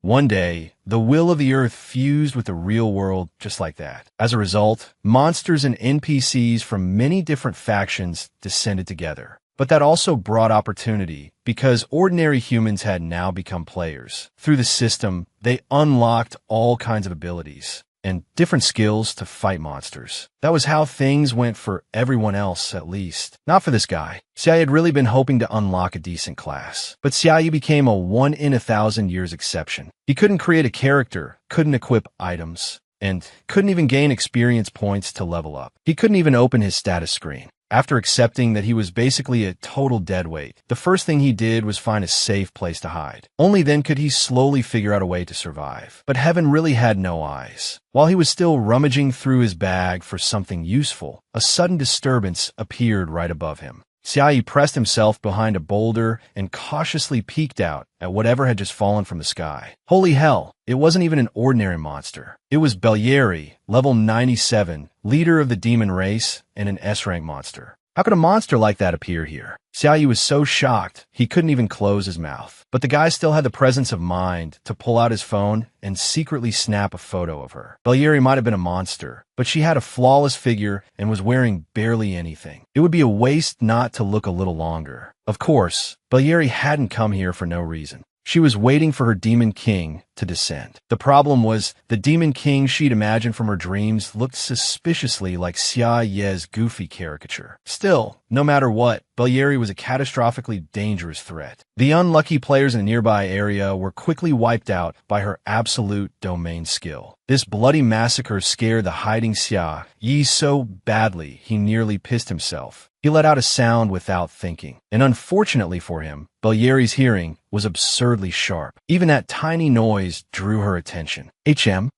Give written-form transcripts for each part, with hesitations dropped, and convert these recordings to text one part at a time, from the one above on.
One day, the will of the earth fused with the real world just like that. As a result, monsters and NPCs from many different factions descended together. But that also brought opportunity, because ordinary humans had now become players. Through the system, they unlocked all kinds of abilities and different skills to fight monsters. That was how things went for everyone else, at least. Not for this guy. Xiaoyu had really been hoping to unlock a decent class. But Xiaoyu became a 1 in 1,000 years exception. He couldn't create a character, couldn't equip items, and couldn't even gain experience points to level up. He couldn't even open his status screen. After accepting that he was basically a total deadweight, the first thing he did was find a safe place to hide. Only then could he slowly figure out a way to survive. But heaven really had no eyes. While he was still rummaging through his bag for something useful, a sudden disturbance appeared right above him. Xiaoyu pressed himself behind a boulder and cautiously peeked out at whatever had just fallen from the sky. Holy hell, it wasn't even an ordinary monster. It was Belieri, level 97, leader of the demon race and an S-rank monster. How could a monster like that appear here? Xiaoyu was so shocked, he couldn't even close his mouth. But the guy still had the presence of mind to pull out his phone and secretly snap a photo of her. Belieri might have been a monster, but she had a flawless figure and was wearing barely anything. It would be a waste not to look a little longer. Of course, Belieri hadn't come here for no reason. She was waiting for her demon king to descend. The problem was, the demon king she'd imagined from her dreams looked suspiciously like Xia Ye's goofy caricature. Still, no matter what, Belieri was a catastrophically dangerous threat. The unlucky players in the nearby area were quickly wiped out by her absolute domain skill. This bloody massacre scared the hiding Xia Yi so badly he nearly pissed himself. He let out a sound without thinking, and unfortunately for him, Belieri's hearing was absurdly sharp. Even that tiny noise drew her attention.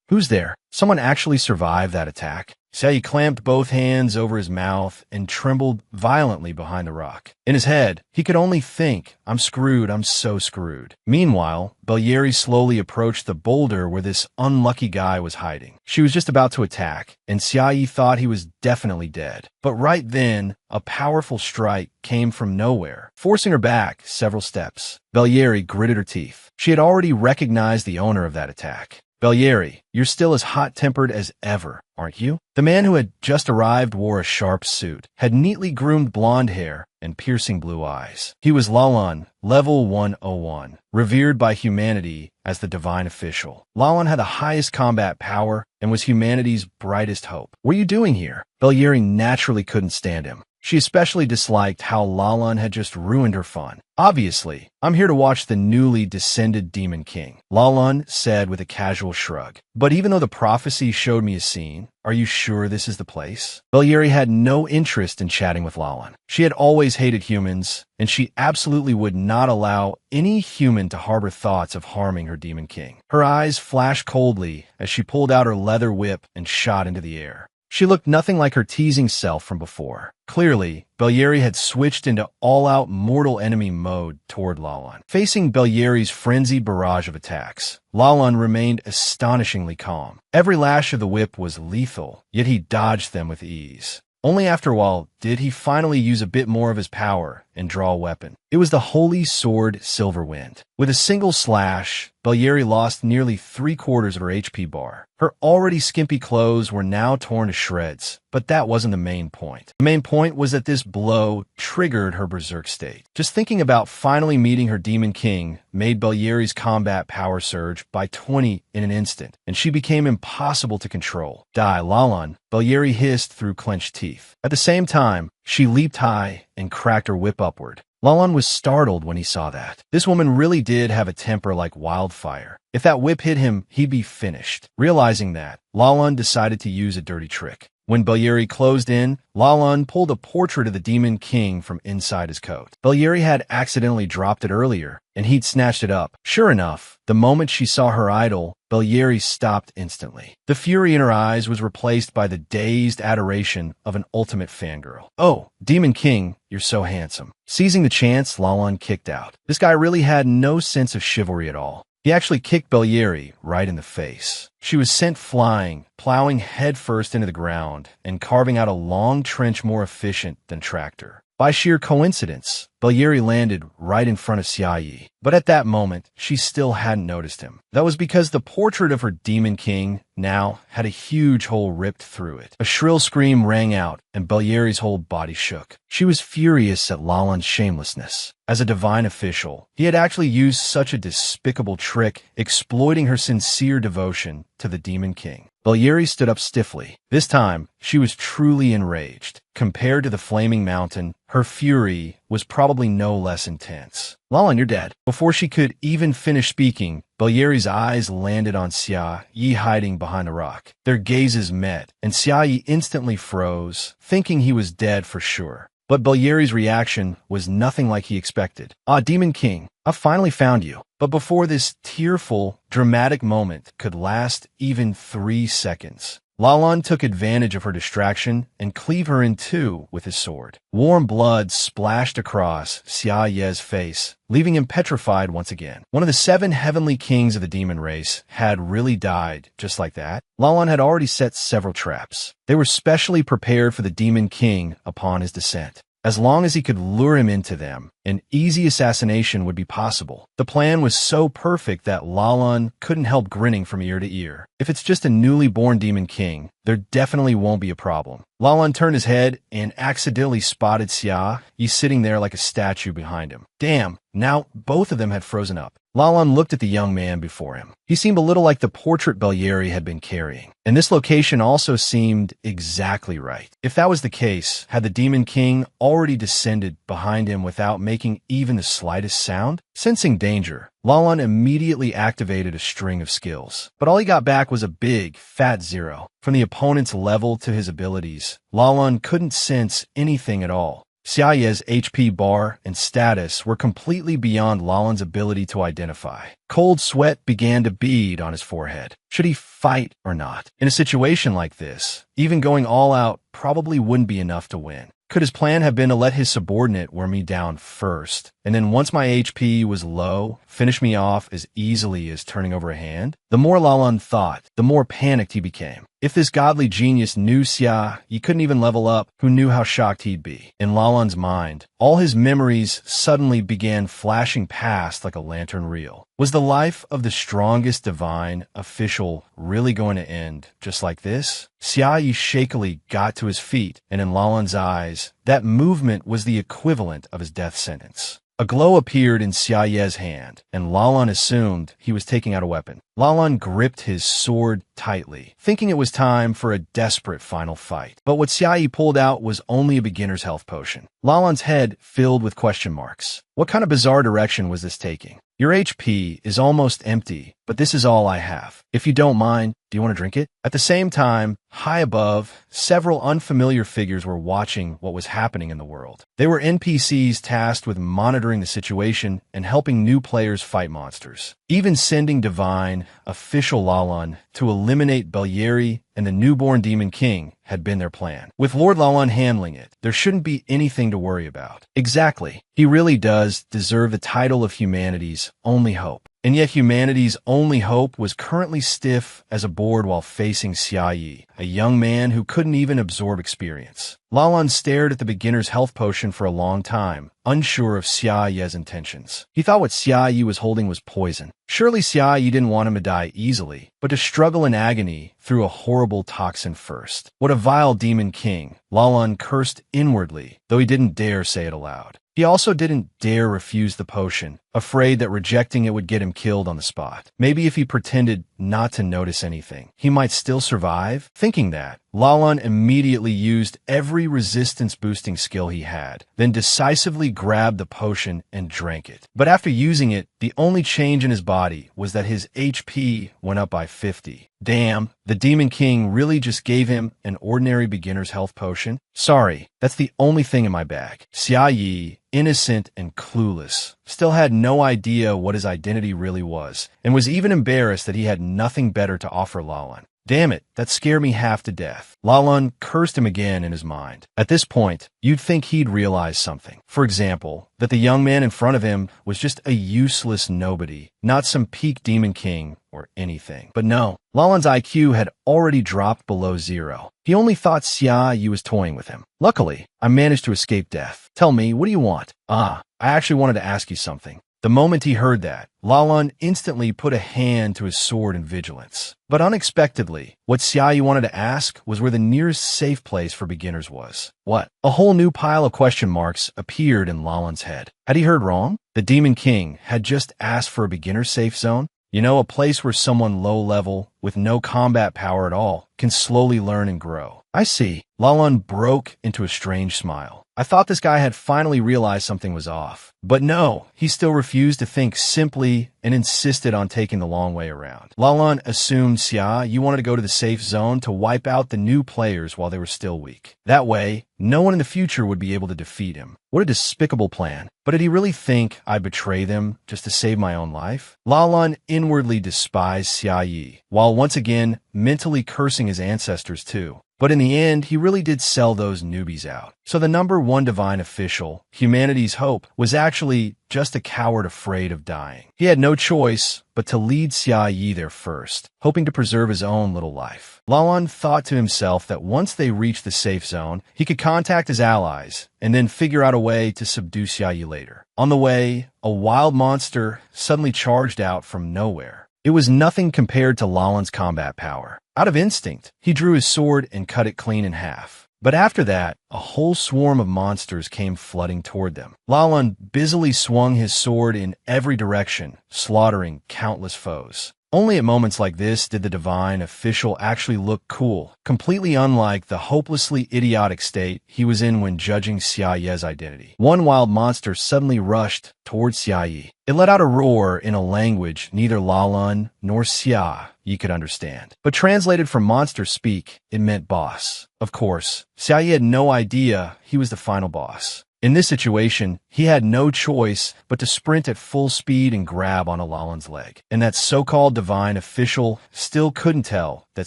Who's there? Someone actually survived that attack. Xiaoyu clamped both hands over his mouth and trembled violently behind the rock. In his head, he could only think, I'm screwed, I'm so screwed. Meanwhile, Belieri slowly approached the boulder where this unlucky guy was hiding. She was just about to attack, and Xiaoyu thought he was definitely dead. But right then, a powerful strike came from nowhere, forcing her back several steps. Belieri gritted her teeth. She had already recognized the owner of that attack. Belieri, you're still as hot-tempered as ever, aren't you? The man who had just arrived wore a sharp suit, had neatly groomed blonde hair, and piercing blue eyes. He was Lalan, level 101, revered by humanity as the divine official. Lalan had the highest combat power and was humanity's brightest hope. What are you doing here? Belieri naturally couldn't stand him. She especially disliked how Lalan had just ruined her fun. Obviously, I'm here to watch the newly descended Demon King, Lalan said with a casual shrug. But even though the prophecy showed me a scene, are you sure this is the place? Belieri had no interest in chatting with Lalan. She had always hated humans, and she absolutely would not allow any human to harbor thoughts of harming her Demon King. Her eyes flashed coldly as she pulled out her leather whip and shot into the air. She looked nothing like her teasing self from before. Clearly, Belieri had switched into all-out mortal enemy mode toward Lalan. Facing Belieri's frenzied barrage of attacks, Lalan remained astonishingly calm. Every lash of the whip was lethal, yet he dodged them with ease. Only after a while did he finally use a bit more of his power and draw a weapon. It was the holy sword Silverwind. With a single slash, Belieri lost nearly 3/4 of her HP bar. Her already skimpy clothes were now torn to shreds, but that wasn't the main point. The main point was that this blow triggered her berserk state. Just thinking about finally meeting her Demon King made Belieri's combat power surge by 20 in an instant, and she became impossible to control. Die, Lalan, Belieri hissed through clenched teeth. At the same time, she leaped high and cracked her whip upward. Lalan was startled when he saw that. This woman really did have a temper like wildfire. If that whip hit him, he'd be finished. Realizing that, Lalan decided to use a dirty trick. When Belieri closed in, Lalan pulled a portrait of the Demon King from inside his coat. Belieri had accidentally dropped it earlier, and he'd snatched it up. Sure enough, the moment she saw her idol, Belieri stopped instantly. The fury in her eyes was replaced by the dazed adoration of an ultimate fangirl. Oh, Demon King, you're so handsome. Seizing the chance, Lalan kicked out. This guy really had no sense of chivalry at all. He actually kicked Belieri right in the face. She was sent flying, plowing headfirst into the ground, and carving out a long trench more efficient than tractor. By sheer coincidence, Belyeri landed right in front of Xia Yi. But at that moment, she still hadn't noticed him. That was because the portrait of her demon king now had a huge hole ripped through it. A shrill scream rang out, and Belyeri's whole body shook. She was furious at Lalan's shamelessness. As a divine official, he had actually used such a despicable trick, exploiting her sincere devotion to the demon king. Belyeri stood up stiffly. This time, she was truly enraged. Compared to the flaming mountain, her fury was probably no less intense. Lalan, you're dead. Before she could even finish speaking, Belyeri's eyes landed on Xia Yi hiding behind a rock. Their gazes met, and Xia Yi instantly froze, thinking he was dead for sure. But Belyeri's reaction was nothing like he expected. "Ah, Demon King, I've finally found you." But before this tearful, dramatic moment could last even 3 seconds, Lalan took advantage of her distraction and cleaved her in two with his sword. Warm blood splashed across Xia Ye's face, leaving him petrified once again. One of the 7 heavenly kings of the demon race had really died just like that. Lalan had already set several traps. They were specially prepared for the demon king upon his descent. As long as he could lure him into them, an easy assassination would be possible. The plan was so perfect that Lalan couldn't help grinning from ear to ear. If it's just a newly born demon king, there definitely won't be a problem. Lalan turned his head and accidentally spotted Xia Yi sitting there like a statue behind him. Damn, now both of them had frozen up. Lalan looked at the young man before him. He seemed a little like the portrait Belyeri had been carrying, and this location also seemed exactly right. If that was the case, had the Demon King already descended behind him without making even the slightest sound? Sensing danger, Lalan immediately activated a string of skills. But all he got back was a big, fat 0. From the opponent's level to his abilities, Lalan couldn't sense anything at all. Xia Ye's HP bar and status were completely beyond Lalan's ability to identify. Cold sweat began to bead on his forehead. Should he fight or not? In a situation like this, even going all out probably wouldn't be enough to win. Could his plan have been to let his subordinate wear me down first, and then once my HP was low, finish me off as easily as turning over a hand? The more Lalan thought, the more panicked he became. If this godly genius knew Xia Yi couldn't even level up, who knew how shocked he'd be? In Lalan's mind, all his memories suddenly began flashing past like a lantern reel. Was the life of the strongest divine official really going to end just like this? Xia Yi shakily got to his feet, and in Lalan's eyes, that movement was the equivalent of his death sentence. A glow appeared in Xia Ye's hand, and Lalan assumed he was taking out a weapon. Lalan gripped his sword tightly, thinking it was time for a desperate final fight. But what Xia Yi pulled out was only a beginner's health potion. Lalan's head filled with question marks. What kind of bizarre direction was this taking? Your HP is almost empty, but this is all I have. If you don't mind, do you want to drink it? At the same time, high above, several unfamiliar figures were watching what was happening in the world. They were NPCs tasked with monitoring the situation and helping new players fight monsters. Even sending divine, official Lalan to eliminate Belyeri and the newborn Demon King had been their plan. With Lord Lalan handling it, there shouldn't be anything to worry about. Exactly. He really does deserve the title of humanity's only hope. And yet humanity's only hope was currently stiff as a board while facing Xia Yi, a young man who couldn't even absorb experience. Lalan stared at the beginner's health potion for a long time, unsure of Xia Yi's intentions. He thought what Xia Yi was holding was poison. Surely Xia Yi didn't want him to die easily, but to struggle in agony through a horrible toxin first. What a vile demon king, Lalan cursed inwardly, though he didn't dare say it aloud. He also didn't dare refuse the potion, afraid that rejecting it would get him killed on the spot. Maybe if he pretended not to notice anything, he might still survive? Thinking that, Lalan immediately used every resistance-boosting skill he had, then decisively grabbed the potion and drank it. But after using it, the only change in his body was that his HP went up by 50. Damn, the Demon King really just gave him an ordinary beginner's health potion? Sorry, that's the only thing in my bag. Xia Yi, innocent and clueless, still had no idea what his identity really was, and was even embarrassed that he had nothing better to offer Lalan. Damn it, that scared me half to death. Lalun cursed him again in his mind. At this point, you'd think he'd realize something. For example, that the young man in front of him was just a useless nobody, not some peak demon king or anything. But no, Lalun's IQ had already dropped below 0. He only thought Xia Yi was toying with him. Luckily, I managed to escape death. Tell me, what do you want? I actually wanted to ask you something. The moment he heard that, Lalun instantly put a hand to his sword in vigilance. But unexpectedly, what Xia Yi wanted to ask was where the nearest safe place for beginners was. What? A whole new pile of question marks appeared in Lalun's head. Had he heard wrong? The Demon King had just asked for a beginner safe zone? You know, a place where someone low level, with no combat power at all, can slowly learn and grow. I see. Lalun broke into a strange smile. I thought this guy had finally realized something was off. But no, he still refused to think simply and insisted on taking the long way around. Lalun assumed Xia Yi wanted to go to the safe zone to wipe out the new players while they were still weak. That way, no one in the future would be able to defeat him. What a despicable plan. But did he really think I'd betray them just to save my own life? Lalun inwardly despised Xia Yi, while once again mentally cursing his ancestors too. But in the end, he really did sell those newbies out. So the number one divine official, humanity's hope, was actually just a coward afraid of dying. He had no choice but to lead Xia Yi there first, hoping to preserve his own little life. Lalun thought to himself that once they reached the safe zone, he could contact his allies and then figure out a way to subdue Xia Yi later. On the way, a wild monster suddenly charged out from nowhere. It was nothing compared to Lalun's combat power. Out of instinct, he drew his sword and cut it clean in half. But after that, a whole swarm of monsters came flooding toward them. Lalun busily swung his sword in every direction, slaughtering countless foes. Only at moments like this did the divine official actually look cool, completely unlike the hopelessly idiotic state he was in when judging Xia Yi's identity. One wild monster suddenly rushed towards Xia Yi. It let out a roar in a language neither Lalun nor Xia Yi could understand. But translated from monster speak, it meant boss. Of course, Xia Yi had no idea he was the final boss. In this situation, he had no choice but to sprint at full speed and grab onto Lalun's leg. And that so-called divine official still couldn't tell that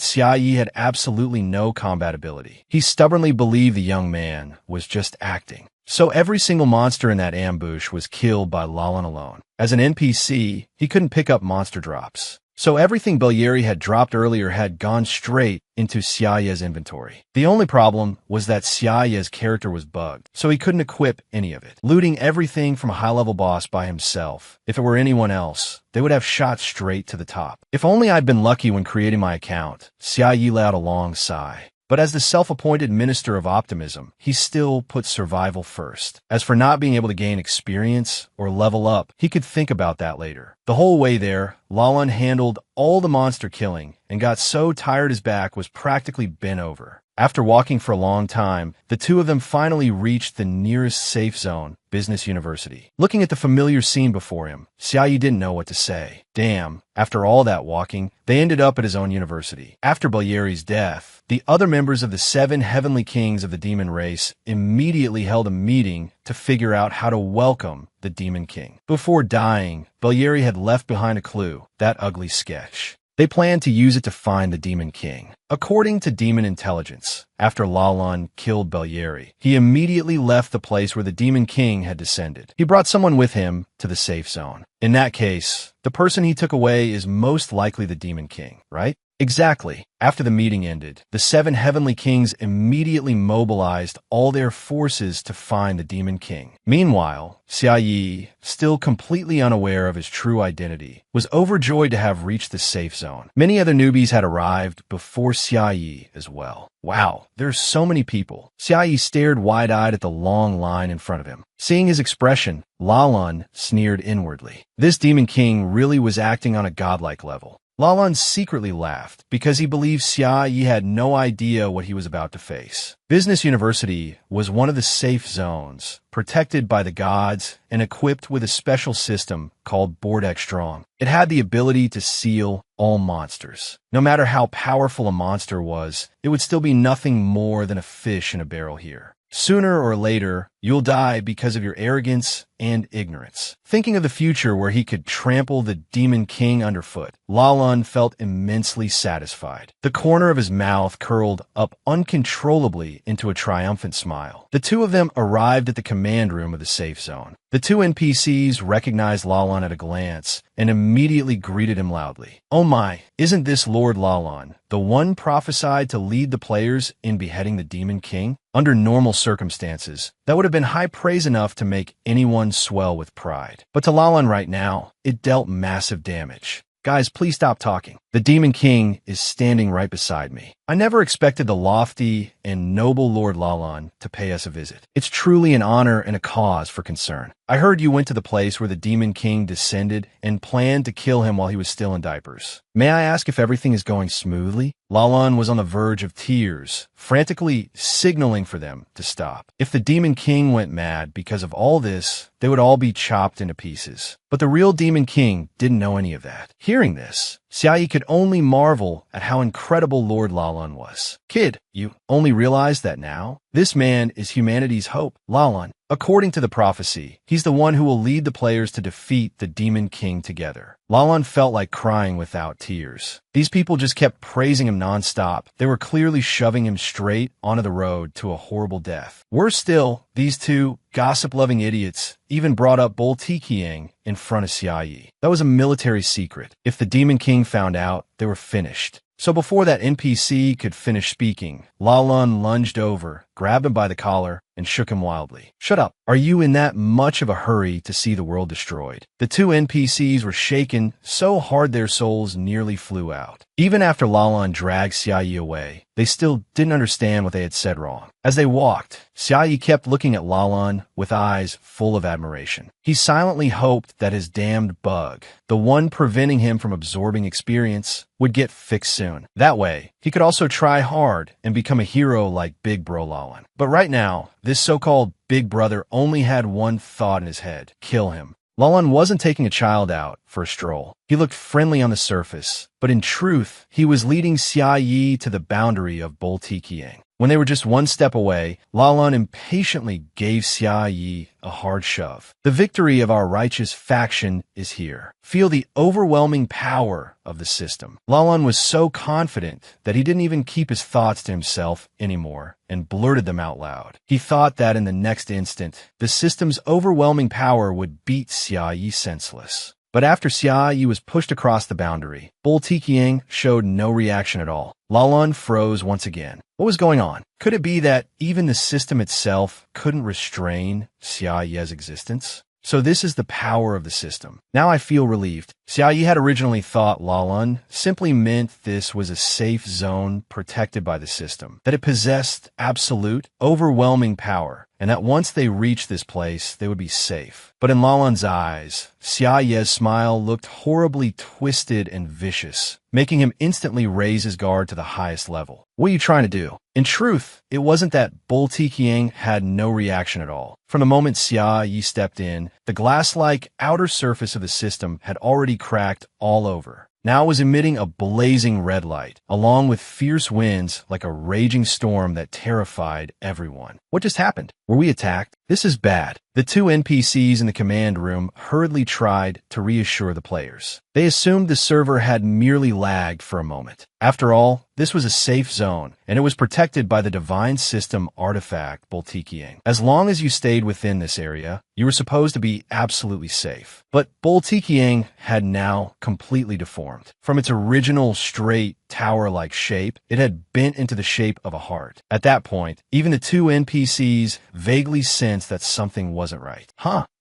Xia Yi had absolutely no combat ability. He stubbornly believed the young man was just acting. So every single monster in that ambush was killed by Lalun alone. As an NPC, he couldn't pick up monster drops. So everything Bodyguards had dropped earlier had gone straight into Xia Yi's inventory. The only problem was that Xia Yi's character was bugged, so he couldn't equip any of it. Looting everything from a high-level boss by himself. If it were anyone else, they would have shot straight to the top. If only I'd been lucky when creating my account. Xia Yi let out a long sigh. But as the self-appointed minister of optimism, he still put survival first. As for not being able to gain experience or level up, he could think about that later. The whole way there, Lalun handled all the monster killing and got so tired his back was practically bent over. After walking for a long time, the two of them finally reached the nearest safe zone, Business University. Looking at the familiar scene before him, Xia Yi didn't know what to say. Damn, after all that walking, they ended up at his own university. After Bodyguards' death, the other members of the 7 heavenly kings of the demon race immediately held a meeting to figure out how to welcome the Demon King. Before dying, Bodyguards had left behind a clue, that ugly sketch. They planned to use it to find the Demon King. According to Demon Intelligence, after Lalun killed Bodyguards, he immediately left the place where the Demon King had descended. He brought someone with him to the safe zone. In that case, the person he took away is most likely the Demon King, right? Exactly. After the meeting ended, the 7 heavenly kings immediately mobilized all their forces to find the Demon King. Meanwhile, Xia Yi, still completely unaware of his true identity, was overjoyed to have reached the safe zone. Many other newbies had arrived before Xia Yi as well. Wow, there's so many people. Xia Yi stared wide-eyed at the long line in front of him. Seeing his expression, Lalun sneered inwardly. This Demon King really was acting on a godlike level. Lalun secretly laughed because he believed Xia Yi had no idea what he was about to face. Business University was one of the safe zones, protected by the gods and equipped with a special system called Bodyguards Strong. It had the ability to seal all monsters. No matter how powerful a monster was, it would still be nothing more than a fish in a barrel here. Sooner or later, You'll die because of your arrogance and ignorance. Thinking of the future where he could trample the Demon King underfoot, Lalan felt immensely satisfied. The corner of his mouth curled up uncontrollably into a triumphant smile. The two of them arrived at the command room of the safe zone. The two NPCs recognized Lalan at a glance and immediately greeted him loudly. "Oh my, isn't this Lord Lalan, the one prophesied to lead the players in beheading the Demon King?" Under normal circumstances, that would have been high praise enough to make anyone swell with pride. But to Lalan right now, it dealt massive damage. "Guys, please stop talking. The Demon King is standing right beside me. I never expected the lofty and noble Lord Lalan to pay us a visit. It's truly an honor and a cause for concern. I heard you went to the place where the Demon King descended and planned to kill him while he was still in diapers. May I ask if everything is going smoothly?" Lalan was on the verge of tears, frantically signaling for them to stop. If the Demon King went mad because of all this, they would all be chopped into pieces. But the real Demon King didn't know any of that. Hearing this, Xiaoyi could only marvel at how incredible Lord Lalan was. "Kid, you only realize that now? This man is humanity's hope, Lalan. According to the prophecy, he's the one who will lead the players to defeat the Demon King together." Lalan felt like crying without tears. These people just kept praising him nonstop. They were clearly shoving him straight onto the road to a horrible death. Worse still, these two gossip-loving idiots even brought up Boltiqiang in front of Xiaoyi. That was a military secret. If the Demon King found out, they were finished. So before that NPC could finish speaking, Lalan lunged over, grabbed him by the collar, and shook him wildly. "Shut up. Are you in that much of a hurry to see the world destroyed?" The two NPCs were shaken so hard their souls nearly flew out. Even after Lalan dragged Xiaoyi away, they still didn't understand what they had said wrong. As they walked, Xiaoyi kept looking at Lalan with eyes full of admiration. He silently hoped that his damned bug, the one preventing him from absorbing experience, would get fixed soon. That way, he could also try hard and become a hero like Big Bro Lalan. But right now, this so-called Big Brother only had one thought in his head: kill him. Lalan wasn't taking a child out for a stroll. He looked friendly on the surface, but in truth, he was leading Xiaoyi to the boundary of Boltiqiang. When they were just one step away, Lalan impatiently gave Xiaoyi a hard shove. "The victory of our righteous faction is here. Feel the overwhelming power of the system." Lalan was so confident that he didn't even keep his thoughts to himself anymore and blurted them out loud. He thought that in the next instant, the system's overwhelming power would beat Xiaoyi senseless. But after Xiaoyi was pushed across the boundary, Boltiqiang showed no reaction at all. Lalan froze once again. What was going on? Could it be that even the system itself couldn't restrain Xiaoyi's existence? So this is the power of the system. Now I feel relieved. Xiaoyi had originally thought Lalan simply meant this was a safe zone protected by the system, that it possessed absolute, overwhelming power, and that once they reached this place, they would be safe. But in Lalan's eyes, Xiaoyi's smile looked horribly twisted and vicious, making him instantly raise his guard to the highest level. What are you trying to do? In truth, it wasn't that Boltiqiang had no reaction at all. From the moment Xiaoyi stepped in, the glass-like outer surface of the system had already cracked all over. Now it was emitting a blazing red light, along with fierce winds like a raging storm that terrified everyone. What just happened? Were we attacked? This is bad. The two NPCs in the command room hurriedly tried to reassure the players. They assumed the server had merely lagged for a moment. After all, this was a safe zone, and it was protected by the divine system artifact Boltiqiang. As long as you stayed within this area, you were supposed to be absolutely safe. But Boltiqiang had now completely deformed. From its original straight, tower-like shape, it had bent into the shape of a heart. At that point, even the two NPCs vaguely sensed that something wasn't right.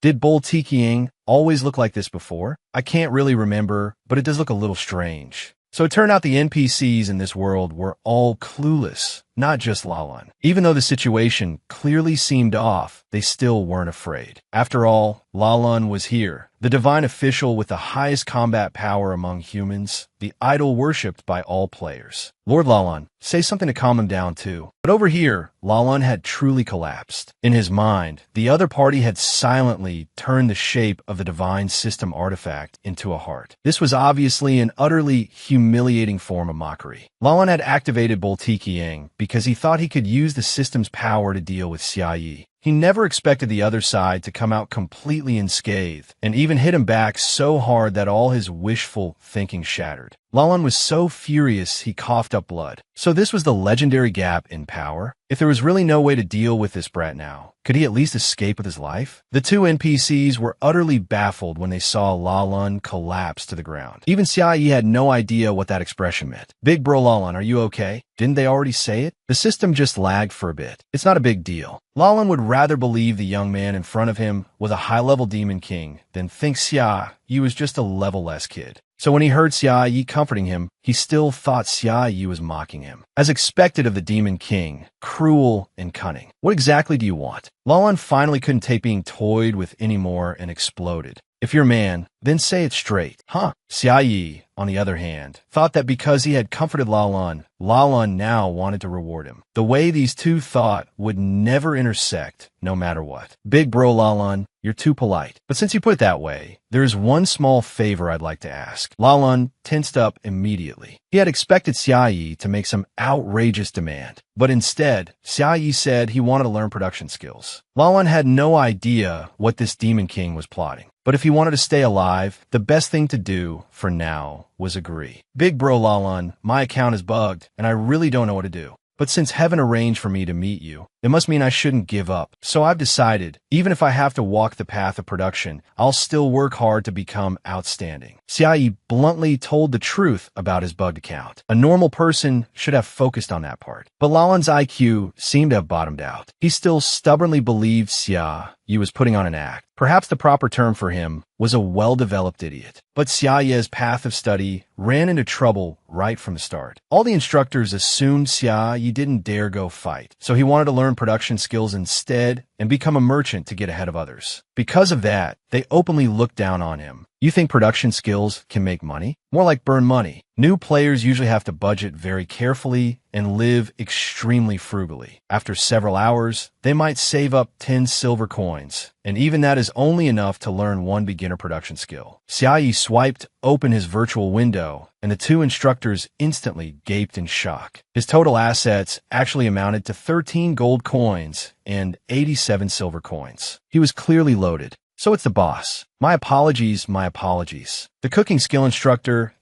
Did Boltiqiang always look like this before? I can't really remember, but it does look a little strange. So it turned out the NPCs in this world were all clueless, not just Lalan. Even though the situation clearly seemed off, they still weren't afraid. After all, Lalan was here, the divine official with the highest combat power among humans, the idol worshipped by all players. Lord Lalan, say something to calm him down too. But over here, Lalan had truly collapsed. In his mind, the other party had silently turned the shape of the divine system artifact into a heart. This was obviously an utterly humiliating form of mockery. Lalan had activated Boltiqiang because he thought he could use the system's power to deal with Xiaoyi. He never expected the other side to come out completely unscathed, and even hit him back so hard that all his wishful thinking shattered. Lalan was so furious he coughed up blood. So this was the legendary gap in power? If there was really no way to deal with this brat now, could he at least escape with his life? The two NPCs were utterly baffled when they saw Lalan collapse to the ground. Even Xiaoyi had no idea what that expression meant. Big bro Lalan, are you okay? Didn't they already say it? The system just lagged for a bit. It's not a big deal. Lalan would rather believe the young man in front of him was a high-level demon king than think Xiaoyi was just a level-less kid. So when he heard Xiaoyi comforting him, he still thought Xiaoyi was mocking him. As expected of the demon king, cruel and cunning. What exactly do you want? Lalan finally couldn't take being toyed with anymore and exploded. If you're a man, then say it straight. Huh? Xiaoyi, on the other hand, thought that because he had comforted Lalan, Lalan now wanted to reward him. The way these two thought would never intersect, no matter what. Big bro Lalan, you're too polite. But since you put it that way, there is one small favor I'd like to ask. Lalan tensed up immediately. He had expected Xiaoyi to make some outrageous demand, but instead, Xiaoyi said he wanted to learn production skills. Lalan had no idea what this demon king was plotting. But if he wanted to stay alive, the best thing to do, for now, was agree. Big bro Lalan, my account is bugged, and I really don't know what to do. But since heaven arranged for me to meet you, it must mean I shouldn't give up. So I've decided, even if I have to walk the path of production, I'll still work hard to become outstanding. Xiaoyi bluntly told the truth about his bugged account. A normal person should have focused on that part. But Lalan's IQ seemed to have bottomed out. He still stubbornly believed Xiaoyi was putting on an act. Perhaps the proper term for him was a well-developed idiot. But Xiaoyi's path of study ran into trouble right from the start. All the instructors assumed Xiaoyi didn't dare go fight, so he wanted to learn production skills instead and become a merchant to get ahead of others. Because of that, they openly looked down on him. You think production skills can make money? More like burn money. New players usually have to budget very carefully and live extremely frugally. After several hours, they might save up 10 silver coins, and even that is only enough to learn one beginner production skill. Xiaoyi swiped open his virtual window, and the two instructors instantly gaped in shock. His total assets actually amounted to 13 gold coins and 87 silver coins. He was clearly loaded. So it's the boss. My apologies, my apologies. The cooking skill instructor,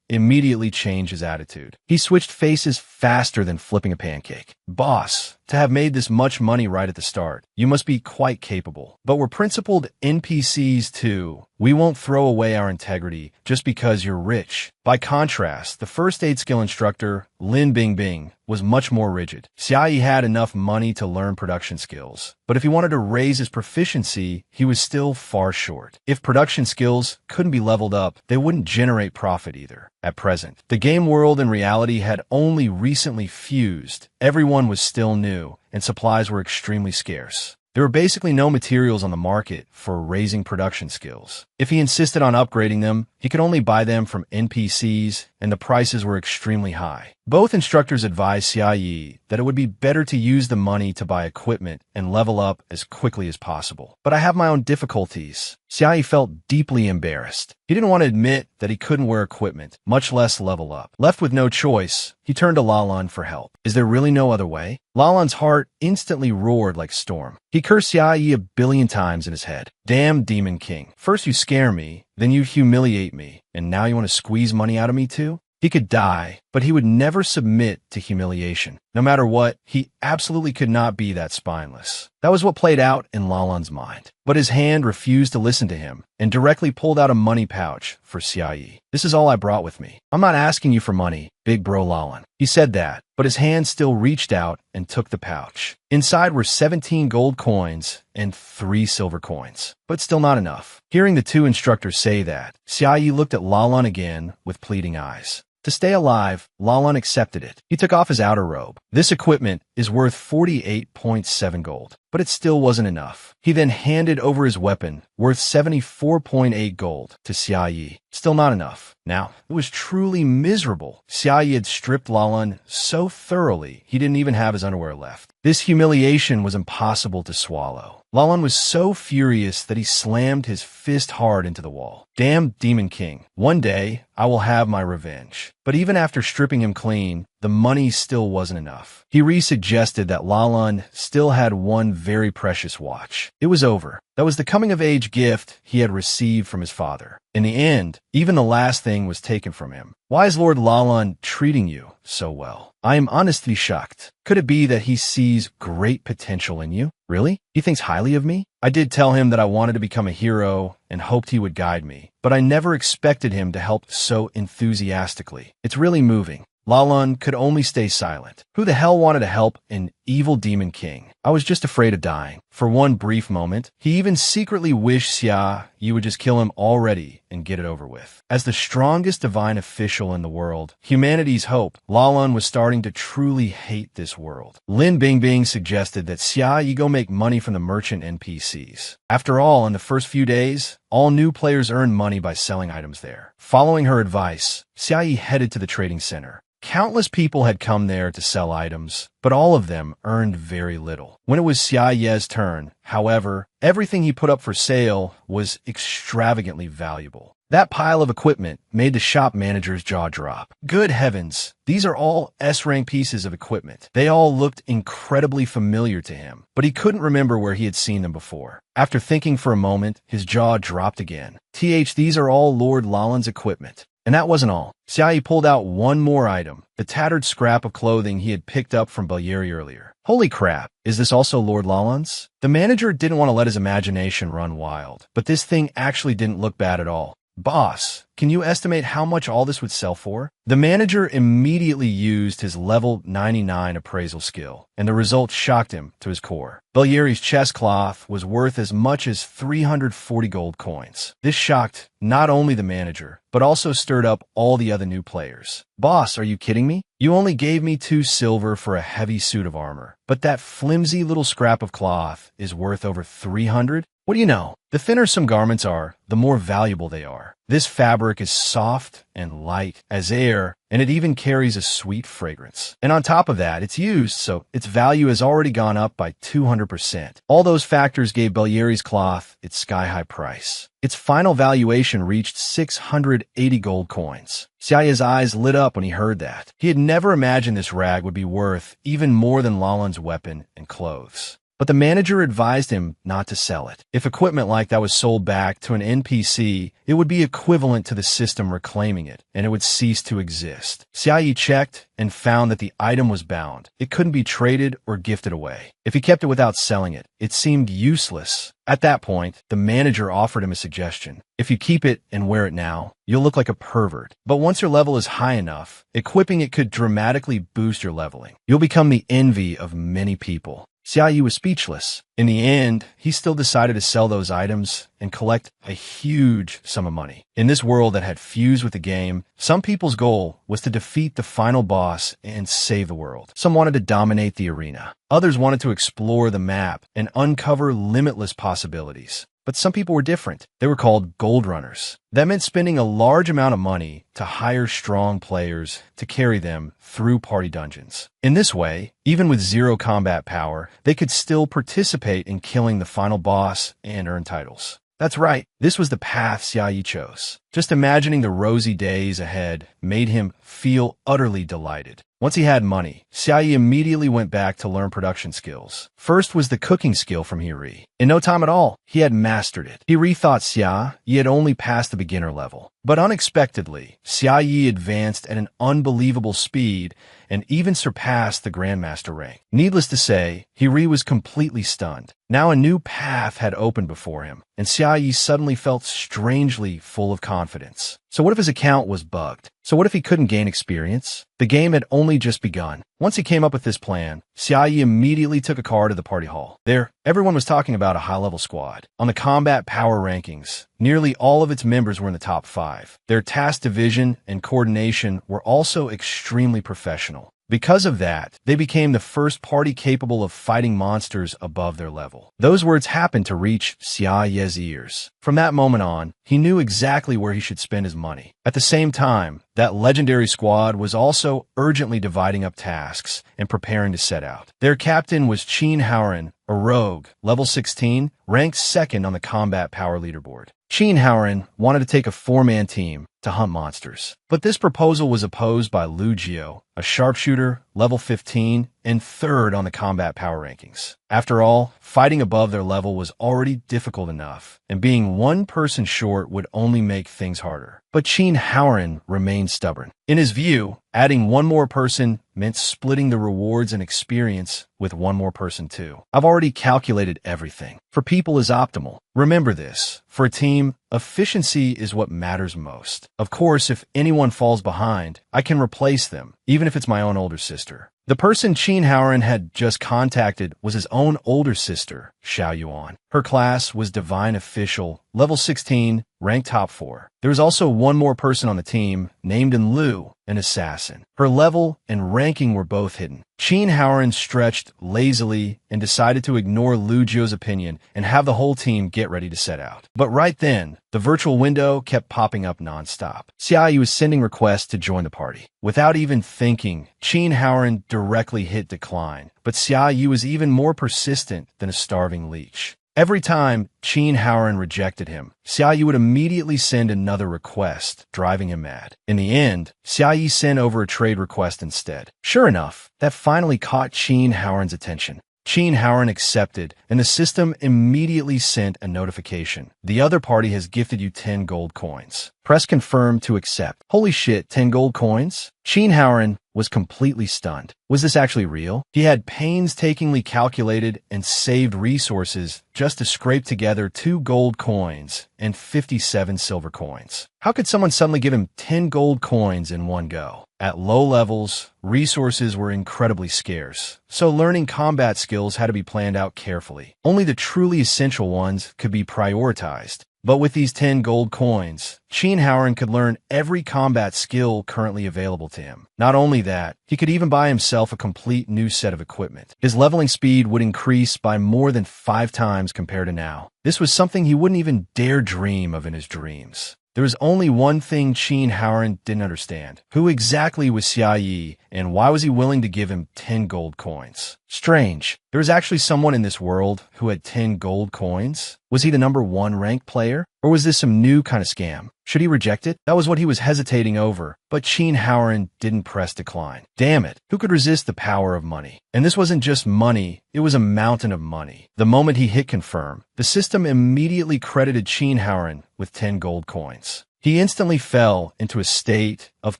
immediately changed his attitude. He switched faces faster than flipping a pancake. Boss, to have made this much money right at the start, you must be quite capable. But we're principled NPCs too. We won't throw away our integrity just because you're rich. By contrast, the first aid skill instructor, Lin Bingbing, was much more rigid. Xiaoyi had enough money to learn production skills, but if he wanted to raise his proficiency, he was still far short. If production skills couldn't be leveled up, they wouldn't generate profit either. At present, the game world and reality had only recently fused. Everyone was still new, and supplies were extremely scarce. There were basically no materials on the market for raising production skills. If he insisted on upgrading them, he could only buy them from NPCs, and the prices were extremely high. Both instructors advised Xiaoyi that it would be better to use the money to buy equipment and level up as quickly as possible. But I have my own difficulties. Xiaoyi felt deeply embarrassed. He didn't want to admit that he couldn't wear equipment, much less level up. Left with no choice, he turned to Lalan for help. Is there really no other way? Lalan's heart instantly roared like a storm. He cursed Xiaoyi 1,000,000,000 times in his head. Damn Demon King. First you scare me, then you humiliate me, and now you want to squeeze money out of me too? He could die, but he would never submit to humiliation. No matter what, he absolutely could not be that spineless. That was what played out in Lalan's mind. But his hand refused to listen to him and directly pulled out a money pouch for Xiaoyi. This is all I brought with me. I'm not asking you for money, big bro Lalan. He said that, but his hand still reached out and took the pouch. Inside were 17 gold coins and 3 silver coins, but still not enough. Hearing the two instructors say that, Xiaoyi looked at Lalan again with pleading eyes. To stay alive, Lalan accepted it. He took off his outer robe. This equipment is worth 48.7 gold, but it still wasn't enough. He then handed over his weapon, worth 74.8 gold, to Xiaoyi. Still not enough. Now, it was truly miserable. Xiaoyi had stripped Lalan so thoroughly, he didn't even have his underwear left. This humiliation was impossible to swallow. Lalan was so furious that he slammed his fist hard into the wall. Damn Demon King. One day, I will have my revenge. But even after stripping him clean, the money still wasn't enough. He suggested that Lalan still had one very precious watch. It was over. That was the coming-of-age gift he had received from his father. In the end, even the last thing was taken from him. Why is Lord Lalan treating you so well? I am honestly shocked. Could it be that he sees great potential in you? Really? He thinks highly of me? I did tell him that I wanted to become a hero and hoped he would guide me, but I never expected him to help so enthusiastically. It's really moving. Lalan could only stay silent. Who the hell wanted to help an evil demon king? I was just afraid of dying. For one brief moment, he even secretly wished Xia Yi would just kill him already and get it over with. As the strongest divine official in the world, humanity's hope, Lalan was starting to truly hate this world. Lin Bingbing suggested that Xia Yi go make money from the merchant NPCs. After all, in the first few days, all new players earned money by selling items there. Following her advice, Xia Yi headed to the trading center. Countless people had come there to sell items, but all of them earned very little. When it was Xia Ye's turn, however, everything he put up for sale was extravagantly valuable. That pile of equipment made the shop manager's jaw drop. Good heavens, these are all S-rank pieces of equipment. They all looked incredibly familiar to him, but he couldn't remember where he had seen them before. After thinking for a moment, his jaw dropped again. These are all Lord Lalan's equipment. And that wasn't all. Xia Yi pulled out one more item, the tattered scrap of clothing he had picked up from Bodyguards earlier. Holy crap, is this also Lord Lalan's? The manager didn't want to let his imagination run wild, but this thing actually didn't look bad at all. Boss, can you estimate how much all this would sell for? The manager immediately used his level 99 appraisal skill, and the result shocked him to his core. Bodyguards' chest cloth was worth as much as 340 gold coins. This shocked not only the manager, but also stirred up all the other new players. Boss, are you kidding me? You only gave me 2 silver for a heavy suit of armor, but that flimsy little scrap of cloth is worth over 300? What do you know? The thinner some garments are, the more valuable they are. This fabric is soft and light as air, and it even carries a sweet fragrance. And on top of that, it's used, so its value has already gone up by 200%. All those factors gave Bodyguards' cloth its sky-high price. Its final valuation reached 680 gold coins. Xia Yi's eyes lit up when he heard that. He had never imagined this rag would be worth even more than Lalan's weapon and clothes. But the manager advised him not to sell it. If equipment like that was sold back to an NPC, it would be equivalent to the system reclaiming it, and it would cease to exist. Xia Yi checked and found that the item was bound. It couldn't be traded or gifted away. If he kept it without selling it, it seemed useless. At that point, the manager offered him a suggestion. If you keep it and wear it now, you'll look like a pervert. But once your level is high enough, equipping it could dramatically boost your leveling. You'll become the envy of many people. Xia Yi was speechless. In the end, he still decided to sell those items and collect a huge sum of money. In this world that had fused with the game, some people's goal was to defeat the final boss and save the world. Some wanted to dominate the arena. Others wanted to explore the map and uncover limitless possibilities. But some people were different. They were called gold runners. That meant spending a large amount of money to hire strong players to carry them through party dungeons. In this way, even with zero combat power, they could still participate in killing the final boss and earn titles. That's right, this was the path Xia Yi chose. Just imagining the rosy days ahead made him feel utterly delighted. Once he had money, Xia Yi immediately went back to learn production skills. First was the cooking skill from Hiri. In no time at all, he had mastered it. Hiri thought Xia Yi had only passed the beginner level. But unexpectedly, Xia Yi advanced at an unbelievable speed and even surpassed the Grandmaster rank. Needless to say, Hiri was completely stunned. Now a new path had opened before him, and Xia Yi suddenly felt strangely full of confidence. So what if his account was bugged? So what if he couldn't gain experience? The game had only just begun. Once he came up with this plan, Xia Yi immediately took a car to the party hall. There, everyone was talking about a high-level squad. On the combat power rankings, nearly all of its members were in the top 5. Their task division and coordination were also extremely professional. Because of that, they became the first party capable of fighting monsters above their level. Those words happened to reach Xia Yi's ears. From that moment on, he knew exactly where he should spend his money. At the same time, that legendary squad was also urgently dividing up tasks and preparing to set out. Their captain was Qin Haoren, a rogue, level 16, ranked 2nd on the combat power leaderboard. Qin Haoren wanted to take a 4-man team to hunt monsters. But this proposal was opposed by Lu Jiao, a sharpshooter level 15, and third on the combat power rankings. After all, fighting above their level was already difficult enough, and being one person short would only make things harder. But Qin Haoran remained stubborn. In his view, adding one more person meant splitting the rewards and experience with one more person too. I've already calculated everything. For people is optimal. Remember this. For a team, efficiency is what matters most. Of course, if anyone falls behind, I can replace them, even if it's my own older sister. The person Qin Haoran had just contacted was his own older sister, Xiao Yuan. Her class was Divine Official, level 16, ranked top 4. There was also one more person on the team, named Lu, an assassin. Her level and ranking were both hidden. Qin Haoran stretched lazily and decided to ignore Lu Jio's opinion and have the whole team get ready to set out. But right then, the virtual window kept popping up nonstop. Xia Yi was sending requests to join the party. Without even thinking, Qin Haoran directly hit decline, but Xia Yi was even more persistent than a starving leech. Every time Qin Haoran rejected him, Xia Yi would immediately send another request, driving him mad. In the end, Xia Yi sent over a trade request instead. Sure enough, that finally caught Qin Haoran's attention. Qin Haoran accepted, and the system immediately sent a notification. The other party has gifted you 10 gold coins. Press confirm to accept. Holy shit, 10 gold coins? Qin Haoran was completely stunned. Was this actually real? He had painstakingly calculated and saved resources just to scrape together 2 gold coins and 57 silver coins. How could someone suddenly give him 10 gold coins in one go? At low levels, resources were incredibly scarce, so learning combat skills had to be planned out carefully. Only the truly essential ones could be prioritized. But with these 10 gold coins, Qin Haoran could learn every combat skill currently available to him. Not only that, he could even buy himself a complete new set of equipment. His leveling speed would increase by more than 5 times compared to now. This was something he wouldn't even dare dream of in his dreams. There was only one thing Qin Haoran didn't understand. Who exactly was Xia Yi, and why was he willing to give him 10 gold coins? Strange. There was actually someone in this world who had 10 gold coins? Was he the number 1 ranked player? Or was this some new kind of scam? Should he reject it? That was what he was hesitating over, but Qin Haoran didn't press decline. Damn it, who could resist the power of money? And this wasn't just money, it was a mountain of money. The moment he hit confirm, the system immediately credited Qin Haoran with 10 gold coins. He instantly fell into a state of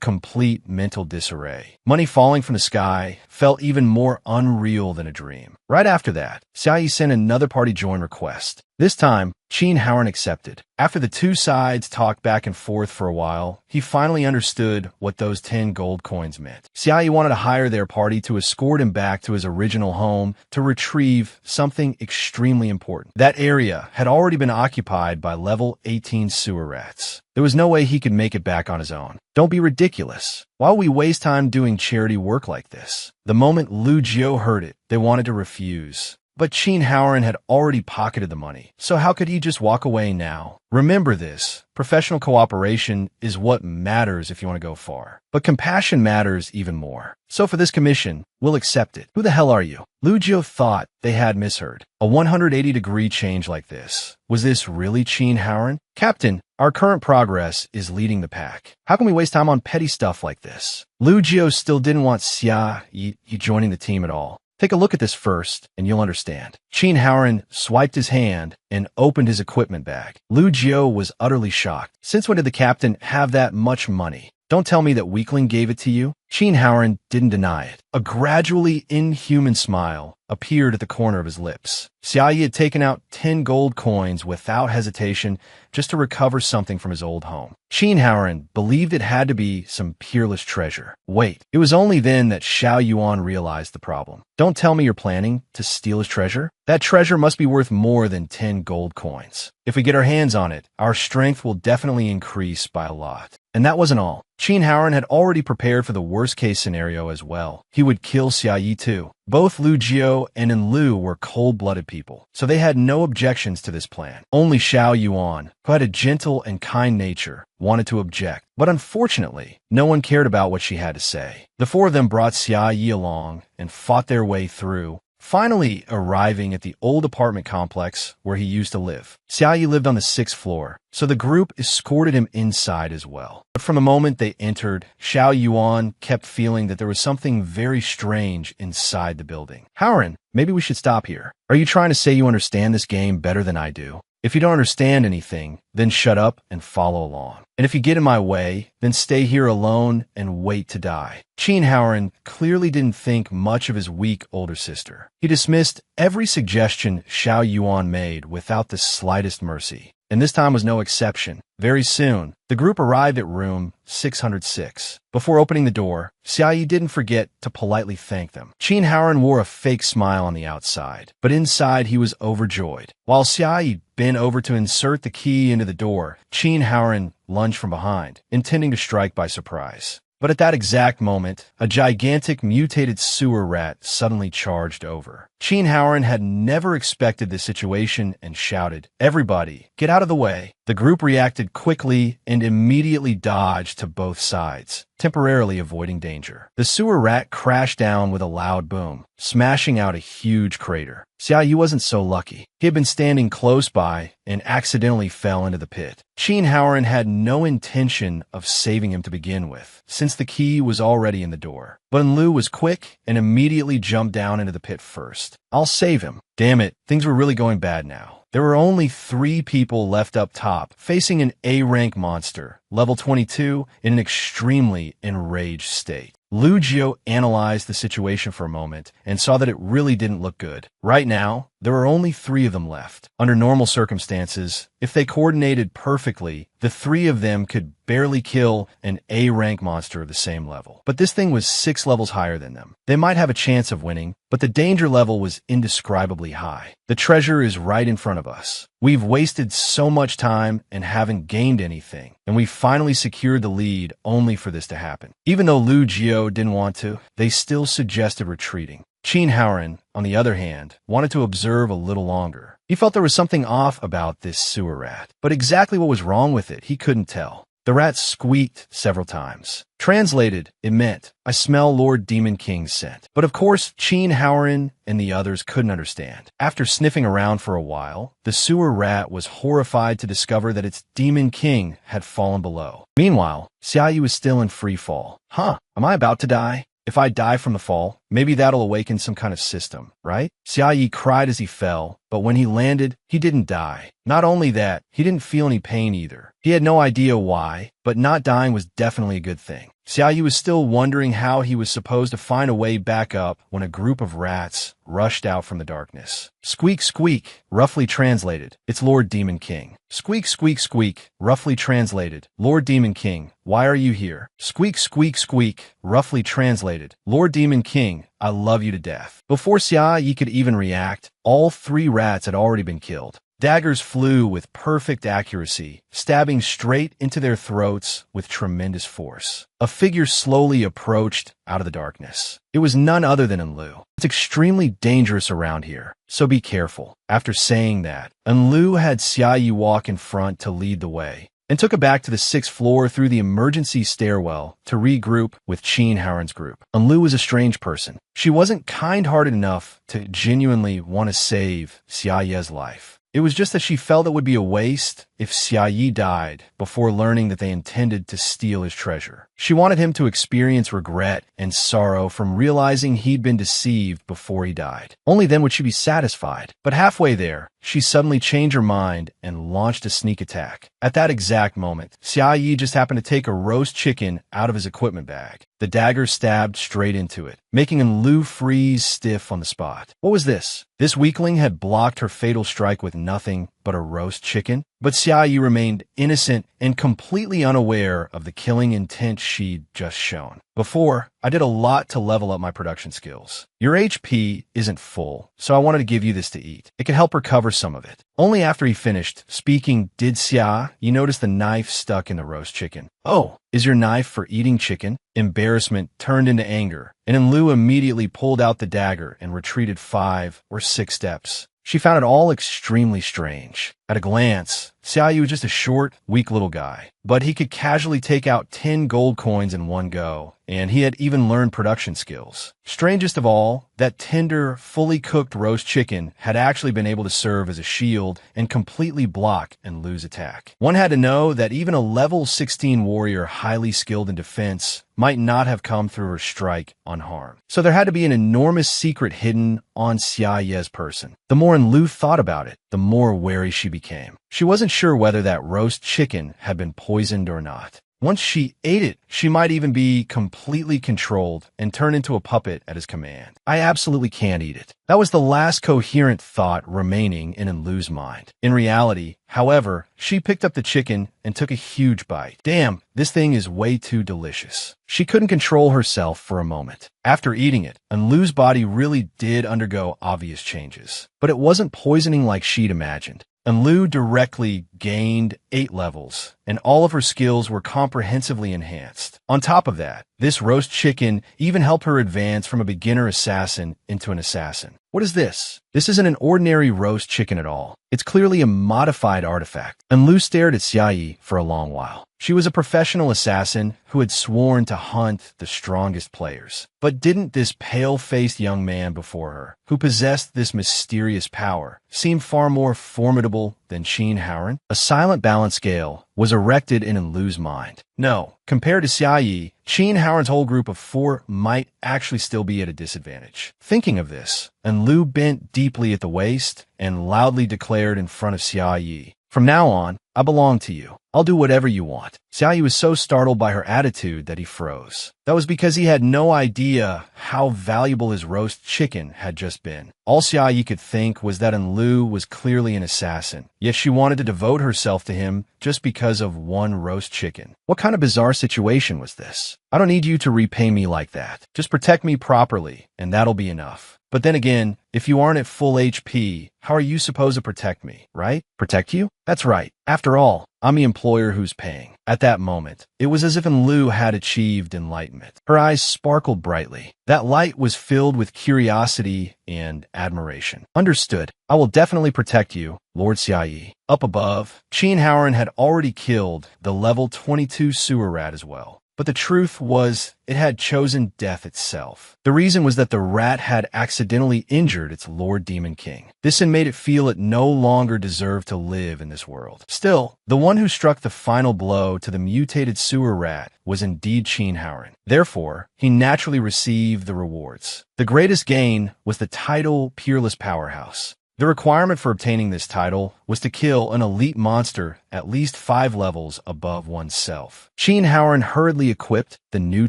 complete mental disarray. Money falling from the sky felt even more unreal than a dream. Right after that, Xia Yi sent another party join request. This time, Qin Haoran accepted. After the two sides talked back and forth for a while, he finally understood what those 10 gold coins meant. Xia Yi wanted to hire their party to escort him back to his original home to retrieve something extremely important. That area had already been occupied by level 18 sewer rats. There was no way he could make it back on his own. Don't be ridiculous. Why would we waste time doing charity work like this? The moment Lu Jio heard it, they wanted to refuse. But Qin Haoran had already pocketed the money, so how could he just walk away now? Remember this, professional cooperation is what matters if you want to go far. But compassion matters even more. So for this commission, we'll accept it. Who the hell are you? Lu Jio thought they had misheard. A 180-degree change like this. Was this really Qin Haoran? Captain, our current progress is leading the pack. How can we waste time on petty stuff like this? Lu Jio still didn't want Xia Yi joining the team at all. Take a look at this first, and you'll understand. Qin Haoran swiped his hand and opened his equipment bag. Lu Jio was utterly shocked. Since when did the captain have that much money? Don't tell me that weakling gave it to you. Qin Haoran didn't deny it. A gradually inhuman smile appeared at the corner of his lips. Xia Yi had taken out 10 gold coins without hesitation just to recover something from his old home. Qin Haoran believed it had to be some peerless treasure. Wait, it was only then that Xiao Yuan realized the problem. Don't tell me you're planning to steal his treasure? That treasure must be worth more than 10 gold coins. If we get our hands on it, our strength will definitely increase by a lot. And that wasn't all. Qin Haoran had already prepared for the worst-case scenario as well. He would kill Xia Yi too. Both Lu Jio and Enlu were cold-blooded people, so they had no objections to this plan. Only Xiao Yuan, who had a gentle and kind nature, wanted to object. But unfortunately, no one cared about what she had to say. The four of them brought Xia Yi along and fought their way through, finally arriving at the old apartment complex where he used to live. Xiaoyi lived on the 6th floor, so the group escorted him inside as well. But from the moment they entered, Xiao Yuan kept feeling that there was something very strange inside the building. Howren, maybe we should stop here. Are you trying to say you understand this game better than I do? If you don't understand anything, then shut up and follow along. And if you get in my way, then stay here alone and wait to die. Qin Howren clearly didn't think much of his weak older sister. He dismissed every suggestion Xiao Yuan made without the slightest mercy. And this time was no exception. Very soon, the group arrived at room 606. Before opening the door, Xiaoyi didn't forget to politely thank them. Qin Howren wore a fake smile on the outside, but inside he was overjoyed. While Xiaoyi bent over to insert the key into the door, Qin Howren lunged from behind, intending to strike by surprise. But at that exact moment, a gigantic mutated sewer rat suddenly charged over. Qin Howren had never expected this situation and shouted, "Everybody, get out of the way!" The group reacted quickly and immediately dodged to both sides, temporarily avoiding danger. The sewer rat crashed down with a loud boom, smashing out a huge crater. Xiaoyi wasn't so lucky. He had been standing close by and accidentally fell into the pit. Qin Howren had no intention of saving him to begin with, since the key was already in the door. But Lu was quick and immediately jumped down into the pit first. I'll save him. Damn it, things were really going bad now. There were only 3 people left up top, facing an A-rank monster, level 22, in an extremely enraged state. Lu Jiu analyzed the situation for a moment and saw that it really didn't look good. Right now, there were only 3 of them left. Under normal circumstances, if they coordinated perfectly, the 3 of them could barely kill an A-rank monster of the same level. But this thing was 6 levels higher than them. They might have a chance of winning, but the danger level was indescribably high. The treasure is right in front of us. We've wasted so much time and haven't gained anything, and we finally secured the lead only for this to happen. Even though Lu Jiu didn't want to, they still suggested retreating. Qin Howren, on the other hand, wanted to observe a little longer. He felt there was something off about this sewer rat, but exactly what was wrong with it, he couldn't tell. The rat squeaked several times. Translated, it meant, "I smell Lord Demon King's scent." But of course, Qin Howren and the others couldn't understand. After sniffing around for a while, the sewer rat was horrified to discover that its Demon King had fallen below. Meanwhile, Xiaoyi was still in free fall. Am I about to die? If I die from the fall, maybe that'll awaken some kind of system, right? Xiaoyi cried as he fell, but when he landed, he didn't die. Not only that, he didn't feel any pain either. He had no idea why, but not dying was definitely a good thing. Xiaoyi was still wondering how he was supposed to find a way back up when a group of rats rushed out from the darkness. Squeak, squeak, roughly translated, it's Lord Demon King. Squeak, squeak, squeak, roughly translated, Lord Demon King, why are you here? Squeak, squeak, squeak, roughly translated, Lord Demon King, I love you to death. Before Xiaoyi could even react, all 3 rats had already been killed. Daggers flew with perfect accuracy, stabbing straight into their throats with tremendous force. A figure slowly approached out of the darkness. It was none other than Enlu. It's extremely dangerous around here, so be careful. After saying that, Enlu had Xiaoyi walk in front to lead the way, and took it back to the 6th floor through the emergency stairwell to regroup with Qin Howren's group. Enlu was a strange person. She wasn't kind-hearted enough to genuinely want to save Xiaoyi's life. It was just that she felt it would be a waste if Xiaoyi died before learning that they intended to steal his treasure. She wanted him to experience regret and sorrow from realizing he'd been deceived before he died. Only then would she be satisfied. But halfway there, she suddenly changed her mind and launched a sneak attack. At that exact moment, Xiaoyi just happened to take a roast chicken out of his equipment bag. The dagger stabbed straight into it, making Enlu freeze stiff on the spot. What was this? This weakling had blocked her fatal strike with nothing but a roast chicken? But Xiaoyi remained innocent and completely unaware of the killing intent she'd just shown. Before, I did a lot to level up my production skills. Your HP isn't full, so I wanted to give you this to eat. It could help recover some of it. Only after he finished speaking did Xiaoyi notice the knife stuck in the roast chicken. Oh, is your knife for eating chicken? Embarrassment turned into anger, and Enlu immediately pulled out the dagger and retreated 5 or 6 steps. She found it all extremely strange. At a glance, Xiaoyu was just a short, weak little guy, but he could casually take out 10 gold coins in one go, and he had even learned production skills. Strangest of all, that tender, fully cooked roast chicken had actually been able to serve as a shield and completely block and lose attack. One had to know that even a level 16 warrior highly skilled in defense might not have come through her strike unharmed. So there had to be an enormous secret hidden on Xia Ye's person. The more Enlu thought about it, the more wary she became. She wasn't sure whether that roast chicken had been poisoned or not. Once she ate it, she might even be completely controlled and turn into a puppet at his command. I absolutely can't eat it. That was the last coherent thought remaining in Enlu's mind. In reality, however, she picked up the chicken and took a huge bite. Damn, this thing is way too delicious. She couldn't control herself for a moment. After eating it, Enlu's body really did undergo obvious changes. But it wasn't poisoning like she'd imagined. Enlu directly gained 8 levels, and all of her skills were comprehensively enhanced. On top of that, this roast chicken even helped her advance from a beginner assassin into an assassin. What is this? This isn't an ordinary roast chicken at all. It's clearly a modified artifact. Enlu stared at Xiaoyu for a long while. She was a professional assassin who had sworn to hunt the strongest players. But didn't this pale-faced young man before her, who possessed this mysterious power, seem far more formidable than Qin Haoran? A silent balance scale was erected in Enlu's mind. No, compared to Xiaoyu, Qin Haoran's whole group of 4 might actually still be at a disadvantage. Thinking of this, Enlu bent deeply at the waist and loudly declared in front of Xiaoyu, "From now on, I belong to you. I'll do whatever you want." Xiaoyu was so startled by her attitude that he froze. That was because he had no idea how valuable his roast chicken had just been. All Xiaoyu could think was that Enlu was clearly an assassin, yet she wanted to devote herself to him just because of one roast chicken. What kind of bizarre situation was this? I don't need you to repay me like that. Just protect me properly, and that'll be enough. But then again, if you aren't at full HP, how are you supposed to protect me, right? Protect you? That's right. After all, I'm the employer who's paying. At that moment, it was as if Enlu had achieved enlightenment. Her eyes sparkled brightly. That light was filled with curiosity and admiration. Understood. I will definitely protect you, Lord Xiaoyu. Up above, Qin Haoran had already killed the level 22 sewer rat as well. But the truth was, it had chosen death itself. The reason was that the rat had accidentally injured its Lord Demon King. This had made it feel it no longer deserved to live in this world. Still, the one who struck the final blow to the mutated sewer rat was indeed Qin Haoran. Therefore, he naturally received the rewards. The greatest gain was the title Peerless Powerhouse. The requirement for obtaining this title was to kill an elite monster at least 5 levels above oneself. Qin Haoran hurriedly equipped the new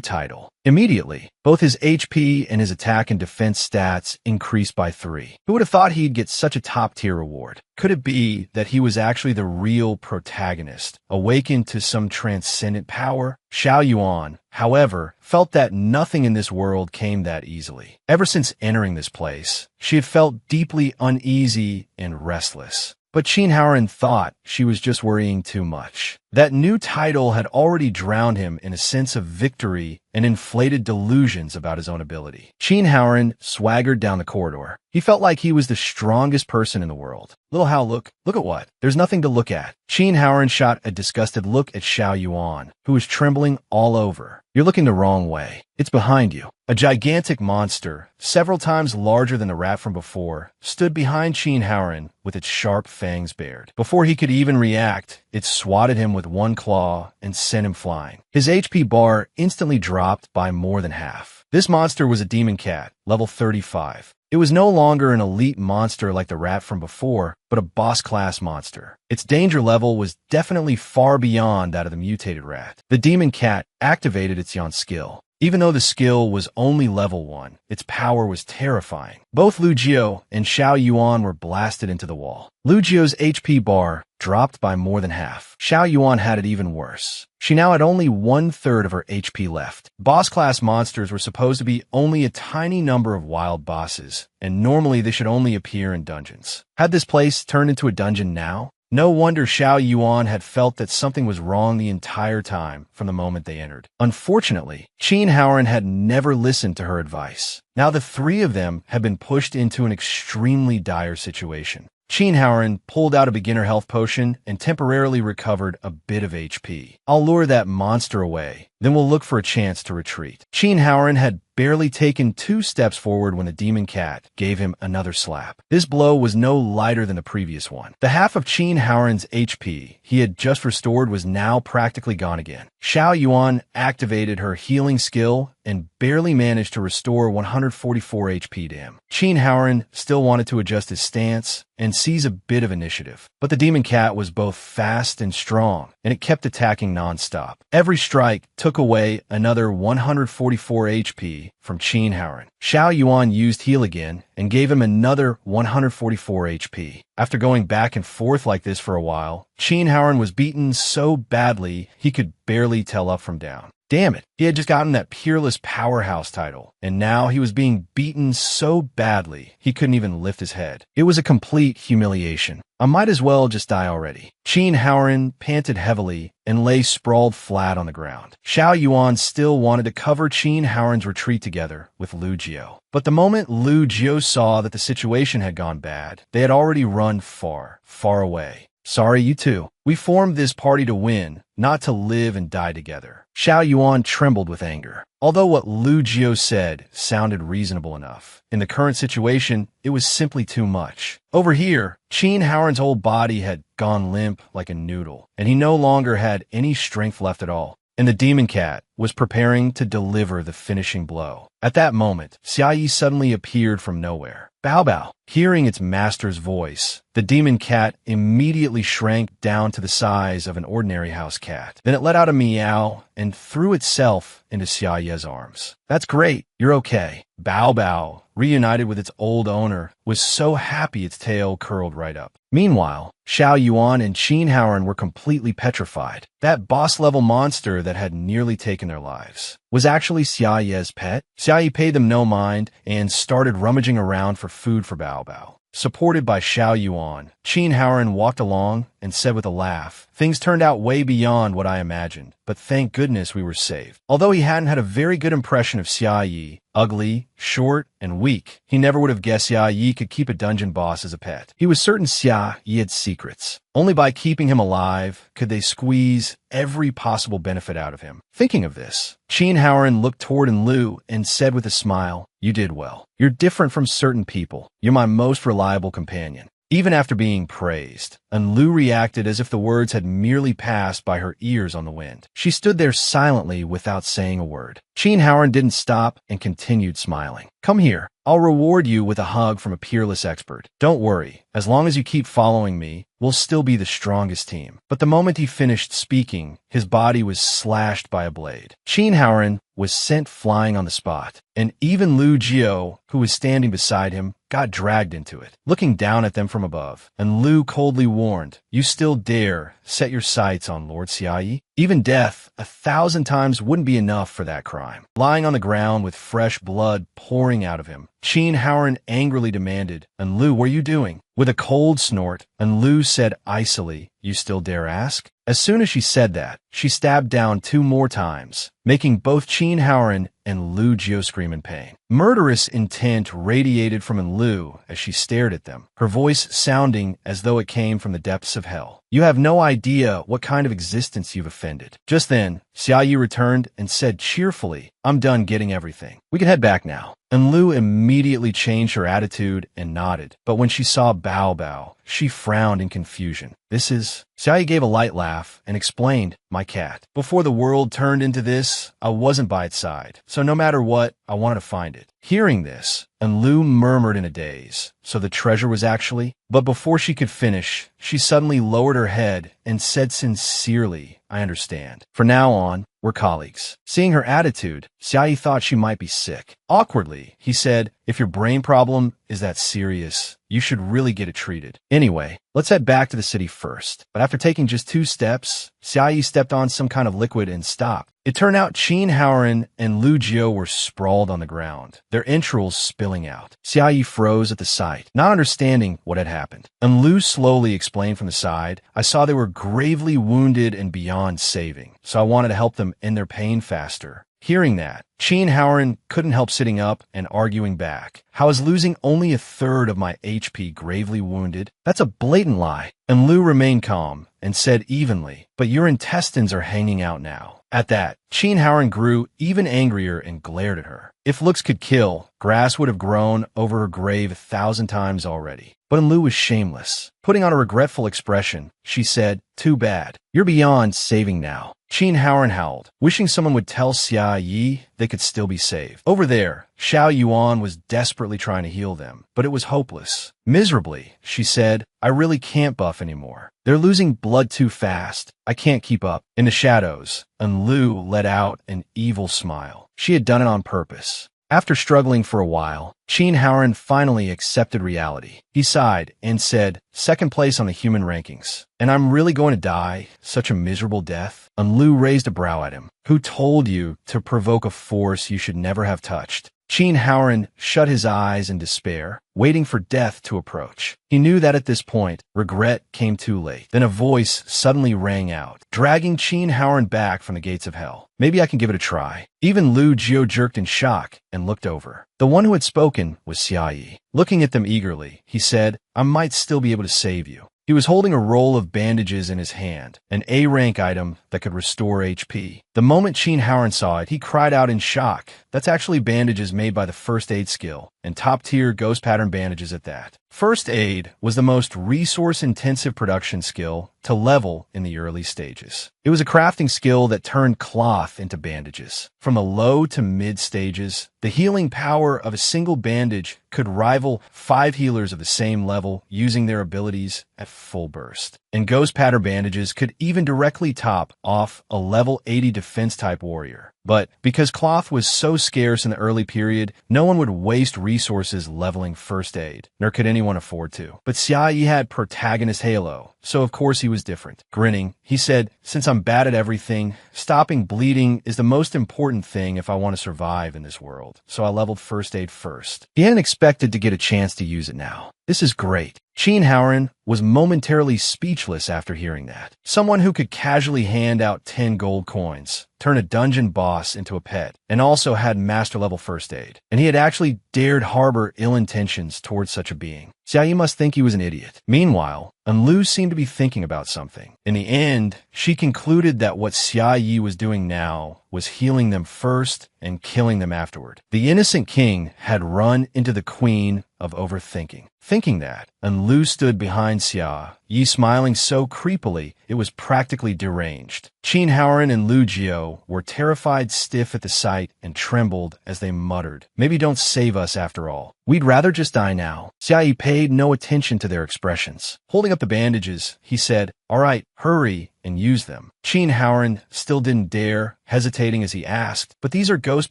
title. Immediately, both his HP and his attack and defense stats increased by 3. Who would have thought he'd get such a top-tier reward? Could it be that he was actually the real protagonist, awakened to some transcendent power? Xiao Yuan, however, felt that nothing in this world came that easily. Ever since entering this place, she had felt deeply uneasy and restless. But Qin Haoran thought she was just worrying too much. That new title had already drowned him in a sense of victory and inflated delusions about his own ability. Qin Haoran swaggered down the corridor. He felt like he was the strongest person in the world. Little Hao, look at what? There's nothing to look at. Qin Haoran shot a disgusted look at Xiao Yuan, who was trembling all over. You're looking the wrong way. It's behind you. A gigantic monster, several times larger than the rat from before, stood behind Qin Haoran with its sharp fangs bared. Before he could even react, it swatted him with one claw and sent him flying. His HP bar instantly dropped by more than half. This monster was a demon cat, level 35. It was no longer an elite monster like the rat from before, but a boss-class monster. Its danger level was definitely far beyond that of the mutated rat. The demon cat activated its Yan skill. Even though the skill was only level 1, its power was terrifying. Both Lu Jiao and Xiao Yuan were blasted into the wall. Lu Jiao's HP bar dropped by more than half. Xiao Yuan had it even worse. She now had only 1/3 of her HP left. Boss-class monsters were supposed to be only a tiny number of wild bosses, and normally they should only appear in dungeons. Had this place turned into a dungeon now? No wonder Xiao Yuan had felt that something was wrong the entire time from the moment they entered. Unfortunately, Qin Haoran had never listened to her advice. Now the 3 of them had been pushed into an extremely dire situation. Qin Haoran pulled out a beginner health potion and temporarily recovered a bit of HP. I'll lure that monster away, then we'll look for a chance to retreat. Qin Haoran had barely taken 2 steps forward when the demon cat gave him another slap. This blow was no lighter than the previous one. The half of Qin Haoran's HP he had just restored was now practically gone again. Xiao Yuan activated her healing skill and barely managed to restore 144 HP to him. Qin Haoran still wanted to adjust his stance and seize a bit of initiative, but the demon cat was both fast and strong, and it kept attacking non-stop. Every strike took away another 144 HP from Qin Haoran. Xiao Yuan used heal again and gave him another 144 HP. After going back and forth like this for a while, Qin Haoran was beaten so badly he could barely tell up from down. Damn it, he had just gotten that Peerless Powerhouse title, and now he was being beaten so badly he couldn't even lift his head. It was a complete humiliation. I might as well just die already. Qin Haoran panted heavily and lay sprawled flat on the ground. Xiao Yuan still wanted to cover Qin Haoran's retreat together with Lu Jiu. But the moment Lu Jiu saw that the situation had gone bad, they had already run far, far away. Sorry, you two. We formed this party to win, not to live and die together. Xiao Yuan trembled with anger. Although what Lu Jiu said sounded reasonable enough, in the current situation, it was simply too much. Over here, Qin Haoran's whole body had gone limp like a noodle, and he no longer had any strength left at all. And the demon cat was preparing to deliver the finishing blow. At that moment, Xia Yi suddenly appeared from nowhere. Bao Bao. Hearing its master's voice, the demon cat immediately shrank down to the size of an ordinary house cat. Then it let out a meow and threw itself into Xia Yi's arms. That's great. You're okay. Bao Bao, reunited with its old owner, was so happy its tail curled right up. Meanwhile, Xiao Yuan and Qin Haoran were completely petrified. That boss-level monster that had nearly taken their lives was actually Xia Yi's pet. Xia Yi paid them no mind and started rummaging around for food for Bao Bao. Supported by Xiao Yuan, Qin Haoran walked along and said with a laugh, "Things turned out way beyond what I imagined, but thank goodness we were saved." Although he hadn't had a very good impression of Xia Yi, ugly, short, and weak, he never would have guessed Xia Yi could keep a dungeon boss as a pet. He was certain Xia Yi had secrets. Only by keeping him alive could they squeeze every possible benefit out of him. Thinking of this, Qin Haoran looked toward Enlu and said with a smile, "You did well. You're different from certain people. You're my most reliable companion." Even after being praised, Enlu reacted as if the words had merely passed by her ears on the wind. She stood there silently without saying a word. Qin Haoran didn't stop and continued smiling. "Come here. I'll reward you with a hug from a peerless expert. Don't worry. As long as you keep following me, we'll still be the strongest team." But the moment he finished speaking, his body was slashed by a blade. Qin Haoran was sent flying on the spot, and even Lu Jiu, who was standing beside him, got dragged into it. Looking down at them from above, and Lu coldly warned, "You still dare set your sights on Lord Xia Yi? Even death 1,000 times wouldn't be enough for that crime." Lying on the ground with fresh blood pouring out of him, Qin Haoran angrily demanded, "Enlu, what are you doing?" With a cold snort, Enlu said icily, "You still dare ask?" As soon as she said that, she stabbed down 2 more times, making both Qin Haoran and Lu Jiu scream in pain. Murderous intent radiated from Enlu as she stared at them, her voice sounding as though it came from the depths of hell. "You have no idea what kind of existence you've offended." Just then, Xia Yi returned and said cheerfully, "I'm done getting everything. We can head back now." Enlu immediately changed her attitude and nodded, but when she saw Bao Bao, she frowned in confusion. "This is..." Xia Yi gave a light laugh and explained, "My cat. Before the world turned into this, I wasn't by its side, so no matter what, I wanted to find it." Hearing this, Enlu murmured in a daze, "So the treasure was actually..." But before she could finish, she suddenly lowered her head and said sincerely, "I understand. From now on, we're colleagues." Seeing her attitude, Xia Yi thought she might be sick. Awkwardly, he said, "If your brain problem is that serious, you should really get it treated. Anyway, let's head back to the city first." But after taking just 2 steps, Xia Yi stepped on some kind of liquid and stopped. It turned out Qin Haoran and Lu Jiu were sprawled on the ground, their entrails spilling out. Xia Yi froze at the sight, not understanding what had happened. And Lu slowly explained from the side, "I saw they were gravely wounded and beyond saving, so I wanted to help them end their pain faster. Hearing that, Qin Haoran couldn't help sitting up and arguing back. How is losing only a third of my HP gravely wounded? That's a blatant lie. And Lu remained calm and said evenly, but your intestines are hanging out now. At that, Qin Haoran grew even angrier and glared at her. If looks could kill, grass would have grown over her grave 1,000 times already. But Lu was shameless. Putting on a regretful expression, she said, too bad. You're beyond saving now. Qin Haoran howled, wishing someone would tell Xia Yi they could still be saved. Over there, Xiao Yuan was desperately trying to heal them, but it was hopeless. Miserably, she said, I really can't buff anymore. They're losing blood too fast. I can't keep up. In the shadows, and Lu let out an evil smile. She had done it on purpose. After struggling for a while, Qin Haoran finally accepted reality. He sighed and said, second place on the human rankings. And I'm really going to die? Such a miserable death? And Lu raised a brow at him. Who told you to provoke a force you should never have touched? Qin Haoran shut his eyes in despair, waiting for death to approach. He knew that at this point, regret came too late. Then a voice suddenly rang out, dragging Qin Haoran back from the gates of hell. Maybe I can give it a try. Even Lu Jio jerked in shock and looked over. The one who had spoken was Xia Yi. Looking at them eagerly, he said, I might still be able to save you. He was holding a roll of bandages in his hand, an A-rank item that could restore HP. The moment Qin Haoran saw it, he cried out in shock. That's actually bandages made by the first aid skill, and top-tier ghost pattern bandages at that. First aid was the most resource-intensive production skill to level in the early stages. It was a crafting skill that turned cloth into bandages. From the low to mid stages, the healing power of a single bandage could rival 5 healers of the same level using their abilities at full burst. And ghost pattern bandages could even directly top off a level 80 defense-type warrior. But because cloth was so scarce in the early period, no one would waste resources leveling first aid, nor could anyone afford to. But Xia Yi had protagonist halo, so of course he was different. Grinning, he said, since I'm bad at everything, stopping bleeding is the most important thing if I want to survive in this world, so I leveled first aid first. He hadn't expected to get a chance to use it now. This is great. Qin Haoran was momentarily speechless after hearing that. Someone who could casually hand out 10 gold coins, turn a dungeon boss into a pet, and also had master-level first aid. And he had actually dared harbor ill intentions towards such a being. Xia Yi must think he was an idiot. Meanwhile, Lu seemed to be thinking about something. In the end, she concluded that what Xia Yi was doing now was healing them first and killing them afterward. The innocent king had run into the queen of overthinking. Thinking that, Lu stood behind Xia Yi, smiling so creepily it was practically deranged. Qin Haoran and Lu Jio were terrified stiff at the sight and trembled as they muttered, maybe don't save us after all. We'd rather just die now. Xia Yi paid no attention to their expressions. Holding up the bandages, he said, all right, hurry and use them. Qin Haoran still didn't dare, hesitating as he asked, but these are ghost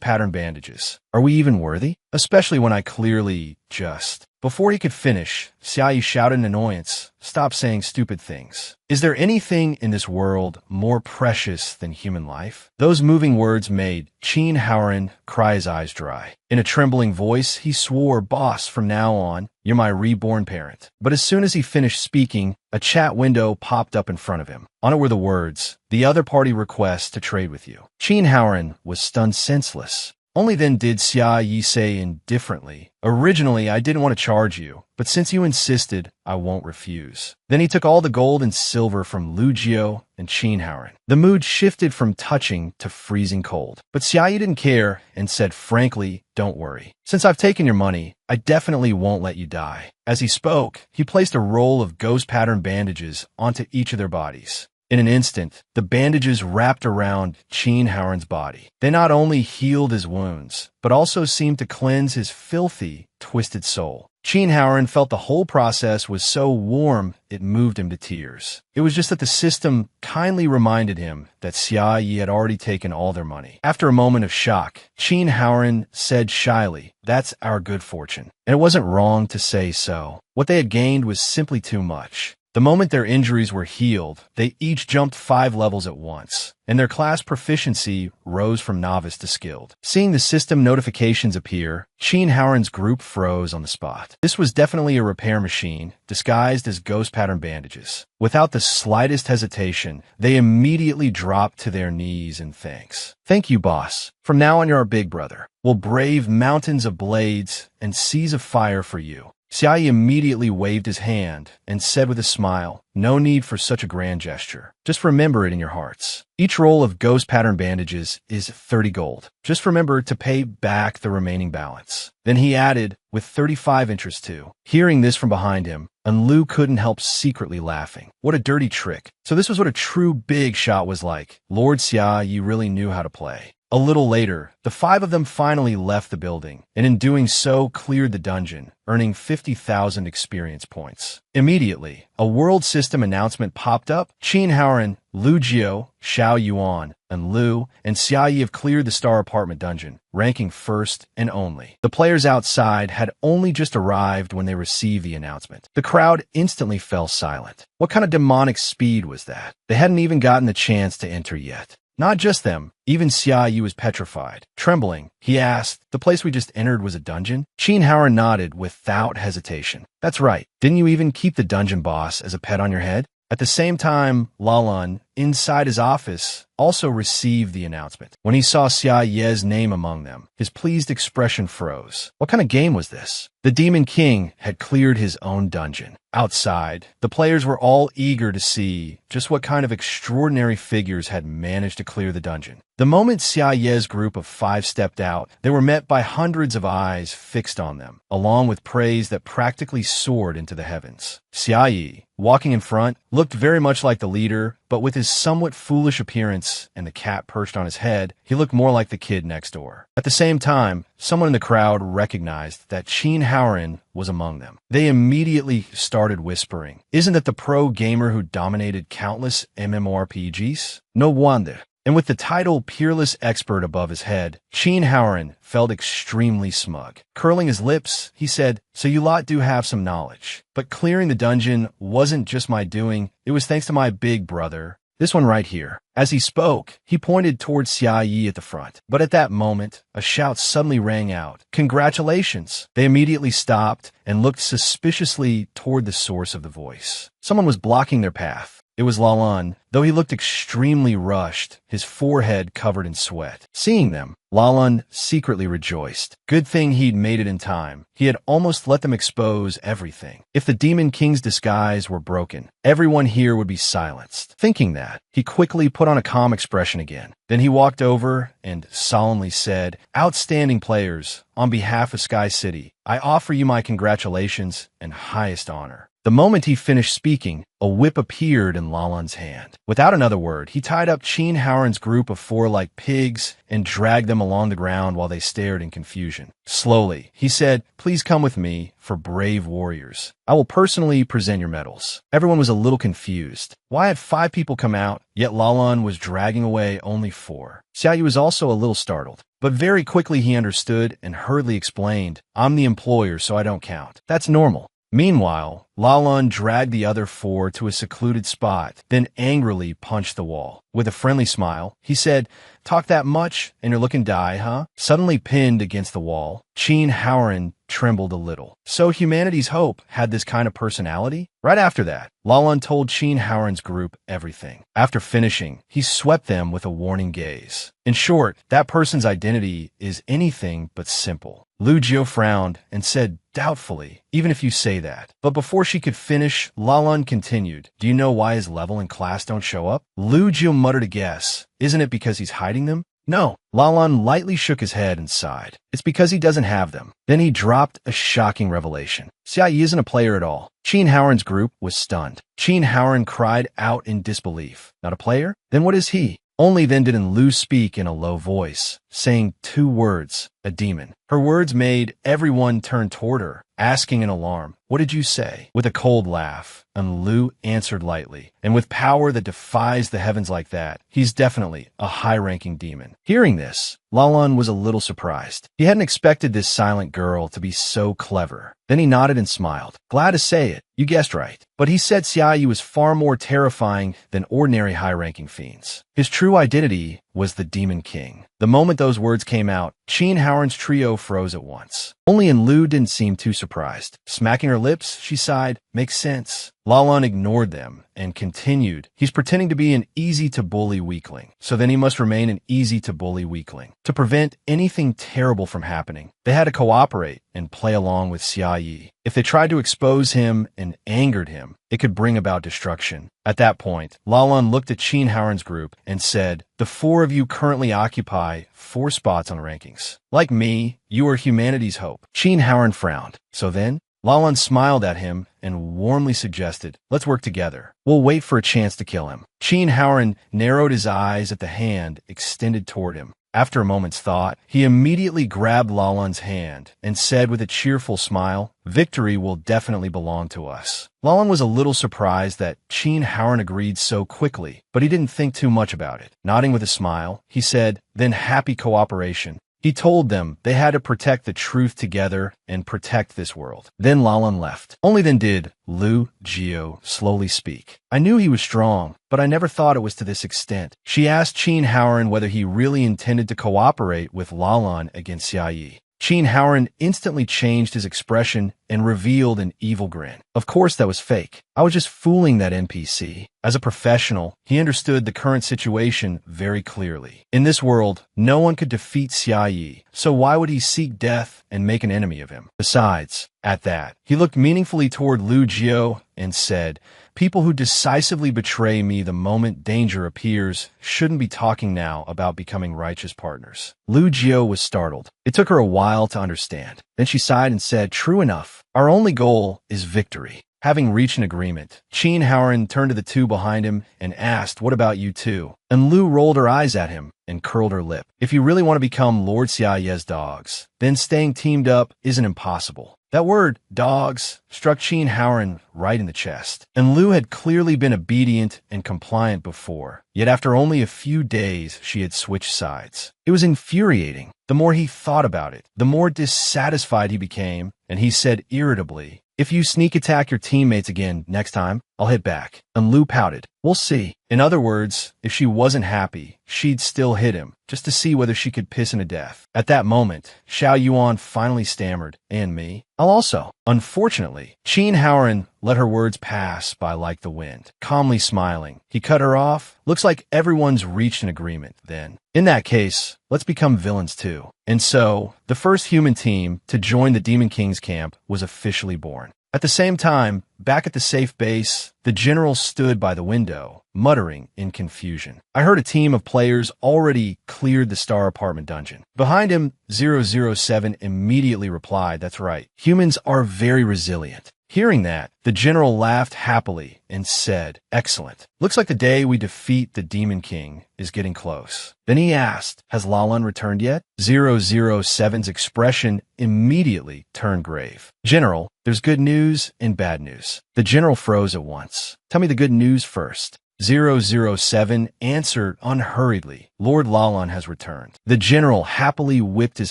pattern bandages. Are we even worthy? Especially when I clearly just... Before he could finish, Xia Yi shouted in annoyance, stop saying stupid things. Is there anything in this world more precious than human life? Those moving words made Qin Haoran cry his eyes dry. In a trembling voice, he swore, boss, from now on, you're my reborn parent. But as soon as he finished speaking, a chat window popped up in front of him. On it were the words, the other party requests to trade with you. Qin Haoran was stunned senseless. Only then did Xia Yi say indifferently, originally I didn't want to charge you, but since you insisted, I won't refuse. Then he took all the gold and silver from Lu Jio and Qin Haoran. The mood shifted from touching to freezing cold. But Xia Yi didn't care and said frankly, don't worry. Since I've taken your money, I definitely won't let you die. As he spoke, he placed a roll of ghost pattern bandages onto each of their bodies. In an instant, the bandages wrapped around Qin Haoran's body. They not only healed his wounds, but also seemed to cleanse his filthy, twisted soul. Qin Haoran felt the whole process was so warm it moved him to tears. It was just that the system kindly reminded him that Xia Yi had already taken all their money. After a moment of shock, Qin Haoran said shyly, that's our good fortune. And it wasn't wrong to say so. What they had gained was simply too much. The moment their injuries were healed, they each jumped 5 levels at once, and their class proficiency rose from novice to skilled. Seeing the system notifications appear, Sheen Howren's group froze on the spot. This was definitely a repair machine, disguised as ghost pattern bandages. Without the slightest hesitation, they immediately dropped to their knees in thanks. Thank you, boss. From now on, you're our big brother. We'll brave mountains of blades and seas of fire for you. Xiaoyi immediately waved his hand and said with a smile, no need for such a grand gesture. Just remember it in your hearts. Each roll of ghost pattern bandages is 30 gold. Just remember to pay back the remaining balance. Then he added, with 35 interest too. Hearing this from behind him, and Lu couldn't help secretly laughing. What a dirty trick. So this was what a true big shot was like. Lord Xia, you really knew how to play. A little later, the 5 of them finally left the building, and in doing so cleared the dungeon, earning 50,000 experience points. Immediately, a world system announcement popped up. Qin Haoren, Lu Jiao, Xiao Yuan, and Lu and Xiaoyi have cleared the Star Apartment dungeon, ranking first and only. The players outside had only just arrived when they received the announcement. The crowd instantly fell silent. What kind of demonic speed was that? They hadn't even gotten the chance to enter yet. Not just them, even Xiaoyi was petrified. Trembling, he asked, the place we just entered was a dungeon? Qin Haoren nodded without hesitation. That's right. Didn't you even keep the dungeon boss as a pet on your head? At the same time, Lalun, inside his office, also received the announcement. When he saw Xia Ye's name among them, his pleased expression froze. What kind of game was this? The Demon King had cleared his own dungeon. Outside, the players were all eager to see just what kind of extraordinary figures had managed to clear the dungeon. The moment Xia Ye's group of 5 stepped out, they were met by hundreds of eyes fixed on them, along with praise that practically soared into the heavens. Xia Yi, walking in front, looked very much like the leader, but with his somewhat foolish appearance and the cat perched on his head, he looked more like the kid next door. At the same time, someone in the crowd recognized that Qin Haoren was among them. They immediately started whispering, "Isn't that the pro gamer who dominated countless MMORPGs? No wonder." And with the title Peerless Expert above his head, Qin Haoren felt extremely smug. Curling his lips, he said, "So you lot do have some knowledge. But clearing the dungeon wasn't just my doing, it was thanks to my big brother. This one right here." As he spoke, he pointed towards Xia Yi at the front. But at that moment, a shout suddenly rang out. "Congratulations!" They immediately stopped and looked suspiciously toward the source of the voice. Someone was blocking their path. It was Lalun, though he looked extremely rushed, his forehead covered in sweat. Seeing them, Lalun secretly rejoiced. Good thing he'd made it in time. He had almost let them expose everything. If the Demon King's disguise were broken, everyone here would be silenced. Thinking that, he quickly put on a calm expression again. Then he walked over and solemnly said, "Outstanding players, on behalf of Sky City, I offer you my congratulations and highest honor." The moment he finished speaking, a whip appeared in Lalun's hand. Without another word, he tied up Qin Haoren's group of 4 like pigs and dragged them along the ground while they stared in confusion. Slowly, he said, "Please come with me for brave warriors. I will personally present your medals." Everyone was a little confused. Why had 5 people come out, yet Lalun was dragging away only 4? Xiaoyi was also a little startled. But very quickly he understood and hurriedly explained, "I'm the employer, so I don't count. That's normal." Meanwhile, Lalun dragged the other 4 to a secluded spot, then angrily punched the wall. With a friendly smile, he said, "Talk that much and you're looking die, huh?" Suddenly pinned against the wall, Qin Haoren trembled a little. So humanity's hope had this kind of personality? Right after that, Lalun told Qin Haoren's group everything. After finishing, he swept them with a warning gaze. In short, that person's identity is anything but simple. Lu Jiao frowned and said doubtfully, "Even if you say that." But before she could finish, Lalun continued, "Do you know why his level and class don't show up?" Lu Jiao muttered a guess. "Isn't it because he's hiding them?" "No." Lalun lightly shook his head and sighed. "It's because he doesn't have them." Then he dropped a shocking revelation. Xiaoyi isn't a player at all. Qin Haoren's group was stunned. Qin Haoren cried out in disbelief. Not a player? Then what is he? Only then did Lu speak in a low voice. saying 2 words, a demon. Her words made everyone turn toward her, asking in alarm, "What did you say?" With a cold laugh, and Lu answered lightly, "And with power that defies the heavens like that, he's definitely a high-ranking demon." Hearing this, Lalan was a little surprised. He hadn't expected this silent girl to be so clever. Then he nodded and smiled. "Glad to say it. You guessed right." But he said Xiaoyi was far more terrifying than ordinary high-ranking fiends. His true identity was the Demon King. The moment those words came out, Qin Howren's trio froze at once. Only Lu didn't seem too surprised. Smacking her lips, she sighed, "Makes sense." Lalan ignored them and continued, "He's pretending to be an easy-to-bully weakling, so then he must remain an easy-to-bully weakling. To prevent anything terrible from happening, they had to cooperate and play along with Xiaoyi. If they tried to expose him and angered him, it could bring about destruction." At that point, Lalan looked at Qin Howren's group and said, "The 4 of you currently occupy 4 spots on the rankings. Like me, you are humanity's hope." Qin Howren frowned. "So then?" Lalan smiled at him and warmly suggested, "Let's work together. We'll wait for a chance to kill him." Qin Howren narrowed his eyes at the hand extended toward him. After a moment's thought, he immediately grabbed Lalan's hand and said with a cheerful smile, "Victory will definitely belong to us." Lalan was a little surprised that Qin Howren agreed so quickly, but he didn't think too much about it. Nodding with a smile, he said, "Then happy cooperation." He told them they had to protect the truth together and protect this world. Then Lalan left. Only then did Lu Jiao slowly speak. "I knew he was strong, but I never thought it was to this extent." She asked Qin Howren whether he really intended to cooperate with Lalan against Xiaoyi. Qin Howren instantly changed his expression and revealed an evil grin. "Of course that was fake. I was just fooling that NPC." As a professional, he understood the current situation very clearly. In this world, no one could defeat Xiaoyi, so why would he seek death and make an enemy of him? Besides, at that, he looked meaningfully toward Lu Jiao and said, "People who decisively betray me the moment danger appears shouldn't be talking now about becoming righteous partners." Lu Jiao was startled. It took her a while to understand. Then she sighed and said, "True enough. Our only goal is victory." Having reached an agreement, Qin Howren turned to the 2 behind him and asked, "What about you 2? And Lu rolled her eyes at him and curled her lip. "If you really want to become Lord Xiaoye's dogs, then staying teamed up isn't impossible." That word, dogs, struck Qin Howren right in the chest. And Lu had clearly been obedient and compliant before, yet after only a few days she had switched sides. It was infuriating. The more he thought about it, the more dissatisfied he became, and he said irritably, "If you sneak attack your teammates again next time, I'll hit back." And Lu pouted, "We'll see." In other words, if she wasn't happy, she'd still hit him, just to see whether she could piss him to death. At that moment, Xiao Yuan finally stammered, "And me? I'll also." Unfortunately, Qin Howren let her words pass by like the wind. Calmly smiling, he cut her off. "Looks like everyone's reached an agreement, then. In that case, let's become villains too." And so, the first human team to join the Demon King's camp was officially born. At the same time, back at the safe base, the general stood by the window, muttering in confusion. I heard a team of players already cleared the Star Apartment dungeon. Behind him, 007 immediately replied, "That's right. Humans are very resilient." Hearing that, the general laughed happily and said, "Excellent. Looks like the day we defeat the Demon King is getting close." Then he asked, "Has Lalan returned yet?" 007's expression immediately turned grave. "General, there's good news and bad news." The general froze at once. "Tell me the good news first." 007 answered unhurriedly, "Lord Lalan has returned." The general happily whipped his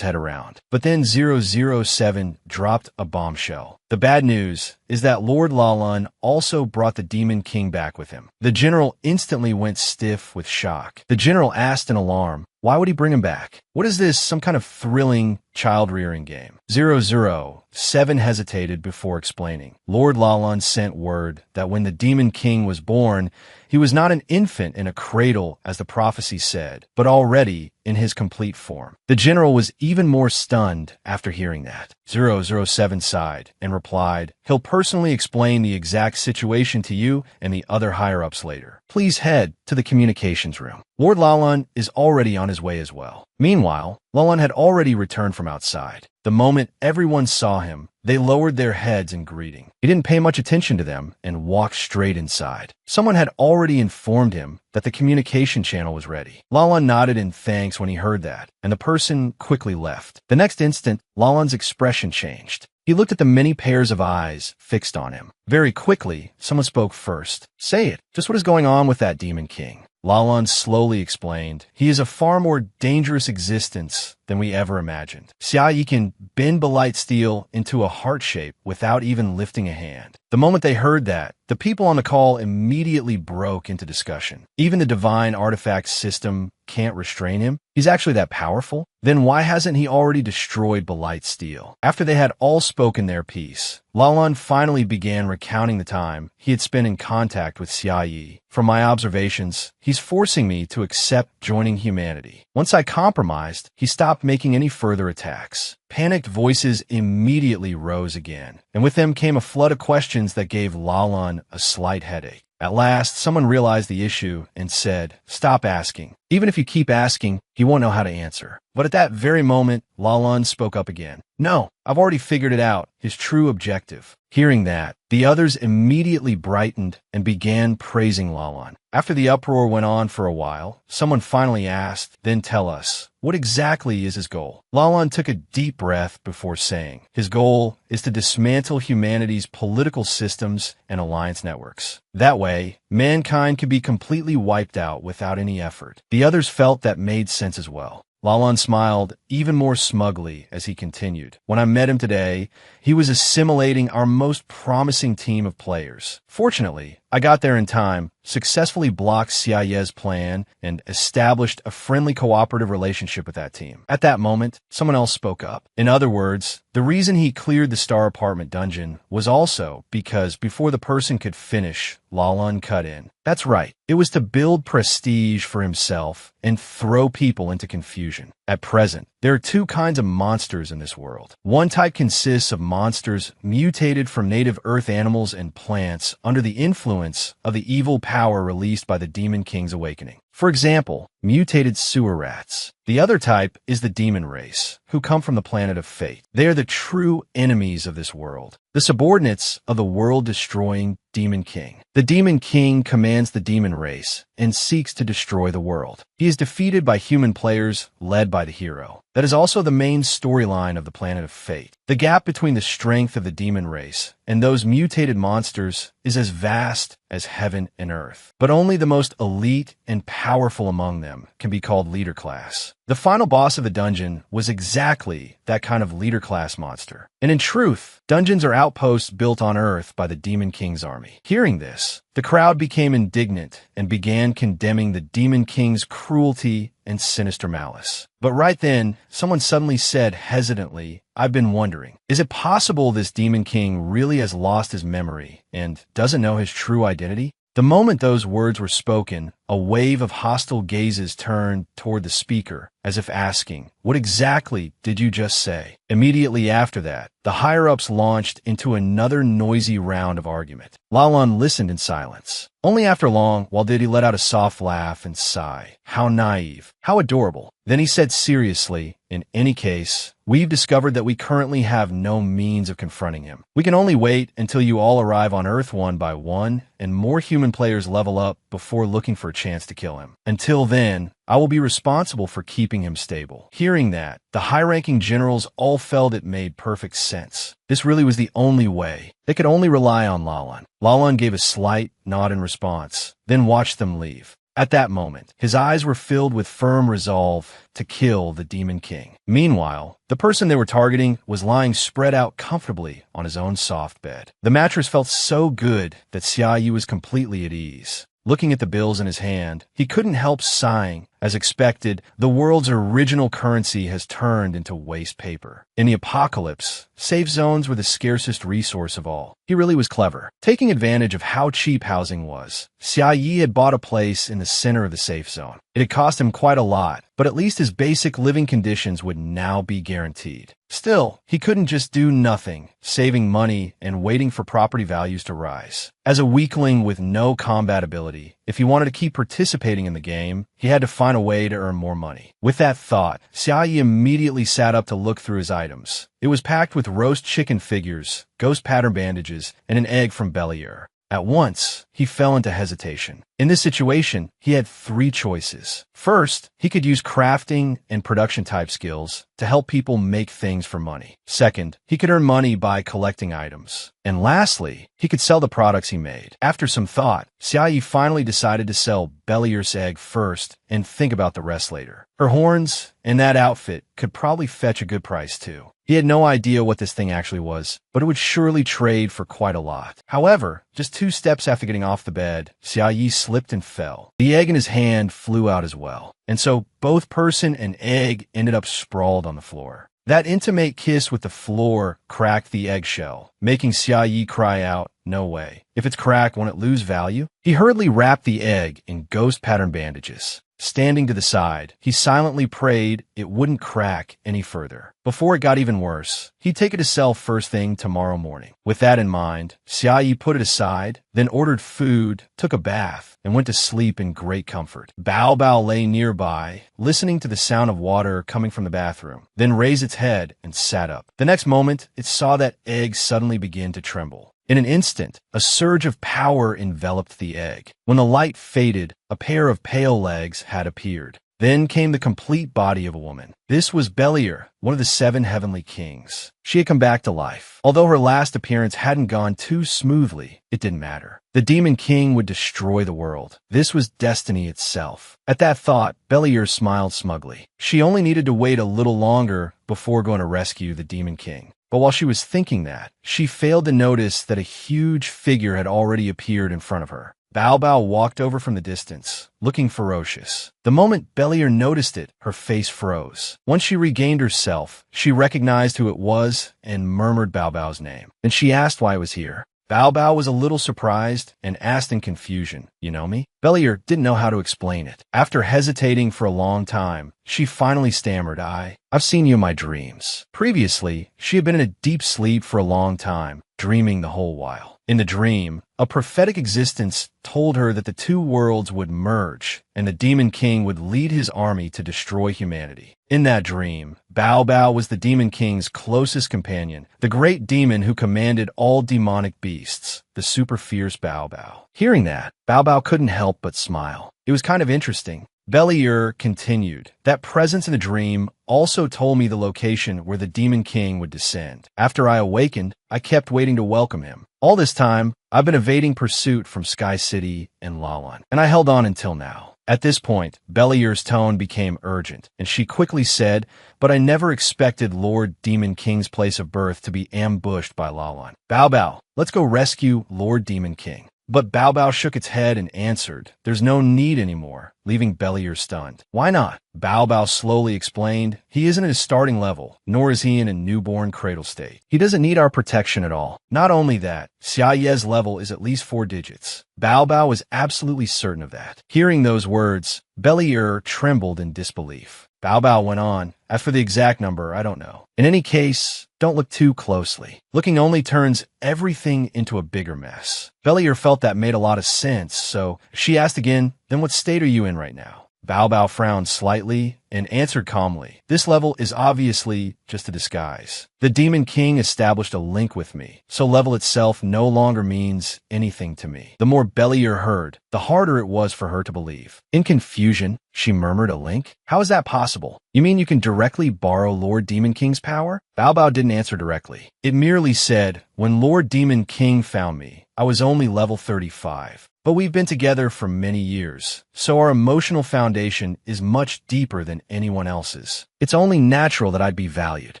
head around, but then 007 dropped a bombshell. "The bad news is that Lord Lalan also brought the Demon King back with him." The general instantly went stiff with shock. The general asked in alarm, "Why would he bring him back? What is this, some kind of thrilling child-rearing game?" 007 hesitated before explaining. "Lord Lalan sent word that when the Demon King was born, he was not an infant in a cradle, as the prophecy said, but already in his complete form." The general was even more stunned after hearing that. 007 sighed and replied, "He'll personally explain the exact situation to you and the other higher-ups later. Please head to the communications room." Lord Lalan is already on his way as well. Meanwhile, Lalan had already returned from outside. The moment everyone saw him, They lowered their heads in greeting. He didn't pay much attention to them and walked straight inside. Someone had already informed him that the communication channel was ready. Lalan nodded in thanks when he heard that, and the person quickly left. The next instant, Lalan's expression changed. He looked at the many pairs of eyes fixed on him. Very quickly, someone spoke first. Say it. Just what is going on with that Demon King? Lalan slowly explained, he is a far more dangerous existence than we ever imagined. Xiaoyi can bend Belite steel into a heart shape without even lifting a hand. The moment they heard that, the people on the call immediately broke into discussion. Even the divine artifact system can't restrain him. He's actually that powerful? Then why hasn't he already destroyed Belite steel? After they had all spoken their piece, Lalan finally began recounting the time he had spent in contact with Xiaoyi. From my observations, he's forcing me to accept joining humanity. Once I compromised, he stopped making any further attacks. Panicked voices immediately rose again, and with them came a flood of questions that gave Lalan a slight headache. At last, someone realized the issue and said, stop asking. Even if you keep asking, he won't know how to answer. But at that very moment, Lalan spoke up again. No, I've already figured it out, his true objective. Hearing that, the others immediately brightened and began praising Lalan. After the uproar went on for a while, someone finally asked, then tell us, what exactly is his goal? Lalan took a deep breath before saying, his goal is to dismantle humanity's political systems and alliance networks. That way, mankind could be completely wiped out without any effort. The others felt that made sense as well. Lalan smiled even more smugly as he continued. When I met him today, he was assimilating our most promising team of players. Fortunately, I got there in time, successfully blocked Xiaoye's plan, and established a friendly cooperative relationship with that team. At that moment, someone else spoke up. In other words, the reason he cleared the Star Apartment dungeon was also because before the person could finish, Lalan cut in. That's right. It was to build prestige for himself and throw people into confusion. At present, there are two kinds of monsters in this world. One type consists of monsters mutated from native earth animals and plants under the influence of the evil power released by the Demon King's awakening. For example, mutated sewer rats. The other type is the demon race, who come from the planet of fate. They are the true enemies of this world, the subordinates of the world-destroying Demon King. The Demon King commands the demon race and seeks to destroy the world. He is defeated by human players led by the hero. That is also the main storyline of the planet of fate. The gap between the strength of the demon race and those mutated monsters is as vast as heaven and earth. But only the most elite and powerful among them can be called leader class. The final boss of the dungeon was exactly that kind of leader class monster. And in truth, dungeons are outposts built on Earth by the Demon King's army. Hearing this, the crowd became indignant and began condemning the Demon King's cruelty and sinister malice. But right then, someone suddenly said hesitantly, I've been wondering, is it possible this Demon King really has lost his memory and doesn't know his true identity? The moment those words were spoken, a wave of hostile gazes turned toward the speaker, as if asking, what exactly did you just say? Immediately after that, the higher-ups launched into another noisy round of argument. Lalan listened in silence. Only after long, while did he let out a soft laugh and sigh. How naive. How adorable. Then he said seriously, in any case, we've discovered that we currently have no means of confronting him. We can only wait until you all arrive on Earth one by one and more human players level up before looking for a chance to kill him. Until then, I will be responsible for keeping him stable. Hearing that, the high-ranking generals all felt it made perfect sense. This really was the only way. They could only rely on Lalan. Lalan gave a slight nod in response, then watched them leave. At that moment, his eyes were filled with firm resolve to kill the Demon King. Meanwhile, the person they were targeting was lying spread out comfortably on his own soft bed. The mattress felt so good that Xiaoyi was completely at ease. Looking at the bills in his hand, he couldn't help sighing. As expected, the world's original currency has turned into waste paper. In the apocalypse, safe zones were the scarcest resource of all. He really was clever. Taking advantage of how cheap housing was, Xiaoyi had bought a place in the center of the safe zone. It had cost him quite a lot, but at least his basic living conditions would now be guaranteed. Still, he couldn't just do nothing, saving money and waiting for property values to rise. As a weakling with no combat ability, if he wanted to keep participating in the game, he had to find find a way to earn more money. With that thought, Xiaoyi immediately sat up to look through his items. It was packed with roast chicken figures, ghost pattern bandages, and an egg from Belier. At once, he fell into hesitation. In this situation, he had three choices. First, he could use crafting and production-type skills to help people make things for money. Second, he could earn money by collecting items. And lastly, he could sell the products he made. After some thought, Xiaoyi finally decided to sell Belier's egg first and think about the rest later. Her horns and that outfit could probably fetch a good price too. He had no idea what this thing actually was, but it would surely trade for quite a lot. However, just 2 steps after getting off the bed, Xiaoyi slipped and fell. The egg in his hand flew out as well, and so both person and egg ended up sprawled on the floor. That intimate kiss with the floor cracked the eggshell, making Xiaoyi cry out, "No way. If it's cracked, won't it lose value?" He hurriedly wrapped the egg in ghost pattern bandages. Standing to the side, he silently prayed it wouldn't crack any further. Before it got even worse, he'd take it to sell first thing tomorrow morning. With that in mind, Xiaoyi put it aside, then ordered food, took a bath, and went to sleep in great comfort. Bao Bao lay nearby, listening to the sound of water coming from the bathroom, then raised its head and sat up. The next moment, it saw that egg suddenly begin to tremble. In an instant, a surge of power enveloped the egg. When the light faded, a pair of pale legs had appeared. Then came the complete body of a woman. This was Belier, one of the 7 heavenly kings. She had come back to life. Although her last appearance hadn't gone too smoothly, it didn't matter. The demon king would destroy the world. This was destiny itself. At that thought, Belier smiled smugly. She only needed to wait a little longer before going to rescue the demon king. But while she was thinking that, she failed to notice that a huge figure had already appeared in front of her. Bao Bao walked over from the distance, looking ferocious. The moment Belier noticed it, her face froze. Once she regained herself, she recognized who it was and murmured Bao Bao's name. Then she asked why it was here. Bao Bao was a little surprised and asked in confusion, "You know me?" Belier didn't know how to explain it. After hesitating for a long time, she finally stammered, I've seen you in my dreams." Previously, she had been in a deep sleep for a long time, dreaming the whole while. In the dream, a prophetic existence told her that the 2 worlds would merge, and the Demon King would lead his army to destroy humanity. In that dream, Bao Bao was the Demon King's closest companion, the great demon who commanded all demonic beasts, the super fierce Bao Bao. Hearing that, Bao Bao couldn't help but smile. It was kind of interesting. Belier continued, "That presence in the dream also told me the location where the Demon King would descend. After I awakened, I kept waiting to welcome him. All this time, I've been evading pursuit from Sky City and Lalan, and I held on until now." At this point, Belier's tone became urgent, and she quickly said, "But I never expected Lord Demon King's place of birth to be ambushed by Lalan. Bao Bao, let's go rescue Lord Demon King." But Bao Bao shook its head and answered, "There's no need anymore," leaving Belier stunned. "Why not?" Bao Bao slowly explained, "He isn't at his starting level, nor is he in a newborn cradle state. He doesn't need our protection at all. Not only that, Xiaoye's level is at least 4 digits. Bao Bao was absolutely certain of that. Hearing those words, Belier trembled in disbelief. Bao Bao went on, "As for the exact number, I don't know. In any case, don't look too closely. Looking only turns everything into a bigger mess." Belier felt that made a lot of sense, so she asked again, "Then what state are you in right now?" Bao Bao frowned slightly and answered calmly, "This level is obviously just a disguise. The Demon King established a link with me, so level itself no longer means anything to me." The more Belier heard, the harder it was for her to believe. In confusion, she murmured, "A link? How is that possible? You mean you can directly borrow Lord Demon King's power?" Bao Bao didn't answer directly. It merely said, "When Lord Demon King found me, I was only level 35. But we've been together for many years, so our emotional foundation is much deeper than anyone else's. It's only natural that I'd be valued."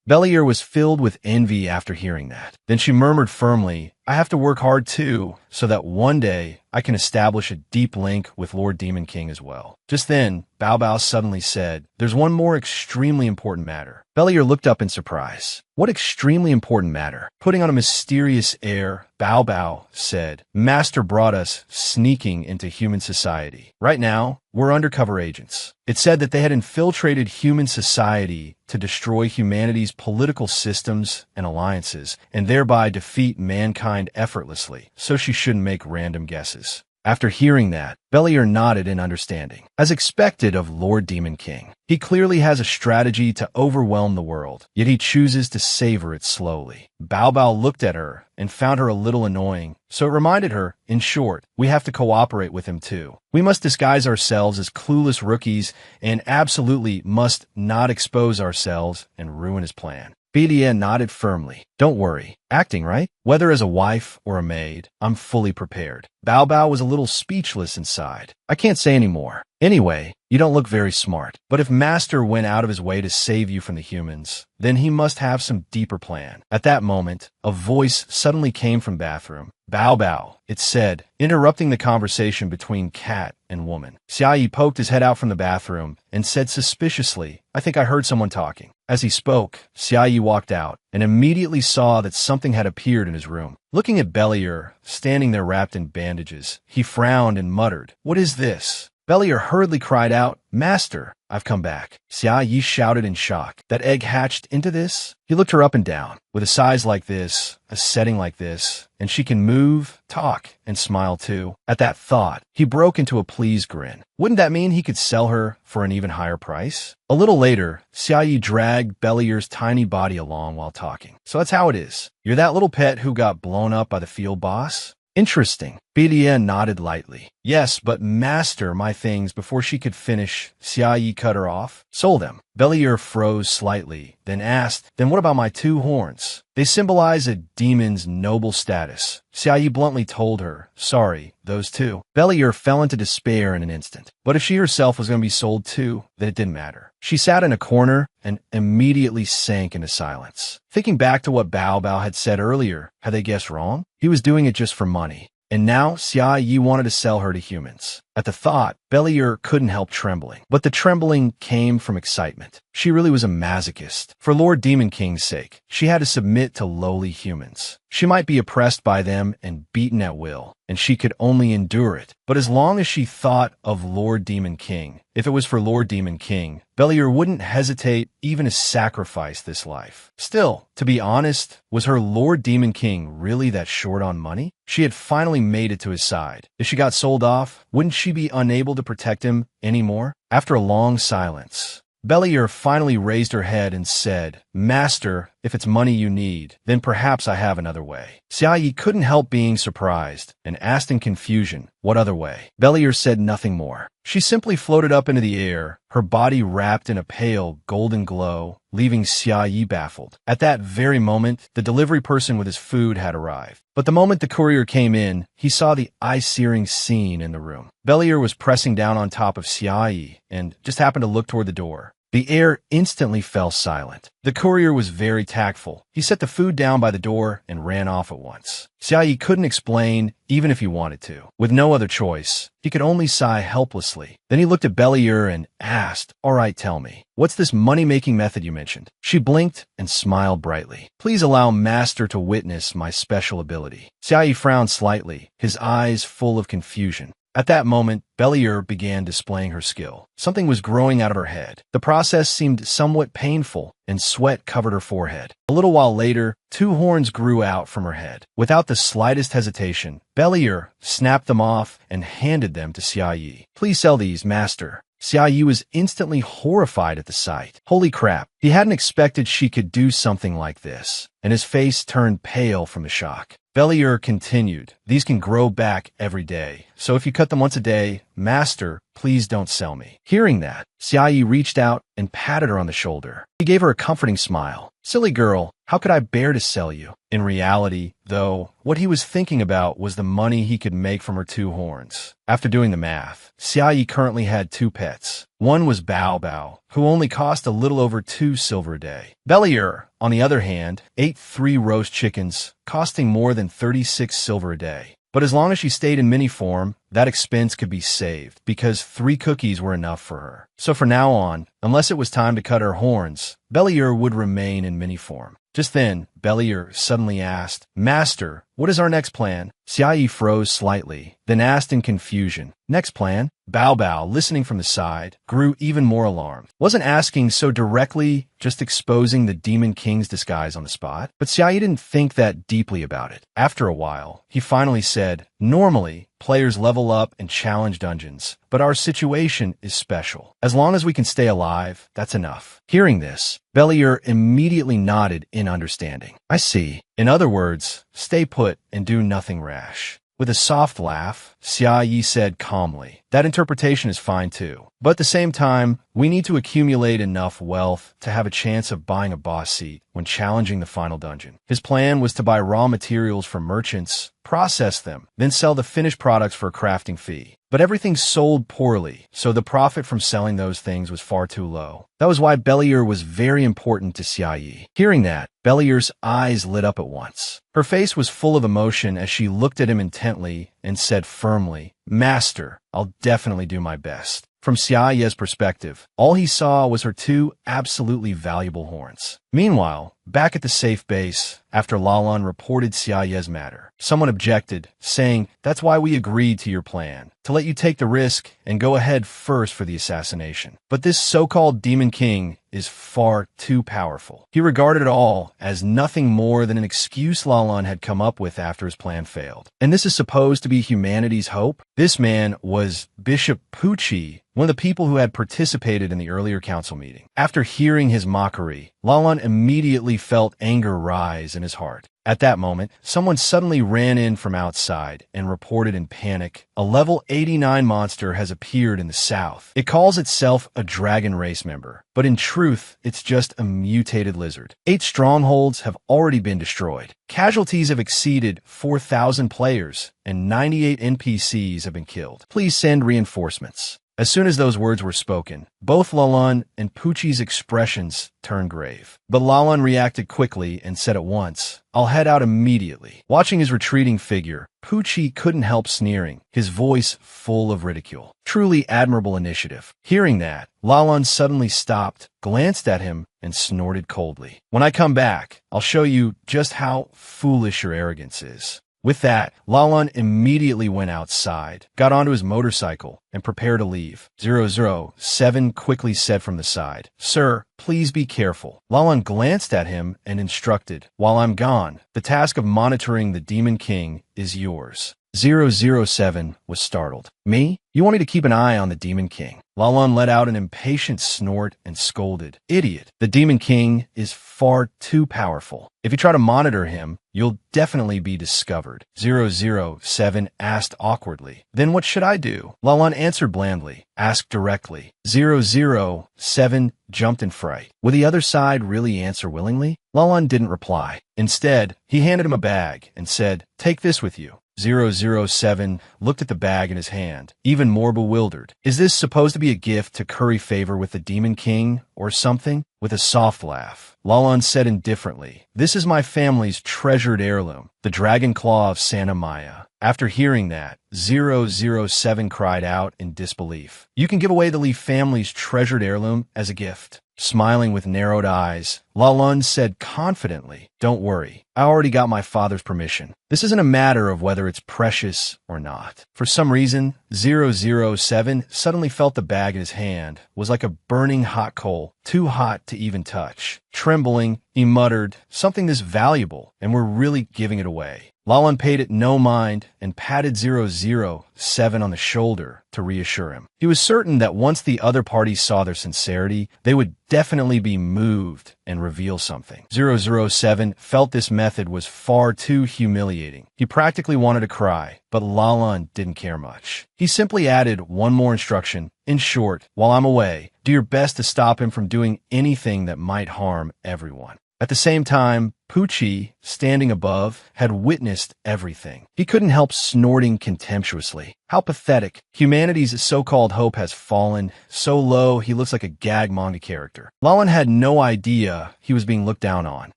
Belier was filled with envy after hearing that. Then she murmured firmly, "I have to work hard too, so that one day I can establish a deep link with Lord Demon King as well." Just then, Bao Bao suddenly said, "There's one more extremely important matter." Belier looked up in surprise. "What extremely important matter?" Putting on a mysterious air, Bao Bao said, "Master brought us sneaking into human society. Right now, we're undercover agents. It said that they had infiltrated human society to destroy humanity's political systems and alliances, and thereby defeat mankind effortlessly, so she shouldn't make random guesses. After hearing that, Beliar nodded in understanding. As expected of Lord Demon King, he clearly has a strategy to overwhelm the world, yet he chooses to savor it slowly. Bao Bao looked at her and found her a little annoying, so it reminded her, in short, we have to cooperate with him too. We must disguise ourselves as clueless rookies and absolutely must not expose ourselves and ruin his plan. Bidia nodded firmly. Don't worry. Acting, right? Whether as a wife or a maid, I'm fully prepared. Bao Bao was a little speechless inside. I can't say any more. Anyway, you don't look very smart. But if Master went out of his way to save you from the humans, then he must have some deeper plan. At that moment, a voice suddenly came from bathroom. Bao Bao, it said, interrupting the conversation between cat and woman. Xiaoyi poked his head out from the bathroom and said suspiciously, I think I heard someone talking. As he spoke, Xiaoyi walked out and immediately saw that something had appeared in his room. Looking at Beliar, standing there wrapped in bandages, he frowned and muttered, What is this? Beliar hurriedly cried out, Master, I've come back. Xiaoyi shouted in shock. That egg hatched into this? He looked her up and down. With a size like this, a setting like this, and she can move, talk, and smile too. At that thought, he broke into a pleased grin. Wouldn't that mean he could sell her for an even higher price? A little later, Xiaoyi dragged Beliar's tiny body along while talking. So that's how it is. You're that little pet who got blown up by the field boss? Interesting. Bidia nodded lightly. Yes, but Master my things before she could finish. Xiaoyi cut her off. Sold them. Beliar froze slightly, then asked, Then what about my 2 horns? They symbolize a demon's noble status. Xiaoyi bluntly told her, Sorry, those 2. Beliar fell into despair in an instant. But if she herself was going to be sold too, then it didn't matter. She sat in a corner and immediately sank into silence. Thinking back to what Bao Bao had said earlier, had they guessed wrong? He was doing it just for money. And now Xiaoyi wanted to sell her to humans. At the thought, Beliar couldn't help trembling. But the trembling came from excitement. She really was a masochist. For Lord Demon King's sake, she had to submit to lowly humans. She might be oppressed by them and beaten at will, and she could only endure it. But as long as she thought of Lord Demon King, if it was for Lord Demon King, Beliar wouldn't hesitate even to sacrifice this life. Still, to be honest, was her Lord Demon King really that short on money? She had finally made it to his side. If she got sold off, wouldn't she be unable to protect him anymore? After a long silence, Beliar finally raised her head and said, Master, if it's money you need, then perhaps I have another way. Xiaoyi couldn't help being surprised and asked in confusion, What other way? Beliar said nothing more. She simply floated up into the air, her body wrapped in a pale golden glow, leaving Xiaoyi baffled. At that very moment, the delivery person with his food had arrived. But the moment the courier came in, he saw the eye-searing scene in the room. Beliar was pressing down on top of Xiaoyi and just happened to look toward the door. The air instantly fell silent. The courier was very tactful. He set the food down by the door and ran off at once. Xiaoyi couldn't explain, even if he wanted to. With no other choice, he could only sigh helplessly. Then he looked at Beliar and asked, All right, tell me, what's this money-making method you mentioned? She blinked and smiled brightly. Please allow Master to witness my special ability. Xiaoyi frowned slightly, his eyes full of confusion. At that moment, Beliar began displaying her skill. Something was growing out of her head. The process seemed somewhat painful, and sweat covered her forehead. A little while later, 2 horns grew out from her head. Without the slightest hesitation, Beliar snapped them off and handed them to Xiaoyi. Please sell these, Master. Xiaoyi was instantly horrified at the sight. Holy crap, he hadn't expected she could do something like this, and his face turned pale from the shock. Beliar continued, These can grow back every day, so if you cut them once a day, Master, please don't sell me. Hearing that, Xiaoyi reached out and patted her on the shoulder. He gave her a comforting smile. Silly girl, how could I bear to sell you? In reality, though, what he was thinking about was the money he could make from her 2 horns. After doing the math, Xiaoyi currently had 2 pets. One was Bao Bao, who only cost a little over 2 silver a day. Beliar, on the other hand, ate 3 roast chickens, costing more than 36 silver a day. But as long as she stayed in mini form, that expense could be saved, because 3 cookies were enough for her. So from now on, unless it was time to cut her horns, Beliar would remain in mini form. Just then, Beliar suddenly asked, Master, what is our next plan? Xiaoyi froze slightly, then asked in confusion, Next plan? Bao Bao, listening from the side, grew even more alarmed. Wasn't asking so directly, just exposing the Demon King's disguise on the spot. But Xiaoyi didn't think that deeply about it. After a while, he finally said, "Normally, players level up and challenge dungeons, but our situation is special. As long as we can stay alive, that's enough." Hearing this, Bellier immediately nodded in understanding. "I see. In other words, stay put and do nothing rash." With a soft laugh, Xia Yi said calmly, "That interpretation is fine too. But at the same time, we need to accumulate enough wealth to have a chance of buying a boss seat when challenging the final dungeon." His plan was to buy raw materials from merchants, process them, then sell the finished products for a crafting fee. But everything sold poorly, so the profit from selling those things was far too low. That was why Bellier was very important to Xia Yi. Hearing that, Bellier's eyes lit up at once. Her face was full of emotion as she looked at him intently and said firmly, "Master, I'll definitely do my best." From Xia Yi's perspective, all he saw was her two absolutely valuable horns. Meanwhile, back at the safe base, after Lalan reported Xia Yi's matter, someone objected, saying, "That's why we agreed to your plan, to let you take the risk and go ahead first for the assassination. But this so-called Demon King is far too powerful." He regarded it all as nothing more than an excuse Lalan had come up with after his plan failed. And this is supposed to be humanity's hope? This man was Bishop Pucci, one of the people who had participated in the earlier council meeting. After hearing his mockery, Lalan immediately felt anger rise in his heart. At that moment, someone suddenly ran in from outside and reported in panic, "A level 89 monster has appeared in the south. It calls itself a dragon race member, but in truth, it's just a mutated lizard. 8 strongholds have already been destroyed. Casualties have exceeded 4,000 players, and 98 NPCs have been killed. Please send reinforcements." As soon as those words were spoken, both Lalan and Pucci's expressions turned grave. But Lalan reacted quickly and said at once, "I'll head out immediately." Watching his retreating figure, Pucci couldn't help sneering, his voice full of ridicule. Truly admirable initiative. Hearing that, Lalan suddenly stopped, glanced at him, and snorted coldly. "When I come back, I'll show you just how foolish your arrogance is." With that, Lalan immediately went outside, got onto his motorcycle, and prepared to leave. 007 quickly said from the side, "Sir, please be careful." Lalan glanced at him and instructed, "While I'm gone, the task of monitoring the Demon King is yours." 007 was startled. "Me? You want me to keep an eye on the Demon King?" Lalan let out an impatient snort and scolded, "Idiot! The Demon King is far too powerful. If you try to monitor him, you'll definitely be discovered." 007 asked awkwardly, "Then what should I do?" Lalan answered blandly, "Ask directly." 007 jumped in fright. Would the other side really answer willingly? Lalan didn't reply. Instead, he handed him a bag and said, "Take this with you." 007 looked at the bag in his hand, even more bewildered. Is this supposed to be a gift to curry favor with the Demon King or something? With a soft laugh, Lalan said indifferently, "This is my family's treasured heirloom, the Dragon Claw of Santa Maya." After hearing that, 007 cried out in disbelief. "You can give away the Lee family's treasured heirloom as a gift?" Smiling with narrowed eyes, Lalan said confidently, "Don't worry, I already got my father's permission. This isn't a matter of whether it's precious or not." For some reason, 007 suddenly felt the bag in his hand was like a burning hot coal, too hot to even touch. Trembling, he muttered, "Something this valuable, and we're really giving it away." Lalan paid it no mind and patted 007 on the shoulder to reassure him. He was certain that once the other party saw their sincerity, they would definitely be moved and reveal something. 007 felt this method was far too humiliating. He practically wanted to cry, but Lalan didn't care much. He simply added one more instruction. "In short, while I'm away, do your best to stop him from doing anything that might harm everyone." At the same time, Pucci, standing above, had witnessed everything. He couldn't help snorting contemptuously. How pathetic. Humanity's so-called hope has fallen so low he looks like a gag manga character. Lalan had no idea he was being looked down on.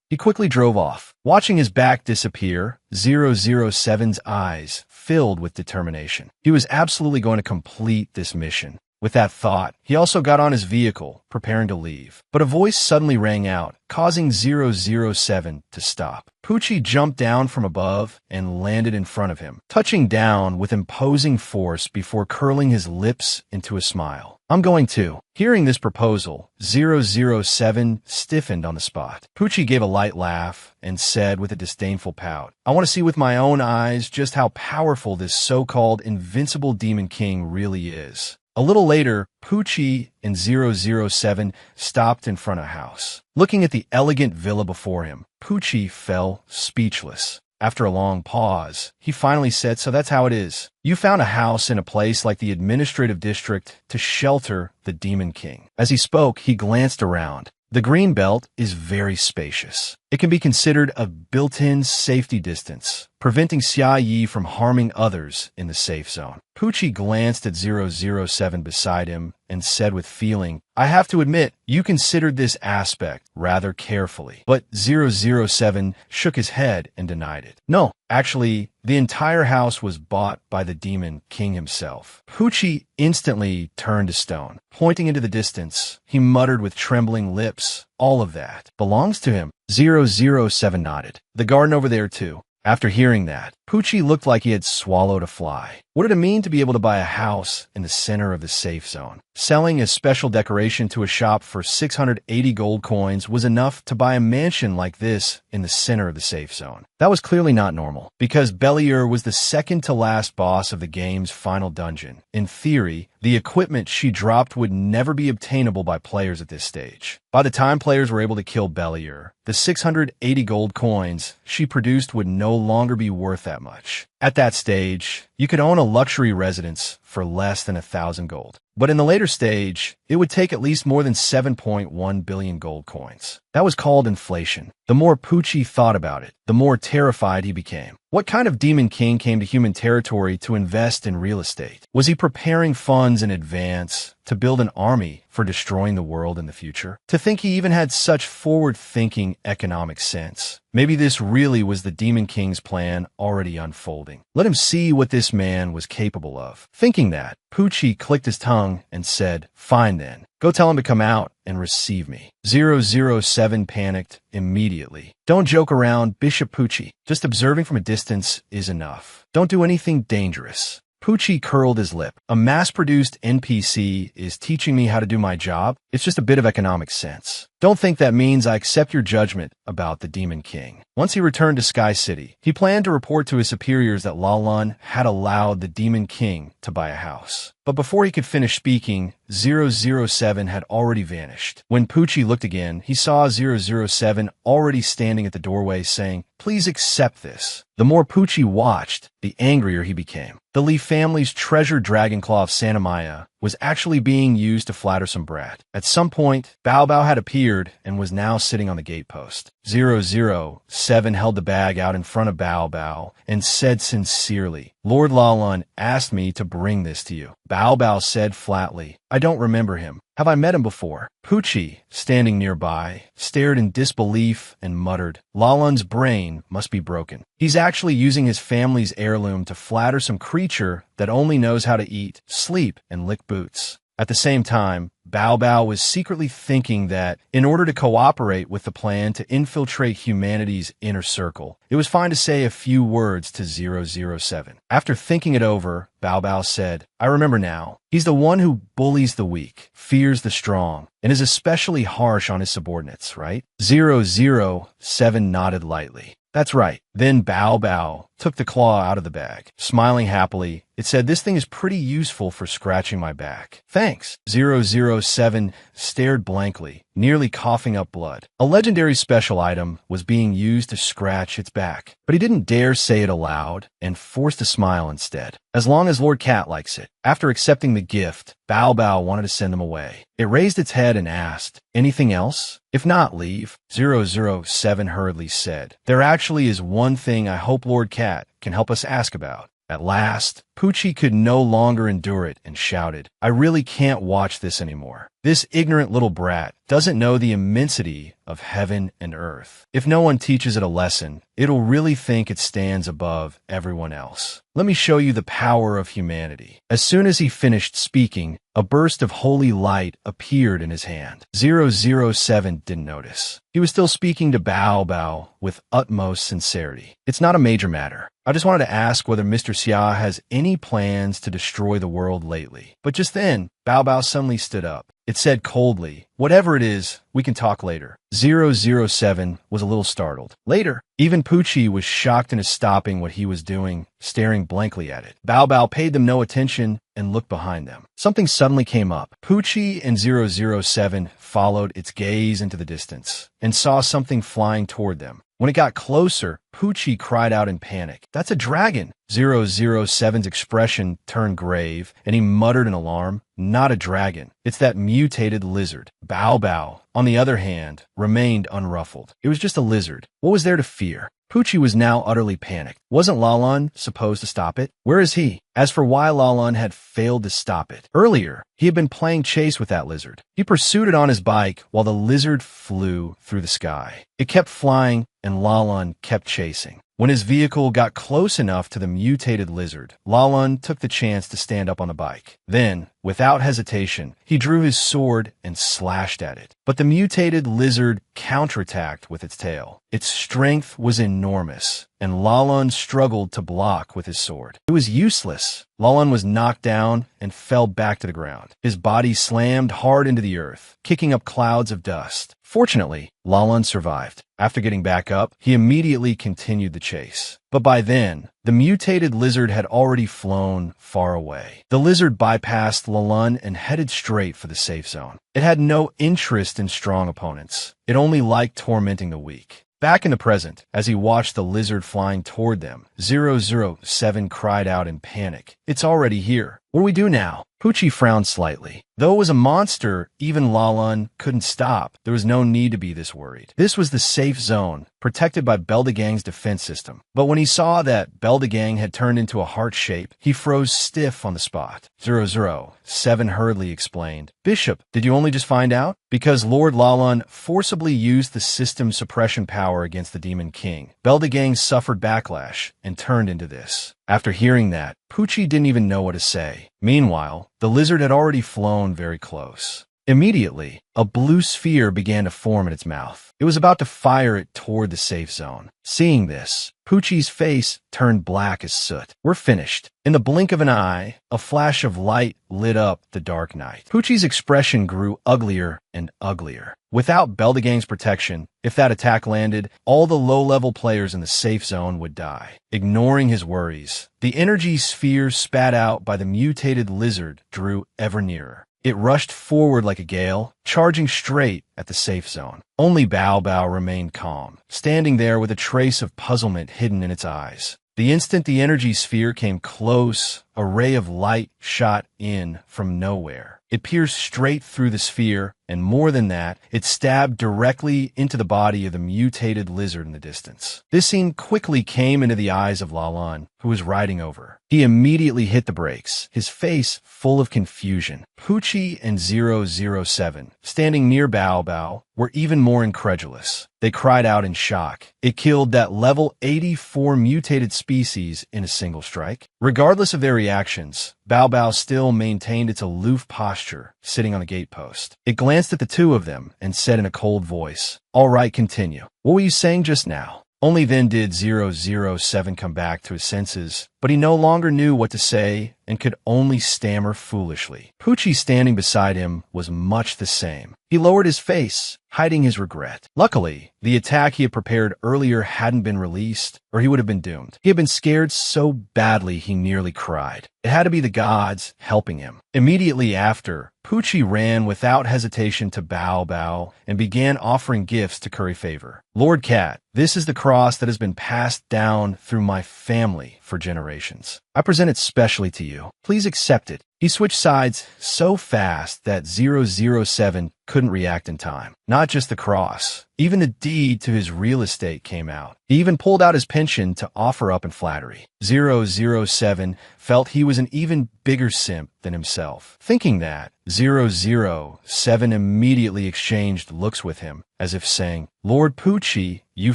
He quickly drove off. Watching his back disappear, 007's eyes filled with determination. He was absolutely going to complete this mission. With that thought, he also got on his vehicle, preparing to leave. But a voice suddenly rang out, causing 007 to stop. Poochie jumped down from above and landed in front of him, touching down with imposing force before curling his lips into a smile. "I'm going to." Hearing this proposal, 007 stiffened on the spot. Poochie gave a light laugh and said with a disdainful pout, "I want to see with my own eyes just how powerful this so-called invincible Demon King really is." A little later, Poochie and 007 stopped in front of a house. Looking at the elegant villa before him, Poochie fell speechless. After a long pause, he finally said, "So that's how it is. You found a house in a place like the administrative district to shelter the Demon King." As he spoke, he glanced around. The green belt is very spacious. It can be considered a built-in safety distance, preventing Xia Yi from harming others in the safe zone. Poochie glanced at 007 beside him and said with feeling, "I have to admit, you considered this aspect rather carefully." But 007 shook his head and denied it. "No, actually, the entire house was bought by the Demon King himself." Poochie instantly turned to stone. Pointing into the distance, he muttered with trembling lips, "All of that belongs to him." 007 nodded. "The garden over there, too." After hearing that, Poochie looked like he had swallowed a fly. What did it mean to be able to buy a house in the center of the safe zone? Selling a special decoration to a shop for 680 gold coins was enough to buy a mansion like this in the center of the safe zone. That was clearly not normal, because Belier was the second to last boss of the game's final dungeon. In theory, the equipment she dropped would never be obtainable by players at this stage. By the time players were able to kill Belier, the 680 gold coins she produced would no longer be worth that much. At that stage, you could own a luxury residence for less than 1,000 gold. But in the later stage, it would take at least more than 7.1 billion gold coins. That was called inflation. The more Poochie thought about it, the more terrified he became. What kind of Demon King came to human territory to invest in real estate? Was he preparing funds in advance to build an army for destroying the world in the future? To think he even had such forward-thinking economic sense. Maybe this really was the Demon King's plan already unfolding. Let him see what this man was capable of. Thinking that, Poochie clicked his tongue and said, "Fine then. Go tell him to come out and receive me." 007 panicked immediately. "Don't joke around, Bishop Poochie. Just observing from a distance is enough. Don't do anything dangerous." Poochie curled his lip. "A mass-produced NPC is teaching me how to do my job? It's just a bit of economic sense. Don't think that means I accept your judgment about the Demon King." Once he returned to Sky City, he planned to report to his superiors that Lalan had allowed the Demon King to buy a house. But before he could finish speaking, 007 had already vanished. When Poochie looked again, he saw 007 already standing at the doorway saying, "Please accept this." The more Poochie watched, the angrier he became. The Lee family's treasured dragon claw of Santa Maya was actually being used to flatter some brat. At some point, Bao Bao had appeared and was now sitting on the gatepost. 007 held the bag out in front of Bao Bao and said sincerely, "Lord Lalan asked me to bring this to you." Bao Bao said flatly, "I don't remember him. Have I met him before?" Poochie, standing nearby, stared in disbelief and muttered, "Lalan's brain must be broken. He's actually using his family's heirloom to flatter some creature that only knows how to eat, sleep, and lick boots." At the same time, Bao Bao was secretly thinking that, in order to cooperate with the plan to infiltrate humanity's inner circle, it was fine to say a few words to 007. After thinking it over, Bao Bao said, "I remember now. He's the one who bullies the weak, fears the strong, and is especially harsh on his subordinates, right?" 007 nodded lightly. "That's right." Then Bao Bao took the claw out of the bag. Smiling happily, it said, "This thing is pretty useful for scratching my back." "Thanks." 007 stared blankly, nearly coughing up blood. A legendary special item was being used to scratch its back, but he didn't dare say it aloud and forced a smile instead. As long as Lord Cat likes it. After accepting the gift, Bao Bao wanted to send them away. It raised its head and asked, "Anything else? If not, leave." 007 hurriedly said, "There actually is one thing I hope Lord Cat can help us ask about." At last, Poochie could no longer endure it and shouted, "I really can't watch this anymore. This ignorant little brat doesn't know the immensity of heaven and earth. If no one teaches it a lesson, it'll really think it stands above everyone else. Let me show you the power of humanity." As soon as he finished speaking, a burst of holy light appeared in his hand. 007 didn't notice. He was still speaking to Bao Bao with utmost sincerity. "It's not a major matter. I just wanted to ask whether Mr. Xia has any plans to destroy the world lately." But just then, Bao Bao suddenly stood up. It said coldly, "Whatever it is, we can talk later." 007 was a little startled. Later, even Poochie was shocked into stopping what he was doing, staring blankly at it. Bao Bao paid them no attention and looked behind them. Something suddenly came up. Poochie and 007 followed its gaze into the distance and saw something flying toward them. When it got closer, Poochie cried out in panic, "That's a dragon!" 007's expression turned grave, and he muttered in alarm, "Not a dragon. It's that mutated lizard." Bao Bao, on the other hand, remained unruffled. It was just a lizard. What was there to fear? Poochie was now utterly panicked. Wasn't Lalan supposed to stop it? Where is he? As for why Lalan had failed to stop it, earlier, he had been playing chase with that lizard. He pursued it on his bike while the lizard flew through the sky. It kept flying, and Lalan kept chasing. When his vehicle got close enough to the mutated lizard, Lalan took the chance to stand up on the bike. Then, without hesitation, he drew his sword and slashed at it. But the mutated lizard counterattacked with its tail. Its strength was enormous, and Lalan struggled to block with his sword. It was useless. Lalan was knocked down and fell back to the ground. His body slammed hard into the earth, kicking up clouds of dust. Fortunately, Lalan survived. After getting back up, he immediately continued the chase. But by then, the mutated lizard had already flown far away. The lizard bypassed Lalan and headed straight for the safe zone. It had no interest in strong opponents. It only liked tormenting the weak. Back in the present, as he watched the lizard flying toward them, 007 cried out in panic, "It's already here. What do we do now?" Poochie frowned slightly. Though it was a monster, even Lalan couldn't stop. There was no need to be this worried. This was the safe zone, protected by Beldegang's defense system. But when he saw that Beldegang had turned into a heart shape, he froze stiff on the spot. 007 hurriedly explained, "Bishop, did you only just find out? Because Lord Lalan forcibly used the system suppression power against the Demon King. Beldegang suffered backlash and turned into this." After hearing that, Poochie didn't even know what to say. Meanwhile, the lizard had already flown very close. Immediately, a blue sphere began to form in its mouth. It was about to fire it toward the safe zone. Seeing this, Poochie's face turned black as soot. "We're finished." In the blink of an eye, a flash of light lit up the dark night. Poochie's expression grew uglier and uglier. Without Beldegang's protection, if that attack landed, all the low-level players in the safe zone would die. Ignoring his worries, the energy sphere spat out by the mutated lizard drew ever nearer. It rushed forward like a gale, charging straight at the safe zone. Only Bao Bao remained calm, standing there with a trace of puzzlement hidden in its eyes. The instant the energy sphere came close, a ray of light shot in from nowhere. It pierced straight through the sphere, and more than that, it stabbed directly into the body of the mutated lizard in the distance. This scene quickly came into the eyes of Lalan, who was riding over. He immediately hit the brakes, his face full of confusion. Poochie and 007, standing near Bao Bao, were even more incredulous. They cried out in shock. It killed that level 84 mutated species in a single strike. Regardless of their reactions, Bao Bao still maintained its aloof posture, sitting on the gatepost. It glanced at the two of them and said in a cold voice, "All right, continue. What were you saying just now?" Only then did 007 come back to his senses, but he no longer knew what to say and could only stammer foolishly. Poochie standing beside him was much the same. He lowered his face, hiding his regret. Luckily, the attack he had prepared earlier hadn't been released, or he would have been doomed. He had been scared so badly he nearly cried. It had to be the gods helping him. Immediately after, Poochie ran without hesitation to Bao Bao and began offering gifts to curry favor. "Lord Cat, this is the cross that has been passed down through my family for generations. I present it specially to you. Please accept it. He switched sides so fast that 007 couldn't react in time. Not just the cross. Even the deed to his real estate came out. He even pulled out his pension to offer up in flattery. 007 felt he was an even bigger simp than himself. Thinking that, 007 immediately exchanged looks with him, as if saying, Lord Pucci, you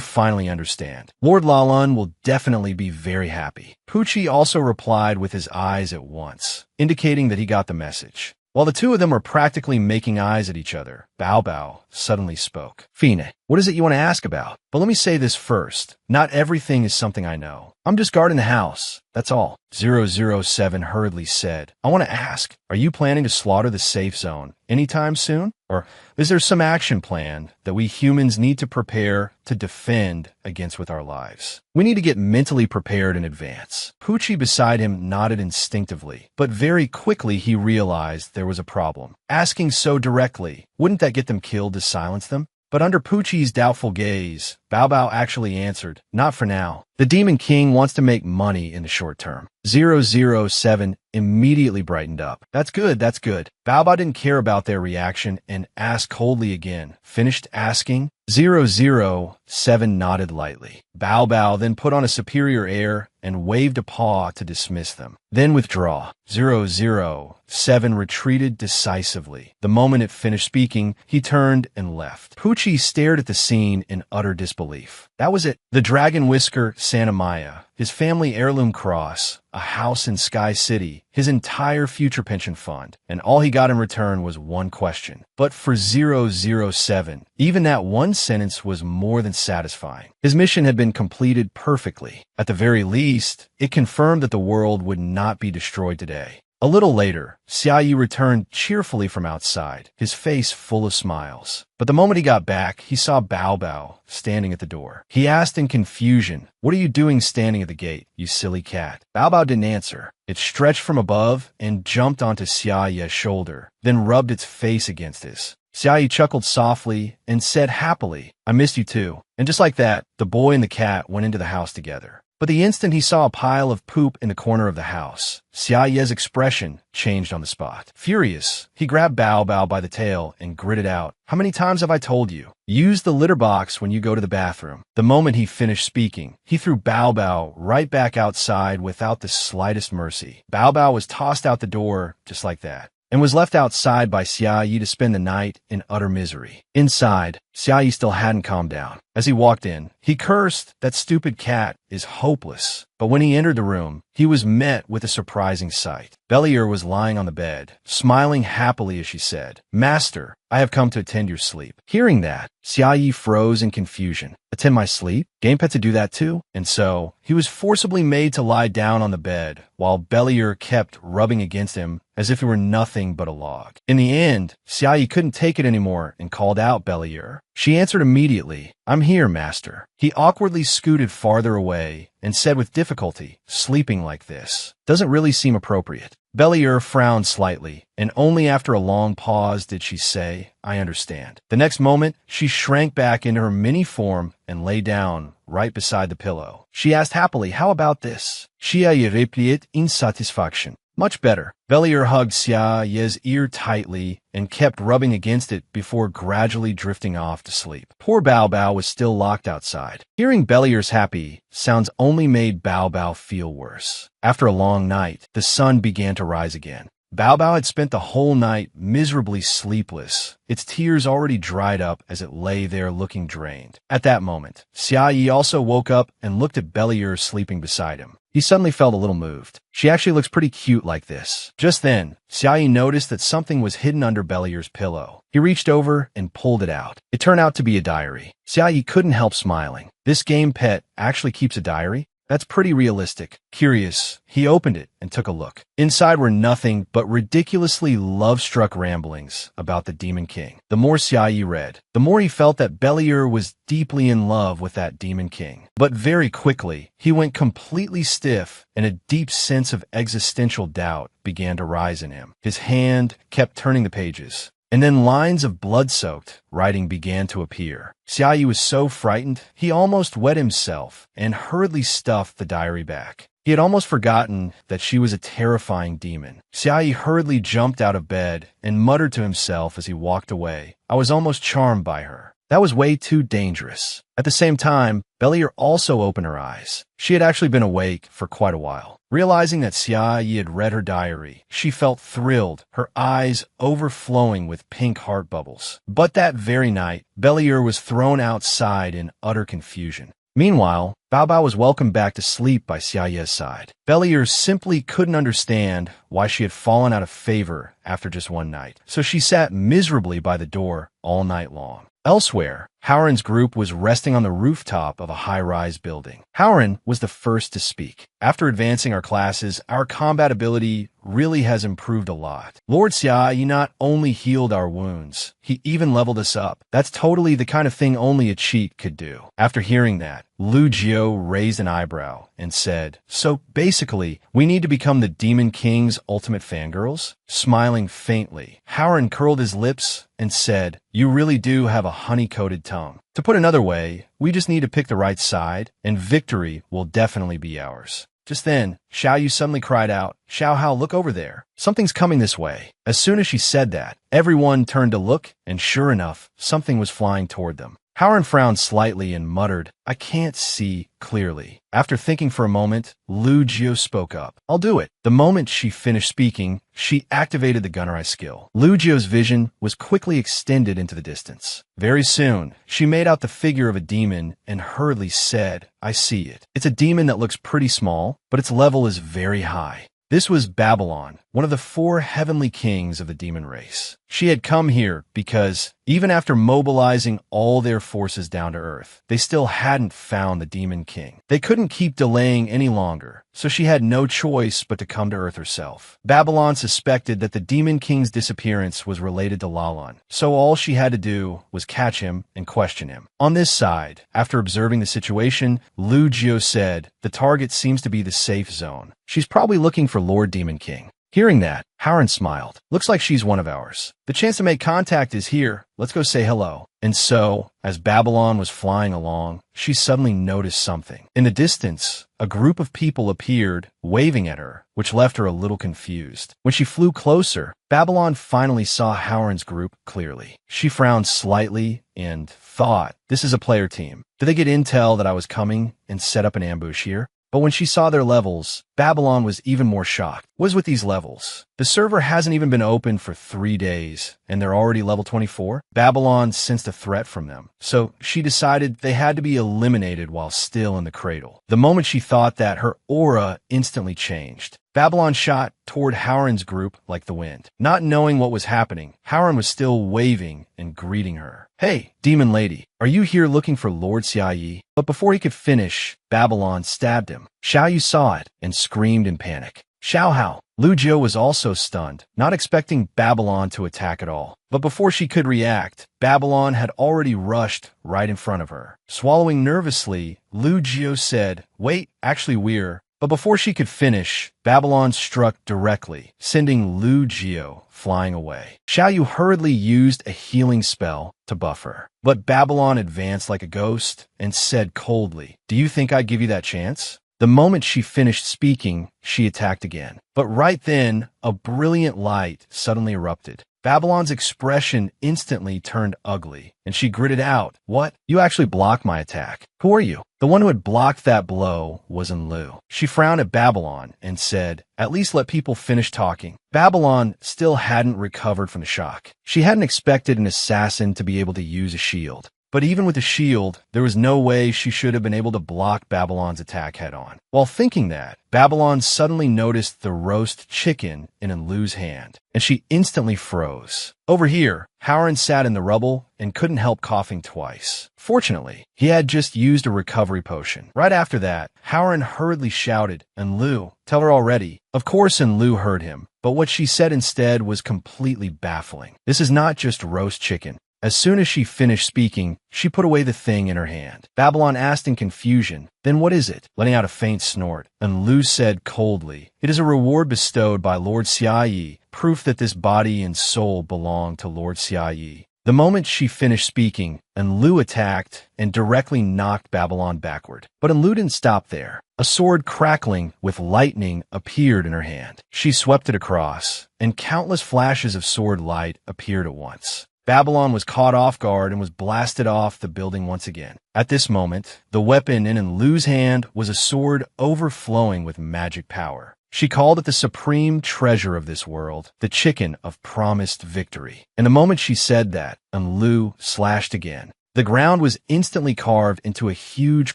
finally understand. Lord Lalun will definitely be very happy. Pucci also replied with his eyes at once, indicating that he got the message. While the two of them were practically making eyes at each other, Bao Bao suddenly spoke. Fine, what is it you want to ask about? But let me say this first. Not everything is something I know. I'm just guarding the house. That's all. 007 hurriedly said. I want to ask, are you planning to slaughter the safe zone anytime soon? Or is there some action plan that we humans need to prepare to defend against with our lives? We need to get mentally prepared in advance. Pucci beside him nodded instinctively, but very quickly he realized there was a problem. Asking so directly, wouldn't that get them killed to silence them? But under Pucci's doubtful gaze, Bao Bao actually answered, not for now. The Demon King wants to make money in the short term. 007 immediately brightened up. That's good, that's good. Bao Bao didn't care about their reaction and asked coldly again. Finished asking? 007 nodded lightly. Bao Bao then put on a superior air and waved a paw to dismiss them. Then withdraw. 007 retreated decisively. The moment it finished speaking, he turned and left. Pucci stared at the scene in utter disbelief. That was it. The Dragon Whisker Santa Maya, his family heirloom cross, a house in Sky City, his entire future pension fund, and all he got in return was one question. But for 007, even that one sentence was more than satisfying. His mission had been completed perfectly. At the very least, it confirmed that the world would not be destroyed today. A little later, Xia Yi returned cheerfully from outside, his face full of smiles. But the moment he got back, he saw Bao Bao standing at the door. He asked in confusion, "What are you doing standing at the gate, you silly cat?" Bao Bao didn't answer. It stretched from above and jumped onto Xia Yi's shoulder, then rubbed its face against his. Xia Yi chuckled softly and said happily, "I missed you too." And just like that, the boy and the cat went into the house together. But the instant he saw a pile of poop in the corner of the house, Xia Yi's expression changed on the spot. Furious, he grabbed Bao Bao by the tail and gritted out, "How many times have I told you? Use the litter box when you go to the bathroom." The moment he finished speaking, he threw Bao Bao right back outside without the slightest mercy. Bao Bao was tossed out the door just like that, and was left outside by Xia Yi to spend the night in utter misery. Inside, Xia Yi still hadn't calmed down. As he walked in, he cursed, "That stupid cat is hopeless." But when he entered the room, he was met with a surprising sight. Bellier was lying on the bed, smiling happily as she said, "Master, I have come to attend your sleep." Hearing that, Xia Yi froze in confusion. Attend my sleep? Gamepet to do that too? And so, he was forcibly made to lie down on the bed, while Bellier kept rubbing against him as if he were nothing but a log. In the end, Xia Yi couldn't take it anymore and called out Bellier. She answered immediately, "I'm here, master." He awkwardly scooted farther away and said with difficulty, "Sleeping like this doesn't really seem appropriate." Bellier frowned slightly, and only after a long pause did she say, "I understand." The next moment, she shrank back into her mini form and lay down right beside the pillow. She asked happily, "How about this?" Xia Yi replied in satisfaction. "Much better." Bellier hugged Xia Yi's ear tightly and kept rubbing against it before gradually drifting off to sleep. Poor Bao Bao was still locked outside. Hearing Bellier's happy sounds only made Bao Bao feel worse. After a long night, the sun began to rise again. Bao Bao had spent the whole night miserably sleepless, its tears already dried up as it lay there looking drained. At that moment, Xia Yi also woke up and looked at Bellier sleeping beside him. He suddenly felt a little moved. She actually looks pretty cute like this. Just then, Xia Yi noticed that something was hidden under Bellier's pillow. He reached over and pulled it out. It turned out to be a diary. Xia Yi couldn't help smiling. This game pet actually keeps a diary? That's pretty realistic. Curious, he opened it and took a look. Inside were nothing but ridiculously love-struck ramblings about the Demon King. The more Xia Yi read, the more he felt that Bellier was deeply in love with that Demon King. But very quickly, he went completely stiff and a deep sense of existential doubt began to rise in him. His hand kept turning the pages. and then lines of blood-soaked writing began to appear. Xiaoyu was so frightened, he almost wet himself and hurriedly stuffed the diary back. He had almost forgotten that she was a terrifying demon. Xiaoyu hurriedly jumped out of bed and muttered to himself as he walked away, "I was almost charmed by her. That was way too dangerous." At the same time, Belier also opened her eyes. She had actually been awake for quite a while. Realizing that Xiaoyu had read her diary, she felt thrilled, her eyes overflowing with pink heart bubbles. But that very night, Belier was thrown outside in utter confusion. Meanwhile, Bao Bao was welcomed back to sleep by Xiaoyu's side. Belier simply couldn't understand why she had fallen out of favor after just one night, so she sat miserably by the door all night long. Elsewhere, Howren's group was resting on the rooftop of a high-rise building. Howren was the first to speak. After advancing our classes, our combat ability really has improved a lot. Lord Xiaoyu not only healed our wounds, he even leveled us up. That's totally the kind of thing only a cheat could do. After hearing that, Lu Jiu raised an eyebrow and said, "So basically, we need to become the Demon King's ultimate fangirls?" Smiling faintly, Howren curled his lips and said, "You really do have a honey-coated tongue. To put another way, we just need to pick the right side, and victory will definitely be ours." Just then, Xiaoyu suddenly cried out, "Xiao Hao, look over there. Something's coming this way." As soon as she said that, everyone turned to look, and sure enough, something was flying toward them. Howren frowned slightly and muttered, "I can't see clearly." After thinking for a moment, Lu Jiu spoke up, "I'll do it." The moment she finished speaking, she activated the gunnery skill. Lu Jiu's vision was quickly extended into the distance. Very soon, she made out the figure of a demon and hurriedly said, "I see it. It's a demon that looks pretty small, but its level is very high." This was Babylon, one of the 4 heavenly kings of the demon race. She had come here because, even after mobilizing all their forces down to Earth, they still hadn't found the Demon King. They couldn't keep delaying any longer, so she had no choice but to come to Earth herself. Babylon suspected that the Demon King's disappearance was related to Lalan, so all she had to do was catch him and question him. On this side, after observing the situation, Lu Jiu said, "The target seems to be the safe zone. She's probably looking for Lord Demon King." Hearing that, Howren smiled. "Looks like she's one of ours. The chance to make contact is here. Let's go say hello." And so, as Babylon was flying along, she suddenly noticed something. In the distance, a group of people appeared, waving at her, which left her a little confused. When she flew closer, Babylon finally saw Howren's group clearly. She frowned slightly and thought, "This is a player team. Did they get intel that I was coming and set up an ambush here?" But when she saw their levels, Babylon was even more shocked. What is with these levels? The server hasn't even been open for 3 days, and they're already level 24? Babylon sensed a threat from them, so she decided they had to be eliminated while still in the cradle. The moment she thought that, her aura instantly changed. Babylon shot toward Howren's group like the wind. Not knowing what was happening, Howren was still waving and greeting her. "Hey, demon lady, are you here looking for Lord Xiaoyu?" But before he could finish, Babylon stabbed him. Xiaoyu saw it and screamed in panic. "Xiao Hao!" Lu Jiu was also stunned, not expecting Babylon to attack at all. But before she could react, Babylon had already rushed right in front of her. Swallowing nervously, Lu Jiu said, "Wait, actually we're..." But before she could finish, Babylon struck directly, sending Lu Jiu flying away. Xiaoyu hurriedly used a healing spell to buff her. But Babylon advanced like a ghost and said coldly, "Do you think I'd give you that chance?" The moment she finished speaking, she attacked again. But right then, a brilliant light suddenly erupted. Babylon's expression instantly turned ugly, and she gritted out, "What? You actually blocked my attack. Who are you?" The one who had blocked that blow was Enlu. She frowned at Babylon and said, "At least let people finish talking." Babylon still hadn't recovered from the shock. She hadn't expected an assassin to be able to use a shield. But even with the shield, there was no way she should have been able to block Babylon's attack head-on. While thinking that, Babylon suddenly noticed the roast chicken in Enlu's hand, and she instantly froze. Over here, Howren sat in the rubble and couldn't help coughing twice. Fortunately, he had just used a recovery potion. Right after that, Howren hurriedly shouted, "Enlu, tell her already." Of course Enlu heard him, but what she said instead was completely baffling. "This is not just roast chicken. As soon as she finished speaking, she put away the thing in her hand. Babylon asked in confusion, "Then what is it?" Letting out a faint snort, and Lu said coldly, "It is a reward bestowed by Lord Xiaoyi, proof that this body and soul belong to Lord Xiaoyi." The moment she finished speaking, Enlu attacked and directly knocked Babylon backward. But Enlu didn't stop there. A sword crackling with lightning appeared in her hand. She swept it across, and countless flashes of sword light appeared at once. Babylon was caught off guard and was blasted off the building once again. At this moment, the weapon in Enlu's hand was a sword overflowing with magic power. She called it the supreme treasure of this world, the chicken of promised victory. And the moment she said that, Enlu slashed again. The ground was instantly carved into a huge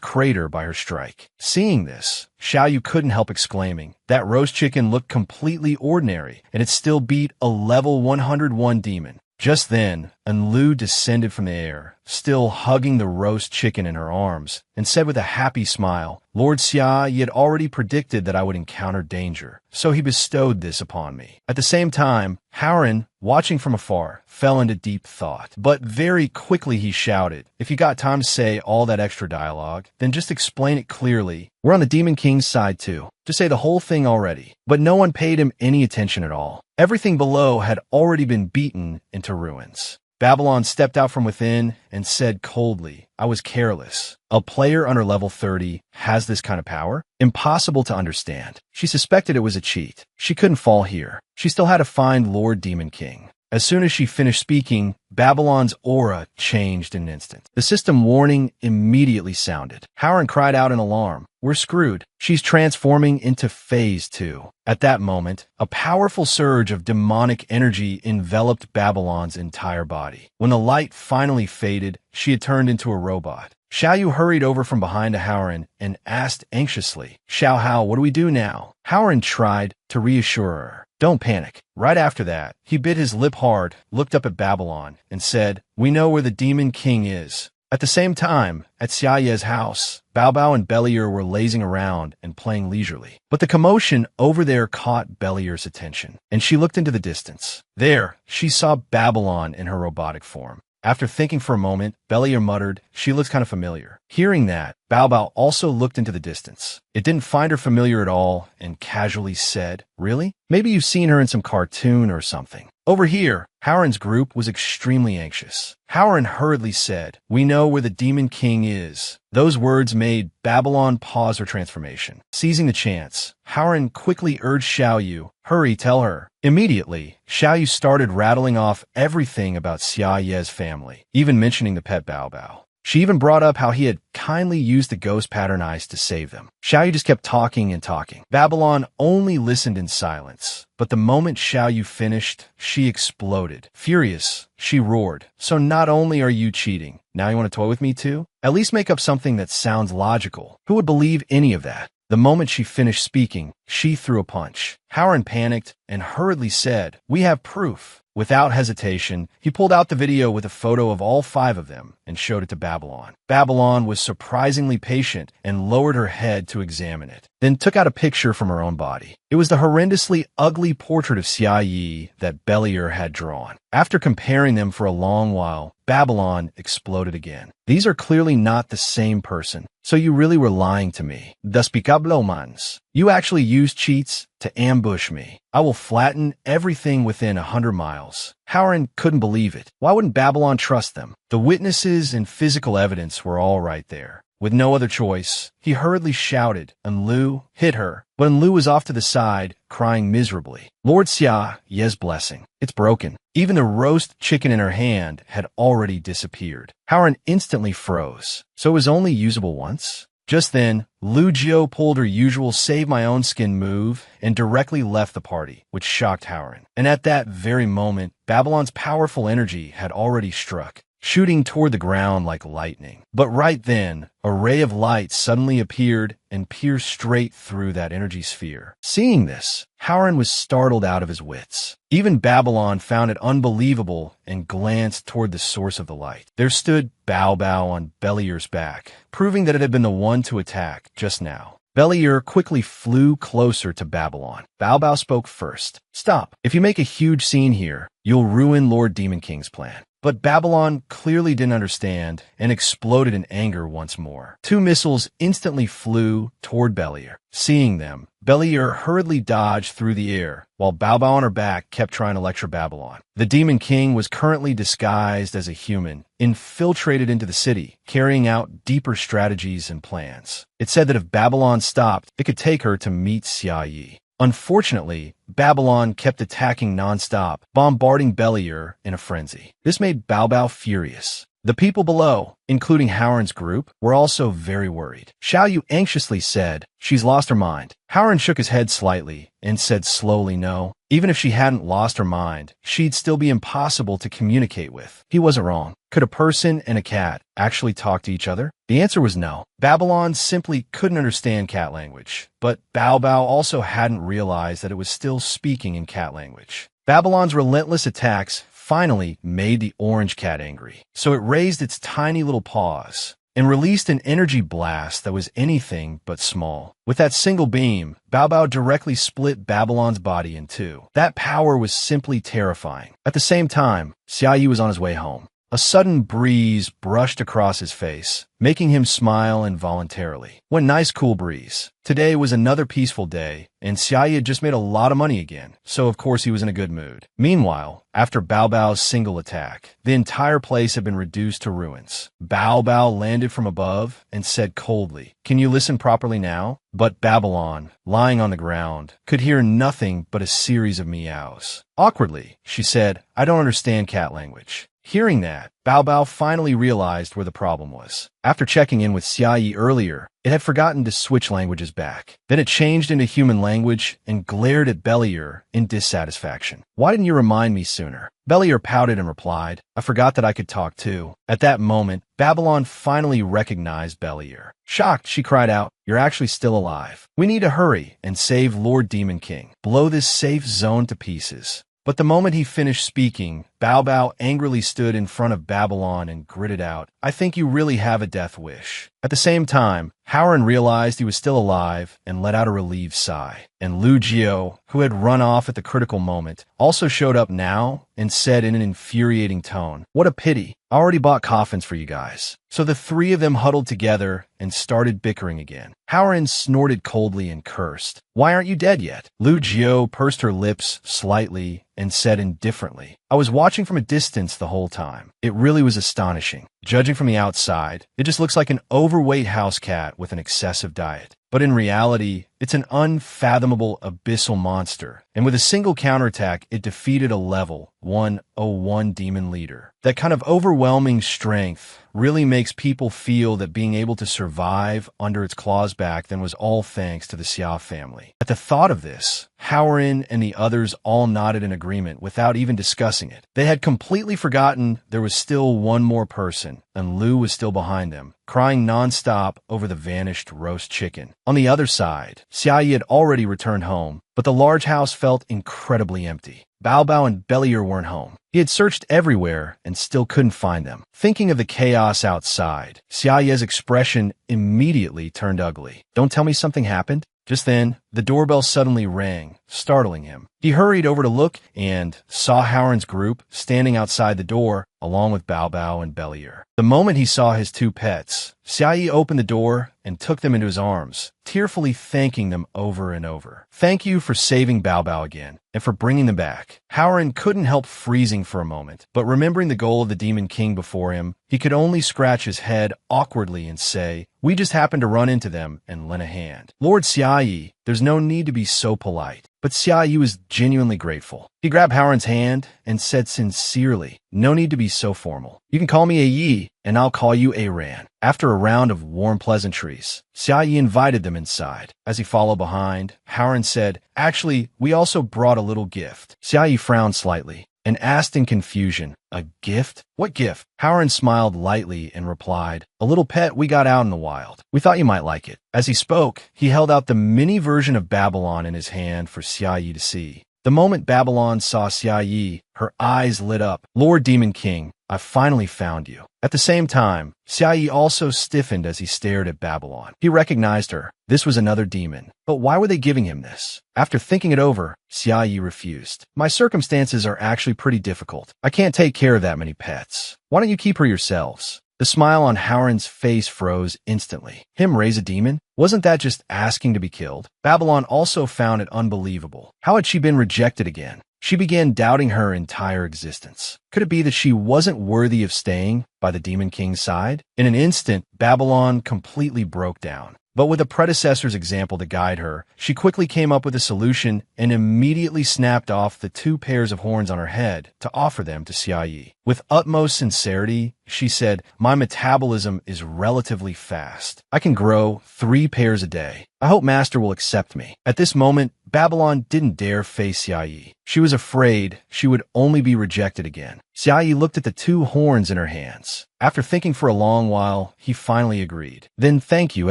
crater by her strike. Seeing this, Xiaoyu couldn't help exclaiming, "That roast chicken looked completely ordinary, and it still beat a level 101 demon." Just then, Enlu descended from the air, still hugging the roast chicken in her arms, and said with a happy smile, "Lord Xia, you had already predicted that I would encounter danger, so he bestowed this upon me." At the same time, Howren, watching from afar, fell into deep thought. But very quickly he shouted, "If you got time to say all that extra dialogue, then just explain it clearly. We're on the Demon King's side too. Just say the whole thing already." But no one paid him any attention at all. Everything below had already been beaten into ruins. Babylon stepped out from within and said coldly, "I was careless. A player under level 30 has this kind of power? Impossible to understand." She suspected it was a cheat. She couldn't fall here. She still had to find Lord Demon King. As soon as she finished speaking, Babylon's aura changed in an instant. The system warning immediately sounded. Howren cried out in alarm. "We're screwed. She's transforming into Phase 2. At that moment, a powerful surge of demonic energy enveloped Babylon's entire body. When the light finally faded, she had turned into a robot. Xiaoyu hurried over from behind to Howren and asked anxiously, "Xiao Hao, what do we do now?" Howren tried to reassure her. "Don't panic." Right after that, he bit his lip hard, looked up at Babylon, and said, "We know where the Demon King is." At the same time, at Xiaoye's house, Bao Bao and Bellier were lazing around and playing leisurely. But the commotion over there caught Bellier's attention, and she looked into the distance. There, she saw Babylon in her robotic form. After thinking for a moment, Bellier muttered, "She looks kind of familiar." Hearing that, Bao Bao also looked into the distance. It didn't find her familiar at all and casually said, "Really? Maybe you've seen her in some cartoon or something." Over here, Howren's group was extremely anxious. Howren hurriedly said, "We know where the Demon King is." Those words made Babylon pause her transformation. Seizing the chance, Howren quickly urged Xiaoyu, "Hurry, tell her." Immediately, Xiaoyu started rattling off everything about Xia Ye's family, even mentioning the pet Bao Bao. She even brought up how he had kindly used the ghost pattern eyes to save them. Xiaoyu just kept talking and talking. Babylon only listened in silence. But the moment Xiaoyu finished, she exploded. Furious, she roared, "So not only are you cheating, now you want to toy with me too? At least make up something that sounds logical. Who would believe any of that?" The moment she finished speaking, she threw a punch. Howren panicked and hurriedly said, "We have proof." Without hesitation, he pulled out the video with a photo of all 5 of them and showed it to Babylon. Babylon was surprisingly patient and lowered her head to examine it, then took out a picture from her own body. It was the horrendously ugly portrait of Xia Yi that Bellier had drawn. After comparing them for a long while, Babylon exploded again. "These are clearly not the same person, so you really were lying to me. Despicable mans. You actually used cheats to ambush me. I will flatten everything within 100 miles. Howren couldn't believe it. Why wouldn't Babylon trust them? The witnesses and physical evidence were all right there. With no other choice, he hurriedly shouted, "Enlu, hit her." But Enlu was off to the side, crying miserably. Lord Xia Ye's blessing. It's broken. Even the roast chicken in her hand had already disappeared. Howren instantly froze. So it was only usable once? Just then, Lu Jiu pulled her usual save-my-own-skin move and directly left the party, which shocked Howren. And at that very moment, Babylon's powerful energy had already struck, shooting toward the ground like lightning. But right then, a ray of light suddenly appeared and pierced straight through that energy sphere. Seeing this, Howren was startled out of his wits. Even Babylon found it unbelievable and glanced toward the source of the light. There stood Bao Bao on Bellier's back, proving that it had been the one to attack just now. Bellier quickly flew closer to Babylon. Bao Bao spoke first. "Stop. If you make a huge scene here, You'll ruin Lord Demon King's plan. But Babylon clearly didn't understand and exploded in anger once more. Two missiles instantly flew toward Belier. Seeing them, Belier hurriedly dodged through the air, while Bao Bao on her back kept trying to lecture Babylon. The Demon King was currently disguised as a human, infiltrated into the city, carrying out deeper strategies and plans. It said that if Babylon stopped, it could take her to meet Xia Yi. Unfortunately, Babylon kept attacking nonstop, bombarding Belier in a frenzy. This made Bao Bao furious. The people below, including Howren's group, were also very worried. Xiao Yu anxiously said, "She's lost her mind." Howren shook his head slightly and said slowly, "No. Even if she hadn't lost her mind, she'd still be impossible to communicate with." He wasn't wrong. Could a person and a cat actually talk to each other? The answer was no. Babylon simply couldn't understand cat language, but Bao Bao also hadn't realized that it was still speaking in cat language. Babylon's relentless attacks finally made the orange cat angry, so it raised its tiny little paws and released an energy blast that was anything but small. With that single beam, Bao Bao directly split Babylon's body in two. That power was simply terrifying. At the same time, Xia Yi was on his way home. A sudden breeze brushed across his face, making him smile involuntarily. What a nice cool breeze. Today was another peaceful day, and Xia Yi had just made a lot of money again, so of course he was in a good mood. Meanwhile, after Bao Bao's single attack, the entire place had been reduced to ruins. Bao Bao landed from above and said coldly, "Can you listen properly now?" But Babylon, lying on the ground, could hear nothing but a series of meows. Awkwardly, she said, "I don't understand cat language." Hearing that, Bao Bao finally realized where the problem was. After checking in with Xia Yi earlier, it had forgotten to switch languages back. Then it changed into human language and glared at Belier in dissatisfaction. "Why didn't you remind me sooner?" Belier pouted and replied, "I forgot that I could talk too." At that moment, Babylon finally recognized Belier. Shocked, she cried out, "You're actually still alive. We need to hurry and save Lord Demon King. Blow this safe zone to pieces." But the moment he finished speaking, Bao Bao angrily stood in front of Babylon and gritted out, "I think you really have a death wish." At the same time, Howren realized he was still alive and let out a relieved sigh. And Lu Jiao, who had run off at the critical moment, also showed up now and said in an infuriating tone, "What a pity. I already bought coffins for you guys." So the three of them huddled together and started bickering again. Howren snorted coldly and cursed. "Why aren't you dead yet?" Lu Jiao pursed her lips slightly and said indifferently, "I was watching from a distance the whole time. It really was astonishing. Judging from the outside, it just looks like an overweight house cat with an excessive diet. But in reality, it's an unfathomable abyssal monster, and with a single counterattack, it defeated a level 101 demon leader. That kind of overwhelming strength really makes people feel that being able to survive under its claws back then was all thanks to the Xia family." At the thought of this, Howren and the others all nodded in agreement without even discussing it. They had completely forgotten there was still one more person, and Lu was still behind them, crying nonstop over the vanished roast chicken. On the other side, Xia Yi had already returned home, but the large house felt incredibly empty. Bao Bao and Belier weren't home. He had searched everywhere and still couldn't find them. Thinking of the chaos outside, Xia Yi's expression immediately turned ugly. "Don't tell me something happened?" Just then, the doorbell suddenly rang, startling him. He hurried over to look and saw Howren's group standing outside the door, along with Bao Bao and Belier. The moment he saw his two pets, Xia Yi opened the door and took them into his arms, tearfully thanking them over and over. "Thank you for saving Bao Bao again, and for bringing them back." Howren couldn't help freezing for a moment, but remembering the goal of the Demon King before him, he could only scratch his head awkwardly and say, "We just happened to run into them and lend a hand." "Lord Xia Yi, there's no need to be so polite." But Xia Yi was genuinely grateful. He grabbed Howren's hand and said sincerely, "No need to be so formal. You can call me a Yi, and I'll call you a Ran." After a round of warm pleasantries, Xia Yi invited them inside. As he followed behind, Howren said, "Actually, we also brought a little gift." Xia Yi frowned slightly and asked in confusion, "A gift? What gift?" Howren smiled lightly and replied, "A little pet we got out in the wild. We thought you might like it." As he spoke, he held out the mini version of Babylon in his hand for Xia Yi to see. The moment Babylon saw Xia Yi, her eyes lit up. "Lord Demon King, I finally found you." At the same time, Xia Yi also stiffened as he stared at Babylon. He recognized her. This was another demon. But why were they giving him this? After thinking it over, Xia Yi refused. "My circumstances are actually pretty difficult. I can't take care of that many pets. Why don't you keep her yourselves?" The smile on Howren's face froze instantly. Him raise a demon? Wasn't that just asking to be killed? Babylon also found it unbelievable. How had she been rejected again? She began doubting her entire existence. Could it be that she wasn't worthy of staying by the Demon King's side? In an instant, Babylon completely broke down. But with a predecessor's example to guide her, she quickly came up with a solution and immediately snapped off the 2 pairs of horns on her head to offer them to Xia Yi. With utmost sincerity, she said, "My metabolism is relatively fast. I can grow 3 pairs a day. I hope Master will accept me." At this moment, Babylon didn't dare face Xia Yi. She was afraid she would only be rejected again. Xia Yi looked at the 2 horns in her hands. After thinking for a long while, he finally agreed. "Then thank you,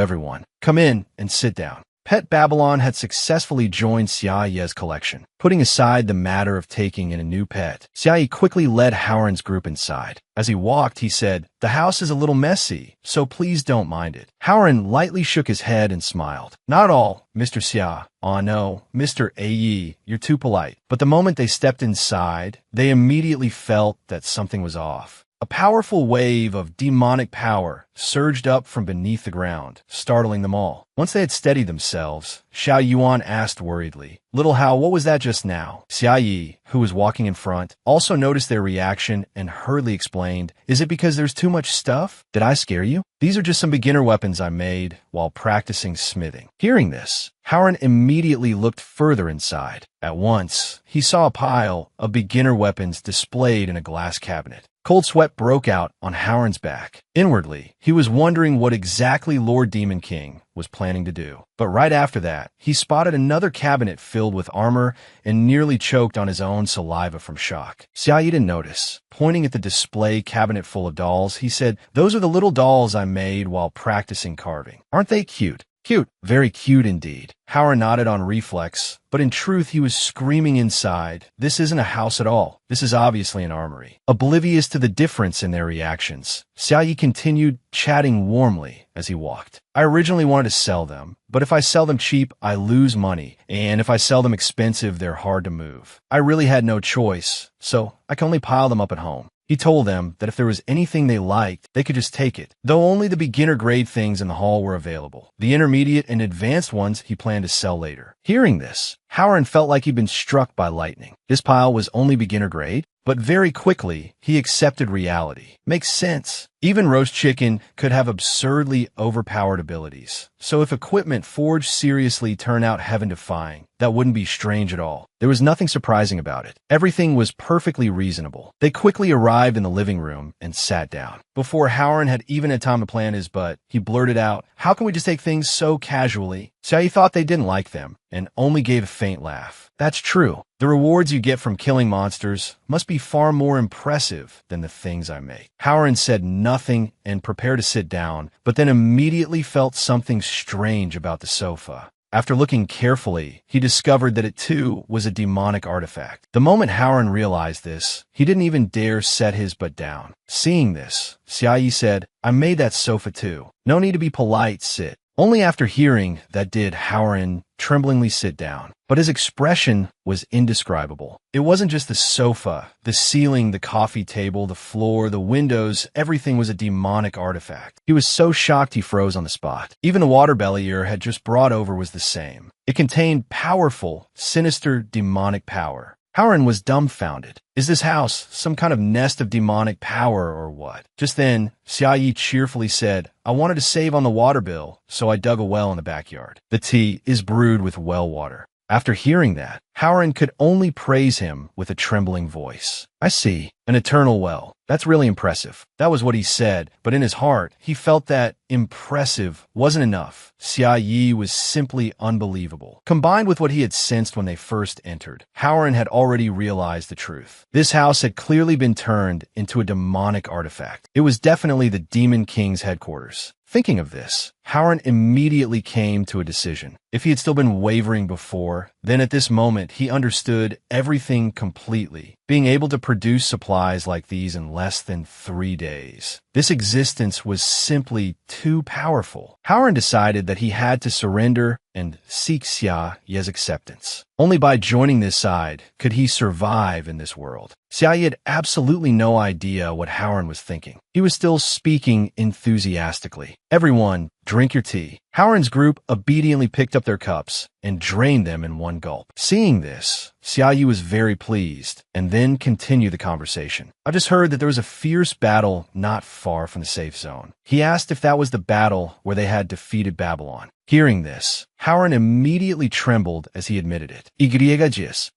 everyone. Come in and sit down." Pet Babylon had successfully joined Xia Yi's collection. Putting aside the matter of taking in a new pet, Xia Yi quickly led Howren's group inside. As he walked, he said, "The house is a little messy, so please don't mind it." Howren lightly shook his head and smiled. "Not at all, Mr. Xia." "Aw no, Mr. Yi, you're too polite." But the moment they stepped inside, they immediately felt that something was off. A powerful wave of demonic power surged up from beneath the ground, startling them all. Once they had steadied themselves, Xiao Yuan asked worriedly, "Little Hao, what was that just now?" Xia Yi, who was walking in front, also noticed their reaction and hurriedly explained, "Is it because there's too much stuff? Did I scare you? These are just some beginner weapons I made while practicing smithing." Hearing this, Howren immediately looked further inside. At once, he saw a pile of beginner weapons displayed in a glass cabinet. Cold sweat broke out on Howren's back. Inwardly, he was wondering what exactly Lord Demon King was planning to do. But right after that, he spotted another cabinet filled with armor and nearly choked on his own saliva from shock. Xia Yi didn't notice. Pointing at the display cabinet full of dolls, he said, "Those are the little dolls I made while practicing carving. Aren't they cute?" "Cute. Very cute indeed." Howren nodded on reflex, but in truth he was screaming inside, "This isn't a house at all. This is obviously an armory." Oblivious to the difference in their reactions, Xia Yi continued chatting warmly as he walked. "I originally wanted to sell them, but if I sell them cheap, I lose money, and if I sell them expensive, they're hard to move. I really had no choice, so I can only pile them up at home." He told them that if there was anything they liked, they could just take it, though only the beginner-grade things in the hall were available. The intermediate and advanced ones he planned to sell later. Hearing this, Howren felt like he'd been struck by lightning. This pile was only beginner-grade, but very quickly, he accepted reality. Makes sense. Even roast chicken could have absurdly overpowered abilities. So if equipment forged seriously turned out heaven-defying, that wouldn't be strange at all. There was nothing surprising about it. Everything was perfectly reasonable. They quickly arrived in the living room and sat down. Before Howren had even had time to plan his butt, he blurted out, "How can we just take things so casually?" Xia thought they didn't like them, and only gave a faint laugh. "That's true. The rewards you get from killing monsters must be far more impressive than the things I make." Howren said nothing and prepared to sit down, but then immediately felt something strange about the sofa. After looking carefully, he discovered that it too was a demonic artifact. The moment Howren realized this, he didn't even dare set his butt down. Seeing this, Xia Yi said, "I made that sofa too. No need to be polite, sit." Only after hearing that did Howren tremblingly sit down. But his expression was indescribable. It wasn't just the sofa, the ceiling, the coffee table, the floor, the windows, everything was a demonic artifact. He was so shocked he froze on the spot. Even the water Bellier had just brought over was the same. It contained powerful, sinister, demonic power. Howren was dumbfounded. Is this house some kind of nest of demonic power or what? Just then, Xia Yi cheerfully said, "I wanted to save on the water bill, so I dug a well in the backyard. The tea is brewed with well water." After hearing that, Howren could only praise him with a trembling voice. "I see. An eternal well. That's really impressive." That was what he said, but in his heart, he felt that impressive wasn't enough. Xia Yi was simply unbelievable. Combined with what he had sensed when they first entered, Howren had already realized the truth. This house had clearly been turned into a demonic artifact. It was definitely the Demon King's headquarters. Thinking of this, Howren immediately came to a decision. If he had still been wavering before, Then at this moment, he understood everything completely, being able to produce supplies like these in less than 3 days. This existence was simply too powerful. Howard decided that he had to surrender and seek Xia Ye's acceptance. Only by joining this side could he survive in this world. Xia Yi had absolutely no idea what Howard was thinking. He was still speaking enthusiastically. "Everyone, drink your tea." Howard's group obediently picked up their cups and drained them in one gulp. Seeing this, Xia Yi was very pleased and then continued the conversation. "I just heard that there was a fierce battle not far from the safe zone." He asked if that was the battle where they had defeated Babylon. Hearing this, Howard immediately trembled as he admitted it.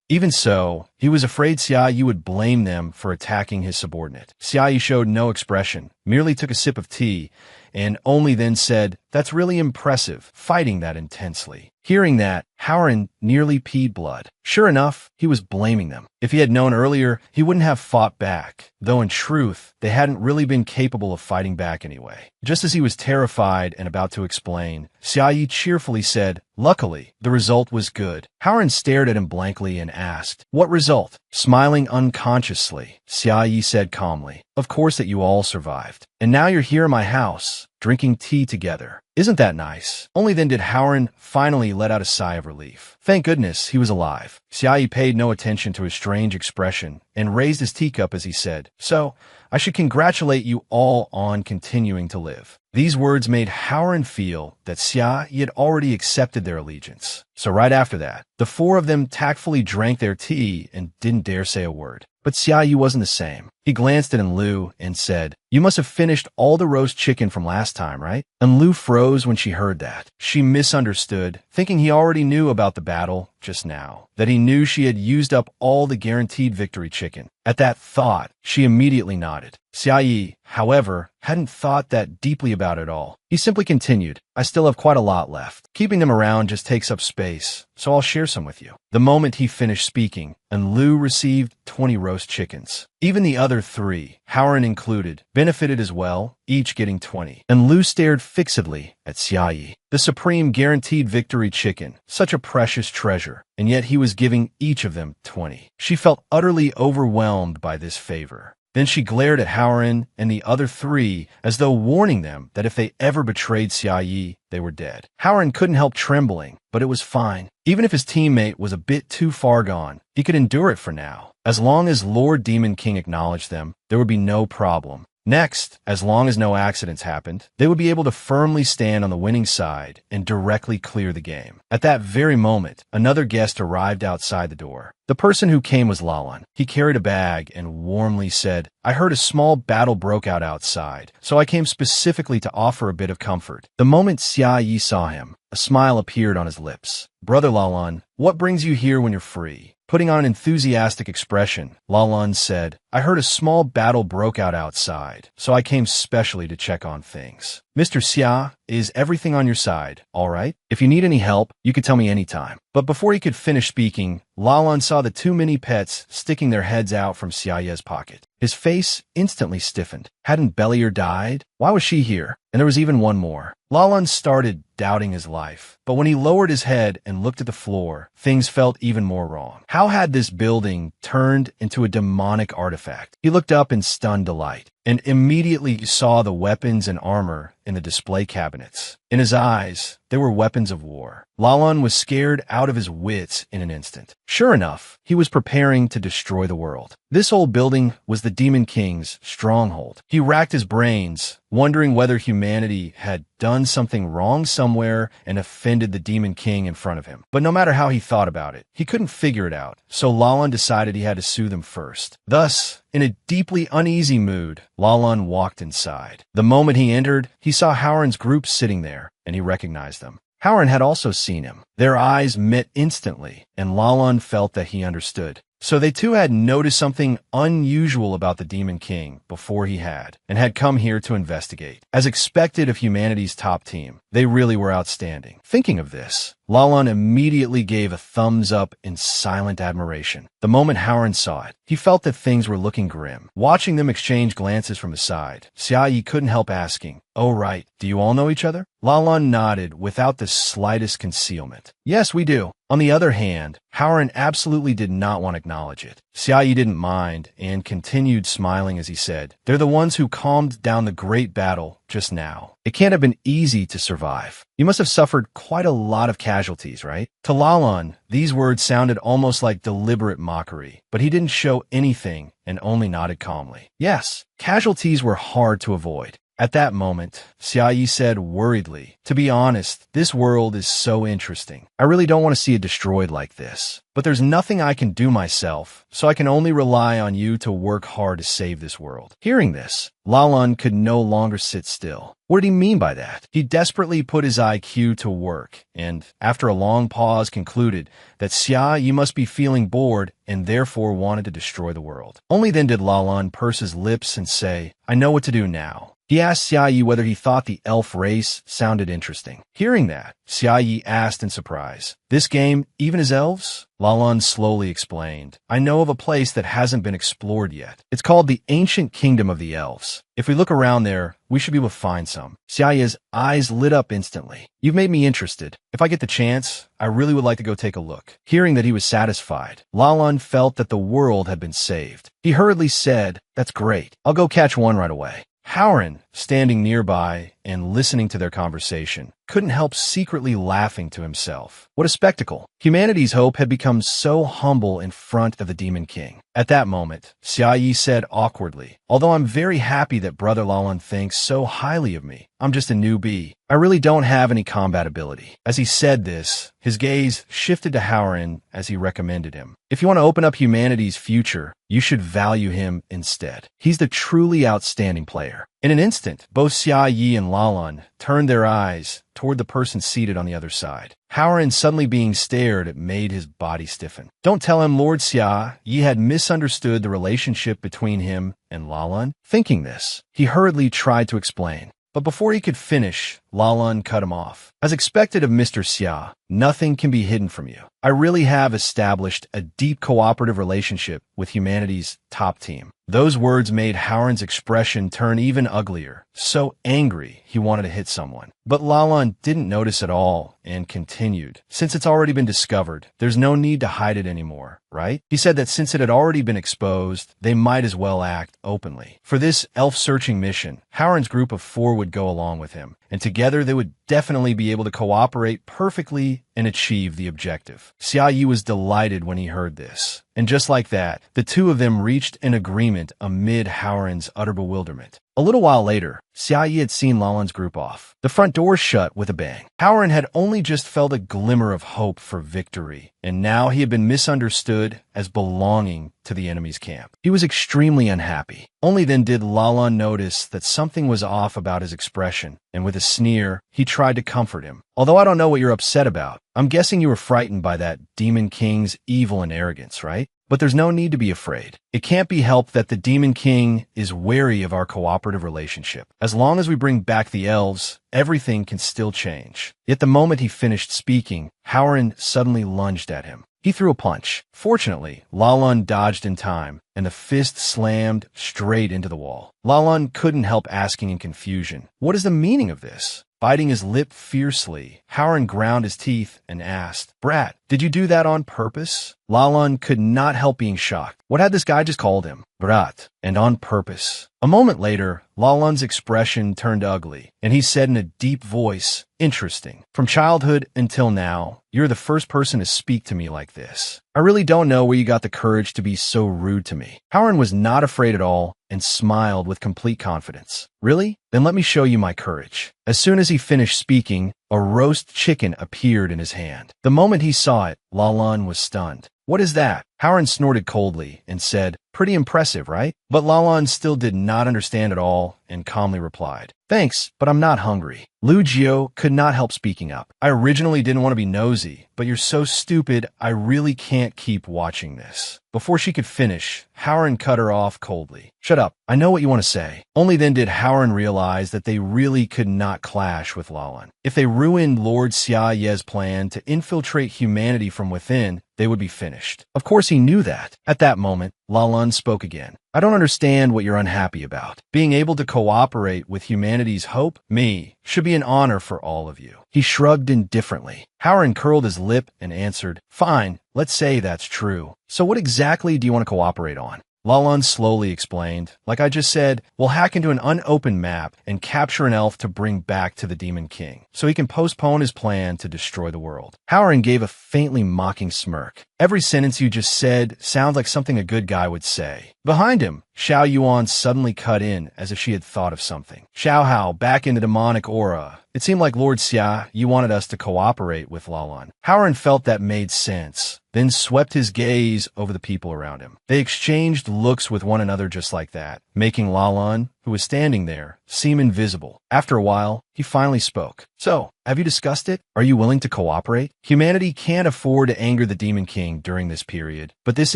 Even so, he was afraid Xia Yi would blame them for attacking his subordinate. Xia Yi showed no expression, merely took a sip of tea, and only then said, "That's really impressive, fighting that intensely." Hearing that, Howard nearly peed blood. Sure enough, he was blaming them. If he had known earlier, he wouldn't have fought back, though in truth, they hadn't really been capable of fighting back anyway. Just as he was terrified and about to explain, Xia Yi cheerfully said, "Luckily, the result was good." Howard stared at him blankly and asked, "What result?" Smiling unconsciously, Xia Yi said calmly, "Of course that you all survived. And now you're here in my house, drinking tea together. Isn't that nice?" Only then did Howard finally let out a sigh of relief. Thank goodness he was alive. Xia Yi paid no attention to his strange expression and raised his teacup as he said, "So, I should congratulate you all on continuing to live." These words made Howard feel that Xia Yi had already accepted their allegiance. So right after that, the four of them tactfully drank their tea and didn't dare say a word. But Xia Yi wasn't the same. He glanced at Enlu and said, "You must have finished all the roast chicken from last time, right?" Enlu froze when she heard that. She misunderstood, thinking he already knew about the battle just now, that he knew she had used up all the guaranteed victory chicken. At that thought, she immediately nodded. Xia Yi, however, hadn't thought that deeply about it all. He simply continued, "I still have quite a lot left. Keeping them around just takes up space, so I'll share some with you." The moment he finished speaking, Enlu received 20 roast chickens. Even the other 3, Howard included, benefited as well, each getting 20. Enlu stared fixedly at Xia Yi. The supreme guaranteed victory chicken, such a precious treasure, and yet he was giving each of them 20. She felt utterly overwhelmed by this favor. Then she glared at Howard and the other 3 as though warning them that if they ever betrayed Xia Yi, they were dead. Howard couldn't help trembling, but it was fine. Even if his teammate was a bit too far gone, he could endure it for now. As long as Lord Demon King acknowledged them, there would be no problem. Next, as long as no accidents happened, they would be able to firmly stand on the winning side and directly clear the game. At that very moment, another guest arrived outside the door. The person who came was Lalan. He carried a bag and warmly said, "I heard a small battle broke out outside, so I came specifically to offer a bit of comfort." The moment Xia Yi saw him, a smile appeared on his lips. "Brother Lalan, what brings you here when you're free?" Putting on an enthusiastic expression, Lalan said, "I heard a small battle broke out outside, so I came specially to check on things." "Mr. Xia, is everything on your side, all right? If you need any help, you can tell me anytime." But before he could finish speaking, Lalan saw the 2 mini pets sticking their heads out from Xia Yi's pocket. His face instantly stiffened. Hadn't Bellier died? Why was she here? And there was even one more. Lalan started doubting his life, but when he lowered his head and looked at the floor, things felt even more wrong. How had this building turned into a demonic artifact? He looked up in stunned delight and immediately saw the weapons and armor in the display cabinets. In his eyes, they were weapons of war. Lalan was scared out of his wits in an instant. Sure enough, he was preparing to destroy the world. This old building was the Demon King's stronghold. He racked his brains, wondering whether humanity had done something wrong somewhere and offended the Demon King in front of him. But no matter how he thought about it, he couldn't figure it out, so Lalan decided he had to soothe him first. Thus, in a deeply uneasy mood, Lalan walked inside. The moment he entered, he saw Howard's group sitting there, and he recognized them. Howard had also seen him. Their eyes met instantly, and Lalan felt that he understood. So they too had noticed something unusual about the Demon King before he had, and had come here to investigate. As expected of humanity's top team, they really were outstanding. Thinking of this, Lalan immediately gave a thumbs up in silent admiration. The moment Howard saw it, he felt that things were looking grim. Watching them exchange glances from his side, Xiaoyi couldn't help asking, "Oh right, do you all know each other?" Lalan nodded without the slightest concealment. "Yes, we do." On the other hand, Howard absolutely did not want to acknowledge it. Xiaoyi didn't mind and continued smiling as he said, "They're the ones who calmed down the great battle just now. It can't have been easy to survive. You must have suffered quite a lot of casualties, right?" To Lalan, these words sounded almost like deliberate mockery, but he didn't show anything and only nodded calmly. Yes, casualties were hard to avoid. At that moment, Xiaoyi said worriedly, "To be honest, this world is so interesting. I really don't want to see it destroyed like this. But there's nothing I can do myself, so I can only rely on you to work hard to save this world." Hearing this, Lalan could no longer sit still. What did he mean by that? He desperately put his IQ to work, and, after a long pause, concluded that Xiaoyi must be feeling bored and therefore wanted to destroy the world. Only then did Lalan purse his lips and say, "I know what to do now." He asked Xiaoyi whether he thought the elf race sounded interesting. Hearing that, Xiaoyi asked in surprise, "This game even has elves?" Lalan slowly explained, "I know of a place that hasn't been explored yet. It's called the Ancient Kingdom of the Elves. If we look around there, we should be able to find some." Xiaoyi's eyes lit up instantly. "You've made me interested. If I get the chance, I really would like to go take a look." Hearing that he was satisfied, Lalan felt that the world had been saved. He hurriedly said, "That's great. I'll go catch one right away." Howard, standing nearby and listening to their conversation, couldn't help secretly laughing to himself. What a spectacle! Humanity's hope had become so humble in front of the Demon King. At that moment, Xiaoyi said awkwardly, "Although I'm very happy that Brother Lalan thinks so highly of me, I'm just a newbie. I really don't have any combat ability." As he said this, his gaze shifted to Howard as he recommended him. "If you want to open up humanity's future, you should value him instead. He's the truly outstanding player." In an instant, both Xiaoyi and Lalan turned their eyes toward the person seated on the other side. Howard suddenly being stared at made his body stiffen. Don't tell him Lord Xiaoyi had misunderstood the relationship between him and Lalan. Thinking this, he hurriedly tried to explain. But before he could finish, Lalan cut him off. "As expected of Mr. Xia, nothing can be hidden from you. I really have established a deep cooperative relationship with humanity's top team." Those words made Howard's expression turn even uglier, so angry he wanted to hit someone. But Lalan didn't notice at all and continued, "Since it's already been discovered, there's no need to hide it anymore, right?" He said that since it had already been exposed, they might as well act openly. For this elf-searching mission, Howard's group of 4 would go along with him, and together they would definitely be able to cooperate perfectly and achieve the objective. Xiaoyi was delighted when he heard this. And just like that, the two of them reached an agreement amid Howard's utter bewilderment. A little while later, Xiaoyi had seen Lalan's group off. The front door shut with a bang. Howard had only just felt a glimmer of hope for victory, and now he had been misunderstood as belonging to the enemy's camp. He was extremely unhappy. Only then did Lalan notice that something was off about his expression, and with a sneer, he tried to comfort him. "Although I don't know what you're upset about, I'm guessing you were frightened by that Demon King's evil and arrogance, right? But there's no need to be afraid. It can't be helped that the Demon King is wary of our cooperative relationship. As long as we bring back the elves, everything can still change." Yet the moment he finished speaking, Howard suddenly lunged at him. He threw a punch. Fortunately, Lalan dodged in time, and the fist slammed straight into the wall. Lalan couldn't help asking in confusion, "What is the meaning of this?" Biting his lip fiercely, Howard ground his teeth and asked, "Brat, did you do that on purpose?" Lalan could not help being shocked. What had this guy just called him? Brat, and on purpose. A moment later, Lalan's expression turned ugly, and he said in a deep voice, "Interesting. From childhood until now, you're the first person to speak to me like this. I really don't know where you got the courage to be so rude to me." Howard was not afraid at all and smiled with complete confidence. "Really? Then let me show you my courage." As soon as he finished speaking, a roast chicken appeared in his hand. The moment he saw it, Lalan was stunned. What is that? Howard snorted coldly and said, pretty impressive, right? But Lalan still did not understand at all and calmly replied, thanks, but I'm not hungry. Lu Jiao could not help speaking up. I originally didn't want to be nosy, but you're so stupid, I really can't keep watching this. Before she could finish, Howard cut her off coldly. Shut up, I know what you want to say. Only then did Howard realize that they really could not clash with Lalan. If they ruined Lord Xia Ye's plan to infiltrate humanity from within, they would be finished. Of course he knew that. At that moment, Lalan spoke again. I don't understand what you're unhappy about. Being able to cooperate with humanity's hope, me, should be an honor for all of you. He shrugged indifferently. Howard curled his lip and answered, fine, let's say that's true. So what exactly do you want to cooperate on? Lalan slowly explained, like I just said, we'll hack into an unopened map and capture an elf to bring back to the Demon King, so he can postpone his plan to destroy the world. Howard gave a faintly mocking smirk. Every sentence you just said sounds like something a good guy would say. Behind him, Xiao Yuan suddenly cut in as if she had thought of something. Xiao Hao, back in the demonic aura. It seemed like Lord Xia, you wanted us to cooperate with Lalan. Howard felt that made sense, then swept his gaze over the people around him. They exchanged looks with one another just like that, making Lalan, who was standing there, seem invisible. After a while, he finally spoke. So, have you discussed it? Are you willing to cooperate? Humanity can't afford to anger the Demon King during this period, but this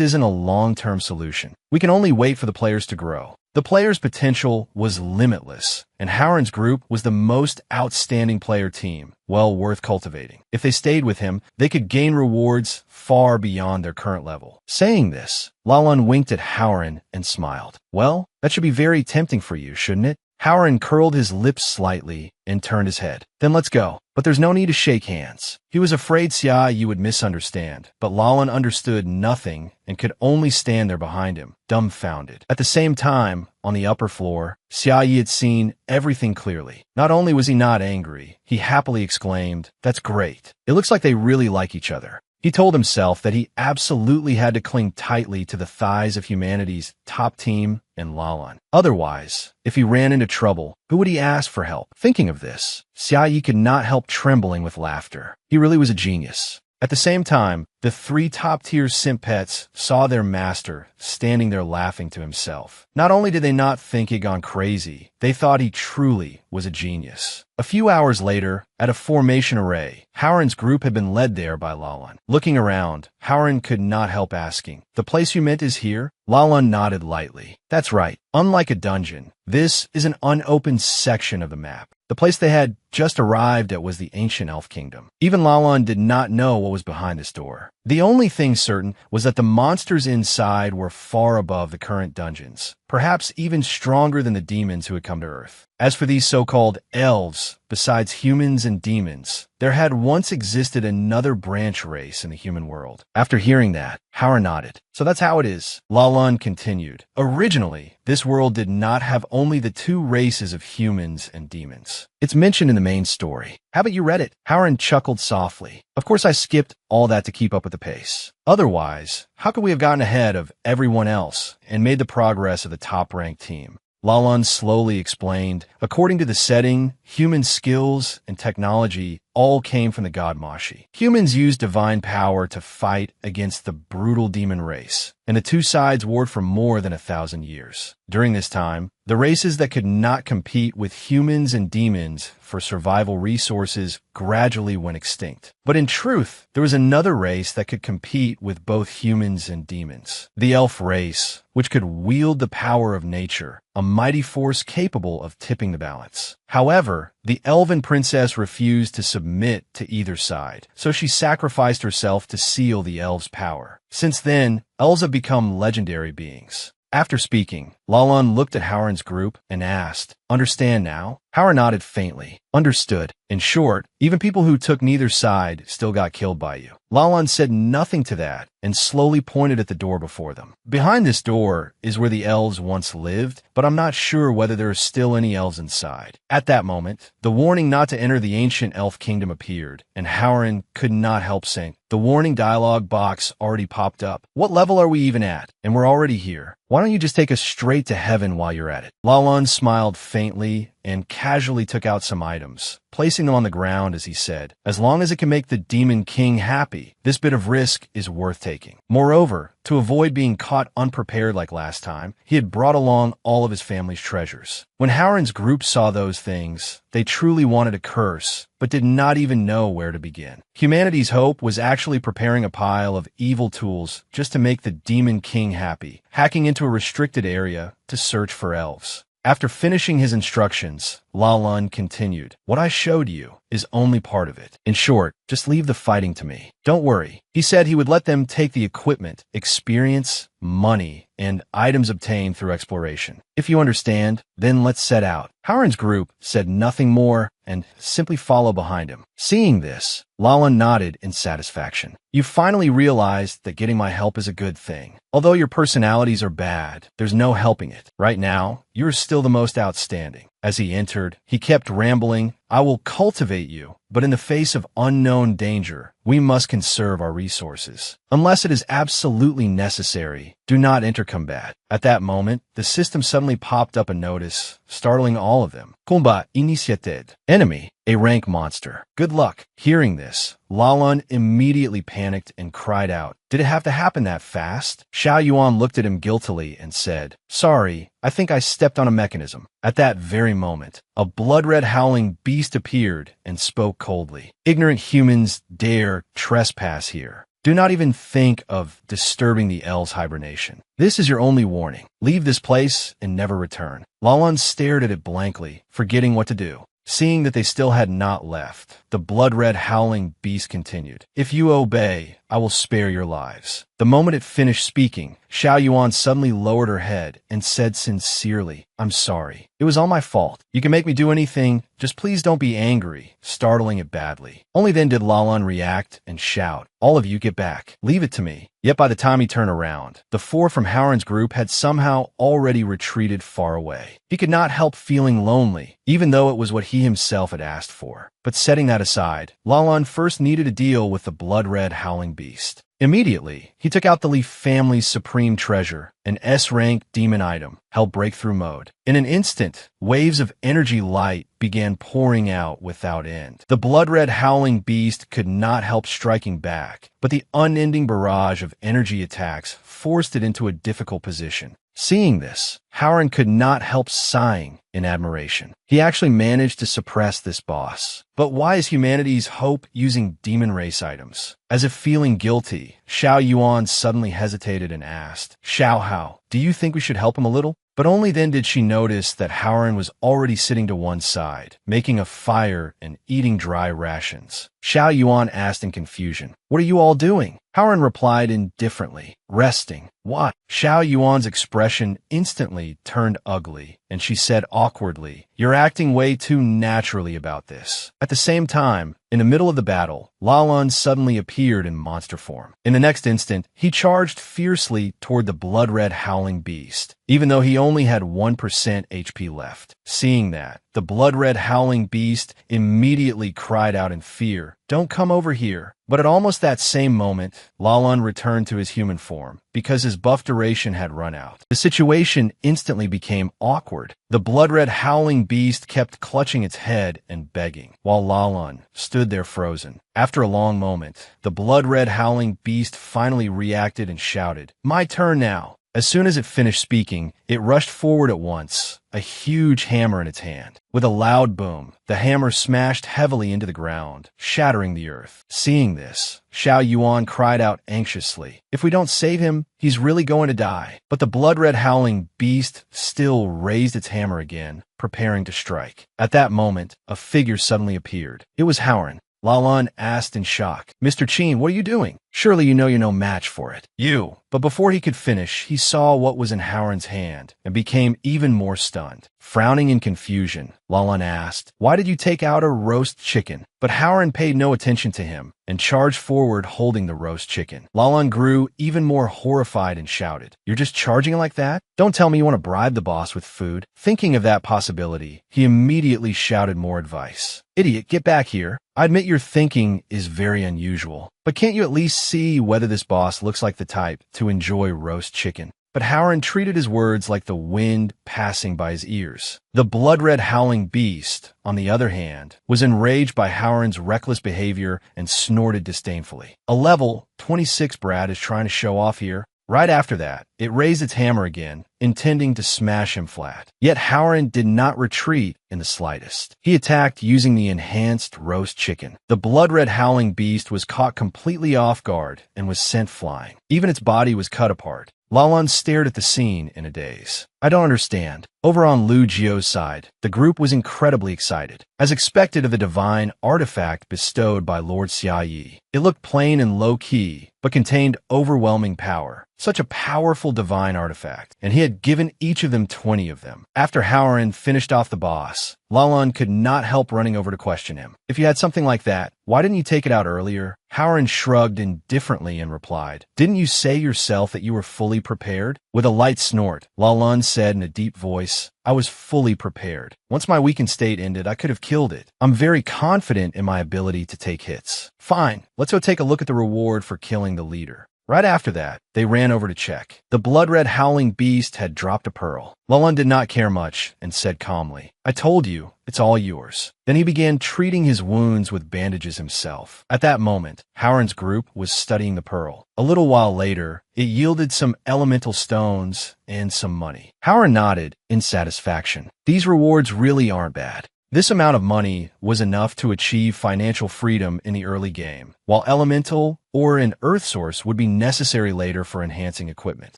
isn't a long-term solution. We can only wait for the players to grow. The players' potential was limitless, and Howard's group was the most outstanding player team, well worth cultivating. If they stayed with him, they could gain rewards far beyond their current level. Saying this, Lalan winked at Howard and smiled. Well, that should be very tempting for you, shouldn't it? Howard curled his lips slightly and turned his head. Then let's go. But there's no need to shake hands. He was afraid Xia Yi would misunderstand, but Lalan understood nothing and could only stand there behind him, dumbfounded. At the same time, on the upper floor, Xia Yi had seen everything clearly. Not only was he not angry, he happily exclaimed, that's great. It looks like they really like each other. He told himself that he absolutely had to cling tightly to the thighs of humanity's top team and Lalan. Otherwise, if he ran into trouble, who would he ask for help? Thinking of this, Xia Yi could not help trembling with laughter. He really was a genius. At the same time, the three top-tier simp pets saw their master standing there laughing to himself. Not only did they not think he'd gone crazy, they thought he truly was a genius. A few hours later, at a formation array, Howard's group had been led there by Lalan. Looking around, Howard could not help asking, the place you meant is here? Lalan nodded lightly. That's right. Unlike a dungeon, this is an unopened section of the map. The place they had just arrived at was the ancient elf kingdom. Even Lalan did not know what was behind this door. The only thing certain was that the monsters inside were far above the current dungeons, perhaps even stronger than the demons who had come to Earth. As for these so-called elves, besides humans and demons, there had once existed another branch race in the human world. After hearing that, Howard nodded. So that's how it is. Lalan continued. Originally, this world did not have only the two races of humans and demons. It's mentioned in the main story. Haven't you read it? Howard chuckled softly. Of course I skipped all that to keep up with the pace. Otherwise, how could we have gotten ahead of everyone else and made the progress of the top-ranked team? Lalan slowly explained, according to the setting, human skills and technology all came from the god Mashi. Humans used divine power to fight against the brutal demon race, and the two sides warred for more than 1,000 years. During this time, the races that could not compete with humans and demons for survival resources gradually went extinct. But in truth, there was another race that could compete with both humans and demons. The elf race, which could wield the power of nature, a mighty force capable of tipping the balance. However, the elven princess refused to submit to either side, so she sacrificed herself to seal the elves' power. Since then, elves have become legendary beings. After speaking, Lalan looked at Howard's group and asked, understand now? Howard nodded faintly. Understood. In short, even people who took neither side still got killed by you. Lalan said nothing to that and slowly pointed at the door before them. Behind this door is where the elves once lived, but I'm not sure whether there are still any elves inside. At that moment, the warning not to enter the ancient elf kingdom appeared, and Howard could not help saying, the warning dialogue box already popped up. What level are we even at? And we're already here. Why don't you just take us straight to heaven while you're at it? Lalan smiled faintly faintly and casually took out some items, placing them on the ground as he said, "As long as it can make the Demon King happy, this bit of risk is worth taking." Moreover, to avoid being caught unprepared like last time, he had brought along all of his family's treasures. When Howren's group saw those things, they truly wanted to curse, but did not even know where to begin. Humanity's hope was actually preparing a pile of evil tools just to make the Demon King happy, hacking into a restricted area to search for elves. After finishing his instructions, Lalun continued, "What I showed you is only part of it. In short, just leave the fighting to me. Don't worry." He said he would let them take the equipment, experience, money, and items obtained through exploration. "If you understand, then let's set out." Howren's group said nothing more and simply followed behind him. Seeing this, Lalun nodded in satisfaction. "You finally realized that getting my help is a good thing. Although your personalities are bad, there's no helping it. Right now, you're still the most outstanding." As he entered, he kept rambling, "I will cultivate you, but in the face of unknown danger, we must conserve our resources. Unless it is absolutely necessary, do not enter combat." At that moment, the system suddenly popped up a notice, startling all of them. "Combat initiated. Enemy, a rank monster. Good luck." Hearing this, Lalun immediately panicked and cried out, "Did it have to happen that fast?" Xiao Yuan looked at him guiltily and said, "Sorry, I think I stepped on a mechanism." At that very moment, a blood-red howling beast appeared and spoke coldly. "Ignorant humans dare trespass here. Do not even think of disturbing the elves' hibernation. This is your only warning. Leave this place and never return." Lalun stared at it blankly, forgetting what to do. Seeing that they still had not left, the blood-red howling beast continued, "If you obey, I will spare your lives." The moment it finished speaking, Xiao Yuan suddenly lowered her head and said sincerely, "I'm sorry. It was all my fault. You can make me do anything, just please don't be angry," startling it badly. Only then did Lalun react and shout, "All of you get back. Leave it to me." Yet by the time he turned around, the four from Howren's group had somehow already retreated far away. He could not help feeling lonely, even though it was what he himself had asked for. But setting that aside, Lalun first needed to deal with the blood-red howling beast. Immediately, he took out the Li family's supreme treasure, an S-rank demon item, held breakthrough mode. In an instant, waves of energy light began pouring out without end. The blood-red howling beast could not help striking back, but the unending barrage of energy attacks forced it into a difficult position. Seeing this, Howren could not help sighing in admiration. He actually managed to suppress this boss. But why is humanity's hope using demon race items? As if feeling guilty, Xiao Yuan suddenly hesitated and asked, "Xiao Hao, do you think we should help him a little?" But only then did she notice that Howren was already sitting to one side, making a fire and eating dry rations. Xiao Yuan asked in confusion, "What are you all doing?" Howren replied indifferently, "Resting." "What?" Xiao Yuan's expression instantly turned ugly, and she said awkwardly, "You're acting way too naturally about this." At the same time, in the middle of the battle, Lalun suddenly appeared in monster form. In the next instant, he charged fiercely toward the blood-red howling beast, even though he only had 1% HP left. Seeing that, the blood-red howling beast immediately cried out in fear, "Don't come over here." But at almost that same moment, Lalun returned to his human form, because his buff duration had run out. The situation instantly became awkward. The blood-red howling beast kept clutching its head and begging, while Lalun stood there frozen. After a long moment, the blood-red howling beast finally reacted and shouted, "My turn now." As soon as it finished speaking, it rushed forward at once, a huge hammer in its hand. With a loud boom, the hammer smashed heavily into the ground, shattering the earth. Seeing this, Xiao Yuan cried out anxiously, "If we don't save him, he's really going to die." But the blood-red howling beast still raised its hammer again, preparing to strike. At that moment, a figure suddenly appeared. It was Howren. Lalun asked in shock, "Mr. Qin, what are you doing? Surely you know you're no match for it." "You." But before he could finish, he saw what was in Howren's hand and became even more stunned. Frowning in confusion, Lalun asked, "Why did you take out a roast chicken?" But Howren paid no attention to him and charged forward holding the roast chicken. Lalun grew even more horrified and shouted, "You're just charging it like that? Don't tell me you want to bribe the boss with food." Thinking of that possibility, he immediately shouted more advice. "Idiot, get back here. I admit your thinking is very unusual, but can't you at least see whether this boss looks like the type to enjoy roast chicken?" but Howard treated his words like the wind passing by his ears. The blood-red howling beast, on the other hand, was enraged by Howard's reckless behavior and snorted disdainfully. A level 26 brat is trying to show off here. Right after that, it raised its hammer again, intending to smash him flat. Yet Howard did not retreat in the slightest. He attacked using the enhanced roast chicken. The blood-red howling beast was caught completely off guard and was sent flying. Even its body was cut apart. Lalan stared at the scene in a daze. I don't understand. Over on Lu Jio's side, the group was incredibly excited. As expected of the divine artifact bestowed by Lord Xia Yi, it looked plain and low-key, but contained overwhelming power. Such a powerful divine artifact, and he had given each of them 20 of them. After Howard finished off the boss, Lalan could not help running over to question him. If you had something like that, why didn't you take it out earlier? Howard shrugged indifferently and replied, "Didn't you say yourself that you were fully prepared?" With a light snort, Lalan said in a deep voice, "I was fully prepared. Once my weakened state ended, I could have killed it. I'm very confident in my ability to take hits." Fine, let's go take a look at the reward for killing the leader. Right after that, they ran over to check. The blood-red howling beast had dropped a pearl. Lalan did not care much and said calmly, "I told you, it's all yours." Then he began treating his wounds with bandages himself. At that moment, Howard's group was studying the pearl. A little while later, it yielded some elemental stones and some money. Howard nodded in satisfaction. These rewards really aren't bad. This amount of money was enough to achieve financial freedom in the early game, while elemental or an earth source would be necessary later for enhancing equipment.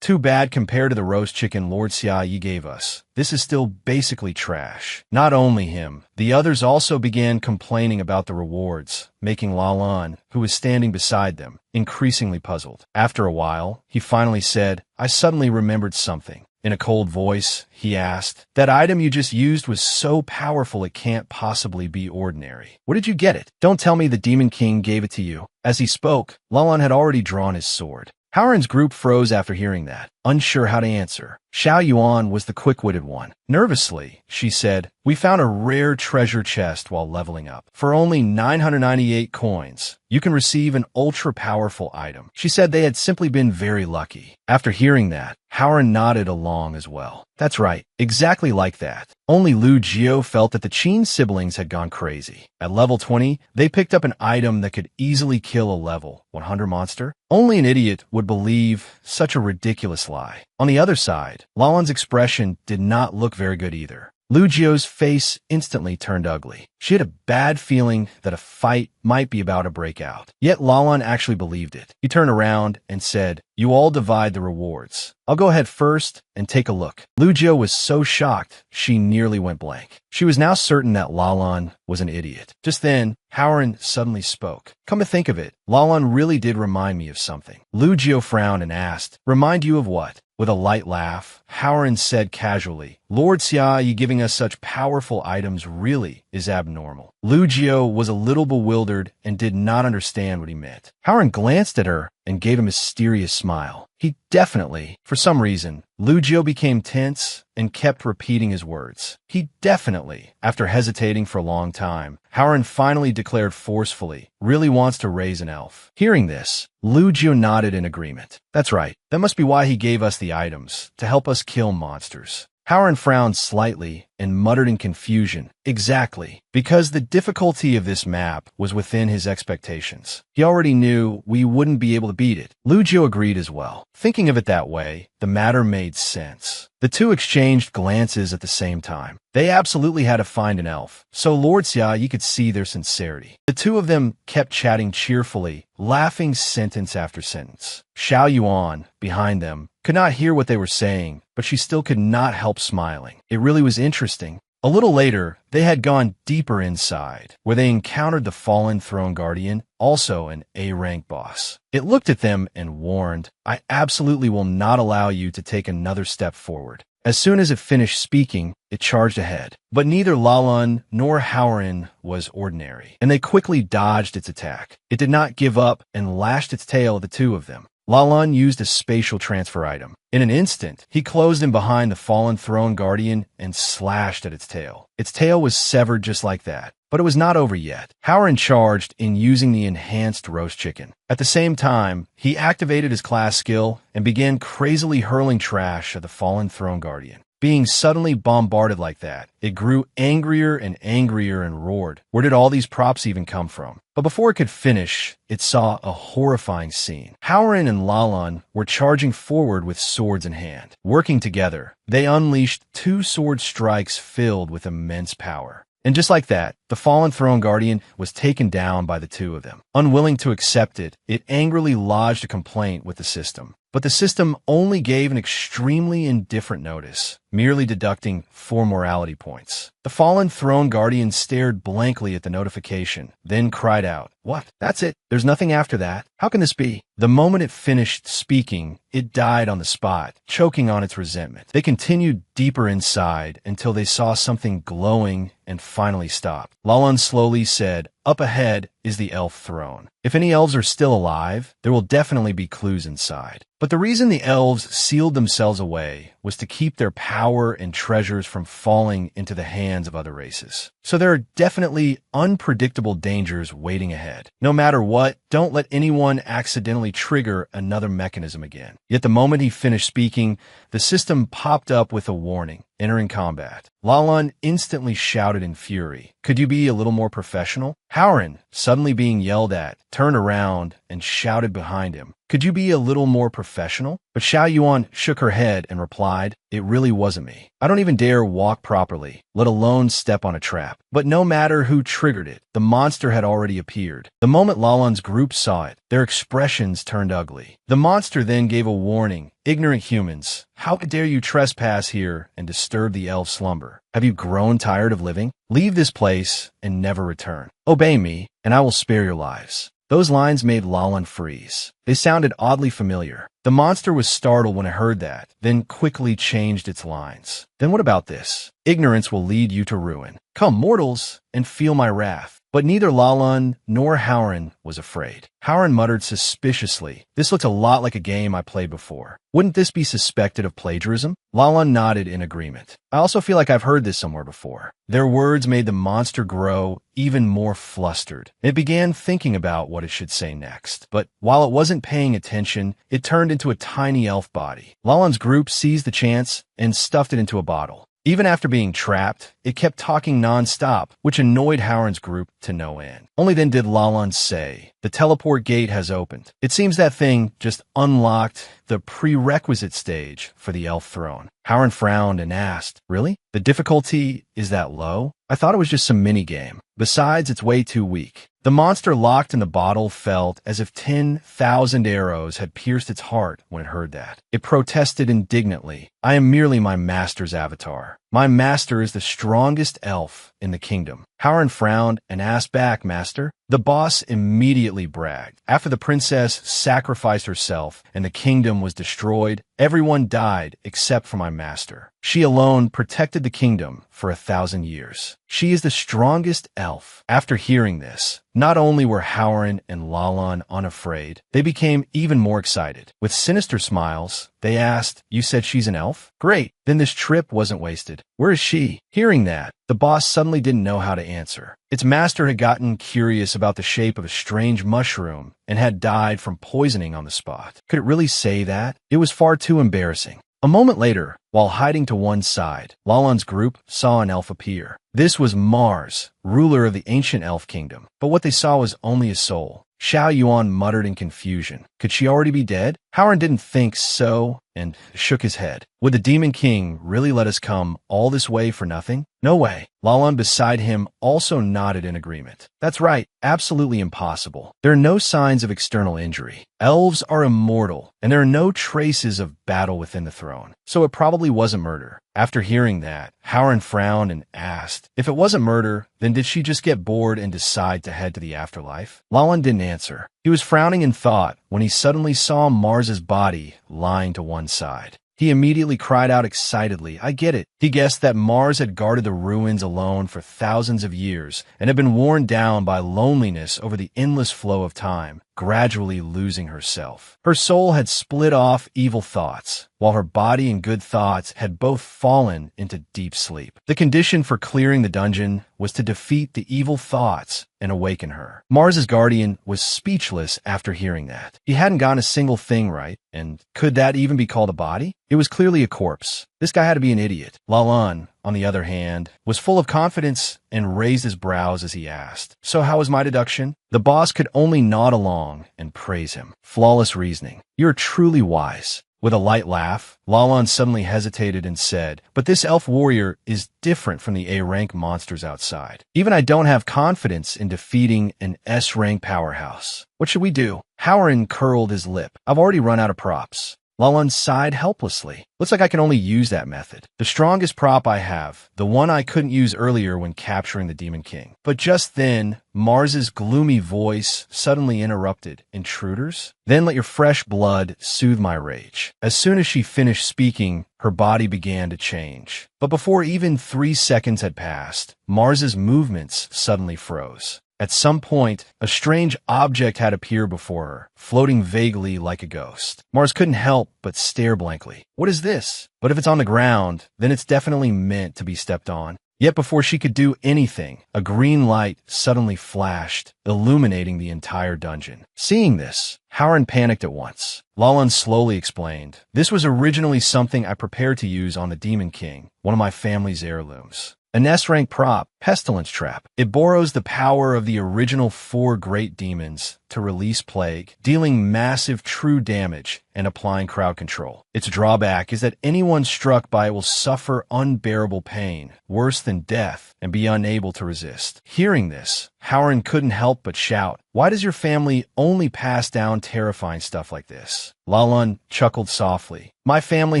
Too bad compared to the roast chicken Lord Xia Yi gave us. This is still basically trash. Not only him, the others also began complaining about the rewards, making Lalan, who was standing beside them, increasingly puzzled. After a while, he finally said, "I suddenly remembered something." In a cold voice, he asked, "That item you just used was so powerful it can't possibly be ordinary. Where did you get it? Don't tell me the Demon King gave it to you." As he spoke, Lalan had already drawn his sword. Howard's group froze after hearing that, unsure how to answer. Xiao Yuan was the quick-witted one. Nervously, she said, "We found a rare treasure chest while leveling up. For only 998 coins, you can receive an ultra-powerful item." She said they had simply been very lucky. After hearing that, Howard nodded along as well. That's right, exactly like that. Only Lu Jio felt that the Qin siblings had gone crazy. At level 20, they picked up an item that could easily kill a level 100 monster. Only an idiot would believe such a ridiculous lie. On the other side, Lalan's expression did not look very good either. Lu Jio's face instantly turned ugly. She had a bad feeling that a fight might be about to break out. Yet Lalan actually believed it. He turned around and said, "You all divide the rewards. I'll go ahead first and take a look." Lu Jio was so shocked, she nearly went blank. She was now certain that Lalan was an idiot. Just then, Howard suddenly spoke. "Come to think of it, Lalan really did remind me of something." Lu Jio frowned and asked, "Remind you of what?" With a light laugh, Howard said casually, "Lord Xia Yi giving us such powerful items really is abnormal." Lu Jio was a little bewildered and did not understand what he meant. Howard glanced at her and gave a mysterious smile. He definitely, for some reason, Lu Jio became tense and kept repeating his words. He definitely, after hesitating for a long time, Howard finally declared forcefully, really wants to raise an elf. Hearing this, Lu Jio nodded in agreement. That's right, that must be why he gave us the items, to help us kill monsters. Howard frowned slightly and muttered in confusion, "Exactly," because the difficulty of this map was within his expectations. He already knew we wouldn't be able to beat it. Lu Jio agreed as well. Thinking of it that way, the matter made sense. The two exchanged glances at the same time. They absolutely had to find an elf, so Lord Xia Yi could see their sincerity. The two of them kept chatting cheerfully, laughing sentence after sentence. Xiao Yuan, behind them, could not hear what they were saying, but she still could not help smiling. It really was interesting. A little later, they had gone deeper inside, where they encountered the fallen throne guardian, also an A-rank boss. It looked at them and warned, "I absolutely will not allow you to take another step forward." As soon as it finished speaking, it charged ahead. But neither Lalan nor Howard was ordinary, and they quickly dodged its attack. It did not give up and lashed its tail at the two of them. Lalan used a spatial transfer item. In an instant, he closed in behind the fallen throne guardian and slashed at its tail. Its tail was severed just like that. But it was not over yet. Howard charged in using the enhanced roast chicken. At the same time, he activated his class skill and began crazily hurling trash at the fallen throne guardian. Being suddenly bombarded like that, it grew angrier and roared. Where did all these props even come from? But before it could finish, it saw a horrifying scene. Howard and Lalan were charging forward with swords in hand. Working together, they unleashed two sword strikes filled with immense power. And just like that, the fallen throne guardian was taken down by the two of them. Unwilling to accept it, it angrily lodged a complaint with the system. But the system only gave an extremely indifferent notice, merely deducting 4 morality points. The fallen throne guardian stared blankly at the notification, then cried out, "What? That's it? There's nothing after that? How can this be?" The moment it finished speaking, it died on the spot, choking on its resentment. They continued deeper inside until they saw something glowing and finally stopped. Lalan slowly said, "Up ahead is the elf throne. If any elves are still alive, there will definitely be clues inside." But the reason the elves sealed themselves away was to keep their power and treasures from falling into the hands of other races. So there are definitely unpredictable dangers waiting ahead. No matter what, don't let anyone accidentally trigger another mechanism again. Yet the moment he finished speaking, the system popped up with a warning: entering combat. Lalan instantly shouted in fury, "Could you be a little more professional?" Howard, suddenly being yelled at, turned around and shouted behind him, "Could you be a little more professional?" But Xiao Yuan shook her head and replied, "It really wasn't me. I don't even dare walk properly, let alone step on a trap." But no matter who triggered it, the monster had already appeared. The moment Lalan's group saw it, their expressions turned ugly. The monster then gave a warning: "Ignorant humans, how dare you trespass here and disturb the elf slumber? Have you grown tired of living? Leave this place and never return. Obey me, and I will spare your lives." Those lines made Lalan freeze. They sounded oddly familiar. The monster was startled when it heard that, then quickly changed its lines. "Then what about this? Ignorance will lead you to ruin. Come, mortals, and feel my wrath." But neither Lalan nor Howard was afraid. Howard muttered suspiciously, "This looked a lot like a game I played before. Wouldn't this be suspected of plagiarism?" Lalan nodded in agreement. "I also feel like I've heard this somewhere before." Their words made the monster grow even more flustered. It began thinking about what it should say next. But while it wasn't paying attention, it turned into a tiny elf body. Lalan's group seized the chance and stuffed it into a bottle. Even after being trapped, it kept talking non-stop, which annoyed Howard's group to no end. Only then did Lalan say, "The teleport gate has opened." It seems that thing just unlocked the prerequisite stage for the elf throne. Howard frowned and asked, "Really? The difficulty is that low? I thought it was just some mini-game. Besides, it's way too weak." The monster locked in the bottle felt as if 10,000 arrows had pierced its heart when it heard that. It protested indignantly, "I am merely my master's avatar. My master is the strongest elf in the kingdom." Howard frowned and asked back, "Master?" The boss immediately bragged. "After the princess sacrificed herself and the kingdom was destroyed, everyone died except for my master. She alone protected the kingdom for 1,000 years. She is the strongest elf." After hearing this, not only were Howard and Lalan unafraid, they became even more excited. With sinister smiles, they asked, "You said she's an elf? Great, then this trip wasn't wasted. Where is she?" Hearing that, the boss suddenly didn't know how to answer. Its master had gotten curious about the shape of a strange mushroom and had died from poisoning on the spot. Could it really say that? It was far too embarrassing. A moment later, while hiding to one side, Lalan's group saw an elf appear. This was Mars, ruler of the ancient elf kingdom. But what they saw was only a soul. Xiao Yuan muttered in confusion. Could she already be dead? Howard didn't think so and shook his head. Would the Demon King really let us come all this way for nothing? No way. Lalan beside him also nodded in agreement. That's right, absolutely impossible. There are no signs of external injury. Elves are immortal, and there are no traces of battle within the throne. So it probably wasn't murder. After hearing that, Howard frowned and asked, "If it wasn't murder, then did she just get bored and decide to head to the afterlife?" Lalan didn't answer. He was frowning in thought when he suddenly saw Mars's body lying to one side. He immediately cried out excitedly, "I get it." He guessed that Mars had guarded the ruins alone for thousands of years and had been worn down by loneliness over the endless flow of time. gradually losing herself. Her soul had split off evil thoughts, while her body and good thoughts had both fallen into deep sleep. The condition for clearing the dungeon was to defeat the evil thoughts and awaken her. Mars's guardian was speechless after hearing that. He hadn't gotten a single thing right, and could that even be called a body? It was clearly a corpse. This guy had to be an idiot. Lalan, on the other hand, was full of confidence and raised his brows as he asked, "So how was my deduction?" The boss could only nod along and praise him. "Flawless reasoning. You're truly wise." With a light laugh, Lalan suddenly hesitated and said, "But this elf warrior is different from the A-rank monsters outside. Even I don't have confidence in defeating an S-rank powerhouse. What should we do?" Howard curled his lip. "I've already run out of props." Lalan sighed helplessly. "Looks like I can only use that method. The strongest prop I have, the one I couldn't use earlier when capturing the Demon King." But just then, Mars's gloomy voice suddenly interrupted. "Intruders? Then let your fresh blood soothe my rage." As soon as she finished speaking, her body began to change. But before even 3 seconds had passed, Mars's movements suddenly froze. At some point, a strange object had appeared before her, floating vaguely like a ghost. Mars couldn't help but stare blankly. What is this? But if it's on the ground, then it's definitely meant to be stepped on. Yet before she could do anything, a green light suddenly flashed, illuminating the entire dungeon. Seeing this, Howard panicked at once. Lalan slowly explained, "This was originally something I prepared to use on the Demon King, one of my family's heirlooms. An S-rank prop, Pestilence Trap. It borrows the power of the original 4 great demons to release plague, dealing massive true damage and applying crowd control. Its drawback is that anyone struck by it will suffer unbearable pain, worse than death, and be unable to resist." Hearing this, Howard couldn't help but shout, "Why does your family only pass down terrifying stuff like this?" Lalan chuckled softly. "My family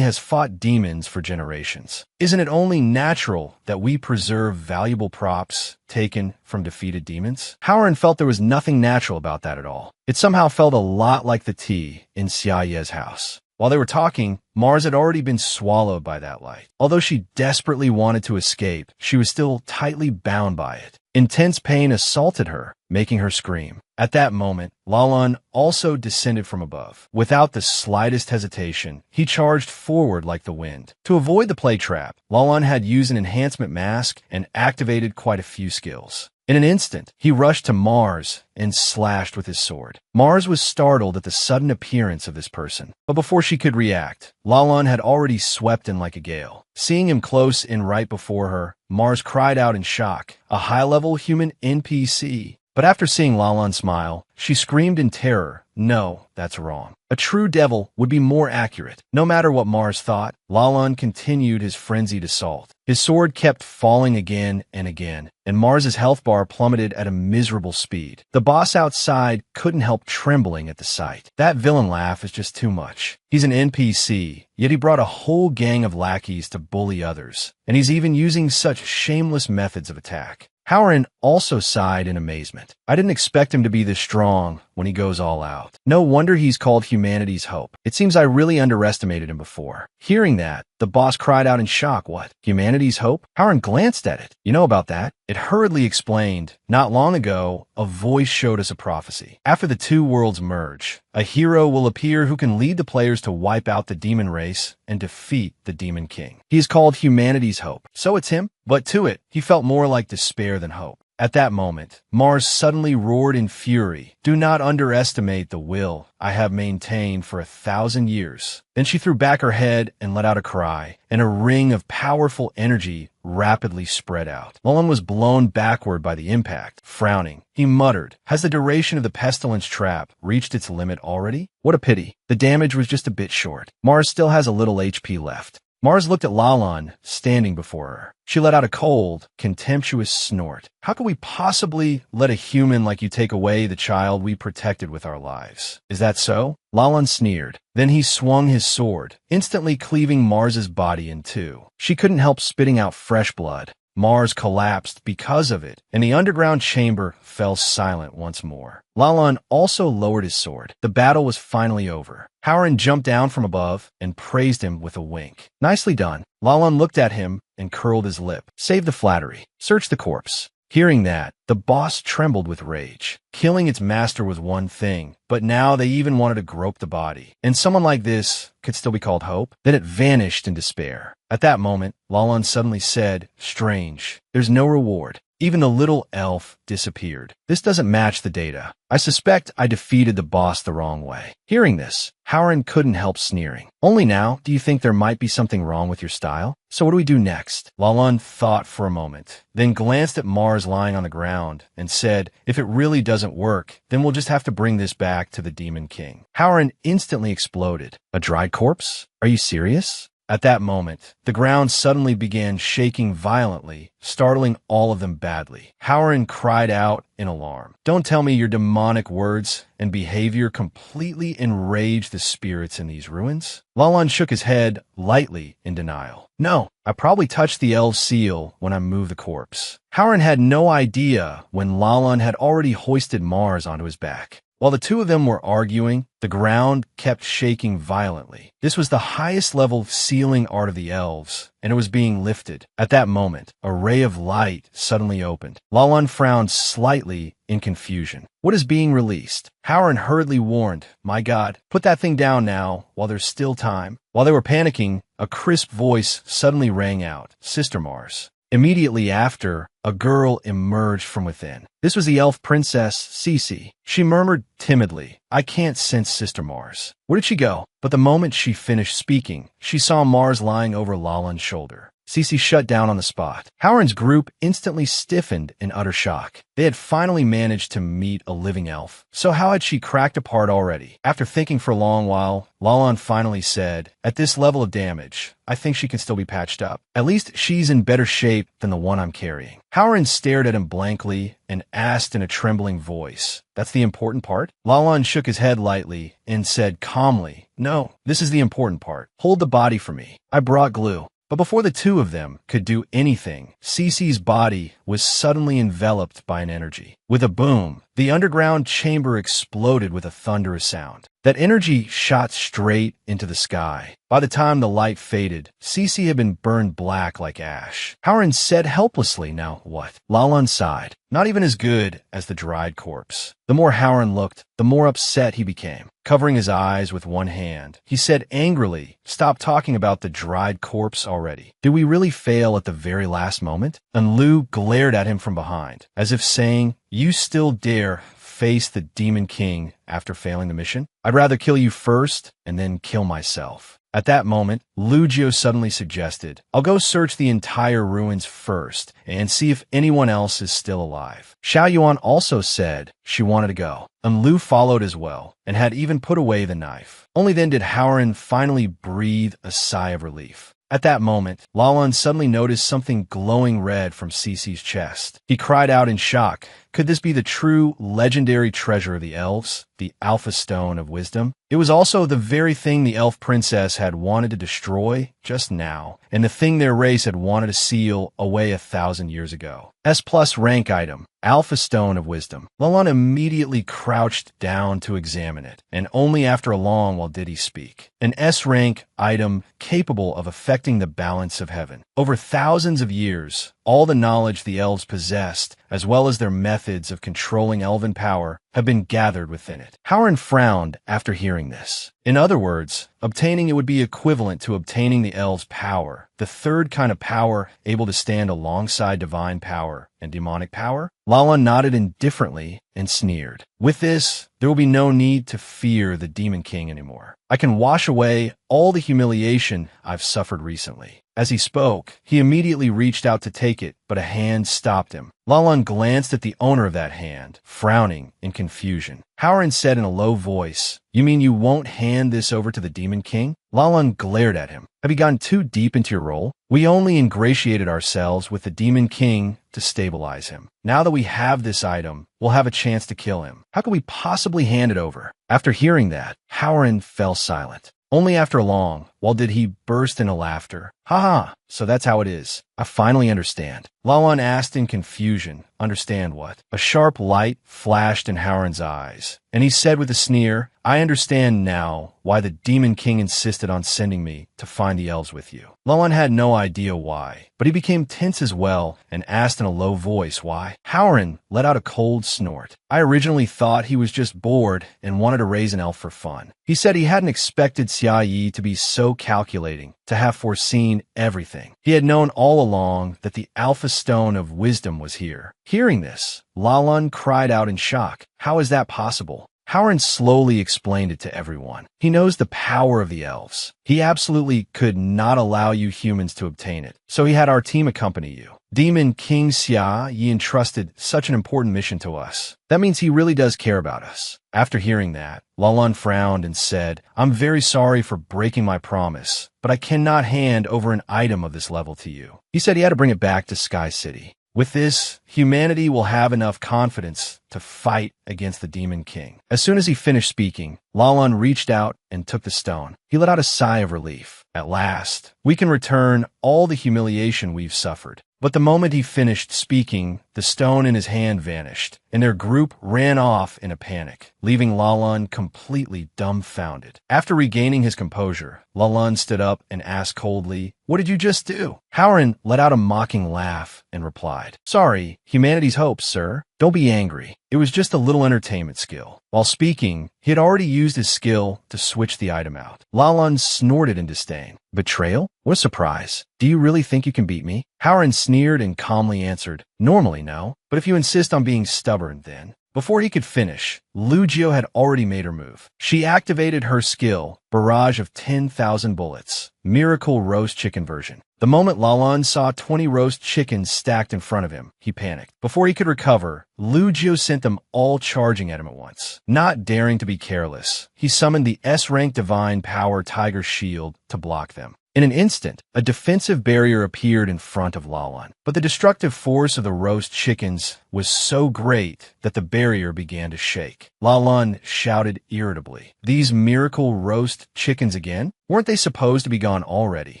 has fought demons for generations. Isn't it only natural that we preserve valuable props taken from defeated demons?" Howard felt there was nothing natural about that at all. It somehow felt a lot like the tea in Xiaoye's house. While they were talking, Mars had already been swallowed by that light. Although she desperately wanted to escape, she was still tightly bound by it. Intense pain assaulted her, making her scream. At that moment, Lalan also descended from above. Without the slightest hesitation, he charged forward like the wind. To avoid the plague trap, Lalan had used an enhancement mask and activated quite a few skills. In an instant, he rushed to Mars and slashed with his sword. Mars was startled at the sudden appearance of this person, but before she could react, Lalan had already swept in like a gale. Seeing him close in right before her, Mars cried out in shock, "A high-level human NPC." But after seeing Lalan smile, she screamed in terror, "No, that's wrong. A true devil would be more accurate." No matter what Mars thought, Lalan continued his frenzied assault. His sword kept falling again and again, and Mars's health bar plummeted at a miserable speed. The boss outside couldn't help trembling at the sight. That villain laugh is just too much. He's an NPC, yet he brought a whole gang of lackeys to bully others, and he's even using such shameless methods of attack. Howard also sighed in amazement. "I didn't expect him to be this strong when he goes all out. No wonder he's called humanity's hope. It seems I really underestimated him before." Hearing that, the boss cried out in shock, "What? Humanity's hope?" Howard glanced at it. "You know about that?" It hurriedly explained, "Not long ago, a voice showed us a prophecy. After the 2 worlds merge, a hero will appear who can lead the players to wipe out the demon race and defeat the Demon King. He is called humanity's hope. So it's him?" But to it, he felt more like despair than hope. At that moment, Mars suddenly roared in fury, "Do not underestimate the will I have maintained for 1,000 years." Then she threw back her head and let out a cry, and a ring of powerful energy rapidly spread out. Lalan was blown backward by the impact. Frowning, he muttered, "Has the duration of the pestilence trap reached its limit already? What a pity. The damage was just a bit short. Mars still has a little HP left." Mars looked at Lalan, standing before her. She let out a cold, contemptuous snort. "How could we possibly let a human like you take away the child we protected with our lives? Is that so?" Lalan sneered. Then he swung his sword, instantly cleaving Mars's body in 2. She couldn't help spitting out fresh blood. Mars collapsed because of it, and the underground chamber fell silent once more. Lalan also lowered his sword. The battle was finally over. Howard jumped down from above and praised him with a wink. "Nicely done." Lalan looked at him and curled his lip. "Save the flattery. Search the corpse." Hearing that, the boss trembled with rage. Killing its master was one thing, but now they even wanted to grope the body. And someone like this could still be called hope? Then it vanished in despair. At that moment, Lalan suddenly said, "Strange. There's no reward." Even the little elf disappeared. This doesn't match the data. I suspect I defeated the boss the wrong way. Hearing this, Howren couldn't help sneering. Only now do you think there might be something wrong with your style? So what do we do next? Lalan thought for a moment, then glanced at Mars lying on the ground and said, "If it really doesn't work, then we'll just have to bring this back to the Demon King." Howren instantly exploded. "A dried corpse? Are you serious?" At that moment, the ground suddenly began shaking violently, startling all of them badly. Howren cried out in alarm. "Don't tell me your demonic words and behavior completely enraged the spirits in these ruins?" Lalan shook his head lightly in denial. "No, I probably touched the elf's seal when I moved the corpse." Howren had no idea when Lalan had already hoisted Mars onto his back. While the two of them were arguing, the ground kept shaking violently. This was the highest level of sealing art of the elves, and it was being lifted. At that moment, a ray of light suddenly opened. Lalan frowned slightly in confusion. "What is being released?" Howren hurriedly warned, "My God, put that thing down now while there's still time." While they were panicking, a crisp voice suddenly rang out, "Sister Mars." Immediately after, a girl emerged from within. This was the elf princess, Cece. She murmured timidly, "I can't sense Sister Mars." Where did she go? But the moment she finished speaking, she saw Mars lying over Lalan's shoulder. Cece shut down on the spot. Howren's group instantly stiffened in utter shock. They had finally managed to meet a living elf. So how had she cracked apart already? After thinking for a long while, Lalan finally said, "At this level of damage, I think she can still be patched up. At least she's in better shape than the one I'm carrying." Howren stared at him blankly and asked in a trembling voice, "That's the important part?" Lalan shook his head lightly and said calmly, "No, this is the important part. Hold the body for me. I brought glue." But before the two of them could do anything, Cece's body was suddenly enveloped by an energy. With a boom, the underground chamber exploded with a thunderous sound. That energy shot straight into the sky. By the time the light faded, Cece had been burned black like ash. Howren said helplessly, "Now what?" Lalan sighed. "Not even as good as the dried corpse." The more Howren looked, the more upset he became. Covering his eyes with one hand, he said angrily, "Stop talking about the dried corpse already. Did we really fail at the very last moment?" And Lu glared at him from behind, as if saying, "You still dare face the Demon King after failing the mission? I'd rather kill you first and then kill myself." At that moment, Lugio suddenly suggested, "I'll go search the entire ruins first and see if anyone else is still alive." Xiao Yuan also said she wanted to go, and Lu followed as well, and had even put away the knife. Only then did Howren finally breathe a sigh of relief. At that moment, Lalan suddenly noticed something glowing red from Cece's chest. He cried out in shock. Could this be the true, legendary treasure of the elves, the Alpha Stone of Wisdom? It was also the very thing the elf princess had wanted to destroy just now, and the thing their race had wanted to seal away 1,000 years ago. S+ rank item, Alpha Stone of Wisdom. Lalan immediately crouched down to examine it, and only after a long while did he speak. An S rank item capable of affecting the balance of heaven. Over thousands of years, all the knowledge the elves possessed, as well as their methods of controlling elven power, have been gathered within it. Howren frowned after hearing this. In other words, obtaining it would be equivalent to obtaining the elves' power, the third kind of power able to stand alongside divine power and demonic power. Lalan nodded indifferently and sneered. With this, there will be no need to fear the Demon King anymore. I can wash away all the humiliation I've suffered recently. As he spoke, he immediately reached out to take it, but a hand stopped him. Lalan glanced at the owner of that hand, frowning in confusion. Howren said in a low voice, "You mean you won't hand this over to the Demon King?" Lalan glared at him. "Have you gotten too deep into your role? We only ingratiated ourselves with the Demon King to stabilize him. Now that we have this item, we'll have a chance to kill him. How could we possibly hand it over?" After hearing that, Howren fell silent. Only after long, while did he burst into laughter. Haha, so that's how it is. I finally understand. Lalan asked in confusion. Understand what? A sharp light flashed in Howren's eyes, and he said with a sneer, I understand now why the Demon King insisted on sending me to find the elves with you. Lalan had no idea why, but he became tense as well and asked in a low voice why. Howren let out a cold snort. I originally thought he was just bored and wanted to raise an elf for fun. He said he hadn't expected Xia Yi to be so calculating, to have foreseen everything. He had known all along that the Alpha Stone of Wisdom was here. Hearing this, Lalan cried out in shock. How is that possible? Howren slowly explained it to everyone. He knows the power of the elves. He absolutely could not allow you humans to obtain it, so he had our team accompany you. Demon King Xia Yi entrusted such an important mission to us. That means he really does care about us. After hearing that, Lalan frowned and said, I'm very sorry for breaking my promise, but I cannot hand over an item of this level to you. He said he had to bring it back to Sky City. With this, humanity will have enough confidence to fight against the Demon King. As soon as he finished speaking, Lalan reached out and took the stone. He let out a sigh of relief. At last, we can return all the humiliation we've suffered. But the moment he finished speaking, the stone in his hand vanished, and their group ran off in a panic, leaving Lalan completely dumbfounded. After regaining his composure, Lalan stood up and asked coldly, What did you just do? Howren let out a mocking laugh and replied, Sorry, humanity's hopes, sir. Don't be angry. It was just a little entertainment skill. While speaking, he had already used his skill to switch the item out. Lalan snorted in disdain. Betrayal? What a surprise. Do you really think you can beat me? Howren sneered and calmly answered, Normally, no. But if you insist on being stubborn, then. Before he could finish, Lugio had already made her move. She activated her skill, Barrage of 10,000 Bullets, Miracle Roast Chicken version. The moment Lalan saw 20 roast chickens stacked in front of him, he panicked. Before he could recover, Lugio sent them all charging at him at once. Not daring to be careless, he summoned the S-rank Divine Power Tiger Shield to block them. In an instant, a defensive barrier appeared in front of Lalan, but the destructive force of the roast chickens was so great that the barrier began to shake. Lalan shouted irritably, These miracle roast chickens again? Weren't they supposed to be gone already?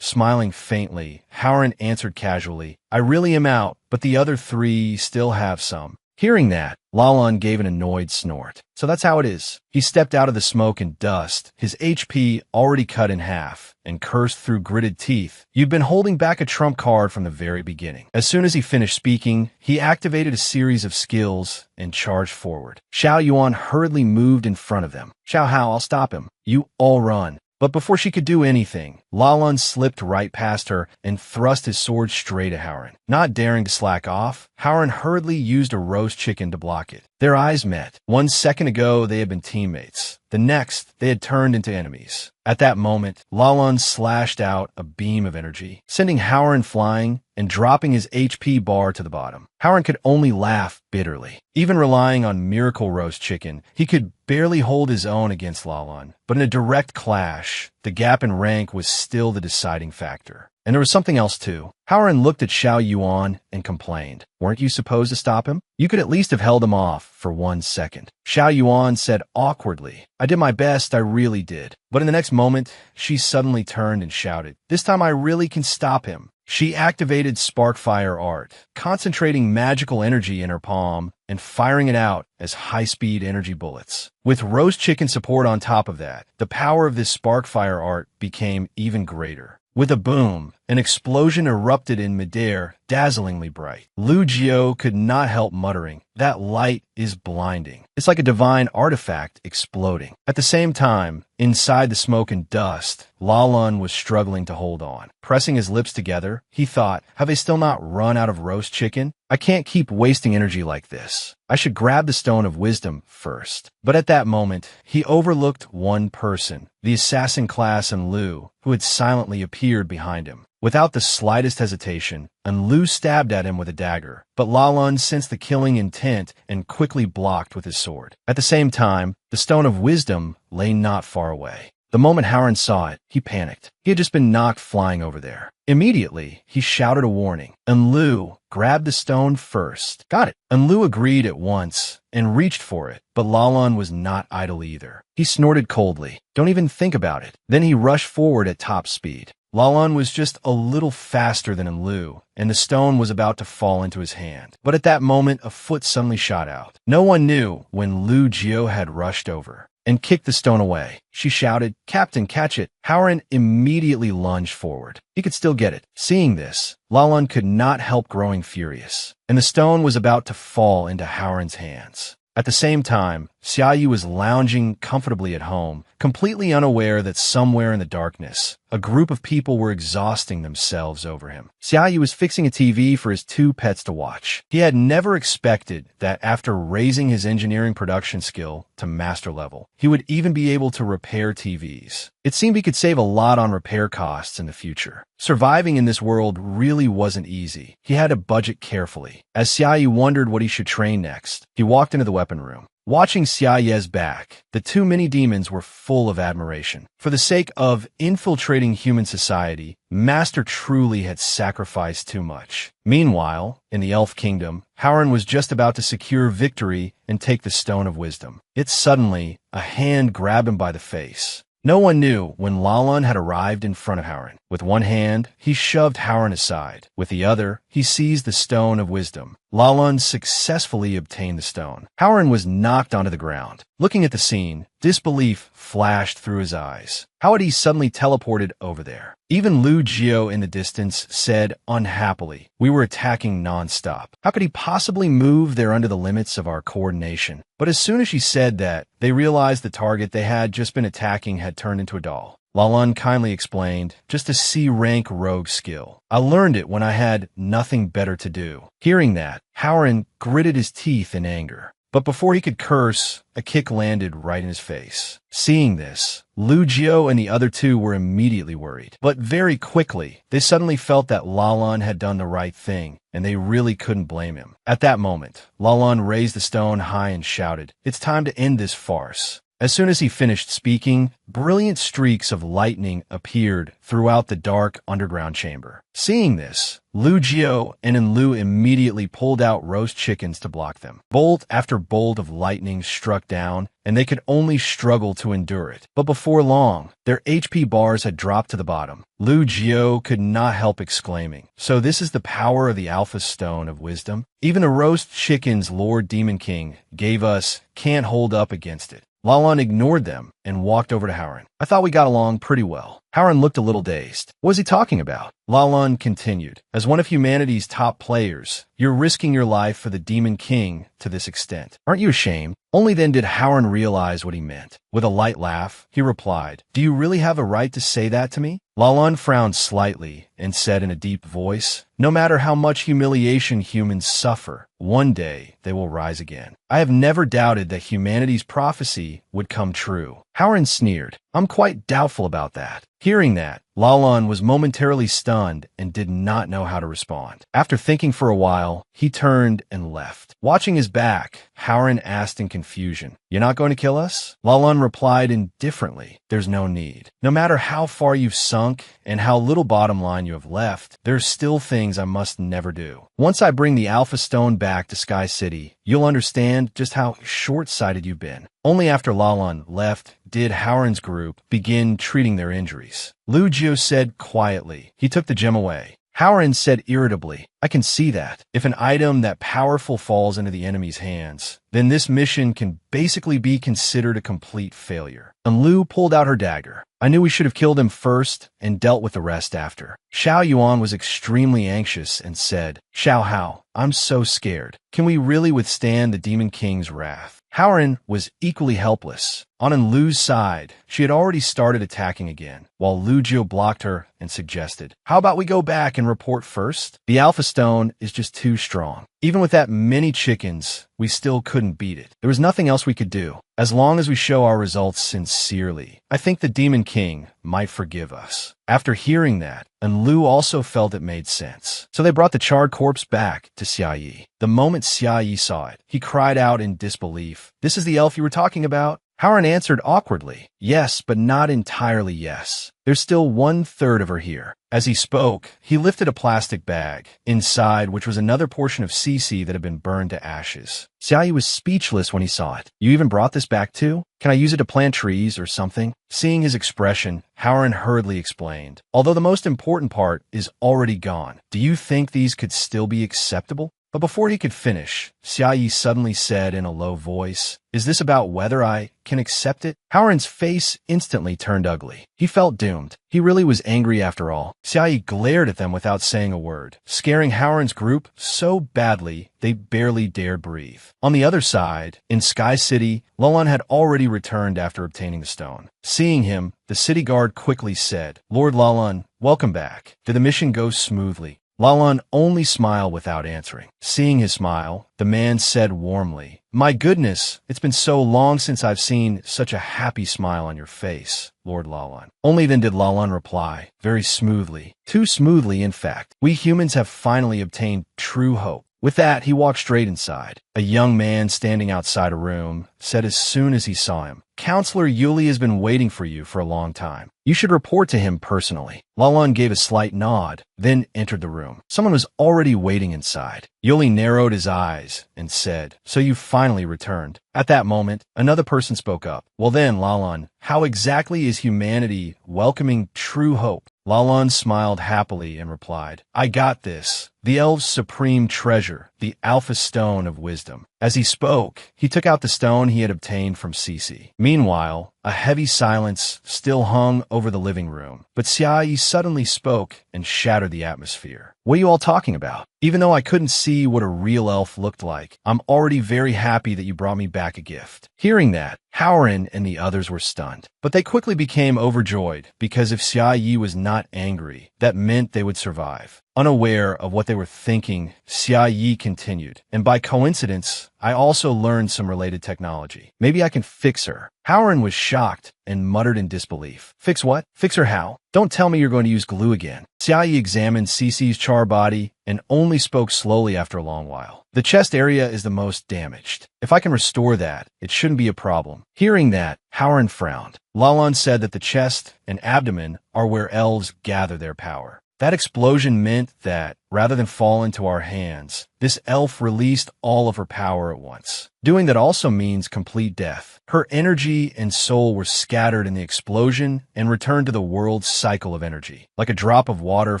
Smiling faintly, Howren answered casually, I really am out, but the other 3 still have some. Hearing that, Lalan gave an annoyed snort. So that's how it is. He stepped out of the smoke and dust, his HP already cut in half, and cursed through gritted teeth. You've been holding back a trump card from the very beginning. As soon as he finished speaking, he activated a series of skills and charged forward. Xiao Yuan hurriedly moved in front of them. Xiao Hao, I'll stop him. You all run. But before she could do anything, Lalan slipped right past her and thrust his sword straight at Howren. Not daring to slack off, Howren hurriedly used a roast chicken to block it. Their eyes met. 1 second ago, they had been teammates. The next, they had turned into enemies. At that moment, Lalan slashed out a beam of energy, sending Howren flying and dropping his HP bar to the bottom. Howren could only laugh bitterly. Even relying on Miracle Roast Chicken, he could barely hold his own against Lalan. But in a direct clash, the gap in rank was still the deciding factor. And there was something else too. Howren looked at Xiao Yuan and complained. Weren't you supposed to stop him? You could at least have held him off for 1 second. Xiao Yuan said awkwardly, I did my best, I really did. But in the next moment, she suddenly turned and shouted, This time I really can stop him. She activated Sparkfire Art, concentrating magical energy in her palm and firing it out as high-speed energy bullets. With roast chicken support on top of that, the power of this Sparkfire Art became even greater. With a boom, an explosion erupted in midair, dazzlingly bright. Lugio could not help muttering, That light is blinding. It's like a divine artifact exploding. At the same time, inside the smoke and dust, Lalan was struggling to hold on. Pressing his lips together, he thought, Have they still not run out of roast chicken? I can't keep wasting energy like this. I should grab the Stone of Wisdom first. But at that moment, he overlooked one person, the assassin class Enlu, who had silently appeared behind him. Without the slightest hesitation, Enlu stabbed at him with a dagger, but Lalan sensed the killing intent and quickly blocked with his sword. At the same time, the Stone of Wisdom lay not far away. The moment Howren saw it, he panicked. He had just been knocked flying over there. Immediately, he shouted a warning. Enlu, grab the stone first. Got it. Enlu agreed at once and reached for it, but Lalan was not idle either. He snorted coldly. Don't even think about it. Then he rushed forward at top speed. Lalan was just a little faster than Enlu, and the stone was about to fall into his hand. But at that moment, a foot suddenly shot out. No one knew when Lu Jio had rushed over and kicked the stone away. She shouted, "Captain, catch it!" Howren immediately lunged forward. He could still get it. Seeing this, Lalan could not help growing furious, and the stone was about to fall into Howren's hands. At the same time, Xiaoyu was lounging comfortably at home, completely unaware that somewhere in the darkness, a group of people were exhausting themselves over him. Xiaoyu was fixing a TV for his two pets to watch. He had never expected that after raising his engineering production skill to master level, he would even be able to repair TVs. It seemed he could save a lot on repair costs in the future. Surviving in this world really wasn't easy. He had to budget carefully. As Xiaoyu wondered what he should train next, he walked into the weapon room. Watching Xiaoye's back, the two mini-demons were full of admiration. For the sake of infiltrating human society, Master truly had sacrificed too much. Meanwhile, in the Elf Kingdom, Howren was just about to secure victory and take the Stone of Wisdom. Yet suddenly, a hand grabbed him by the face. No one knew when Lalan had arrived in front of Howren. With one hand, he shoved Howren aside. With the other, he seized the Stone of Wisdom. Lalan successfully obtained the stone. Howren was knocked onto the ground. Looking at the scene, disbelief flashed through his eyes. How had he suddenly teleported over there? Even Lu Jio in the distance said unhappily, "We were attacking non-stop. How could he possibly move there under the limits of our coordination?" But as soon as she said that, they realized the target they had just been attacking had turned into a doll. Lalan kindly explained, "Just a C-rank rogue skill. I learned it when I had nothing better to do." Hearing that, Howren gritted his teeth in anger. But before he could curse, a kick landed right in his face. Seeing this, Lu Jio and the other two were immediately worried. But very quickly, they suddenly felt that Lalan had done the right thing, and they really couldn't blame him. At that moment, Lalan raised the stone high and shouted, "It's time to end this farce." As soon as he finished speaking, brilliant streaks of lightning appeared throughout the dark underground chamber. Seeing this, Lu Jio and Enlu immediately pulled out roast chickens to block them. Bolt after bolt of lightning struck down, and they could only struggle to endure it. But before long, their HP bars had dropped to the bottom. Lu Jio could not help exclaiming, "So this is the power of the Alpha Stone of Wisdom? Even the roast chickens Lord Demon King gave us can't hold up against it." Lalan ignored them and walked over to Howren. "I thought we got along pretty well." Howren looked a little dazed. What was he talking about? Lalan continued, "As one of humanity's top players, you're risking your life for the Demon King to this extent. Aren't you ashamed?" Only then did Howren realize what he meant. With a light laugh, he replied, "Do you really have a right to say that to me?" Lalan frowned slightly and said in a deep voice, "No matter how much humiliation humans suffer, one day they will rise again. I have never doubted that humanity's prophecy would come true." Howren sneered, "I'm quite doubtful about that." Hearing that, Lalan was momentarily stunned and did not know how to respond. After thinking for a while, he turned and left. Watching his back, Howren asked in confusion, "You're not going to kill us?" Lalan replied indifferently, "There's no need. No matter how far you've sunk and how little bottom line you have left, there's still things I must never do. Once I bring the Alpha Stone back to Sky City, you'll understand just how short-sighted you've been." Only after Lalan left did Howren's group begin treating their injuries. Lu Jio said quietly. He took the gem away. Howren said irritably, "I can see that. If an item that powerful falls into the enemy's hands, then this mission can basically be considered a complete failure." And Lu pulled out her dagger. "I knew we should have killed him first and dealt with the rest after." Xiao Yuan was extremely anxious and said, "Xiao Hao, I'm so scared. Can we really withstand the Demon King's wrath?" Howren was equally helpless. On Lu's side, she had already started attacking again, while Lu Jio blocked her and suggested, "How about we go back and report first? The Alpha Stone is just too strong. Even with that many chickens, we still couldn't beat it. There was nothing else we could do. As long as we show our results sincerely, I think the Demon King might forgive us." After hearing that, Lu also felt it made sense. So they brought the charred corpse back to Xiaoyi. The moment Xiaoyi saw it, he cried out in disbelief, "This is the elf you were talking about?" Howard answered awkwardly, yes, but not entirely yes. There's still 1/3 of her here. As he spoke, he lifted a plastic bag, inside which was another portion of Cece that had been burned to ashes. Xiaoyi was speechless when he saw it. You even brought this back too? Can I use it to plant trees or something? Seeing his expression, Howard hurriedly explained, although the most important part is already gone. Do you think these could still be acceptable? But before he could finish, Xiaoyi suddenly said in a low voice, is this about whether I can accept it? Howard's face instantly turned ugly. He felt doomed. He really was angry after all. Xiaoyi glared at them without saying a word, scaring Howard's group so badly they barely dared breathe. On the other side, in Sky City, Lulan had already returned after obtaining the stone. Seeing him, the city guard quickly said, Lord Lulan, welcome back. Did the mission go smoothly? Lulan only smiled without answering. Seeing his smile, the man said warmly, my goodness, it's been so long since I've seen such a happy smile on your face, Lord Lulan. Only then did Lulan reply, very smoothly, too smoothly in fact. We humans have finally obtained true hope. With that, he walked straight inside. A young man standing outside a room said as soon as he saw him, Counselor Yuli has been waiting for you for a long time. You should report to him personally. Lulan gave a slight nod, then entered the room. Someone was already waiting inside. Yuli narrowed his eyes and said, so you finally returned. At that moment, another person spoke up. Well then, Lulan, how exactly is humanity welcoming true hope? Lulan smiled happily and replied, I got this. The elves' supreme treasure, the Alpha Stone of Wisdom. As he spoke, he took out the stone he had obtained from Cece. Meanwhile, a heavy silence still hung over the living room, but Xiaoyi suddenly spoke and shattered the atmosphere. What are you all talking about? Even though I couldn't see what a real elf looked like, I'm already very happy that you brought me back a gift. Hearing that, Howard and the others were stunned, but they quickly became overjoyed because if Xiaoyi was not angry, that meant they would survive. Unaware of what they were thinking, Xiaoyi continued, and by coincidence, I also learned some related technology. Maybe I can fix her. Howard was shocked and muttered in disbelief. Fix what? Fix her how? Don't tell me you're going to use glue again. Xiaoyi examined Cece's char body and only spoke slowly after a long while. The chest area is the most damaged. If I can restore that, it shouldn't be a problem. Hearing that, Howard frowned. Lulan said that the chest and abdomen are where elves gather their power. That explosion meant that, rather than fall into our hands, this elf released all of her power at once. Doing that also means complete death. Her energy and soul were scattered in the explosion and returned to the world's cycle of energy. Like a drop of water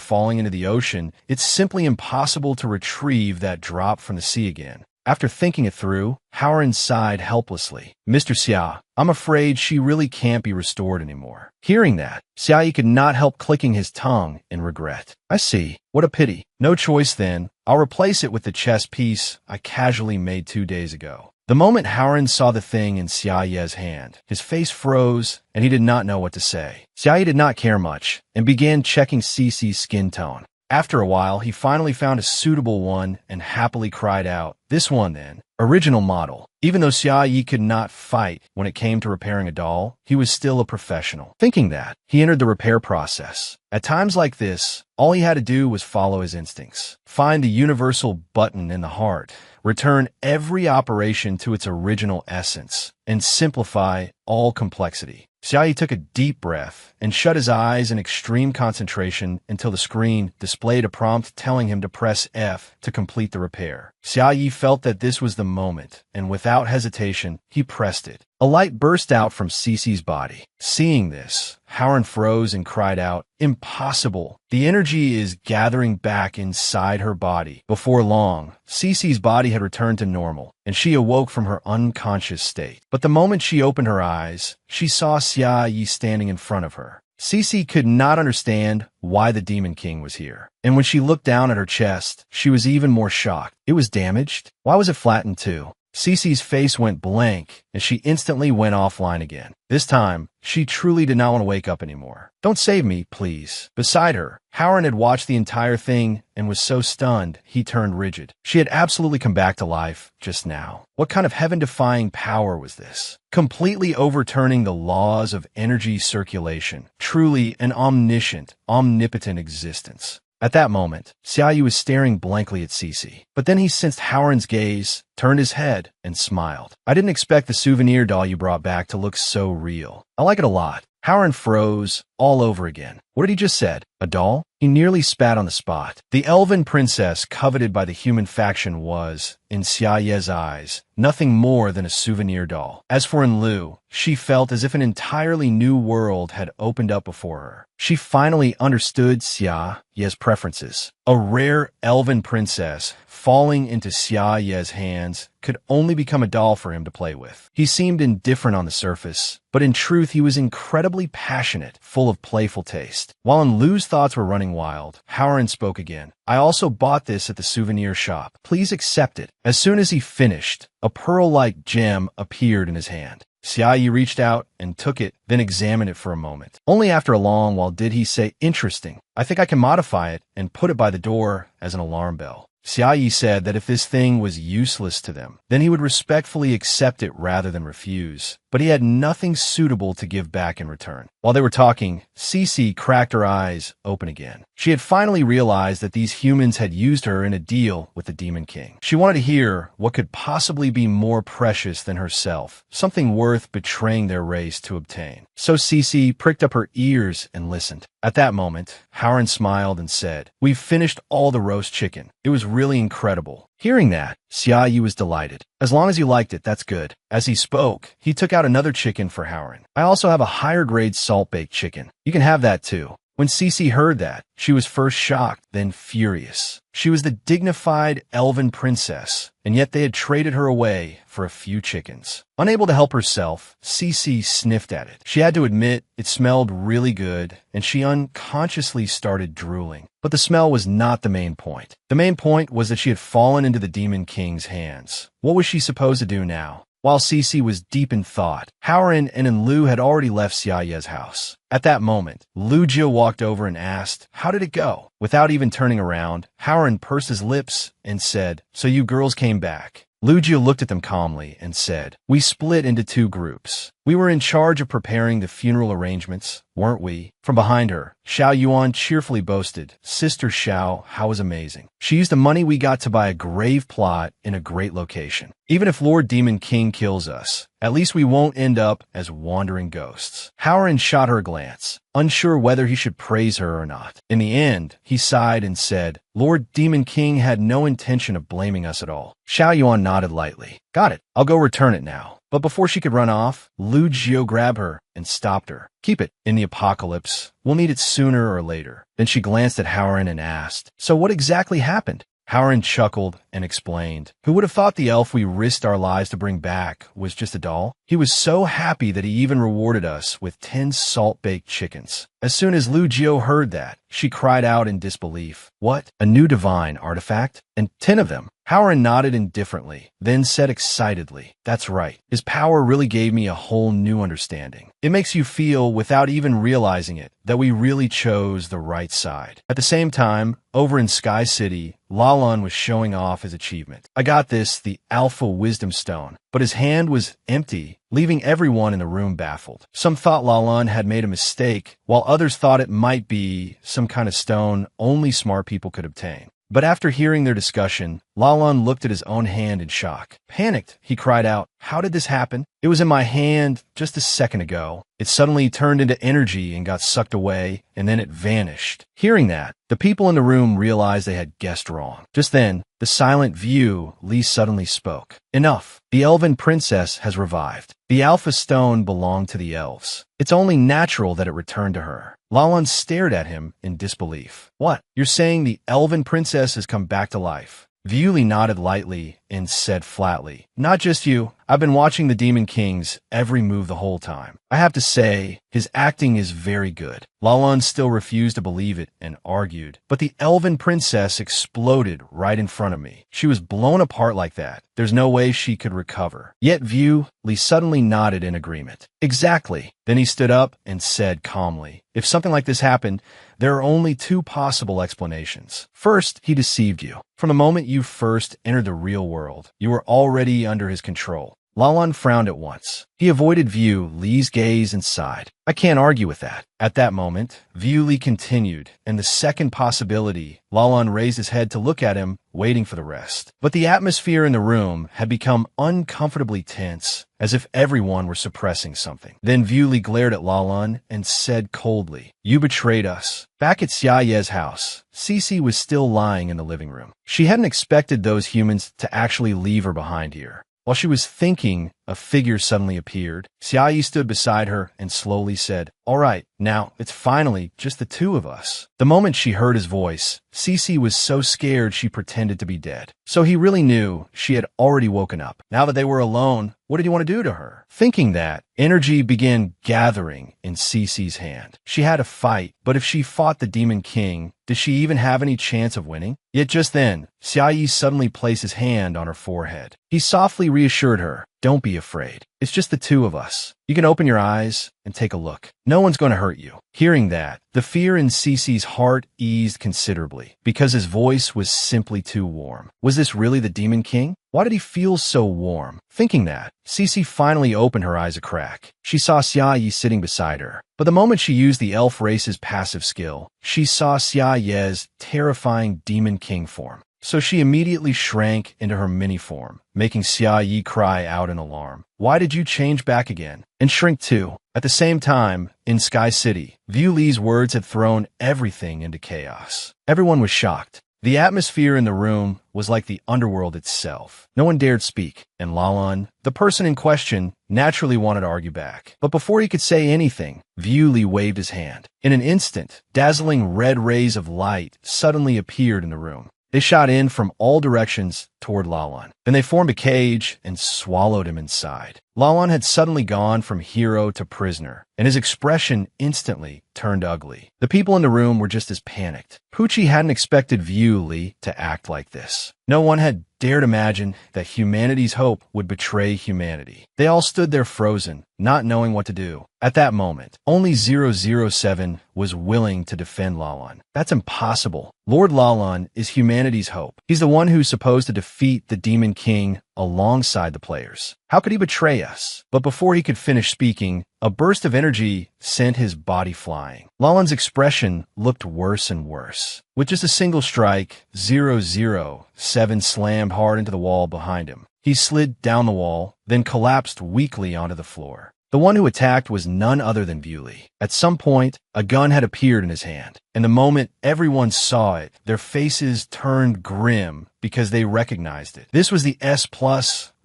falling into the ocean, it's simply impossible to retrieve that drop from the sea again. After thinking it through, Howard sighed helplessly. Mr. Xia, I'm afraid she really can't be restored anymore. Hearing that, Xiaoyi could not help clicking his tongue in regret. I see. What a pity. No choice then. I'll replace it with the chess piece I casually made 2 days ago. The moment Howard saw the thing in Xiaoyi's hand, his face froze and he did not know what to say. Xiaoyi did not care much and began checking Cece's skin tone. After a while, he finally found a suitable one and happily cried out, this one then, original model. Even though Xiaoyi could not fight when it came to repairing a doll, he was still a professional. Thinking that, he entered the repair process. At times like this, all he had to do was follow his instincts. Find the universal button in the heart, return every operation to its original essence, and simplify all complexity. Xiaoyi took a deep breath and shut his eyes in extreme concentration until the screen displayed a prompt telling him to press F to complete the repair. Xiaoyi felt that this was the moment, and without hesitation, he pressed it. A light burst out from Cece's body. Seeing this, Howard froze and cried out, impossible! The energy is gathering back inside her body. Before long, Cece's body had returned to normal, and she awoke from her unconscious state. But the moment she opened her eyes, she saw Xiaoyi standing in front of her. Cece could not understand why the Demon King was here. And when she looked down at her chest, she was even more shocked. It was damaged? Why was it flattened too? Cece's face went blank, and she instantly went offline again. This time, she truly did not want to wake up anymore. Don't save me, please. Beside her, Howard had watched the entire thing and was so stunned, he turned rigid. She had absolutely come back to life just now. What kind of heaven-defying power was this? Completely overturning the laws of energy circulation. Truly an omniscient, omnipotent existence. At that moment, Xiaoyu was staring blankly at Cece. But then he sensed Howren's gaze, turned his head, and smiled. I didn't expect the souvenir doll you brought back to look so real. I like it a lot. Howren froze all over again. What had he just said? A doll? He nearly spat on the spot. The elven princess coveted by the human faction was, in Xiaoye's eyes, nothing more than a souvenir doll. As for Enlu, she felt as if an entirely new world had opened up before her. She finally understood Xiaoye's preferences. A rare elven princess falling into Xiaoye's hands could only become a doll for him to play with. He seemed indifferent on the surface, but in truth he was incredibly passionate, full of playful taste. While Enlu's thoughts were running wild, Howren spoke again. I also bought this at the souvenir shop. Please accept it. As soon as he finished, a pearl-like gem appeared in his hand. Xiaoyu reached out and took it, then examined it for a moment. Only after a long while did he say, "Interesting. I think I can modify it and put it by the door as an alarm bell." Xiaoyu said that if this thing was useless to them, then he would respectfully accept it rather than refuse. But he had nothing suitable to give back in return. While they were talking, Cece cracked her eyes open again. She had finally realized that these humans had used her in a deal with the Demon King. She wanted to hear what could possibly be more precious than herself, something worth betraying their race to obtain. So Cece pricked up her ears and listened. At that moment, Howren smiled and said, "We've finished all the roast chicken. It was really incredible." Hearing that, Xiaoyu was delighted. "As long as you liked it, that's good." As he spoke, he took out another chicken for Howren. "I also have a higher grade salt-baked chicken. You can have that too." When Cece heard that, she was first shocked, then furious. She was the dignified elven princess, and yet they had traded her away for a few chickens. Unable to help herself, Cece sniffed at it. She had to admit it smelled really good, and she unconsciously started drooling. But the smell was not the main point. The main point was that she had fallen into the Demon King's hands. What was she supposed to do now? While Cece was deep in thought, Howren and Enlu had already left Xiaoye's house. At that moment, Lujia walked over and asked, "How did it go?" Without even turning around, Howren pursed his lips and said, "So you girls came back." Lujia looked at them calmly and said, "We split into two groups. We were in charge of preparing the funeral arrangements, weren't we?" From behind her, Xiao Yuan cheerfully boasted, "Sister Xiao, how was amazing. She used the money we got to buy a grave plot in a great location. Even if Lord Demon King kills us, at least we won't end up as wandering ghosts." Howren shot her a glance, unsure whether he should praise her or not. In the end, he sighed and said, "Lord Demon King had no intention of blaming us at all." Xiao Yuan nodded lightly. "Got it. I'll go return it now." But before she could run off, Lu Jiu grabbed her and stopped her. "Keep it. In the apocalypse, we'll need it sooner or later." Then she glanced at Howren and asked, "So what exactly happened?" Howren chuckled and explained, "Who would have thought the elf we risked our lives to bring back was just a doll? He was so happy that he even rewarded us with 10 salt-baked chickens." As soon as Lu Jiu heard that, she cried out in disbelief, "What? A new divine artifact? And 10 of them?" Howren nodded indifferently, then said excitedly, "That's right. His power really gave me a whole new understanding. It makes you feel, without even realizing it, that we really chose the right side." At the same time, over in Sky City, Lalun was showing off his achievement. "I got this, the Alpha Wisdom Stone," but his hand was empty, leaving everyone in the room baffled. Some thought Lalun had made a mistake, while others thought it might be some kind of stone only smart people could obtain. But after hearing their discussion, Lalun looked at his own hand in shock. Panicked, he cried out, "How did this happen? It was in my hand just a second ago. It suddenly turned into energy and got sucked away, and then it vanished." Hearing that, the people in the room realized they had guessed wrong. Just then, the silent View Li suddenly spoke. "Enough. The elven princess has revived. The Alpha Stone belonged to the elves. It's only natural that it returned to her." Lalun stared at him in disbelief. "What? You're saying the elven princess has come back to life?" Viuli nodded lightly and said flatly, "Not just you. I've been watching the Demon King's every move the whole time. I have to say, his acting is very good." Lalun still refused to believe it and argued, "But the elven princess exploded right in front of me. She was blown apart like that. There's no way she could recover." Yet Li suddenly nodded in agreement. "Exactly." Then he stood up and said calmly, "If something like this happened, there are only two possible explanations. First, he deceived you. From the moment you first entered the real world, you were already under his control. Lalan frowned at once. He avoided View Li's gaze and sighed. I can't argue with that. At that moment, View Li continued, and the second possibility, Lalan raised his head to look at him, waiting for the rest. But the atmosphere in the room had become uncomfortably tense, as if everyone were suppressing something. Then View Li glared at Lalan and said coldly, You betrayed us. Back at Xia Ye's house, Cece was still lying in the living room. She hadn't expected those humans to actually leave her behind here. While she was thinking, a figure suddenly appeared. Xia Yi stood beside her and slowly said, All right, now it's finally just the two of us. The moment she heard his voice, Cece was so scared she pretended to be dead. So he really knew she had already woken up. Now that they were alone, what did he want to do to her? Thinking that, energy began gathering in Cece's hand. She had a fight, but if she fought the Demon King, did she even have any chance of winning? Yet just then, Xia Yi suddenly placed his hand on her forehead. He softly reassured her, Don't be afraid. It's just the two of us. You can open your eyes and take a look. No one's going to hurt you. Hearing that, the fear in Cece's heart eased considerably, because his voice was simply too warm. Was this really the Demon King? Why did he feel so warm? Thinking that, Cece finally opened her eyes a crack. She saw Xia Yi sitting beside her. But the moment she used the elf race's passive skill, she saw Xia Ye's terrifying Demon King form. So she immediately shrank into her mini form, making Xia Yi cry out in alarm. Why did you change back again? And shrink too. At the same time, in Sky City, View Li's words had thrown everything into chaos. Everyone was shocked. The atmosphere in the room was like the underworld itself. No one dared speak, and Lalan, the person in question, naturally wanted to argue back. But before he could say anything, View Li waved his hand. In an instant, dazzling red rays of light suddenly appeared in the room. They shot in from all directions toward Lalan. Then they formed a cage and swallowed him inside. Lalan had suddenly gone from hero to prisoner, and his expression instantly turned ugly. The people in the room were just as panicked. Pucci hadn't expected View Li to act like this. No one had dared imagine that humanity's hope would betray humanity. They all stood there frozen, not knowing what to do. At that moment, only 007 was willing to defend Lalan. That's impossible. Lord Lalan is humanity's hope. He's the one who's supposed to defeat the Demon King alongside the players. How could he betray us? But before he could finish speaking, a burst of energy sent his body flying. Lalan's expression looked worse and worse. With just a single strike, 007 slammed hard into the wall behind him. He slid down the wall, then collapsed weakly onto the floor. The one who attacked was none other than View Li. At some point, a gun had appeared in his hand, and the moment everyone saw it, their faces turned grim because they recognized it. This was the S+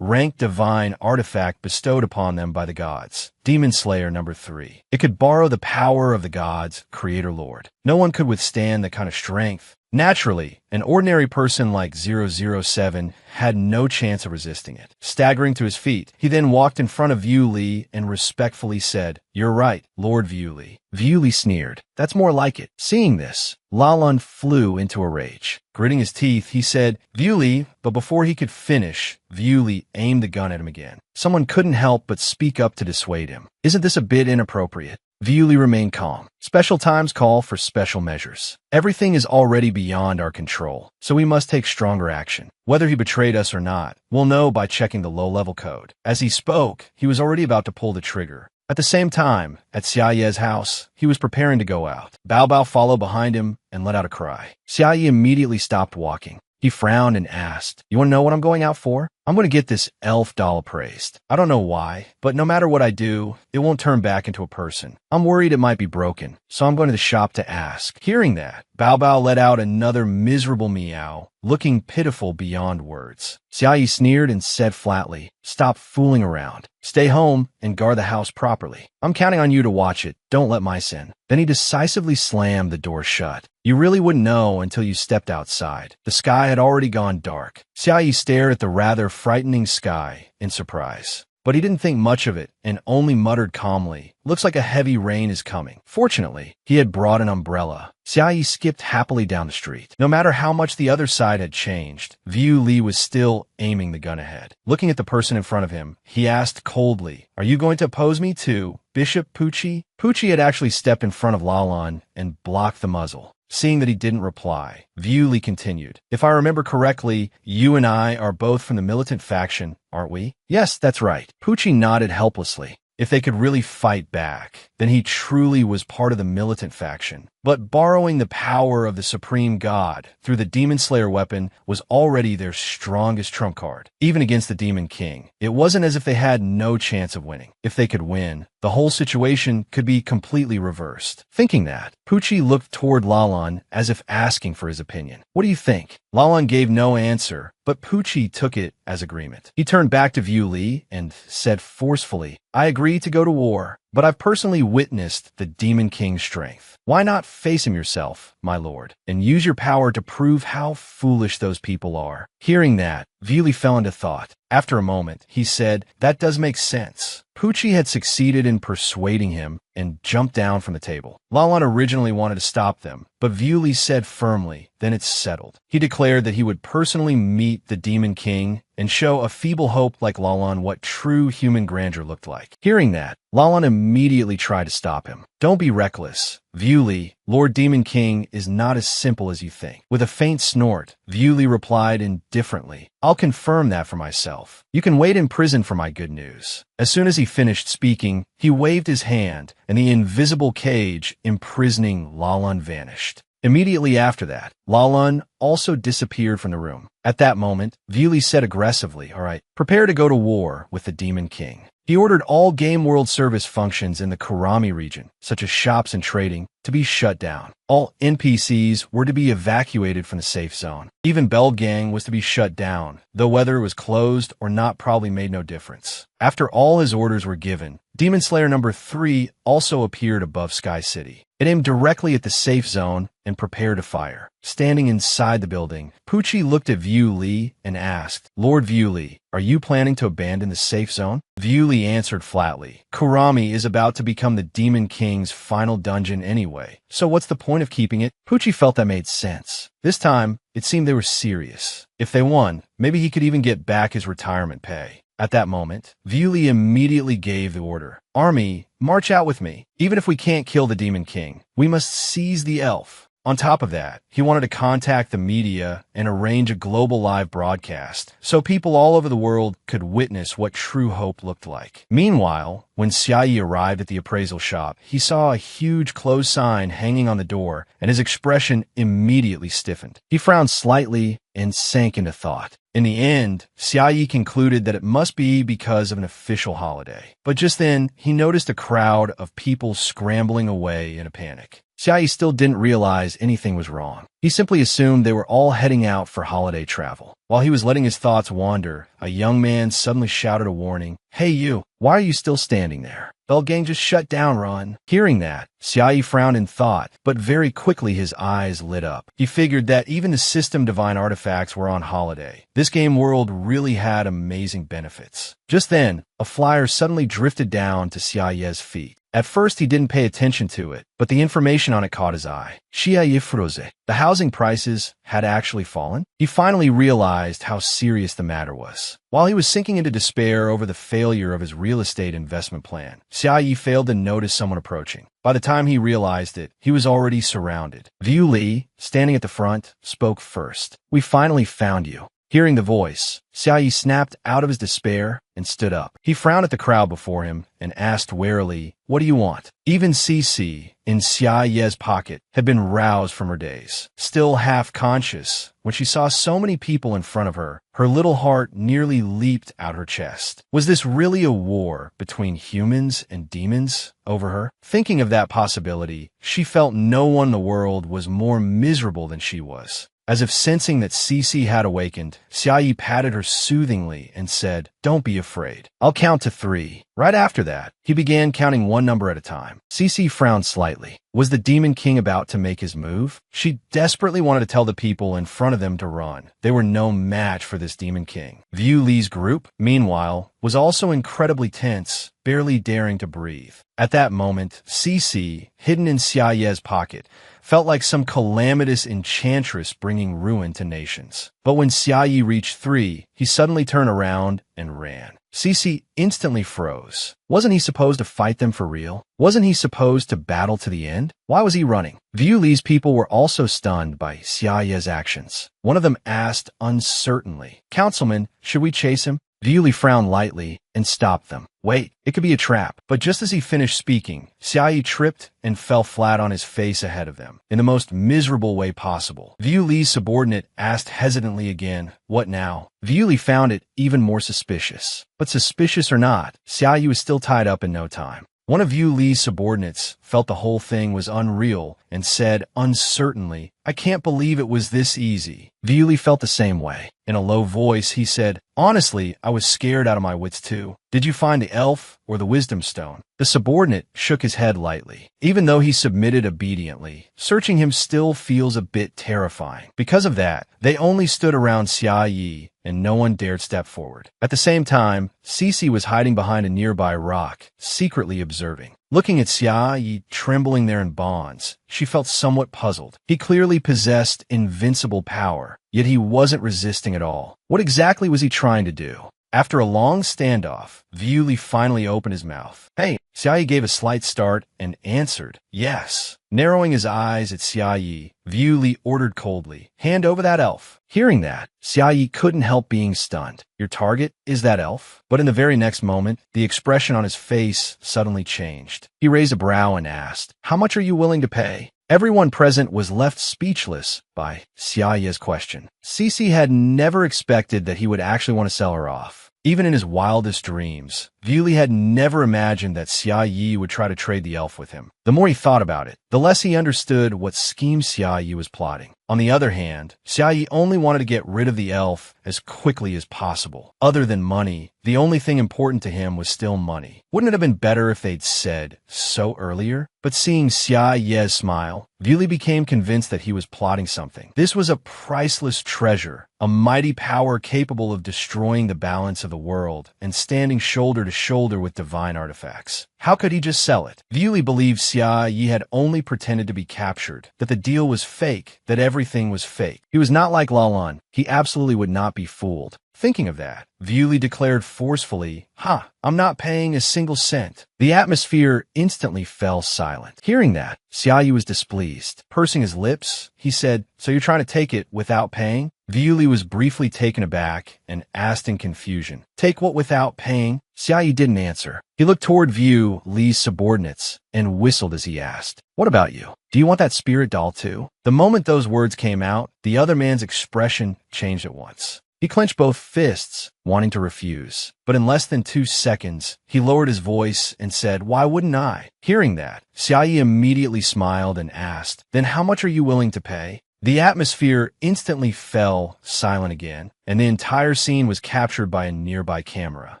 rank divine artifact bestowed upon them by the gods, Demon Slayer number 3. It could borrow the power of the gods, Creator Lord. No one could withstand that kind of strength. Naturally, an ordinary person like 007 had no chance of resisting it. Staggering to his feet, he then walked in front of View Li and respectfully said, You're right, Lord View Li. View Li sneered. That's more like it. Seeing this, Lalan flew into a rage. Gritting his teeth, he said, View Li, but before he could finish, View Li aimed the gun at him again. Someone couldn't help but speak up to dissuade him. Isn't this a bit inappropriate? View Li remained calm. Special times call for special measures. Everything is already beyond our control, so we must take stronger action. Whether he betrayed us or not, we'll know by checking the low-level code. As he spoke, he was already about to pull the trigger. At the same time, at Xia Ye's house, he was preparing to go out. Bao Bao followed behind him and let out a cry. Xia Ye immediately stopped walking. He frowned and asked, You want to know what I'm going out for? I'm going to get this elf doll appraised. I don't know why, but no matter what I do, it won't turn back into a person. I'm worried it might be broken, so I'm going to the shop to ask. Hearing that, Bao Bao let out another miserable meow, looking pitiful beyond words. Xia Yi sneered and said flatly, Stop fooling around. Stay home and guard the house properly. I'm counting on you to watch it. Don't let mice in. Then he decisively slammed the door shut. You really wouldn't know until you stepped outside. The sky had already gone dark. Xia Yi stared at the rather frightening sky in surprise. But he didn't think much of it and only muttered calmly, Looks like a heavy rain is coming. Fortunately, he had brought an umbrella. Xia Yi skipped happily down the street. No matter how much the other side had changed, View Li was still aiming the gun ahead. Looking at the person in front of him, he asked coldly, Are you going to oppose me too, Bishop Pucci? Pucci had actually stepped in front of Lalan and blocked the muzzle. Seeing that he didn't reply, Viu Li continued, "If I remember correctly, you and I are both from the militant faction, aren't we?" "Yes, that's right." Pucci nodded helplessly. If they could really fight back, then he truly was part of the militant faction. But borrowing the power of the Supreme God through the Demon Slayer weapon was already their strongest trump card, even against the Demon King. It wasn't as if they had no chance of winning. If they could win, the whole situation could be completely reversed. Thinking that, Pucci looked toward Lalan as if asking for his opinion. "What do you think?" Lalan gave no answer, but Pucci took it as agreement. He turned back to Viu Li and said forcefully, "I agree to go to war, but I've personally witnessed the Demon King's strength. Why not face him yourself, my lord, and use your power to prove how foolish those people are?" Hearing that, Viu Li fell into thought. After a moment, he said, "That does make sense." Pucci had succeeded in persuading him and jumped down from the table. Lalan originally wanted to stop them, but Viu Li said firmly, "Then it's settled." He declared that he would personally meet the Demon King and show a feeble hope like Lalan what true human grandeur looked like. Hearing that, Lalan immediately tried to stop him. "Don't be reckless. Viu Li, Lord Demon King is not as simple as you think." With a faint snort, Viu Li replied indifferently, "I'll confirm that for myself. You can wait in prison for my good news." As soon as he finished speaking, he waved his hand, and the invisible cage imprisoning Lalan vanished. Immediately after that, Lalan also disappeared from the room. At that moment, Viu Li said aggressively, "All right, prepare to go to war with the Demon King." He ordered all Game World Service functions in the Kurami region, such as shops and trading, to be shut down. All NPCs were to be evacuated from the safe zone. Even Belgang was to be shut down, though whether it was closed or not probably made no difference. After all his orders were given, Demon Slayer number 3 also appeared above Sky City. It aimed directly at the safe zone and prepared to fire. Standing inside the building, Pucci looked at Viu Li and asked, "Lord Viu Li, are you planning to abandon the safe zone?" Viu Li answered flatly, "Kurami is about to become the Demon King's final dungeon anyway, so what's the point of keeping it?" Pucci felt that made sense. This time, it seemed they were serious. If they won, maybe he could even get back his retirement pay. At that moment, Viu Li immediately gave the order, "Army, march out with me. Even if we can't kill the Demon King, we must seize the elf." On top of that, he wanted to contact the media and arrange a global live broadcast so people all over the world could witness what true hope looked like. Meanwhile, when Xiaoyi arrived at the appraisal shop, he saw a huge closed sign hanging on the door, and his expression immediately stiffened. He frowned slightly and sank into thought. In the end, Xiaoyi concluded that it must be because of an official holiday. But just then, he noticed a crowd of people scrambling away in a panic. Xiaoyi still didn't realize anything was wrong. He simply assumed they were all heading out for holiday travel. While he was letting his thoughts wander, a young man suddenly shouted a warning, "Hey you, why are you still standing there? Belgang just shut down, run." Hearing that, Xiaoyi frowned in thought, but very quickly his eyes lit up. He figured that even the system divine artifacts were on holiday. This game world really had amazing benefits. Just then, a flyer suddenly drifted down to Xiaoyi's feet. At first, he didn't pay attention to it, but the information on it caught his eye. Xiaoyi, the housing prices had actually fallen. He finally realized how serious the matter was. While he was sinking into despair over the failure of his real estate investment plan, Xiaoyi failed to notice someone approaching. By the time he realized it, he was already surrounded. Viu Li, standing at the front, spoke first. "We finally found you." Hearing the voice, Xiaoyi snapped out of his despair and stood up. He frowned at the crowd before him and asked warily, "What do you want?" Even Cece, in Xiaoyi's pocket, had been roused from her daze. Still half-conscious, when she saw so many people in front of her, her little heart nearly leaped out her chest. Was this really a war between humans and demons over her? Thinking of that possibility, she felt no one in the world was more miserable than she was. As if sensing that Cece had awakened, Xiaoyi patted her soothingly and said, "Don't be afraid. I'll count to 3. Right after that, he began counting one number at a time. Cece frowned slightly. Was the Demon King about to make his move? She desperately wanted to tell the people in front of them to run. They were no match for this Demon King. Viu Li's group, meanwhile, was also incredibly tense, barely daring to breathe. At that moment, Cece, hidden in Xiaoyi's pocket, felt like some calamitous enchantress bringing ruin to nations. But when Xiaoyi reached 3, he suddenly turned around and ran. Cece instantly froze. Wasn't he supposed to fight them for real? Wasn't he supposed to battle to the end? Why was he running? Viu Li's people were also stunned by Xia Ye's actions. One of them asked uncertainly, "Councilman, should we chase him?" Viu Li frowned lightly and stopped them. Wait, it could be a trap. But just as he finished speaking, Xia Yi tripped and fell flat on his face ahead of them, in the most miserable way possible. Viu Li's subordinate asked hesitantly again, "What now?" Viu Li found it even more suspicious. But suspicious or not, Xia Yi was still tied up in no time. One of Viu Li's subordinates felt the whole thing was unreal and said uncertainly, "I can't believe it was this easy." Viu Li felt the same way. In a low voice, he said, "Honestly, I was scared out of my wits too. Did you find the elf or the wisdom stone?" The subordinate shook his head lightly. Even though he submitted obediently, searching him still feels a bit terrifying. Because of that, they only stood around Xia Yi, and no one dared step forward. At the same time, Cece was hiding behind a nearby rock, secretly observing. Looking at Xia Yi trembling there in bonds, she felt somewhat puzzled. He clearly possessed invincible power, yet he wasn't resisting at all. What exactly was he trying to do? After a long standoff, Viu Li finally opened his mouth. "Hey!" Xia Yi gave a slight start and answered, "Yes." Narrowing his eyes at Xia Yi, Viu Li ordered coldly, "Hand over that elf." Hearing that, Xia Yi couldn't help being stunned. "Your target is that elf?" But in the very next moment, the expression on his face suddenly changed. He raised a brow and asked, "How much are you willing to pay?" Everyone present was left speechless by Xia Yi's question. Cece had never expected that he would actually want to sell her off. Even in his wildest dreams, Viu Li had never imagined that Xia Yi would try to trade the elf with him. The more he thought about it, the less he understood what scheme Xia Yi was plotting. On the other hand, Xia Yi only wanted to get rid of the elf as quickly as possible. Other than money, the only thing important to him was still money. Wouldn't it have been better if they'd said so earlier? But seeing Xia Ye's smile, Viu Li became convinced that he was plotting something. This was a priceless treasure, a mighty power capable of destroying the balance of the world and standing shoulder to shoulder with divine artifacts. How could he just sell it? Viu Li believed Xia Yi had only pretended to be captured, that the deal was fake, that everything was fake. He was not like Lalan. He absolutely would not be fooled. Thinking of that, Viu Li declared forcefully, I'm not paying a single cent." The atmosphere instantly fell silent. Hearing that, Xia Yi was displeased. Pursing his lips, he said, "So you're trying to take it without paying?" Viu Li was briefly taken aback and asked in confusion, "Take what without paying?" Xia Yi didn't answer. He looked toward Viu Li's subordinates and whistled as he asked, "What about you? Do you want that spirit doll too?" The moment those words came out, the other man's expression changed at once. He clenched both fists, wanting to refuse. But in less than 2 seconds, he lowered his voice and said, "Why wouldn't I?" Hearing that, Xia Yi immediately smiled and asked, "Then how much are you willing to pay?" The atmosphere instantly fell silent again, and the entire scene was captured by a nearby camera,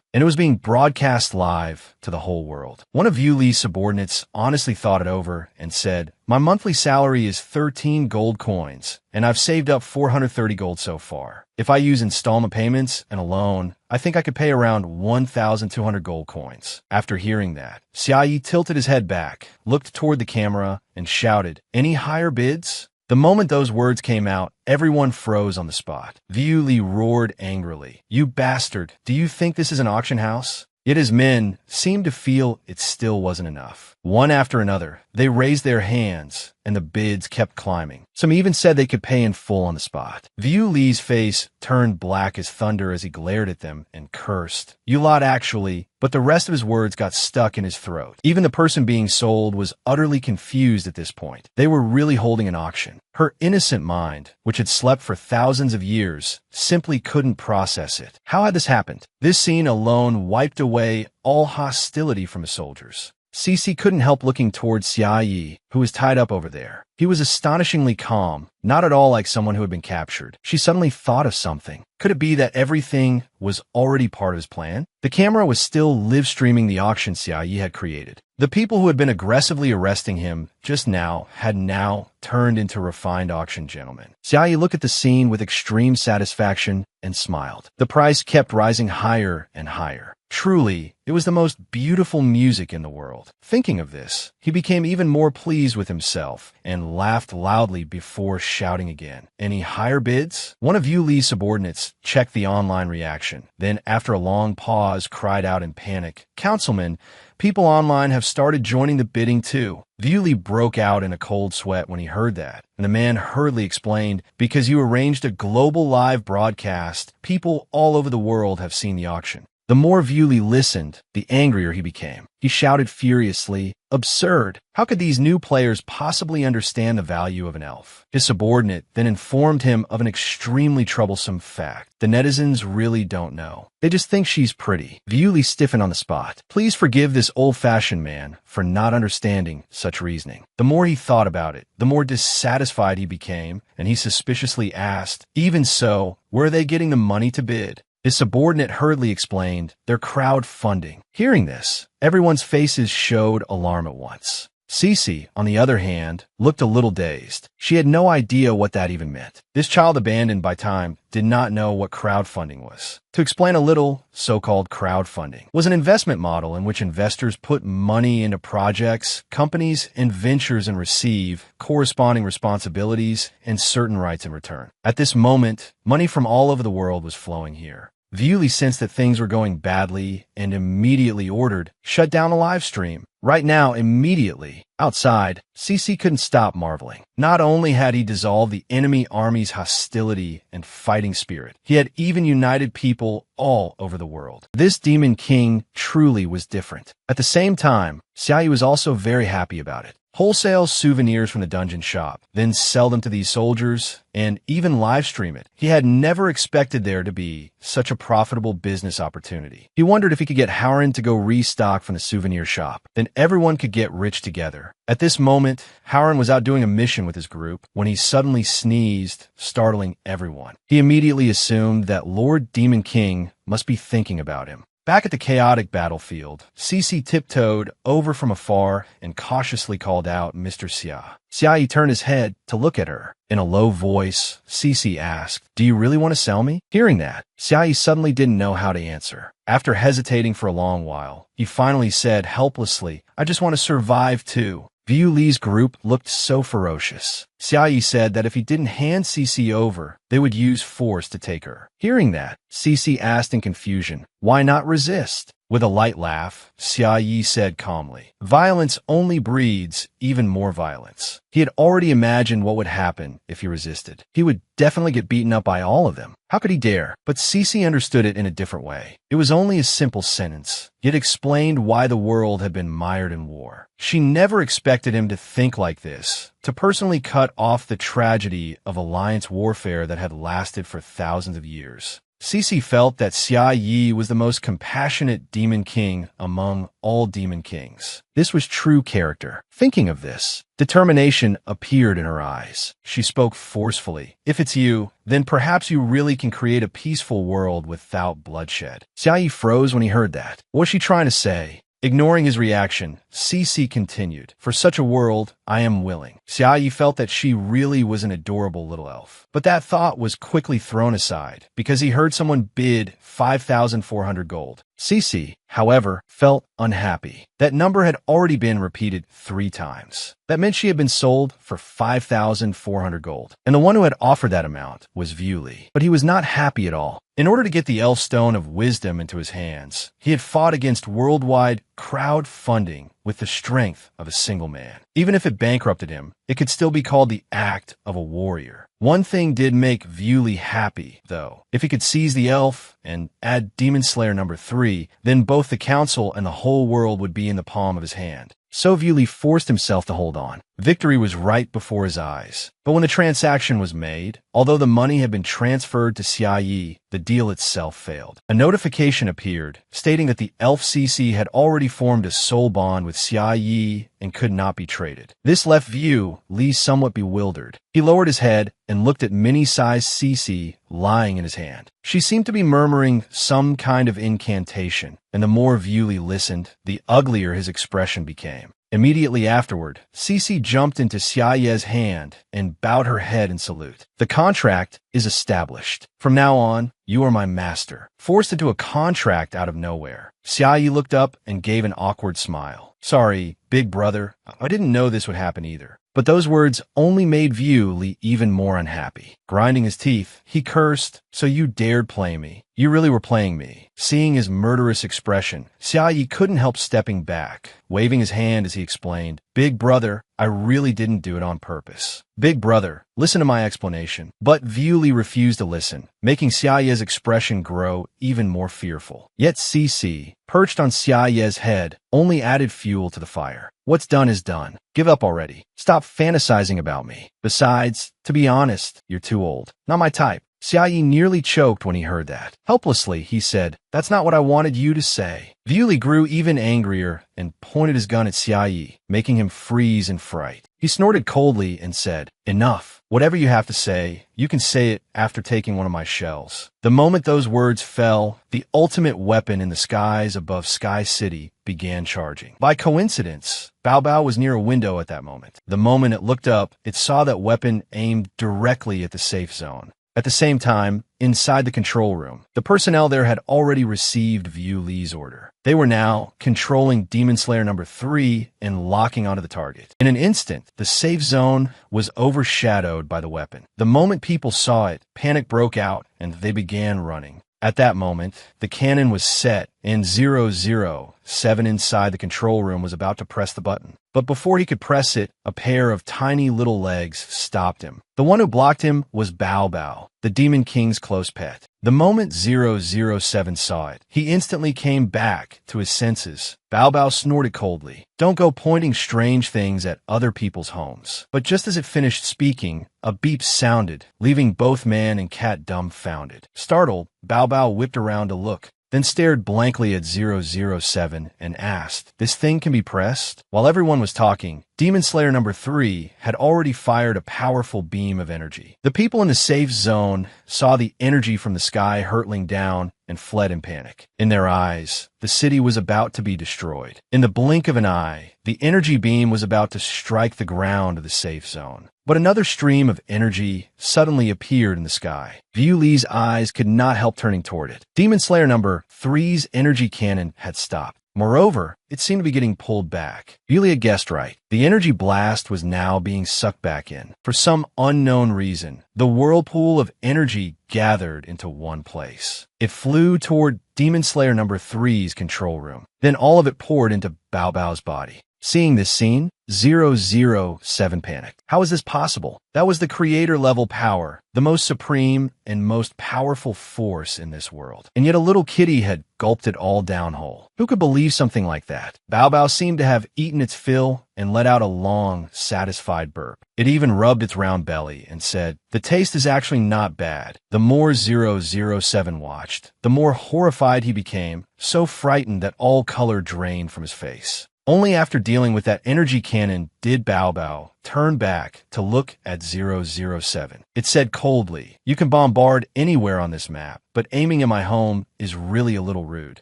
and it was being broadcast live to the whole world. One of Viu Li's subordinates honestly thought it over and said, "My monthly salary is 13 gold coins, and I've saved up 430 gold so far. If I use installment payments and a loan, I think I could pay around 1,200 gold coins." After hearing that, Xia Yi tilted his head back, looked toward the camera, and shouted, "Any higher bids?" The moment those words came out, everyone froze on the spot. Viu Li roared angrily, "You bastard! Do you think this is an auction house?" Yet his men seemed to feel it still wasn't enough. One after another, they raised their hands, and the bids kept climbing. Some even said they could pay in full on the spot. Viu Li's face turned black as thunder as he glared at them and cursed, "You lot actually," but the rest of his words got stuck in his throat. Even the person being sold was utterly confused at this point. They were really holding an auction. Her innocent mind, which had slept for thousands of years, simply couldn't process it. How had this happened? This scene alone wiped away all hostility from the soldiers. Cece couldn't help looking towards Xia Yi, who was tied up over there. He was astonishingly calm, not at all like someone who had been captured. She suddenly thought of something. Could it be that everything was already part of his plan? The camera was still live-streaming the auction Xia Yi had created. The people who had been aggressively arresting him just now had now turned into refined auction gentlemen. Xia Yi looked at the scene with extreme satisfaction and smiled. The price kept rising higher and higher. Truly, it was the most beautiful music in the world. Thinking of this, he became even more pleased with himself and laughed loudly before shouting again. Any higher bids? One of Yu Li's subordinates checked the online reaction, then after a long pause cried out in panic, "Councilman, people online have started joining the bidding too." Yu Li broke out in a cold sweat when he heard that, and the man hurriedly explained, "Because you arranged a global live broadcast, people all over the world have seen the auction." The more Yu Li listened, the angrier he became. He shouted furiously, "Absurd! How could these new players possibly understand the value of an elf?" His subordinate then informed him of an extremely troublesome fact. The netizens really don't know. They just think she's pretty. Yu Li stiffened on the spot. Please forgive this old-fashioned man for not understanding such reasoning. The more he thought about it, the more dissatisfied he became, and he suspiciously asked, "Even so, where are they getting the money to bid?" His subordinate hurriedly explained, "They're crowdfunding." Hearing this, everyone's faces showed alarm at once. Cece, on the other hand, looked a little dazed. She had no idea what that even meant. This child abandoned by time did not know what crowdfunding was. To explain a little, so-called crowdfunding was an investment model in which investors put money into projects, companies, and ventures and receive corresponding responsibilities and certain rights in return. At this moment, money from all over the world was flowing here. Yu Li sensed that things were going badly and immediately ordered, "Shut down the live stream." Right now, immediately. Outside, Cece couldn't stop marveling. Not only had he dissolved the enemy army's hostility and fighting spirit, he had even united people all over the world. This demon king truly was different. At the same time, Xiaoyi was also very happy about it. Wholesale souvenirs from the dungeon shop, then sell them to these soldiers, and even live stream it. He had never expected there to be such a profitable business opportunity. He wondered if he could get Howren to go restock from the souvenir shop. Then everyone could get rich together. At this moment, Howren was out doing a mission with his group when he suddenly sneezed, startling everyone. He immediately assumed that Lord Demon King must be thinking about him. Back at the chaotic battlefield, Cece tiptoed over from afar and cautiously called out, "Mr. Xia." Xiaoyi turned his head to look at her. In a low voice, Cece asked, "Do you really want to sell me?" Hearing that, Xiaoyi suddenly didn't know how to answer. After hesitating for a long while, he finally said helplessly, "I just want to survive too." Yu Li's group looked so ferocious. Xiaoyi said that if he didn't hand Cece over, they would use force to take her. Hearing that, Cece asked in confusion, "Why not resist?" With a light laugh, Xiaoyi said calmly, "Violence only breeds even more violence." He had already imagined what would happen if he resisted. He would definitely get beaten up by all of them. How could he dare? But Cece understood it in a different way. It was only a simple sentence, yet explained why the world had been mired in war. She never expected him to think like this, to personally cut off the tragedy of alliance warfare that had lasted for thousands of years. Cece felt that Xia Yi was the most compassionate demon king among all demon kings. This was true character. Thinking of this, determination appeared in her eyes. She spoke forcefully. "If it's you, then perhaps you really can create a peaceful world without bloodshed." Xia Yi froze when he heard that. What was she trying to say? Ignoring his reaction, Cece continued, "For such a world, I am willing." Xiaoyi felt that she really was an adorable little elf. But that thought was quickly thrown aside, because he heard someone bid 5,400 gold. Cece, however, felt unhappy. That number had already been repeated 3 times. That meant she had been sold for 5,400 gold. And the one who had offered that amount was Yu Li. But he was not happy at all. In order to get the Elf Stone of Wisdom into his hands, he had fought against worldwide crowdfunding with the strength of a single man. Even if it bankrupted him, it could still be called the act of a warrior. One thing did make Yu Li happy, though. If he could seize the elf and add Demon Slayer number 3, then both the council and the whole world would be in the palm of his hand. So Yu Li forced himself to hold on. Victory was right before his eyes. But when the transaction was made, although the money had been transferred to Xia Yi, the deal itself failed. A notification appeared, stating that the Elf CC had already formed a soul bond with Xia Yi and could not be traded. This left Yu Li somewhat bewildered. He lowered his head and looked at mini-sized CC lying in his hand. She seemed to be murmuring some kind of incantation, and the more Yu Li listened, the uglier his expression became. Immediately afterward, Cece jumped into Xiaoye's hand and bowed her head in salute. The contract is established. From now on, you are my master. Forced into a contract out of nowhere. Xiaoye looked up and gave an awkward smile. Sorry, big brother. I didn't know this would happen either. But those words only made View Li even more unhappy. Grinding his teeth, he cursed, so you dared play me. You really were playing me. Seeing his murderous expression, Xiaoye couldn't help stepping back, waving his hand as he explained, Big brother, I really didn't do it on purpose. Big brother, listen to my explanation. But View Li refused to listen, making Xiaoye's expression grow even more fearful. Yet Cece, perched on Xiaoye's head, only added fuel to the fire. What's done is done. Give up already. Stop fantasizing about me. Besides, to be honest, you're too old. Not my type. Xiaoye nearly choked when he heard that. Helplessly, he said, That's not what I wanted you to say. View Li grew even angrier and pointed his gun at Xiaoye, making him freeze in fright. He snorted coldly and said, Enough. Whatever you have to say, you can say it after taking one of my shells. The moment those words fell, the ultimate weapon in the skies above Sky City began charging. By coincidence, Bao Bao was near a window at that moment. The moment it looked up, it saw that weapon aimed directly at the safe zone. At the same time, inside the control room, the personnel there had already received View Li's order. They were now controlling Demon Slayer number 3 and locking onto the target. In an instant, the safe zone was overshadowed by the weapon. The moment people saw it, panic broke out and they began running. At that moment, the cannon was set and 007 inside the control room was about to press the button. But before he could press it, a pair of tiny little legs stopped him. The one who blocked him was Bao Bao, the Demon King's close pet. The moment 007 saw it, he instantly came back to his senses. Bao Bao snorted coldly. Don't go pointing strange things at other people's homes. But just as it finished speaking, a beep sounded, leaving both man and cat dumbfounded. Startled, Bao Bao whipped around to look, then stared blankly at 007 and asked, This thing can be pressed? While everyone was talking, Demon Slayer number 3 had already fired a powerful beam of energy. The people in the safe zone saw the energy from the sky hurtling down and fled in panic. In their eyes, the city was about to be destroyed. In the blink of an eye, the energy beam was about to strike the ground of the safe zone. But another stream of energy suddenly appeared in the sky. View Li's eyes could not help turning toward it. Demon Slayer number 3's energy cannon had stopped. Moreover, it seemed to be getting pulled back. View Li had guessed right. The energy blast was now being sucked back in. For some unknown reason, the whirlpool of energy gathered into one place. It flew toward Demon Slayer number 3's control room. Then all of it poured into Bao Bao's body. Seeing this scene, 007 panicked. How is this possible? That was the creator-level power, the most supreme and most powerful force in this world. And yet a little kitty had gulped it all down whole. Who could believe something like that? Bao Bao seemed to have eaten its fill and let out a long, satisfied burp. It even rubbed its round belly and said, The taste is actually not bad. The more 007 watched, the more horrified he became, so frightened that all color drained from his face. Only after dealing with that energy cannon did Bao Bao turn back to look at 007. It said coldly, You can bombard anywhere on this map, but aiming at my home is really a little rude.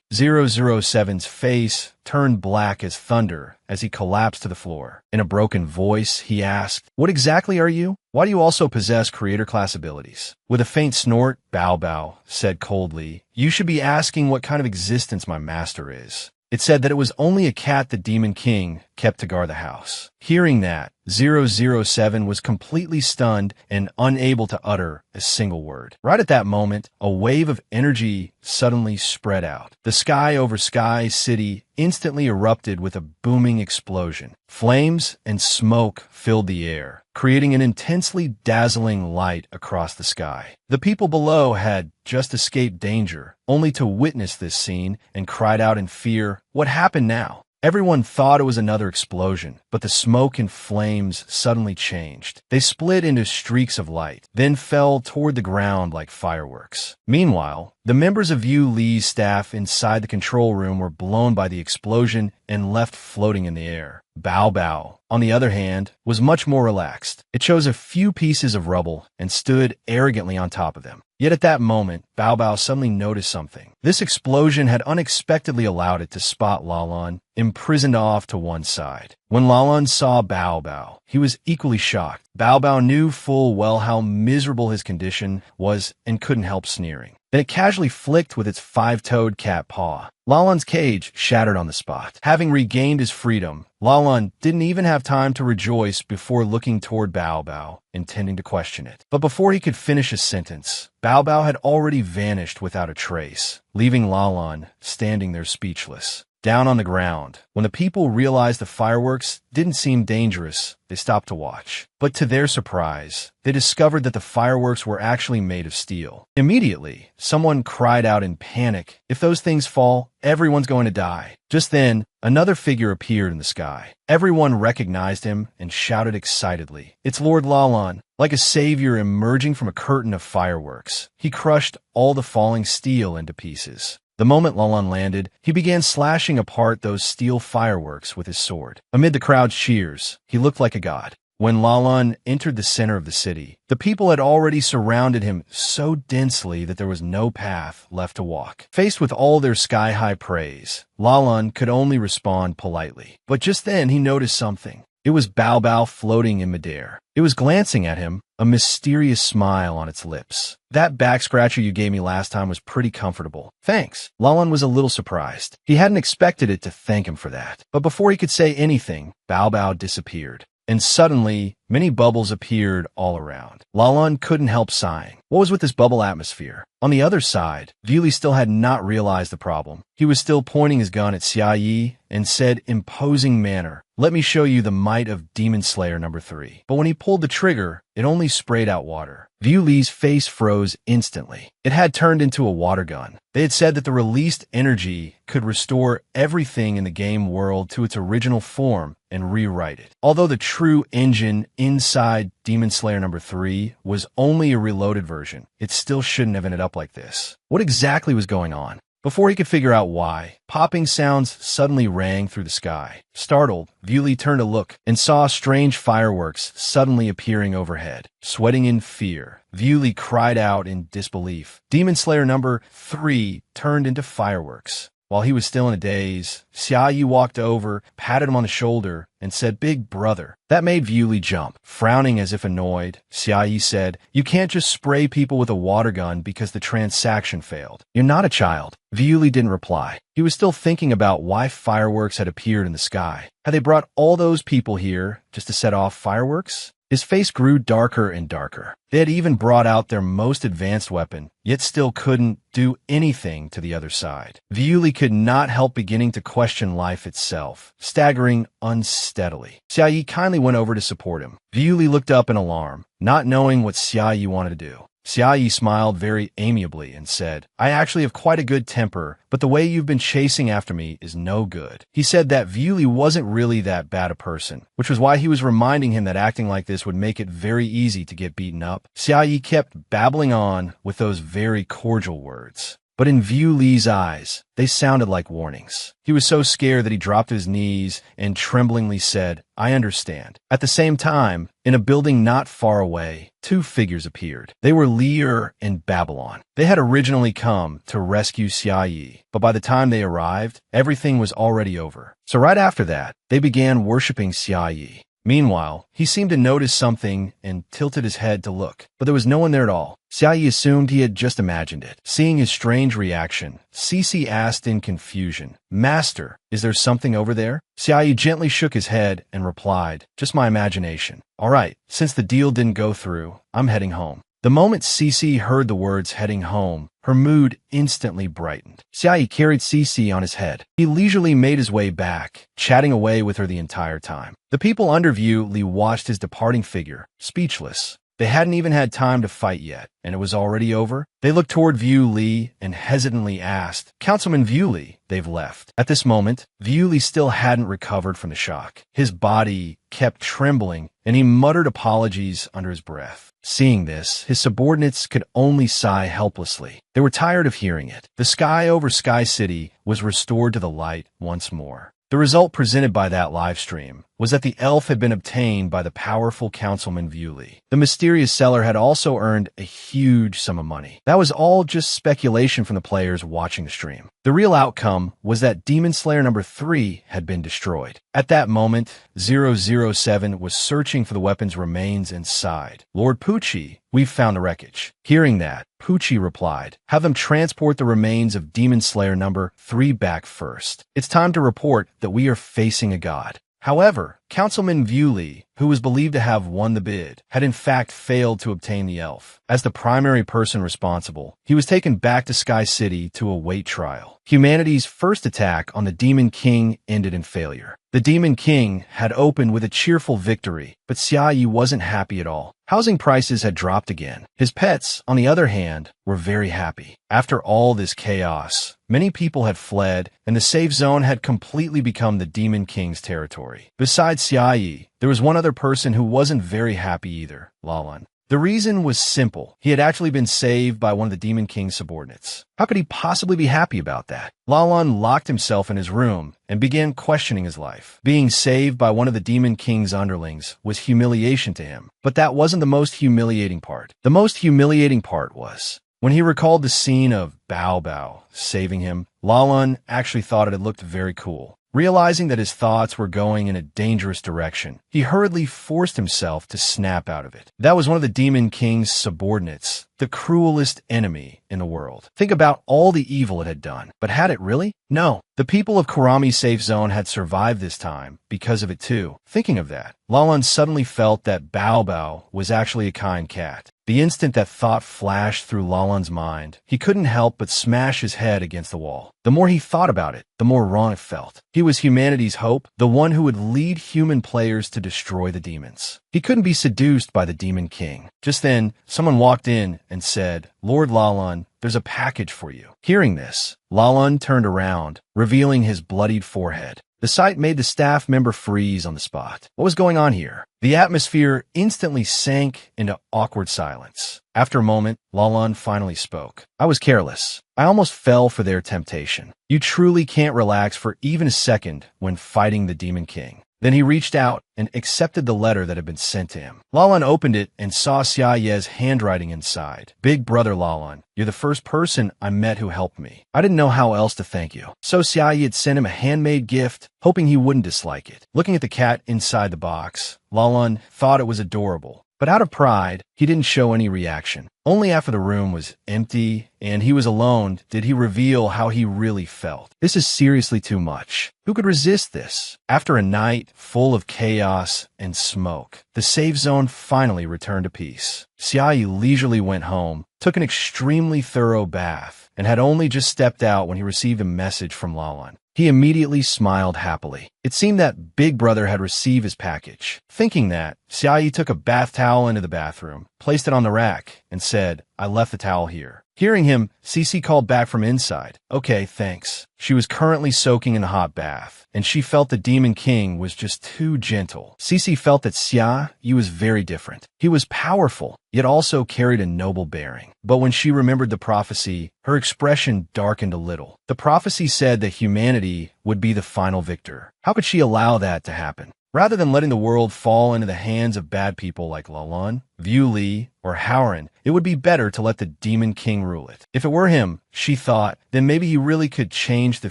007's face turned black as thunder as he collapsed to the floor. In a broken voice, he asked, What exactly are you? Why do you also possess creator-class abilities? With a faint snort, Bao Bao said coldly, You should be asking what kind of existence my master is. It said that it was only a cat the Demon King kept to guard the house. Hearing that, 007 was completely stunned and unable to utter a single word. Right at that moment, a wave of energy suddenly spread out. The sky over Sky City instantly erupted with a booming explosion. Flames and smoke filled the air, creating an intensely dazzling light across the sky. The people below had just escaped danger, only to witness this scene and cried out in fear, What happened now? Everyone thought it was another explosion, but the smoke and flames suddenly changed. They split into streaks of light, then fell toward the ground like fireworks. Meanwhile, The members of Yu Li's staff inside the control room were blown by the explosion and left floating in the air. Bao Bao, on the other hand, was much more relaxed. It chose a few pieces of rubble and stood arrogantly on top of them. Yet at that moment, Bao Bao suddenly noticed something. This explosion had unexpectedly allowed it to spot Lalan, imprisoned off to one side. When Lalan saw Bao Bao, he was equally shocked. Bao Bao knew full well how miserable his condition was and couldn't help sneering. Then it casually flicked with its five-toed cat paw. Lalan's cage shattered on the spot. Having regained his freedom, Lalan didn't even have time to rejoice before looking toward Bao Bao, intending to question it. But before he could finish his sentence, Bao Bao had already vanished without a trace, leaving Lalan standing there speechless. Down on the ground, when the people realized the fireworks didn't seem dangerous, they stopped to watch. But to their surprise, they discovered that the fireworks were actually made of steel. Immediately, someone cried out in panic, "If those things fall, everyone's going to die." Just then, another figure appeared in the sky. Everyone recognized him and shouted excitedly, "It's Lord Lalan!" Like a savior emerging from a curtain of fireworks, he crushed all the falling steel into pieces. The moment Lalan landed, he began slashing apart those steel fireworks with his sword. Amid the crowd's cheers, he looked like a god. When Lalan entered the center of the city, the people had already surrounded him so densely that there was no path left to walk. Faced with all their sky-high praise, Lalan could only respond politely. But just then he noticed something. It was Bao Bao floating in midair. It was glancing at him, a mysterious smile on its lips. "That back scratcher you gave me last time was pretty comfortable. Thanks." Lalan was a little surprised. He hadn't expected it to thank him for that. But before he could say anything, Bao Bao disappeared. And suddenly, many bubbles appeared all around. Lalan couldn't help sighing. What was with this bubble atmosphere? On the other side, Viuli still had not realized the problem. He was still pointing his gun at Xia Yi and said, imposing manner, "Let me show you the might of Demon Slayer number 3. But when he pulled the trigger, it only sprayed out water. Viuli's face froze instantly. It had turned into a water gun. They had said that the released energy could restore everything in the game world to its original form and rewrite it. Although the true engine inside Demon Slayer number 3 was only a reloaded version, it still shouldn't have ended up like this. What exactly was going on? Before he could figure out why, popping sounds suddenly rang through the sky. Startled, Viuli turned to look and saw strange fireworks suddenly appearing overhead. Sweating in fear, Viuli cried out in disbelief. Demon Slayer number 3 turned into fireworks. While he was still in a daze, Xia Yi walked over, patted him on the shoulder, and said, "Big brother." That made Viuli jump. Frowning as if annoyed, Xia Yi said, "You can't just spray people with a water gun because the transaction failed. You're not a child." Viuli didn't reply. He was still thinking about why fireworks had appeared in the sky. Had they brought all those people here just to set off fireworks? His face grew darker and darker. They had even brought out their most advanced weapon, yet still couldn't do anything to the other side. Viuli could not help beginning to question life itself, staggering unsteadily. Xia Yi kindly went over to support him. Viuli looked up in alarm, not knowing what Xia Yi wanted to do. Xia Yi smiled very amiably and said, "I actually have quite a good temper, but the way you've been chasing after me is no good." He said that Viuli wasn't really that bad a person, which was why he was reminding him that acting like this would make it very easy to get beaten up. Xia Yi kept babbling on with those very cordial words. But in Viuli's eyes, they sounded like warnings. He was so scared that he dropped to his knees and tremblingly said, "I understand." At the same time, in a building not far away, two figures appeared. They were Lier and Babylon. They had originally come to rescue Xia Yi, but by the time they arrived, everything was already over. So right after that, they began worshipping Xia Yi. Meanwhile, he seemed to notice something and tilted his head to look, but there was no one there at all. Xia Yi assumed he had just imagined it. Seeing his strange reaction, Cece asked in confusion, "Master, is there something over there?" Xia Yi gently shook his head and replied, "Just my imagination." "All right, since the deal didn't go through, I'm heading home." The moment Cece heard the words heading home, her mood instantly brightened. Xia Yi carried Cece on his head. He leisurely made his way back, chatting away with her the entire time. The people under Viuli watched his departing figure, speechless. They hadn't even had time to fight yet, and it was already over. They looked toward View Li and hesitantly asked, "Councilman View Li, they've left." At this moment, View Li still hadn't recovered from the shock. His body kept trembling, and he muttered apologies under his breath. Seeing this, his subordinates could only sigh helplessly. They were tired of hearing it. The sky over Sky City was restored to the light once more. The result presented by that live stream was that the elf had been obtained by the powerful Councilman View Li. The mysterious seller had also earned a huge sum of money. That was all just speculation from the players watching the stream. The real outcome was that Demon Slayer number 3 had been destroyed. At that moment, 007 was searching for the weapon's remains inside. "Lord Pucci, we've found the wreckage." Hearing that, Pucci replied, "Have them transport the remains of Demon Slayer number 3 back first. It's time to report that we are facing a god." However, Councilman View Li, who was believed to have won the bid, had in fact failed to obtain the elf. As the primary person responsible, he was taken back to Sky City to await trial. Humanity's first attack on the Demon King ended in failure. The Demon King had opened with a cheerful victory, but Xia Yi wasn't happy at all. Housing prices had dropped again. His pets, on the other hand, were very happy. After all this chaos, many people had fled, and the safe zone had completely become the Demon King's territory. Besides Xia Yi, there was one other person who wasn't very happy either, Lalan. The reason was simple. He had actually been saved by one of the Demon King's subordinates. How could he possibly be happy about that? Lalan locked himself in his room and began questioning his life. Being saved by one of the Demon King's underlings was humiliation to him, but that wasn't the most humiliating part. The most humiliating part was when he recalled the scene of Bao Bao saving him. Lalan actually thought it had looked very cool. Realizing that his thoughts were going in a dangerous direction, he hurriedly forced himself to snap out of it. That was one of the Demon King's subordinates, the cruelest enemy in the world. Think about all the evil it had done. But had it really? No. The people of Kurami's safe zone had survived this time because of it too. Thinking of that, Lalan suddenly felt that Bao Bao was actually a kind cat. The instant that thought flashed through Lalan's mind, he couldn't help but smash his head against the wall. The more he thought about it, the more wrong it felt. He was humanity's hope, the one who would lead human players to destroy the demons. He couldn't be seduced by the Demon King. Just then, someone walked in and said, "Lord Lalan, there's a package for you." Hearing this, Lalan turned around, revealing his bloodied forehead. The sight made the staff member freeze on the spot. What was going on here? The atmosphere instantly sank into awkward silence. After a moment, Lalan finally spoke. "I was careless. I almost fell for their temptation. You truly can't relax for even a second when fighting the Demon King." Then he reached out and accepted the letter that had been sent to him. Lalan opened it and saw Xia Ye's handwriting inside. "Big brother Lalan, you're the first person I met who helped me. I didn't know how else to thank you." So Xia Yi had sent him a handmade gift, hoping he wouldn't dislike it. Looking at the cat inside the box, Lalan thought it was adorable. But out of pride, he didn't show any reaction. Only after the room was empty and he was alone did he reveal how he really felt. This is seriously too much. Who could resist this? After a night full of chaos and smoke, the safe zone finally returned to peace. Xia Yi leisurely went home, took an extremely thorough bath, and had only just stepped out when he received a message from Lalan. He immediately smiled happily. It seemed that Big Brother had received his package. Thinking that, Xia Yi took a bath towel into the bathroom, placed it on the rack, and said, "I left the towel here." Hearing him, Cece called back from inside. "Okay, thanks." She was currently soaking in a hot bath, and she felt the Demon King was just too gentle. Cece felt that Xia Yi was very different. He was powerful, yet also carried a noble bearing. But when she remembered the prophecy, her expression darkened a little. The prophecy said that humanity would be the final victor. How could she allow that to happen? Rather than letting the world fall into the hands of bad people like Lalan, View Li, or Howren, it would be better to let the Demon King rule it. If it were him, she thought, then maybe he really could change the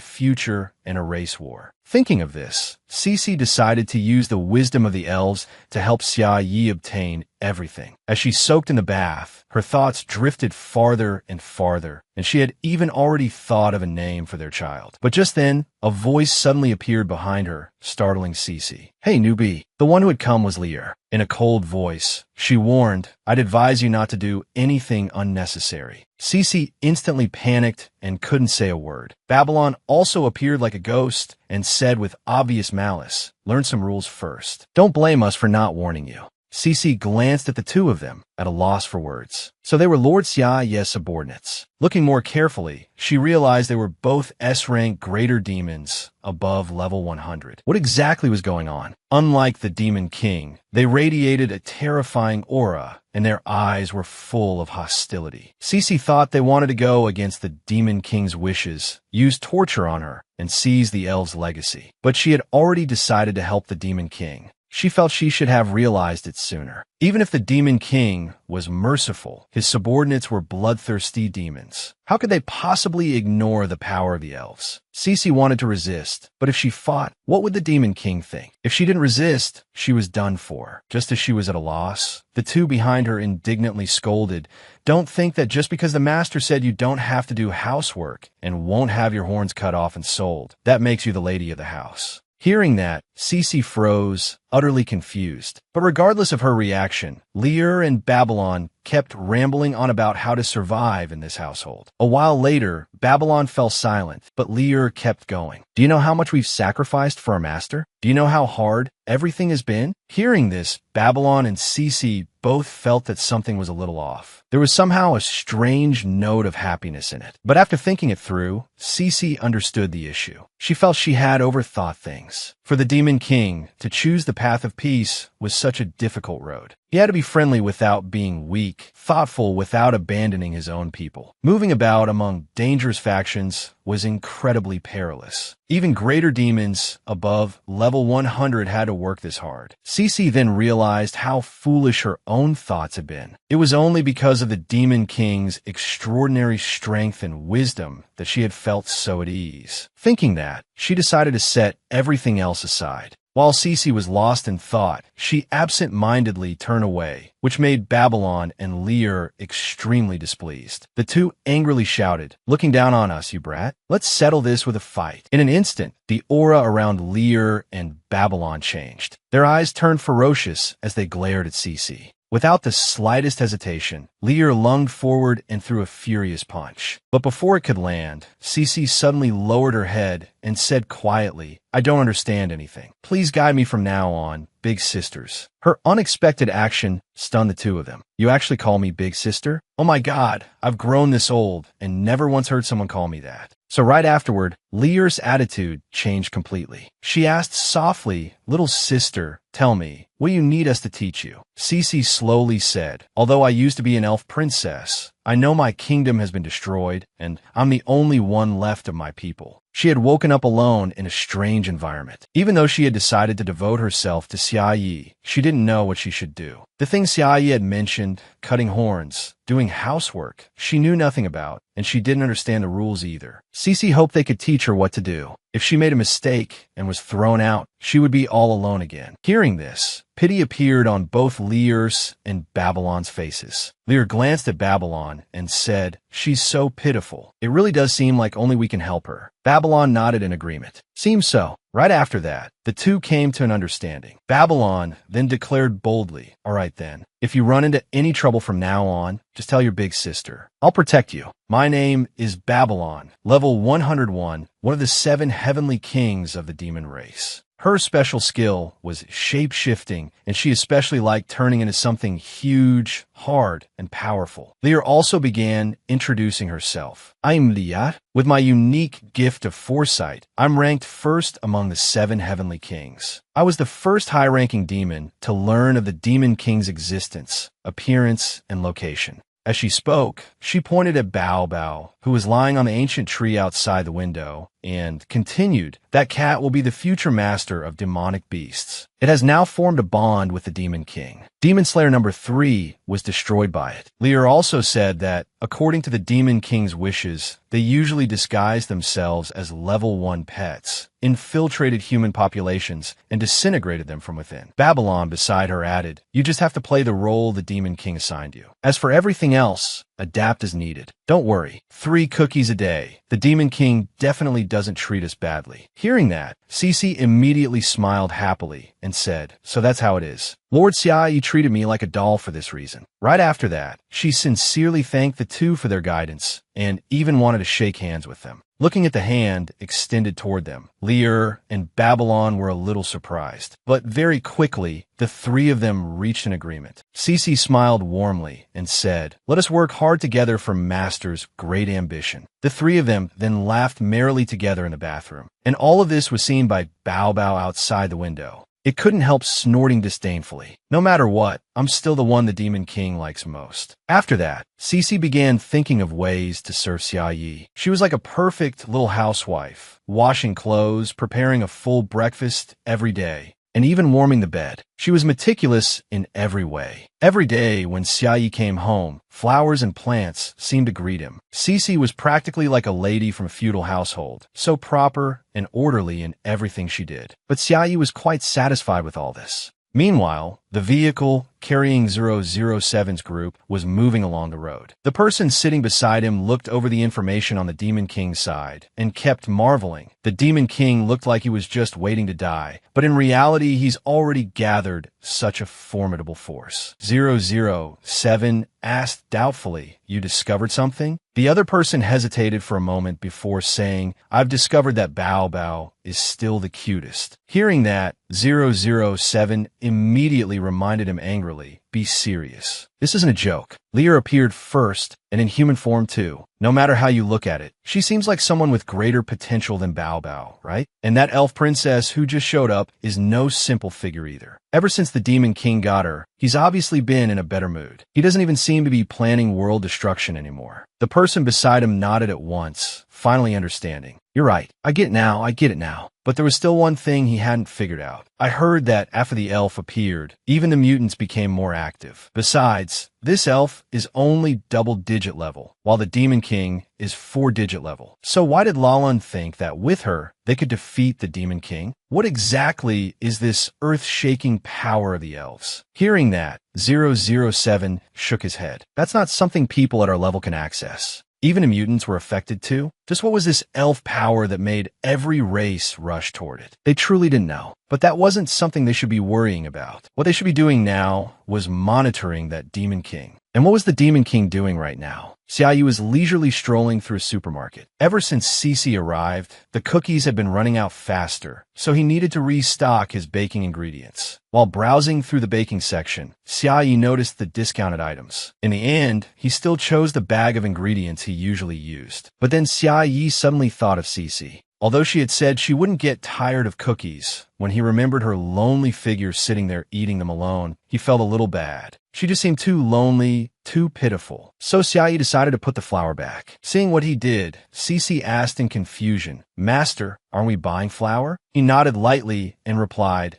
future and erase war. Thinking of this, Cece decided to use the wisdom of the elves to help Xia Yi obtain everything. As she soaked in the bath, her thoughts drifted farther and farther, and she had even already thought of a name for their child. But just then, a voice suddenly appeared behind her, startling Cece. "Hey, newbie." The one who had come was Lear. In a cold voice, she warned, "I'd advise you not to do anything unnecessary." Cece instantly panicked and couldn't say a word. Babylon also appeared like a ghost and said with obvious malice, "Learn some rules first. Don't blame us for not warning you." Cece glanced at the two of them, at a loss for words. So they were Lord Xiaoye's subordinates. Looking more carefully, she realized they were both S-rank greater demons above level 100. What exactly was going on? Unlike the Demon King, they radiated a terrifying aura, and their eyes were full of hostility. Cece thought they wanted to go against the Demon King's wishes, use torture on her, and seize the elves' legacy. But she had already decided to help the Demon King. She felt she should have realized it sooner. Even if the Demon King was merciful, his subordinates were bloodthirsty demons. How could they possibly ignore the power of the elves? Cece wanted to resist, but if she fought, what would the Demon King think? If she didn't resist, she was done for. Just as she was at a loss, the two behind her indignantly scolded, "Don't think that just because the master said you don't have to do housework and won't have your horns cut off and sold, that makes you the lady of the house." Hearing that, Cece froze, utterly confused. But regardless of her reaction, Lear and Babylon kept rambling on about how to survive in this household. A while later, Babylon fell silent, but Lear kept going. "Do you know how much we've sacrificed for our master? Do you know how hard everything has been?" Hearing this, Babylon and Cece both felt that something was a little off. There was somehow a strange note of happiness in it. But after thinking it through, Cece understood the issue. She felt she had overthought things. For the Demon King, to choose the path of peace was such a difficult road. He had to be friendly without being weak, thoughtful without abandoning his own people. Moving about among dangerous factions was incredibly perilous. Even greater demons above level 100 had to work this hard. Cece then realized how foolish her own thoughts had been. It was only because of the Demon King's extraordinary strength and wisdom that she had felt so at ease. Thinking that, she decided to set everything else aside. While Cece was lost in thought, she absent-mindedly turned away, which made Babylon and Lear extremely displeased. The two angrily shouted, "Looking down on us, you brat? Let's settle this with a fight." In an instant, the aura around Lear and Babylon changed. Their eyes turned ferocious as they glared at Cece. Without the slightest hesitation, Lear lunged forward and threw a furious punch. But before it could land, Cece suddenly lowered her head and said quietly, "I don't understand anything. Please guide me from now on, big sisters." Her unexpected action stunned the two of them. "You actually call me big sister? Oh my God, I've grown this old and never once heard someone call me that." So right afterward, Lear's attitude changed completely. She asked softly, "Little sister, tell me, what do you need us to teach you?" Cece slowly said, "Although I used to be an elf princess, I know my kingdom has been destroyed, and I'm the only one left of my people." She had woken up alone in a strange environment. Even though she had decided to devote herself to Xiaoye, she didn't know what she should do. The things Xiaoye had mentioned, cutting horns, doing housework, she knew nothing about, and she didn't understand the rules either. Cece hoped they could teach her what to do. If she made a mistake and was thrown out, she would be all alone again. Hearing this, pity appeared on both Lear's and Babylon's faces. Lear glanced at Babylon and said, "She's so pitiful. It really does seem like only we can help her." Babylon nodded in agreement. "Seems so." Right after that, the two came to an understanding. Babylon then declared boldly, "All right then, if you run into any trouble from now on, just tell your big sister. I'll protect you. My name is Babylon, level 101, one of the 7 heavenly kings of the demon race." Her special skill was shape-shifting, and she especially liked turning into something huge, hard, and powerful. Lear also began introducing herself. "I'm Liat. With my unique gift of foresight, I'm ranked first among the 7 heavenly kings. I was the first high-ranking demon to learn of the Demon King's existence, appearance, and location." As she spoke, she pointed at Bao Bao, who was lying on the ancient tree outside the window, and continued, "That cat will be the future master of demonic beasts. It has now formed a bond with the Demon King. Demon Slayer number 3 was destroyed by it." Lear also said that, according to the Demon King's wishes, they usually disguised themselves as level 1 pets, infiltrated human populations, and disintegrated them from within. Babylon, beside her, added, "You just have to play the role the Demon King assigned you. As for everything else, adapt as needed. Don't worry, 3 cookies a day. The Demon King definitely doesn't treat us badly." Hearing that, Cece immediately smiled happily and said, "So that's how it is. Lord Xiaoye treated me like a doll for this reason." Right after that, she sincerely thanked the two for their guidance and even wanted to shake hands with them. Looking at the hand extended toward them, Lear and Babylon were a little surprised. But very quickly, the three of them reached an agreement. Cece smiled warmly and said, "Let us work hard together for Master's great ambition." The three of them then laughed merrily together in the bathroom. And all of this was seen by Bao Bao outside the window. It couldn't help snorting disdainfully. "No matter what, I'm still the one the Demon King likes most." After that, Cece began thinking of ways to serve Xia Yi. She was like a perfect little housewife, washing clothes, preparing a full breakfast every day, and even warming the bed. She was meticulous in every way. Every day when Xia Yi came home, flowers and plants seemed to greet him. Cece was practically like a lady from a feudal household, so proper and orderly in everything she did. But Xia Yi was quite satisfied with all this. Meanwhile, the vehicle carrying 007's group was moving along the road. The person sitting beside him looked over the information on the Demon King's side and kept marveling. The Demon King looked like he was just waiting to die, but in reality, he's already gathered such a formidable force. 007 asked doubtfully, "You discovered something?" The other person hesitated for a moment before saying, "I've discovered that Bao Bao is still the cutest." Hearing that, 007 immediately reminded him angrily, "Be serious. This isn't a joke." Lear appeared first, and in human form too. No matter how you look at it, she seems like someone with greater potential than Bao Bao, right? And that elf princess who just showed up is no simple figure either. Ever since the Demon King got her, he's obviously been in a better mood. He doesn't even seem to be planning world destruction anymore. The person beside him nodded at once, finally understanding. "You're right. I get it now. But there was still one thing he hadn't figured out. I heard that after the elf appeared, even the mutants became more active. Besides, this elf is only double-digit level, while the Demon King is 4-digit level. So why did Lalan think that with her, they could defeat the Demon King? What exactly is this earth-shaking power of the elves?" Hearing that, 007 shook his head. "That's not something people at our level can access. Even the mutants were affected too. Just what was this elf power that made every race rush toward it? They truly didn't know. But that wasn't something they should be worrying about. What they should be doing now was monitoring that Demon King. And what was the Demon King doing right now? Xia Yi was leisurely strolling through a supermarket. Ever since Cece arrived, the cookies had been running out faster, so he needed to restock his baking ingredients. While browsing through the baking section, Xia Yi noticed the discounted items. In the end, he still chose the bag of ingredients he usually used. But then Xia Yi suddenly thought of Cece. Although she had said she wouldn't get tired of cookies, when he remembered her lonely figure sitting there eating them alone, he felt a little bad. She just seemed too lonely, too pitiful. So Xia Yi decided to put the flour back. Seeing what he did, Cece asked in confusion, "Master, aren't we buying flour?" He nodded lightly and replied,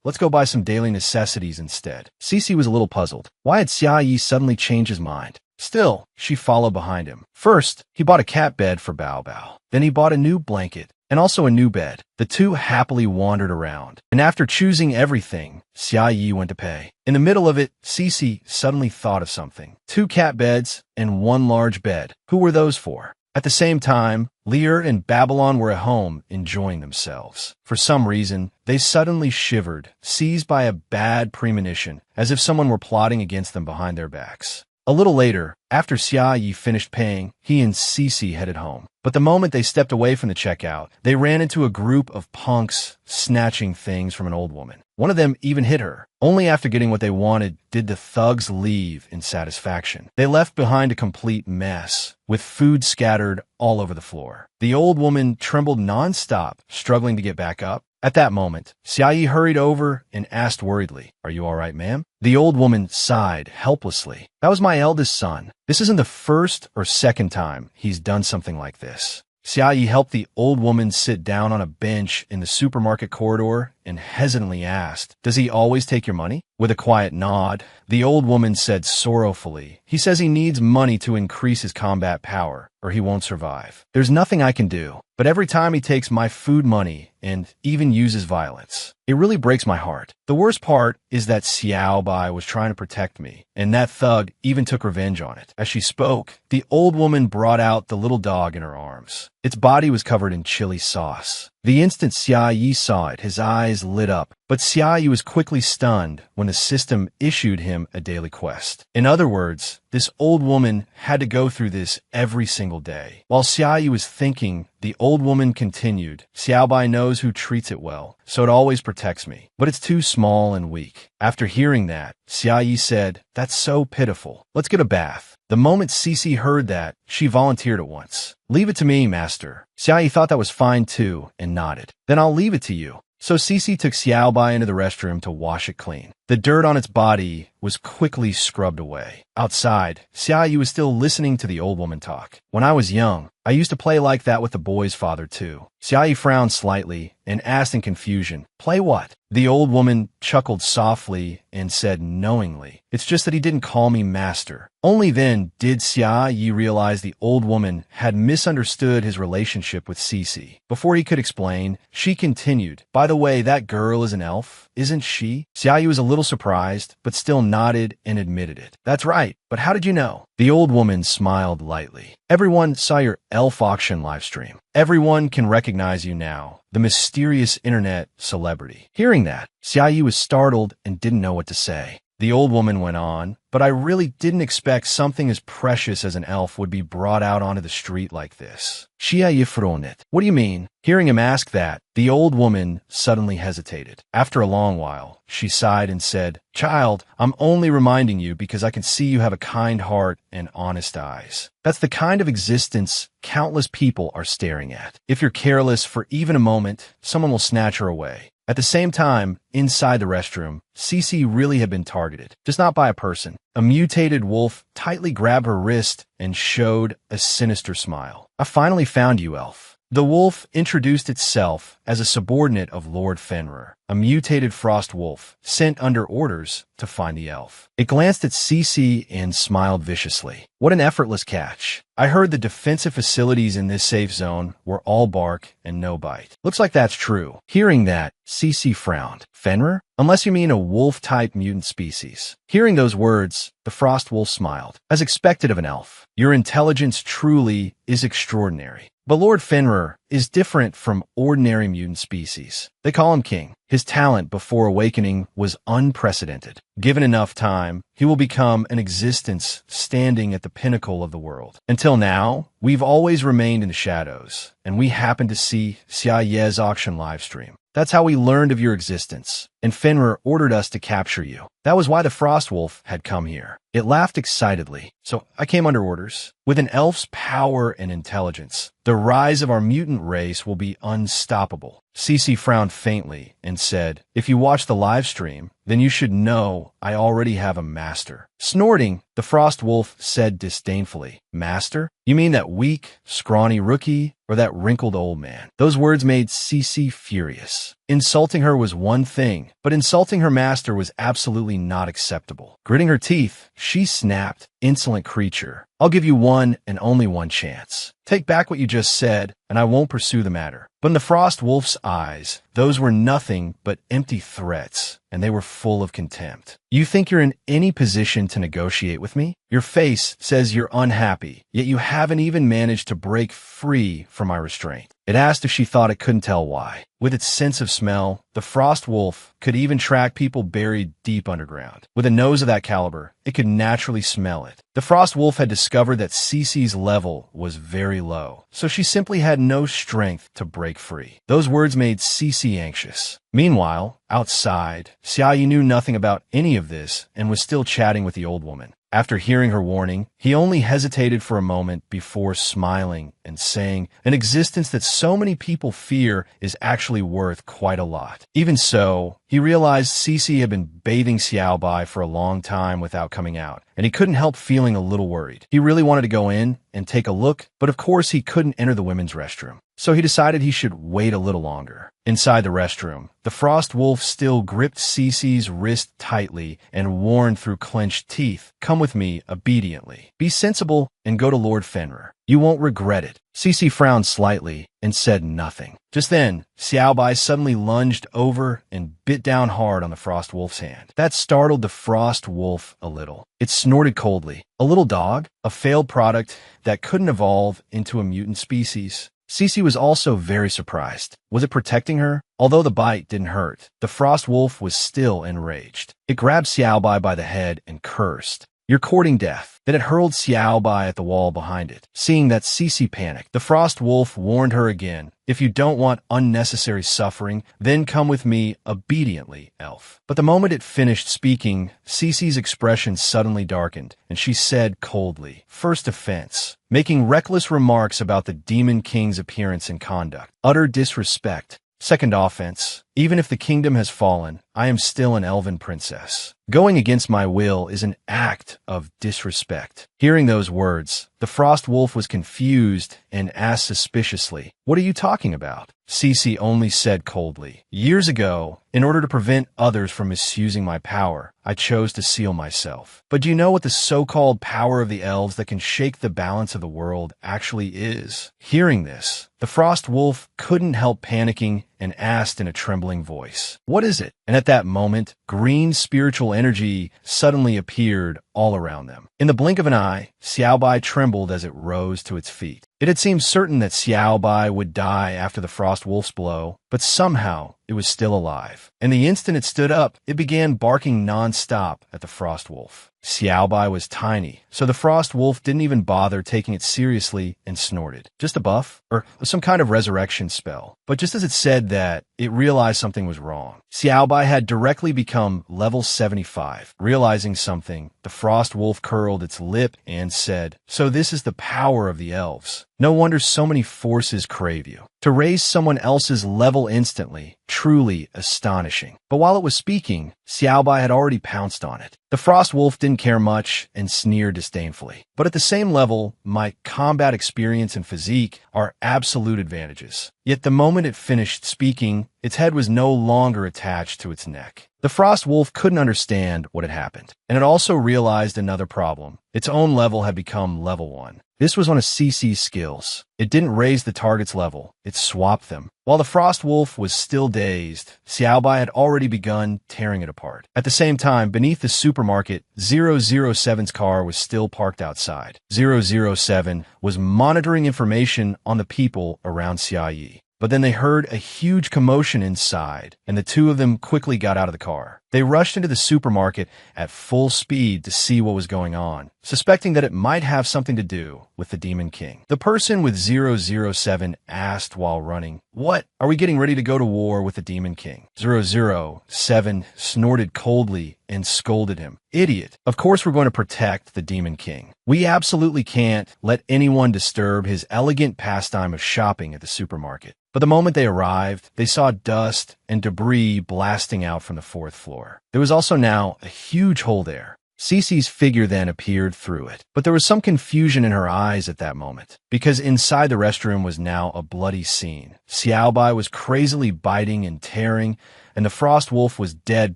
let's go buy some daily necessities instead." Cece was a little puzzled. Why had Xia Yi suddenly changed his mind? Still, she followed behind him. First, he bought a cat bed for Bao Bao. Then he bought a new blanket and also a new bed. The two happily wandered around. And after choosing everything, Xia Yi went to pay. In the middle of it, Cece suddenly thought of something. 2 cat beds and 1 large bed. Who were those for? At the same time, Lear and Babylon were at home enjoying themselves. For some reason, they suddenly shivered, seized by a bad premonition, as if someone were plotting against them behind their backs. A little later, after Xia Yi finished paying, he and Cece headed home. But the moment they stepped away from the checkout, they ran into a group of punks snatching things from an old woman. One of them even hit her. Only after getting what they wanted did the thugs leave in satisfaction. They left behind a complete mess, with food scattered all over the floor. The old woman trembled nonstop, struggling to get back up. At that moment, Xia Yi hurried over and asked worriedly, "Are you all right, ma'am?" The old woman sighed helplessly. "That was my eldest son. This isn't the first or second time he's done something like this." Xia Yi helped the old woman sit down on a bench in the supermarket corridor and hesitantly asked, "Does he always take your money?" With a quiet nod, the old woman said sorrowfully, "He says he needs money to increase his combat power, or he won't survive. There's nothing I can do, but every time he takes my food money and even uses violence. It really breaks my heart. The worst part is that Xiao Bai was trying to protect me, and that thug even took revenge on it." As she spoke, the old woman brought out the little dog in her arms. Its body was covered in chili sauce. The instant Xia Yi saw it, his eyes lit up, but Xia Yi was quickly stunned when the system issued him a daily quest. In other words, this old woman had to go through this every single day. While Xia Yi was thinking The old woman continued, Xiaobai knows who treats it well, so it always protects me. But it's too small and weak. After hearing that, Xia Yi said, that's so pitiful. Let's get a bath. The moment Cece heard that, she volunteered at once. Leave it to me, master. Xia Yi thought that was fine too, and nodded. Then I'll leave it to you. So Cece took Xiaobai into the restroom to wash it clean. The dirt on its body was quickly scrubbed away. Outside, Xia Yi was still listening to the old woman talk. When I was young, I used to play like that with the boy's father too. Xia Yi frowned slightly and asked in confusion, play what? The old woman chuckled softly and said knowingly, it's just that he didn't call me master. Only then did Xia Yi realize the old woman had misunderstood his relationship with Cece. Before he could explain, she continued, by the way, that girl is an elf, isn't she? Xia Yi was a little surprised, but still nodded and admitted it. That's right, but how did you know? The old woman smiled lightly. Everyone saw your elf auction livestream. Everyone can recognize you now, the mysterious internet celebrity. Hearing that, Xia Yi was startled and didn't know what to say. The old woman went on, but I really didn't expect something as precious as an elf would be brought out onto the street like this. Xia Yi frowned. What do you mean? Hearing him ask that, the old woman suddenly hesitated. After a long while, she sighed and said, Child, I'm only reminding you because I can see you have a kind heart and honest eyes. That's the kind of existence countless people are staring at. If you're careless for even a moment, someone will snatch her away. At the same time, inside the restroom, Cece really had been targeted, just not by a person. A mutated wolf tightly grabbed her wrist and showed a sinister smile. I finally found you, elf. The wolf introduced itself as a subordinate of Lord Fenrir, a mutated frost wolf sent under orders to find the elf. It glanced at Cece and smiled viciously. What an effortless catch. I heard the defensive facilities in this safe zone were all bark and no bite. Looks like that's true. Hearing that, Cece frowned. Fenrir? Unless you mean a wolf-type mutant species. Hearing those words, the frost wolf smiled. As expected of an elf, your intelligence truly is extraordinary. But Lord Fenrir is different from ordinary mutant species. They call him king. His talent before awakening was unprecedented. Given enough time, he will become an existence standing at the pinnacle of the world. Until now, we've always remained in the shadows, and we happened to see Xia Ye's auction livestream. That's how we learned of your existence, and Fenrir ordered us to capture you. That was why the Frost Wolf had come here. It laughed excitedly, so I came under orders. With an elf's power and intelligence, the rise of our mutant race will be unstoppable. Cece frowned faintly and said, if you watch the live stream, then you should know I already have a master. Snorting, the Frost Wolf said disdainfully, Master? You mean that weak, scrawny rookie or that wrinkled old man? Those words made Cece furious. Insulting her was one thing, but insulting her master was absolutely not acceptable. Gritting her teeth, she snapped, insolent creature. I'll give you one and only one chance. Take back what you just said, and I won't pursue the matter. But in the Frost Wolf's eyes, those were nothing but empty threats, and they were full of contempt. You think you're in any position to negotiate with me? Your face says you're unhappy, yet you haven't even managed to break free from my restraint. It asked if she thought it couldn't tell why. With its sense of smell, the Frost Wolf could even track people buried deep underground. With a nose of that caliber, it could naturally smell it. The Frost Wolf had discovered that Cece's level was very low, so she simply had no strength to break free. Those words made Cece anxious. Meanwhile, outside, Xia Yi knew nothing about any of this and was still chatting with the old woman. After hearing her warning, he only hesitated for a moment before smiling and saying, an existence that so many people fear is actually worth quite a lot. Even so, he realized Cece had been bathing Xiaobai for a long time without coming out, and he couldn't help feeling a little worried. He really wanted to go in and take a look, but of course he couldn't enter the women's restroom. So he decided he should wait a little longer. Inside the restroom, the Frost Wolf still gripped Cece's wrist tightly and warned through clenched teeth, come with me obediently. Be sensible and go to Lord Fenrir. You won't regret it. Cece frowned slightly and said nothing. Just then, Xiaobai suddenly lunged over and bit down hard on the Frost Wolf's hand. That startled the Frost Wolf a little. It snorted coldly. A little dog? A failed product that couldn't evolve into a mutant species. Cece was also very surprised. Was it protecting her? Although the bite didn't hurt, the Frost Wolf was still enraged. It grabbed Xiaobai by the head and cursed. You're courting death. Then it hurled Xiao Bai at the wall behind it. Seeing that, Cece panicked. The Frost Wolf warned her again. If you don't want unnecessary suffering, then come with me obediently, elf. But the moment it finished speaking, Cece's expression suddenly darkened, and she said coldly, "First offense, making reckless remarks about the Demon King's appearance and conduct. Utter disrespect. Second offense, even if the kingdom has fallen, I am still an elven princess. Going against my will is an act of disrespect." Hearing those words, the Frost Wolf was confused and asked suspiciously, "What are you talking about?" Cece only said coldly, "Years ago, in order to prevent others from misusing my power, I chose to seal myself. But do you know what the so-called power of the elves that can shake the balance of the world actually is?" Hearing this, the Frost Wolf couldn't help panicking and asked in a trembling voice, "What is it?" And at that moment, green spiritual energy suddenly appeared all around them. In the blink of an eye, Xiao Bai trembled as it rose to its feet. It had seemed certain that Xiao Bai would die after the Frost Wolf's blow, but somehow it was still alive. And the instant it stood up, it began barking non-stop at the Frost Wolf. Xiao Bai was tiny, so the Frost Wolf didn't even bother taking it seriously and snorted. Just a buff, or some kind of resurrection spell. But just as it said that, it realized something was wrong. Xiao Bai had directly become level 75. Realizing something, the Frost Wolf curled its lip and said, "So this is the power of the elves. No wonder so many forces crave you. To raise someone else's level instantly, truly astonishing." But while it was speaking, Xiao Bai had already pounced on it. The Frost Wolf didn't care much and sneered disdainfully. "But at the same level, my combat experience and physique are absolute advantages." Yet the moment it finished speaking, its head was no longer attached to its neck. The Frost Wolf couldn't understand what had happened, and it also realized another problem. Its own level had become level 1. This was one of Cece's skills. It didn't raise the target's level, it swapped them. While the Frost Wolf was still dazed, Xiao Bai had already begun tearing it apart. At the same time, beneath the supermarket, 007's car was still parked outside. 007 was monitoring information on the people around Xia Yi. But then they heard a huge commotion inside, and the two of them quickly got out of the car. They rushed into the supermarket at full speed to see what was going on, suspecting that it might have something to do with the Demon King. The person with 007 asked while running, "What? Are we getting ready to go to war with the Demon King?" 007 snorted coldly and scolded him. "Idiot. Of course we're going to protect the Demon King. We absolutely can't let anyone disturb his elegant pastime of shopping at the supermarket." But the moment they arrived, they saw dust and debris blasting out from the 4th floor. There was also now a huge hole there. Cece's figure then appeared through it, but there was some confusion in her eyes at that moment, because inside the restroom was now a bloody scene. Xiao Bai was crazily biting and tearing, and the Frost Wolf was dead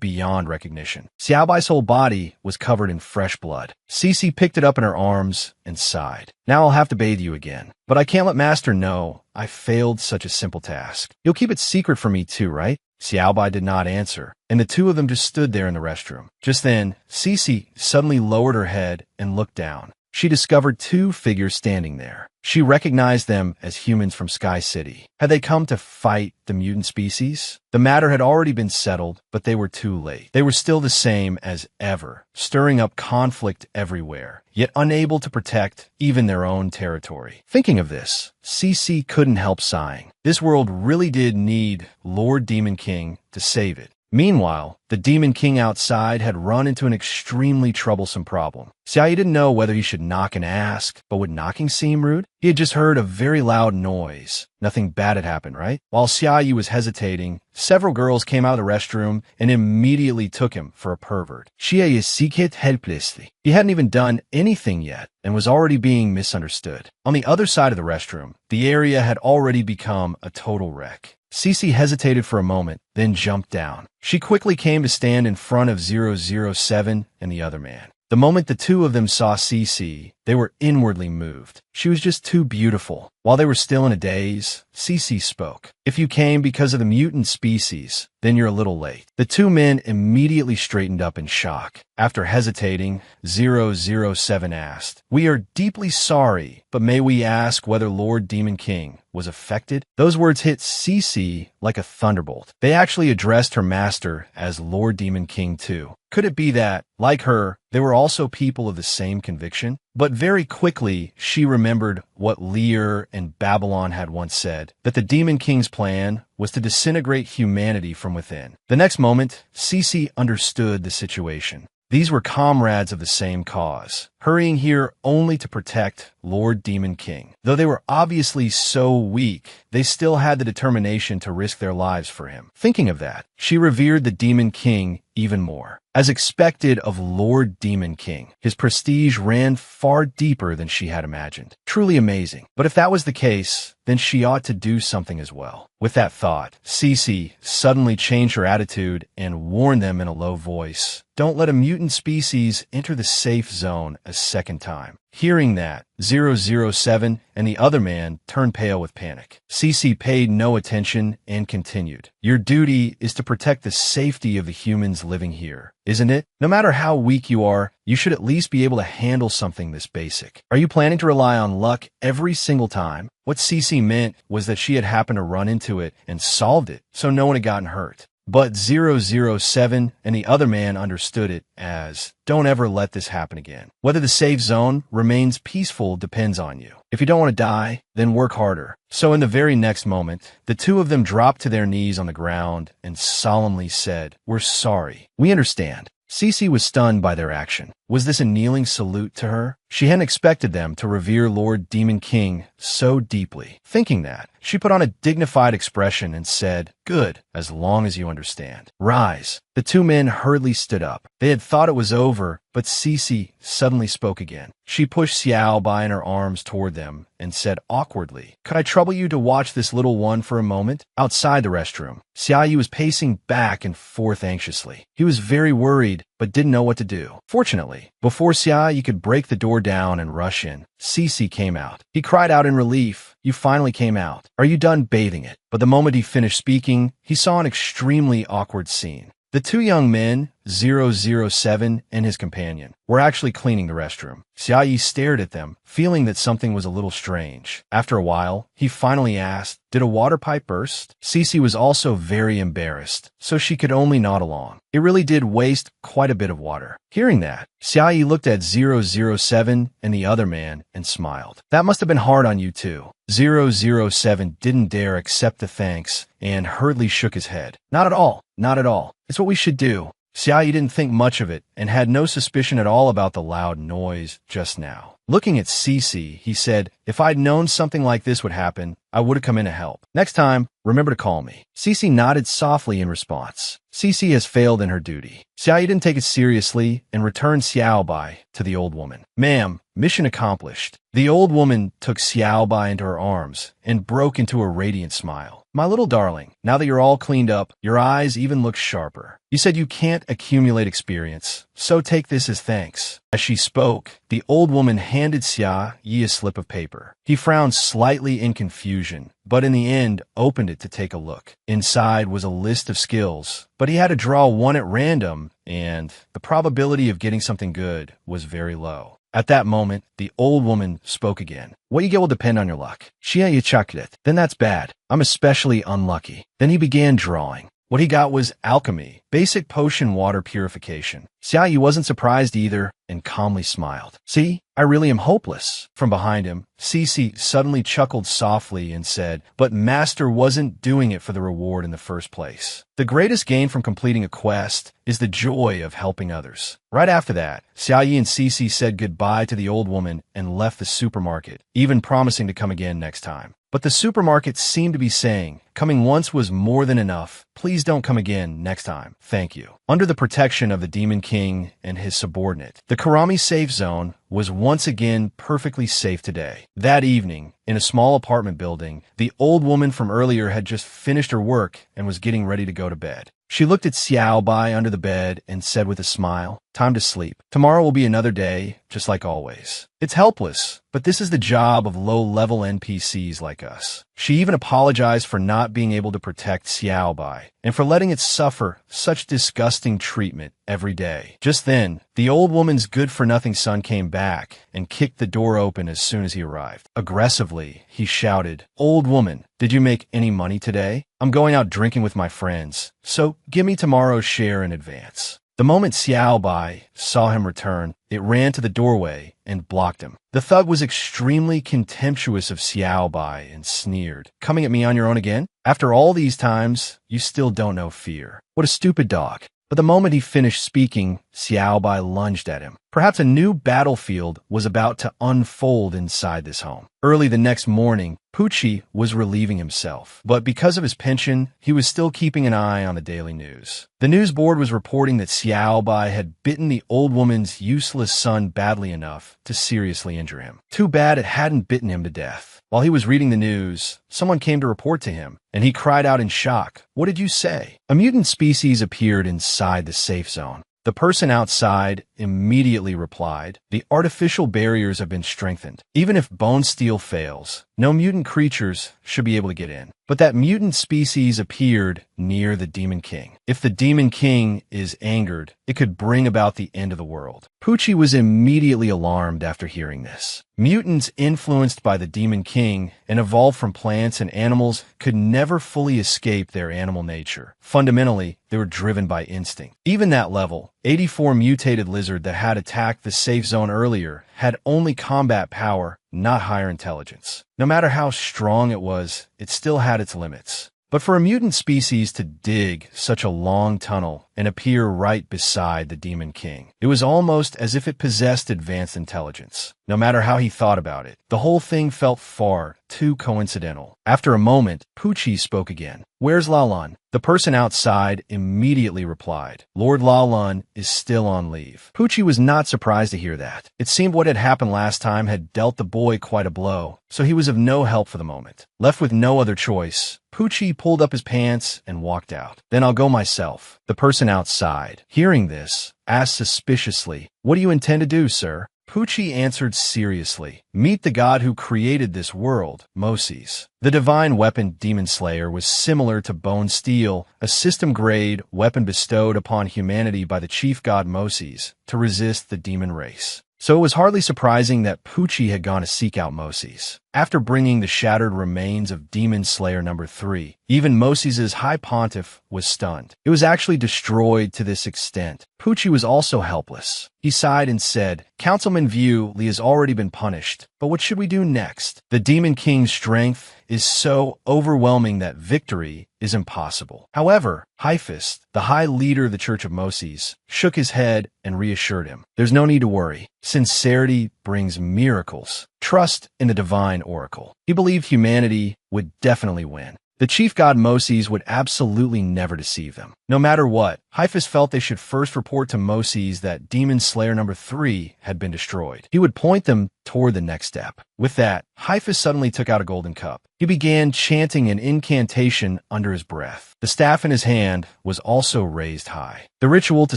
beyond recognition. Xiao Bai's whole body was covered in fresh blood. Cece picked it up in her arms and sighed. "Now I'll have to bathe you again. But I can't let Master know I failed such a simple task. You'll keep it secret from me too, right?" Xiao Bai did not answer, and the two of them just stood there in the restroom. Just then, Cece suddenly lowered her head and looked down. She discovered two figures standing there. She recognized them as humans from Sky City. Had they come to fight the mutant species? The matter had already been settled, but they were too late. They were still the same as ever, stirring up conflict everywhere, yet unable to protect even their own territory. Thinking of this, Cece couldn't help sighing. This world really did need Lord Demon King to save it. Meanwhile, the Demon King outside had run into an extremely troublesome problem. Xiaoyi didn't know whether he should knock and ask, but would knocking seem rude? He had just heard a very loud noise. Nothing bad had happened, right? While Xiaoyi was hesitating, several girls came out of the restroom and immediately took him for a pervert. Xiaoyi seeked helplessly. He hadn't even done anything yet and was already being misunderstood. On the other side of the restroom, the area had already become a total wreck. Cece hesitated for a moment, then jumped down. She quickly came to stand in front of 007 and the other man. The moment the two of them saw Cece, they were inwardly moved. She was just too beautiful. While they were still in a daze, Cece spoke. "If you came because of the mutant species, then you're a little late." The two men immediately straightened up in shock. After hesitating, 007 asked, "We are deeply sorry, but may we ask whether Lord Demon King was affected?" Those words hit Cece like a thunderbolt. They actually addressed her master as Lord Demon King too. Could it be that, like her, they were also people of the same conviction. But very quickly, she remembered what Lear and Babylon had once said, that the Demon King's plan was to disintegrate humanity from within. The next moment, Cece understood the situation. These were comrades of the same cause, hurrying here only to protect Lord Demon King. Though they were obviously so weak, they still had the determination to risk their lives for him. Thinking of that, she revered the Demon King even more. As expected of Lord Demon King, his prestige ran far deeper than she had imagined. Truly amazing. But if that was the case, then she ought to do something as well. With that thought, Cece suddenly changed her attitude and warned them in a low voice, "Don't let a mutant species enter the safe zone a second time." Hearing that, 007 and the other man turned pale with panic. Cece paid no attention and continued, "Your duty is to protect the safety of the humans living here, isn't it? No matter how weak you are, you should at least be able to handle something this basic. Are you planning to rely on luck every single time?" What Cece meant was that she had happened to run into it and solved it, so no one had gotten hurt. But 007 and the other man understood it as, "Don't ever let this happen again. Whether the safe zone remains peaceful depends on you. If you don't want to die, then work harder." So in the very next moment, the two of them dropped to their knees on the ground and solemnly said, "We're sorry. We understand." Cece was stunned by their action. Was this a kneeling salute to her? She hadn't expected them to revere Lord Demon King so deeply. Thinking that, she put on a dignified expression and said, "Good, as long as you understand. Rise." The two men hurriedly stood up. They had thought it was over, but Cece suddenly spoke again. She pushed Xiao Bai in her arms toward them and said awkwardly, "Could I trouble you to watch this little one for a moment?" Outside the restroom, Xiao Yi was pacing back and forth anxiously. He was very worried, but didn't know what to do. Fortunately, before Xiao Yi could break the door down and rush in, Cece came out. He cried out in relief, "You finally came out. Are you done bathing it?" But the moment he finished speaking, he saw an extremely awkward scene. The two young men, 007 and his companion, were actually cleaning the restroom. Xiao Yi stared at them, feeling that something was a little strange. After a while, he finally asked, "Did a water pipe burst?" Cece was also very embarrassed, so she could only nod along. It really did waste quite a bit of water. Hearing that, Xiao Yi looked at 007 and the other man and smiled. "That must have been hard on you too." 007 didn't dare accept the thanks and hurriedly shook his head. "Not at all. Not at all. It's what we should do." Xiao Yi didn't think much of it and had no suspicion at all about the loud noise just now. Looking at Cece, he said, "If I'd known something like this would happen, I would have come in to help. Next time, remember to call me." Cece nodded softly in response. Cece has failed in her duty. Xiao Yi didn't take it seriously and returned Xiao Bai to the old woman. "Ma'am, mission accomplished." The old woman took Xiao Bai into her arms and broke into a radiant smile. "My little darling, now that you're all cleaned up, your eyes even look sharper. You said you can't accumulate experience, so take this as thanks." As she spoke, the old woman handed Xiao Yi a slip of paper. He frowned slightly in confusion, but in the end opened it to take a look. Inside was a list of skills, but he had to draw one at random, and the probability of getting something good was very low. At that moment, the old woman spoke again. "What you get will depend on your luck. Shia you chucked it. Then that's bad. I'm especially unlucky." Then he began drawing. What he got was alchemy, basic potion water purification. Xiao Yi wasn't surprised either and calmly smiled. "See, I really am hopeless." From behind him, Cece suddenly chuckled softly and said, "But Master wasn't doing it for the reward in the first place. The greatest gain from completing a quest is the joy of helping others." Right after that, Xiao Yi and Cece said goodbye to the old woman and left the supermarket, even promising to come again next time. But the supermarket seemed to be saying, "Coming once was more than enough. Please don't come again next time. Thank you." Under the protection of the Demon King and his subordinate, the Karami safe zone was once again perfectly safe today. That evening, in a small apartment building, the old woman from earlier had just finished her work and was getting ready to go to bed. She looked at Xiao Bai under the bed and said with a smile, "Time to sleep. Tomorrow will be another day, just like always." It's helpless, but this is the job of low-level NPCs like us. She even apologized for not being able to protect Xiao Bai and for letting it suffer such disgusting treatment every day. Just then, the old woman's good-for-nothing son came back and kicked the door open as soon as he arrived. Aggressively, he shouted, "Old woman, did you make any money today? I'm going out drinking with my friends, so give me tomorrow's share in advance." The moment Xiao Bai saw him return, it ran to the doorway and blocked him. The thug was extremely contemptuous of Xiao Bai and sneered, "Coming at me on your own again? After all these times, you still don't know fear. What a stupid dog." But the moment he finished speaking, Xiao Bai lunged at him. Perhaps a new battlefield was about to unfold inside this home. Early the next morning, Pucci was relieving himself, but because of his pension, he was still keeping an eye on the daily news. The news board was reporting that Xiao Bai had bitten the old woman's useless son badly enough to seriously injure him. Too bad it hadn't bitten him to death. While he was reading the news, someone came to report to him, and he cried out in shock, "What did you say?" A mutant species appeared inside the safe zone. The person outside immediately replied, "The artificial barriers have been strengthened. Even if bone steel fails, no mutant creatures should be able to get in." But that mutant species appeared near the Demon King. If the Demon King is angered, it could bring about the end of the world. Pucci was immediately alarmed after hearing this. Mutants influenced by the Demon King and evolved from plants and animals could never fully escape their animal nature. Fundamentally, they were driven by instinct. Even that level, 84 mutated lizard that had attacked the safe zone earlier had only combat power, not higher intelligence. No matter how strong it was, it still had its limits. But for a mutant species to dig such a long tunnel and appear right beside the Demon King, it was almost as if it possessed advanced intelligence. No matter how he thought about it, the whole thing felt far too coincidental. After a moment, Pucci spoke again. "Where's Lalan?" The person outside immediately replied, "Lord Lalan is still on leave." Pucci was not surprised to hear that. It seemed what had happened last time had dealt the boy quite a blow, so he was of no help for the moment. Left with no other choice, Pucci pulled up his pants and walked out. "Then I'll go myself." The person outside, hearing this, asked suspiciously, "What do you intend to do, sir?" Pucci answered seriously, "Meet the god who created this world, Moses." The divine weapon Demon Slayer was similar to Bone Steel, a system-grade weapon bestowed upon humanity by the chief god Moses to resist the demon race. So it was hardly surprising that Pucci had gone to seek out Moses. After bringing the shattered remains of Demon Slayer number 3, even Moses' High Pontiff was stunned. It was actually destroyed to this extent. Pucci was also helpless. He sighed and said, "Councilman View, Lee has already been punished, but what should we do next? The Demon King's strength is so overwhelming that victory is impossible." However, Hyphist, the high leader of the Church of Moses, shook his head and reassured him. "There's no need to worry. Sincerity brings miracles. Trust in the divine oracle." He believed humanity would definitely win. The chief god Moses would absolutely never deceive them. No matter what, Hyphist felt they should first report to Moses that Demon Slayer number 3 had been destroyed. He would point them toward the next step. With that, Hyphist suddenly took out a golden cup. He began chanting an incantation under his breath. The staff in his hand was also raised high. The ritual to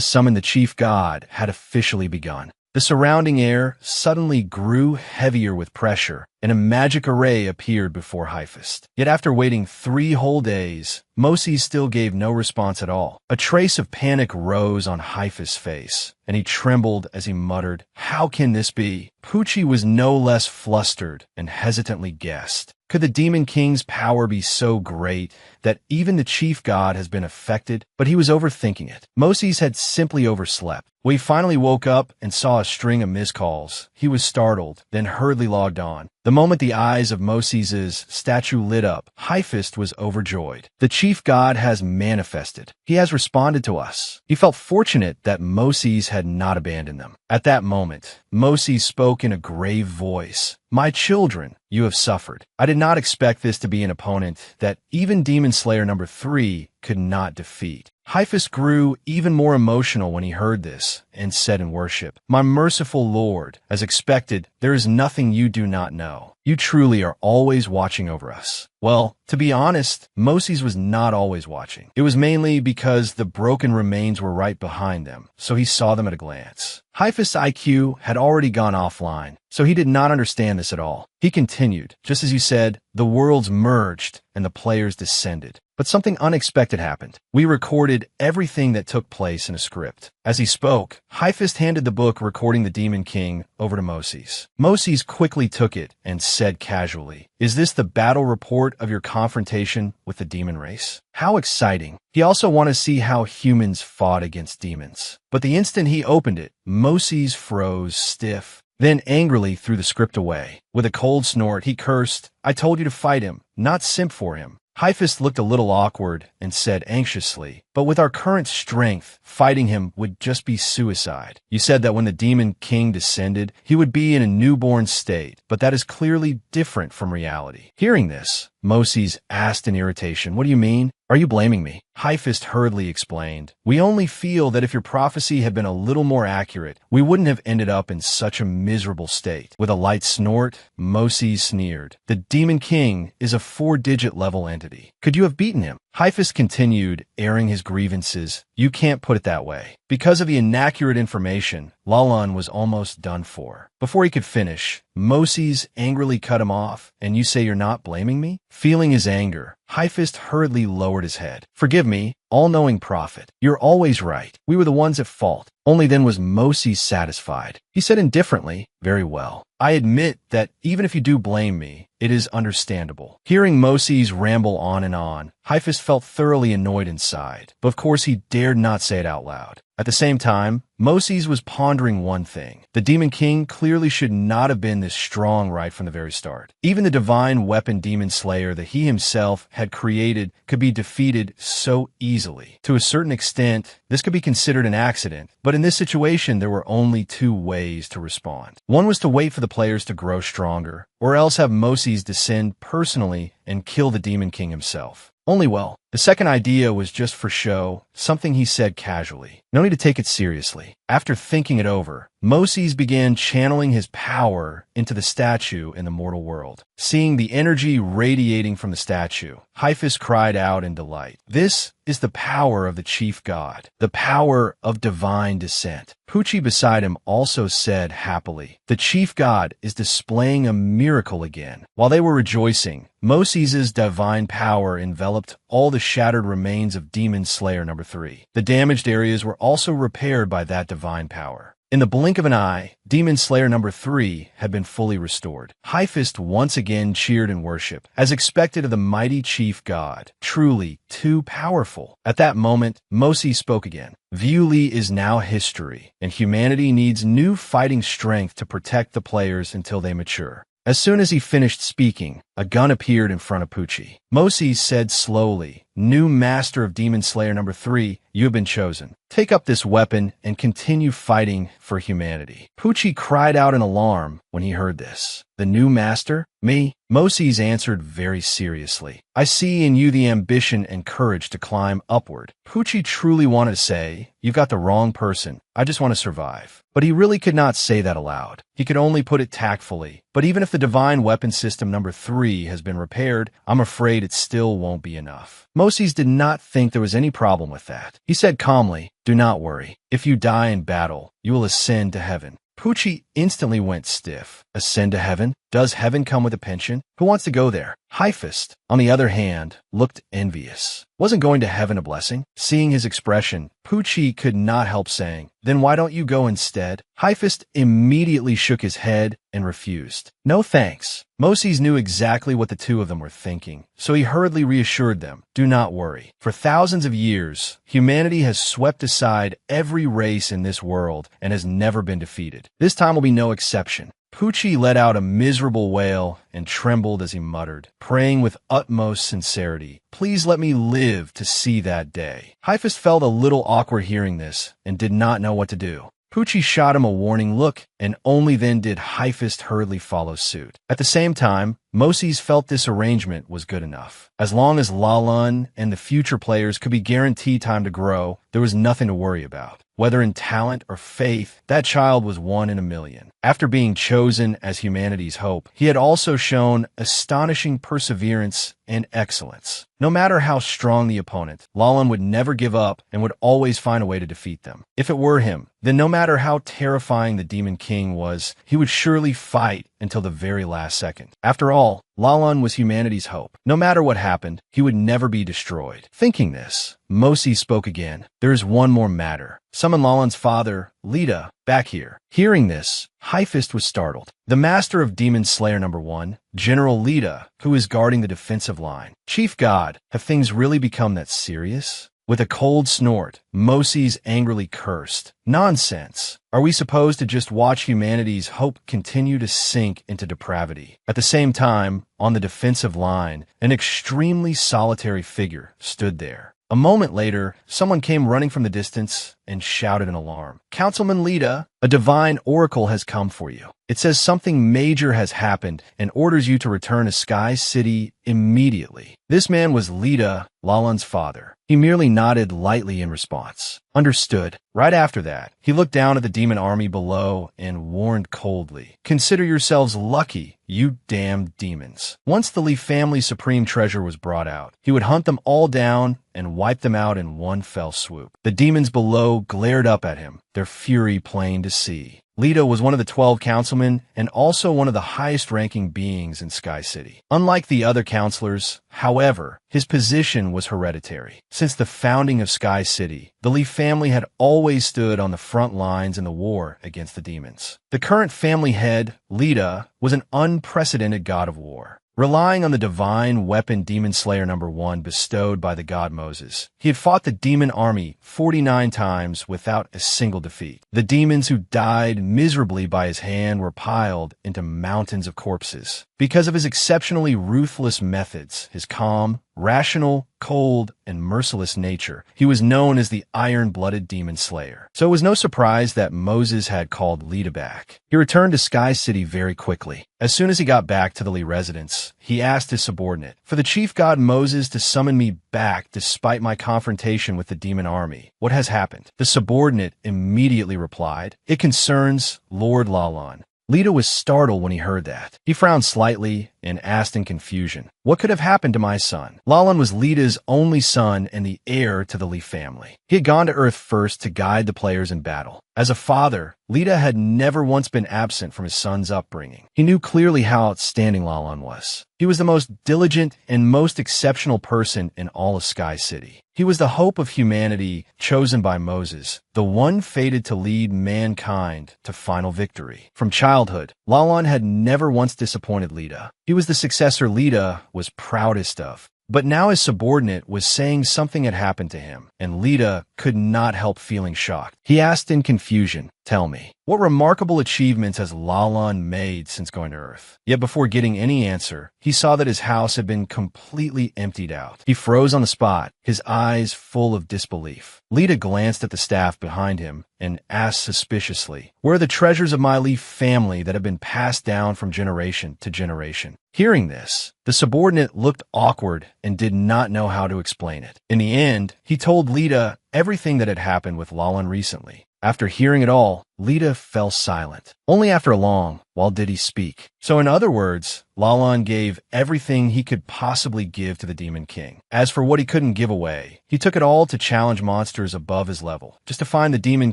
summon the chief god had officially begun. The surrounding air suddenly grew heavier with pressure, and a magic array appeared before Hyphist. Yet after waiting 3 whole days, Moses still gave no response at all. A trace of panic rose on Hyphist's face, and he trembled as he muttered, "How can this be?" Pucci was no less flustered and hesitantly guessed. Could the Demon King's power be so great that even the chief god has been affected? But he was overthinking it. Moses had simply overslept. When he finally woke up and saw a string of missed calls, he was startled, then hurriedly logged on. The moment the eyes of Moses' statue lit up, Hyphist was overjoyed. The chief god has manifested. He has responded to us. He felt fortunate that Moses had not abandoned them. At that moment, Moses spoke in a grave voice. "My children, you have suffered. I did not expect this to be an opponent that even Demon Slayer number 3 could not defeat." Hyphist grew even more emotional when he heard this and said in worship, "My merciful Lord, as expected, there is nothing you do not know. You truly are always watching over us." Well, to be honest, Moses was not always watching. It was mainly because the broken remains were right behind them, so he saw them at a glance. Hyphist's IQ had already gone offline, so he did not understand this at all. He continued, "Just as you said, the worlds merged and the players descended. But something unexpected happened. We recorded everything that took place in a script. As he spoke, Highfist handed the book recording the Demon King over to Moses. Moses quickly took it and said casually, "Is this the battle report of your confrontation with the demon race?" How exciting. He also wanted to see how humans fought against demons. But the instant he opened it, Moses froze stiff, then angrily threw the script away. With a cold snort, he cursed, "I told you to fight him, not simp for him." Highfist looked a little awkward and said anxiously, "But with our current strength, fighting him would just be suicide. You said that when the Demon King descended, he would be in a newborn state, but that is clearly different from reality." Hearing this, Moses asked in irritation, "What do you mean? Are you blaming me?" Highfist hurriedly explained, "We only feel that if your prophecy had been a little more accurate, we wouldn't have ended up in such a miserable state." With a light snort, Moses sneered, "The Demon King is a 4-digit level entity. Could you have beaten him?" Highfist continued, airing his grievances. "You can't put it that way. Because of the inaccurate information, Lalan was almost done for." Before he could finish, Moses angrily cut him off, "And you say you're not blaming me?" Feeling his anger, Highfist hurriedly lowered his head. "Forgive me, all-knowing prophet. You're always right. We were the ones at fault." Only then was Moses satisfied. He said indifferently, "Very well. I admit that even if you do blame me, it is understandable." Hearing Moses ramble on, Highfist felt thoroughly annoyed inside, but of course he dared not say it out loud. At the same time, Moses was pondering one thing. The Demon King clearly should not have been this strong right from the very start. Even the divine weapon Demon Slayer that he himself had created could be defeated so easily. To a certain extent, this could be considered an accident, but in this situation there were only two ways to respond. One was to wait for the players to grow stronger, or else have Moses descend personally and kill the Demon King himself. Only well. The second idea was just for show, something he said casually. No need to take it seriously. After thinking it over, Moses began channeling his power into the statue in the mortal world. Seeing the energy radiating from the statue, Highfist cried out in delight. "This is the power of the chief god, the power of divine descent." Poochie beside him also said happily, "The chief god is displaying a miracle again." While they were rejoicing, Moses' divine power enveloped all the shattered remains of Demon Slayer number 3. The damaged areas were also repaired by that divine power. In the blink of an eye, Demon Slayer number 3 had been fully restored. Highfist once again cheered in worship, as expected of the mighty chief god. Truly too powerful. At that moment, Moses spoke again. "Viuli is now history, and humanity needs new fighting strength to protect the players until they mature." As soon as he finished speaking, a gun appeared in front of Poochie. Moses said slowly, "New master of Demon Slayer number 3, you have been chosen. Take up this weapon and continue fighting for humanity." Poochie cried out in alarm when he heard this. "The new master? Me?" Moses answered very seriously. "I see in you the ambition and courage to climb upward." Poochie truly wanted to say, "You've got the wrong person. I just want to survive." But he really could not say that aloud. He could only put it tactfully. "But even if the divine weapon system number 3 has been repaired, I'm afraid it still won't be enough." Moses did not think there was any problem with that. He said calmly, "Do not worry. If you die in battle, you will ascend to heaven." Poochie instantly went stiff. Ascend to heaven? Does heaven come with a pension? Who wants to go there? Highfist, on the other hand, looked envious. Wasn't going to heaven a blessing? Seeing his expression, Poochie could not help saying, "Then why don't you go instead?" Highfist immediately shook his head and refused. "No thanks." Moses knew exactly what the two of them were thinking, so he hurriedly reassured them, "Do not worry. For thousands of years, humanity has swept aside every race in this world and has never been defeated. This time will be no exception." Poochie let out a miserable wail and trembled as he muttered, praying with utmost sincerity, "Please let me live to see that day." Highfist felt a little awkward hearing this and did not know what to do. Poochie shot him a warning look, and only then did Highfist hurriedly follow suit. At the same time, Moses felt this arrangement was good enough. As long as Lalan and the future players could be guaranteed time to grow, there was nothing to worry about. Whether in talent or faith, that child was one in a million. After being chosen as humanity's hope, he had also shown astonishing perseverance and excellence. No matter how strong the opponent, Lalan would never give up and would always find a way to defeat them. If it were him, then no matter how terrifying the Demon King was, he would surely fight until the very last second. After all, Lalan was humanity's hope. No matter what happened, he would never be destroyed. Thinking this, Mosi spoke again. There is one more matter. Summon Lalan's father, Lita, back here. Hearing this, Highfist was startled. The master of Demon Slayer number 1, General Lita, who is guarding the defensive line. Chief God, have things really become that serious? With a cold snort, Moses angrily cursed. Nonsense. Are we supposed to just watch humanity's hope continue to sink into depravity? At the same time, on the defensive line, an extremely solitary figure stood there. A moment later, someone came running from the distance and shouted an alarm. Councilman Lita, a divine oracle has come for you. It says something major has happened and orders you to return to Sky City immediately. This man was Lita, Lalan's father. He merely nodded lightly in response. Understood. Right after that, he looked down at the demon army below and warned coldly, consider yourselves lucky, you damned demons. Once the Lee family's supreme treasure was brought out, he would hunt them all down and wipe them out in one fell swoop. The demons below glared up at him, their fury plain to see. Lita was one of the 12 councilmen and also one of the highest-ranking beings in Sky City. Unlike the other counselors, however, his position was hereditary. Since the founding of Sky City, the Lee family had always stood on the front lines in the war against the demons. The current family head, Lita, was an unprecedented god of war. Relying on the divine weapon Demon Slayer number 1 bestowed by the god Moses, he had fought the demon army 49 times without a single defeat. The demons who died miserably by his hand were piled into mountains of corpses. Because of his exceptionally ruthless methods, his calm, rational, cold, and merciless nature, he was known as the Iron-Blooded Demon Slayer. So it was no surprise that Moses had called Lita back. He returned to Sky City very quickly. As soon as he got back to the Lee residence, he asked his subordinate, for the chief god Moses to summon me back despite my confrontation with the demon army. What has happened? The subordinate immediately replied, it concerns Lord Lalan. Lita was startled when he heard that. He frowned slightly and asked in confusion, what could have happened to my son? Lalan was Lita's only son and the heir to the Lee family. He had gone to Earth first to guide the players in battle. As a father, Lita had never once been absent from his son's upbringing. He knew clearly how outstanding Lalan was. He was the most diligent and most exceptional person in all of Sky City. He was the hope of humanity chosen by Moses, the one fated to lead mankind to final victory. From childhood, Lalan had never once disappointed Lita. He was the successor Lita was proudest of. But now his subordinate was saying something had happened to him, and Lita could not help feeling shocked. He asked in confusion, tell me, what remarkable achievements has Lalan made since going to Earth? Yet before getting any answer, he saw that his house had been completely emptied out. He froze on the spot, his eyes full of disbelief. Lita glanced at the staff behind him and asked suspiciously, where are the treasures of my Lee family that have been passed down from generation to generation? Hearing this, the subordinate looked awkward and did not know how to explain it. In the end, he told Lita everything that had happened with Lalan recently. After hearing it all, Lita fell silent. Only after a long while did he speak. So in other words, Lalan gave everything he could possibly give to the Demon King. As for what he couldn't give away, he took it all to challenge monsters above his level, just to find the Demon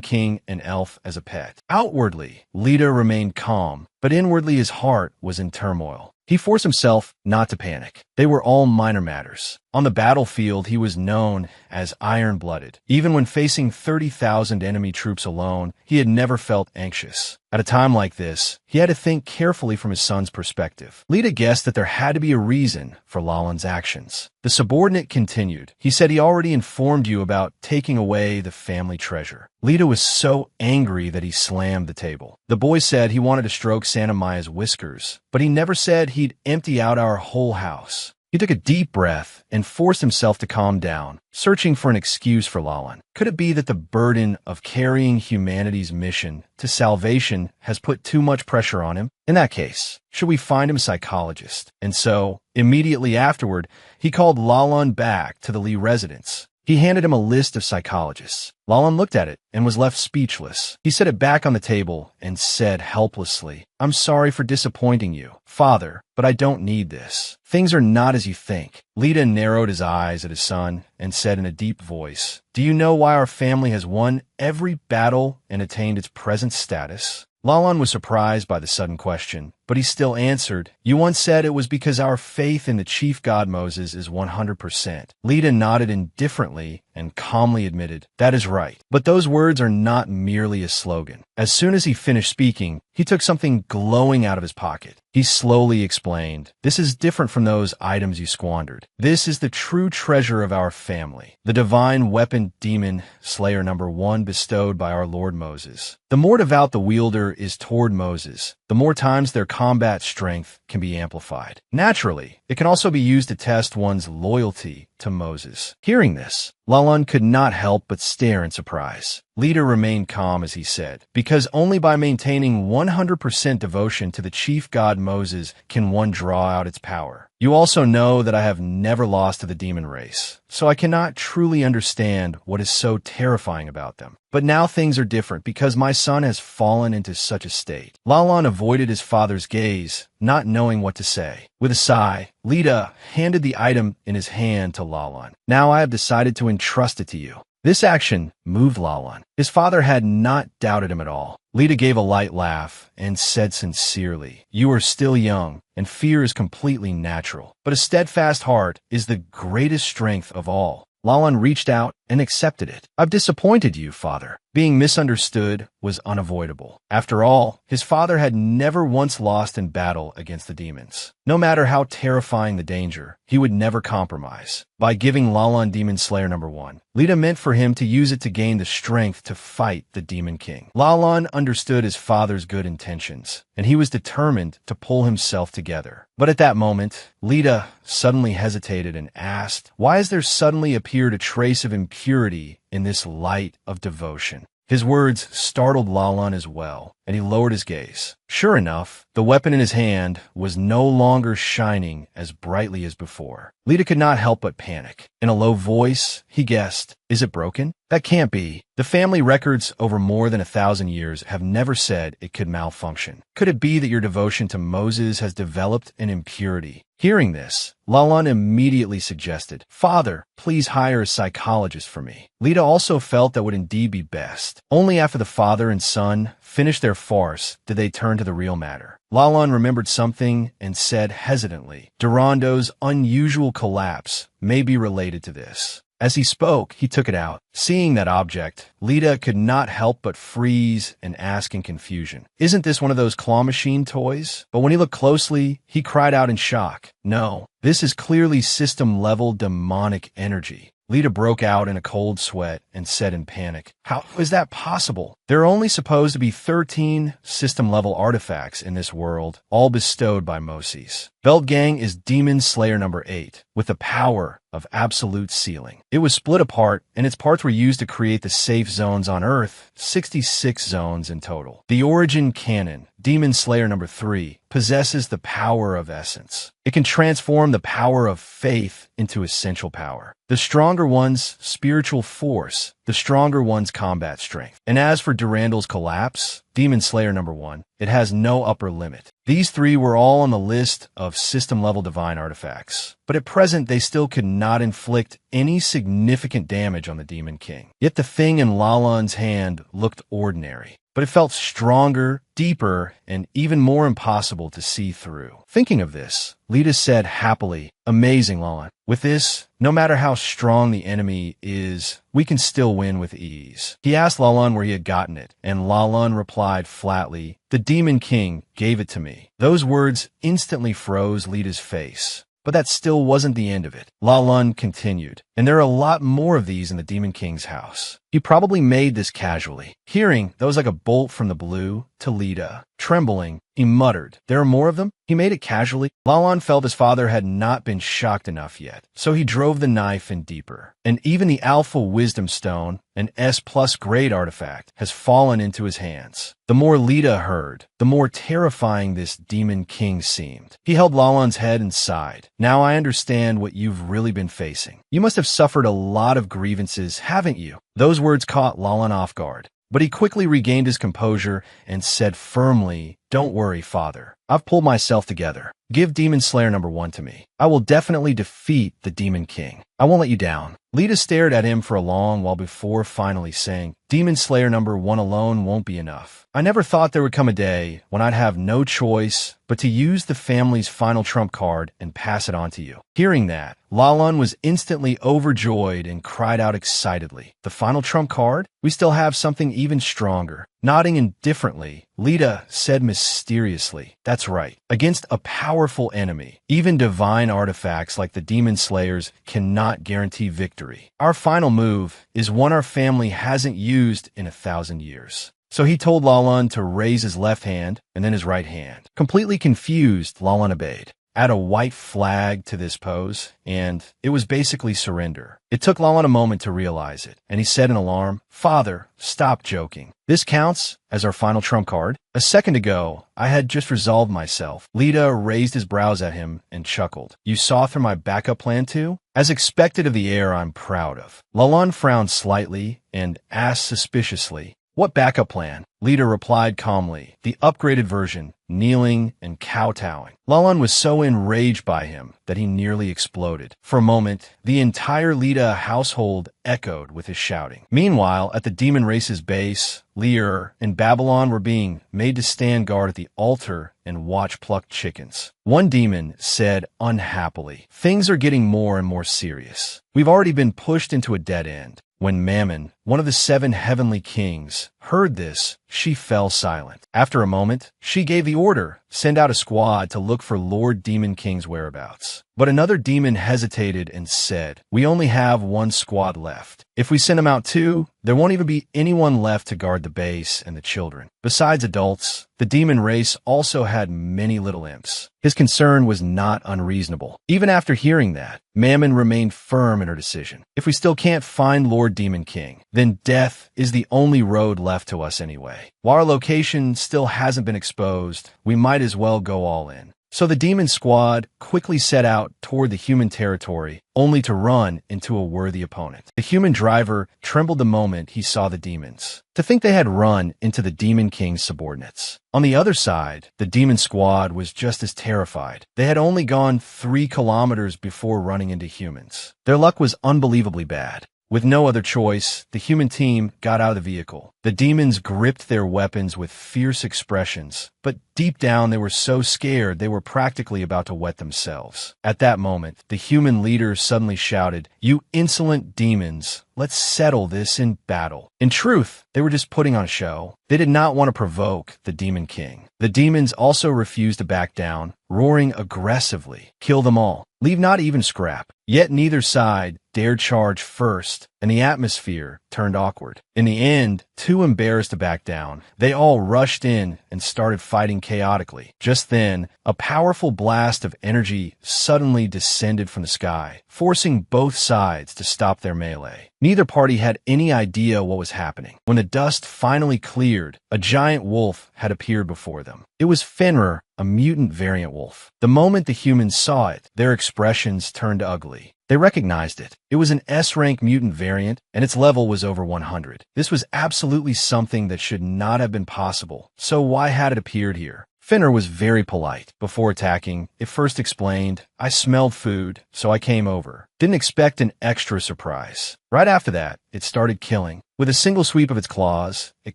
King and Elf as a pet. Outwardly, Lita remained calm, but inwardly his heart was in turmoil. He forced himself not to panic. They were all minor matters. On the battlefield, he was known as Iron-Blooded. Even when facing 30,000 enemy troops alone, he had never felt anxious. At a time like this, he had to think carefully from his son's perspective. Lita guessed that there had to be a reason for Lalan's actions. The subordinate continued. He said he already informed you about taking away the family treasure. Lita was so angry that he slammed the table. The boy said he wanted to stroke Santa Maya's whiskers, but he never said he'd empty out our whole house. He took a deep breath and forced himself to calm down, searching for an excuse for Lalan. Could it be that the burden of carrying humanity's mission to salvation has put too much pressure on him? In that case, should we find him a psychologist? And so, immediately afterward, he called Lalan back to the Lee residence. He handed him a list of psychologists. Lalan looked at it and was left speechless. He set it back on the table and said helplessly, "I'm sorry for disappointing you, Father, but I don't need this. Things are not as you think." Lita narrowed his eyes at his son and said in a deep voice, "Do you know why our family has won every battle and attained its present status?" Lalan was surprised by the sudden question, but he still answered, "You once said it was because our faith in the chief god Moses is 100%. Lita nodded indifferently and calmly admitted, "That is right. But those words are not merely a slogan." As soon as he finished speaking, he took something glowing out of his pocket. He slowly explained, "This is different from those items you squandered. This is the true treasure of our family, the divine weapon demon slayer number 1 bestowed by our Lord Moses. The more devout the wielder is toward Moses, the more times their combat strength can be amplified. Naturally, it can also be used to test one's loyalty to Moses." Hearing this, Lalan could not help but stare in surprise. Lita remained calm as he said, "Because only by maintaining 100% devotion to the chief god Moses can one draw out its power. You also know that I have never lost to the demon race, so I cannot truly understand what is so terrifying about them. But now things are different because my son has fallen into such a state." Lalan avoided his father's gaze, not knowing what to say. With a sigh, Lita handed the item in his hand to Lalan. "Now I have decided to entrust it to you." This action moved Lalan. His father had not doubted him at all. Lita gave a light laugh and said sincerely, "You are still young, and fear is completely natural. But a steadfast heart is the greatest strength of all." Lalan reached out and accepted it. "I've disappointed you, Father." Being misunderstood was unavoidable. After all, his father had never once lost in battle against the demons. No matter how terrifying the danger, he would never compromise. By giving Lalan Demon Slayer number 1, Lita meant for him to use it to gain the strength to fight the Demon King. Lalan understood his father's good intentions, and he was determined to pull himself together. But at that moment, Lita suddenly hesitated and asked, "Why has there suddenly appeared a trace of impurity in this light of devotion?" His words startled Lalan as well, and he lowered his gaze. Sure enough, the weapon in his hand was no longer shining as brightly as before. Lita could not help but panic. In a low voice, he guessed, "Is it broken? That can't be. The family records over more than 1,000 years have never said it could malfunction. Could it be that your devotion to Moses has developed an impurity?" Hearing this, Lalan immediately suggested, "Father, please hire a psychologist for me." Lita also felt that would indeed be best. Only after the father and son finished their farce did they turn to the real matter. Lalan remembered something and said hesitantly, "Durando's unusual collapse may be related to this." As he spoke, he took it out. Seeing that object, Lita could not help but freeze and ask in confusion, "Isn't this one of those claw machine toys?" But when he looked closely, he cried out in shock, "No, this is clearly system-level demonic energy." Lita broke out in a cold sweat and said in panic, "How is that possible? There are only supposed to be 13 system-level artifacts in this world, all bestowed by Moses. Beltgang is Demon Slayer number 8, with the power of absolute sealing. It was split apart, and its parts were used to create the safe zones on Earth, 66 zones in total. The Origin Canon, Demon Slayer number 3, possesses the power of essence. It can transform the power of faith into essential power. The stronger one's spiritual force, the stronger one's combat strength. And as for Durandal's collapse, Demon Slayer number 1, it has no upper limit. These 3 were all on the list of system-level divine artifacts, but at present they still could not inflict any significant damage on the Demon King. Yet the thing in Lalan's hand looked ordinary, but it felt stronger, deeper, and even more impossible to see through. Thinking of this, Lita said happily, "Amazing, Lalan. With this, no matter how strong the enemy is, we can still win with ease." He asked Lalan where he had gotten it, and Lalan replied flatly, "The Demon King gave it to me." Those words instantly froze Lita's face. But that still wasn't the end of it. Lalan continued, "And there are a lot more of these in the Demon King's house. He probably made this casually." Hearing that was like a bolt from the blue to Lita. Trembling, he muttered, "There are more of them? He made it casually?" Lalan felt his father had not been shocked enough yet, so he drove the knife in deeper. And even the Alpha Wisdom Stone, an S+ grade artifact, has fallen into his hands. The more Lita heard, the more terrifying this Demon King seemed. He held Lalan's head and sighed. "Now I understand what you've really been facing. You must have have suffered a lot of grievances, haven't you?" Those words caught Lalan off guard. But he quickly regained his composure and said firmly, "Don't worry, Father. I've pulled myself together. Give Demon Slayer number 1 to me. I will definitely defeat the Demon King. I won't let you down." Lita stared at him for a long while before finally saying, "Demon Slayer number 1 alone won't be enough. I never thought there would come a day when I'd have no choice but to use the family's final trump card and pass it on to you." Hearing that, Lalan was instantly overjoyed and cried out excitedly, "The final trump card? We still have something even stronger." Nodding indifferently, Lita said mysteriously, "That's right. Against a powerful enemy, even divine artifacts like the Demon Slayers cannot guarantee victory. Our final move is one our family hasn't used in 1,000 years." So he told Lalan to raise his left hand and then his right hand. Completely confused, Lalan obeyed. Add a white flag to this pose, and it was basically surrender. It took Lalan a moment to realize it, and he said in alarm, "Father, stop joking. This counts as our final trump card. A second ago, I had just resolved myself." Lita raised his brows at him and chuckled. "You saw through my backup plan too? As expected of the heir I'm proud of." Lalan frowned slightly and asked suspiciously, "What backup plan?" Lita replied calmly, "The upgraded version, kneeling and kowtowing." Lalan was so enraged by him that he nearly exploded. For a moment, the entire Lita household echoed with his shouting. Meanwhile, at the demon race's base, Lear and Babylon were being made to stand guard at the altar and watch plucked chickens. One demon said unhappily, "Things are getting more and more serious. We've already been pushed into a dead end." When Mammon, one of the 7 heavenly kings, heard this, she fell silent. After a moment, she gave the order, "Send out a squad to look for Lord Demon King's whereabouts." But another demon hesitated and said, "We only have 1 squad left. If we send them out too, there won't even be anyone left to guard the base and the children." Besides adults, the demon race also had many little imps. His concern was not unreasonable. Even after hearing that, Mammon remained firm in her decision. "If we still can't find Lord Demon King, then death is the only road left to us anyway. While our location still hasn't been exposed, we might as well go all in." So the demon squad quickly set out toward the human territory, only to run into a worthy opponent. The human driver trembled the moment he saw the demons. To think they had run into the Demon King's subordinates. On the other side, the demon squad was just as terrified. They had only gone 3 kilometers before running into humans. Their luck was unbelievably bad. With no other choice, the human team got out of the vehicle. The demons gripped their weapons with fierce expressions, but deep down they were so scared they were practically about to wet themselves. At that moment, the human leader suddenly shouted, "You insolent demons, let's settle this in battle." In truth, they were just putting on a show. They did not want to provoke the Demon King. The demons also refused to back down, roaring aggressively, "Kill them all. Leave not even scrap." Yet neither side dared charge first, and the atmosphere turned awkward. In the end, too embarrassed to back down, they all rushed in and started fighting chaotically. Just then, a powerful blast of energy suddenly descended from the sky, forcing both sides to stop their melee. Neither party had any idea what was happening. When the dust finally cleared, a giant wolf had appeared before them. It was Fenrir, a mutant variant wolf. The moment the humans saw it, their expressions turned ugly. They recognized it. It was an S-rank mutant variant, and its level was over 100. This was absolutely something that should not have been possible. So why had it appeared here? Fenrir was very polite. Before attacking, it first explained, "I smelled food, so I came over. Didn't expect an extra surprise." Right after that, it started killing. With a single sweep of its claws, it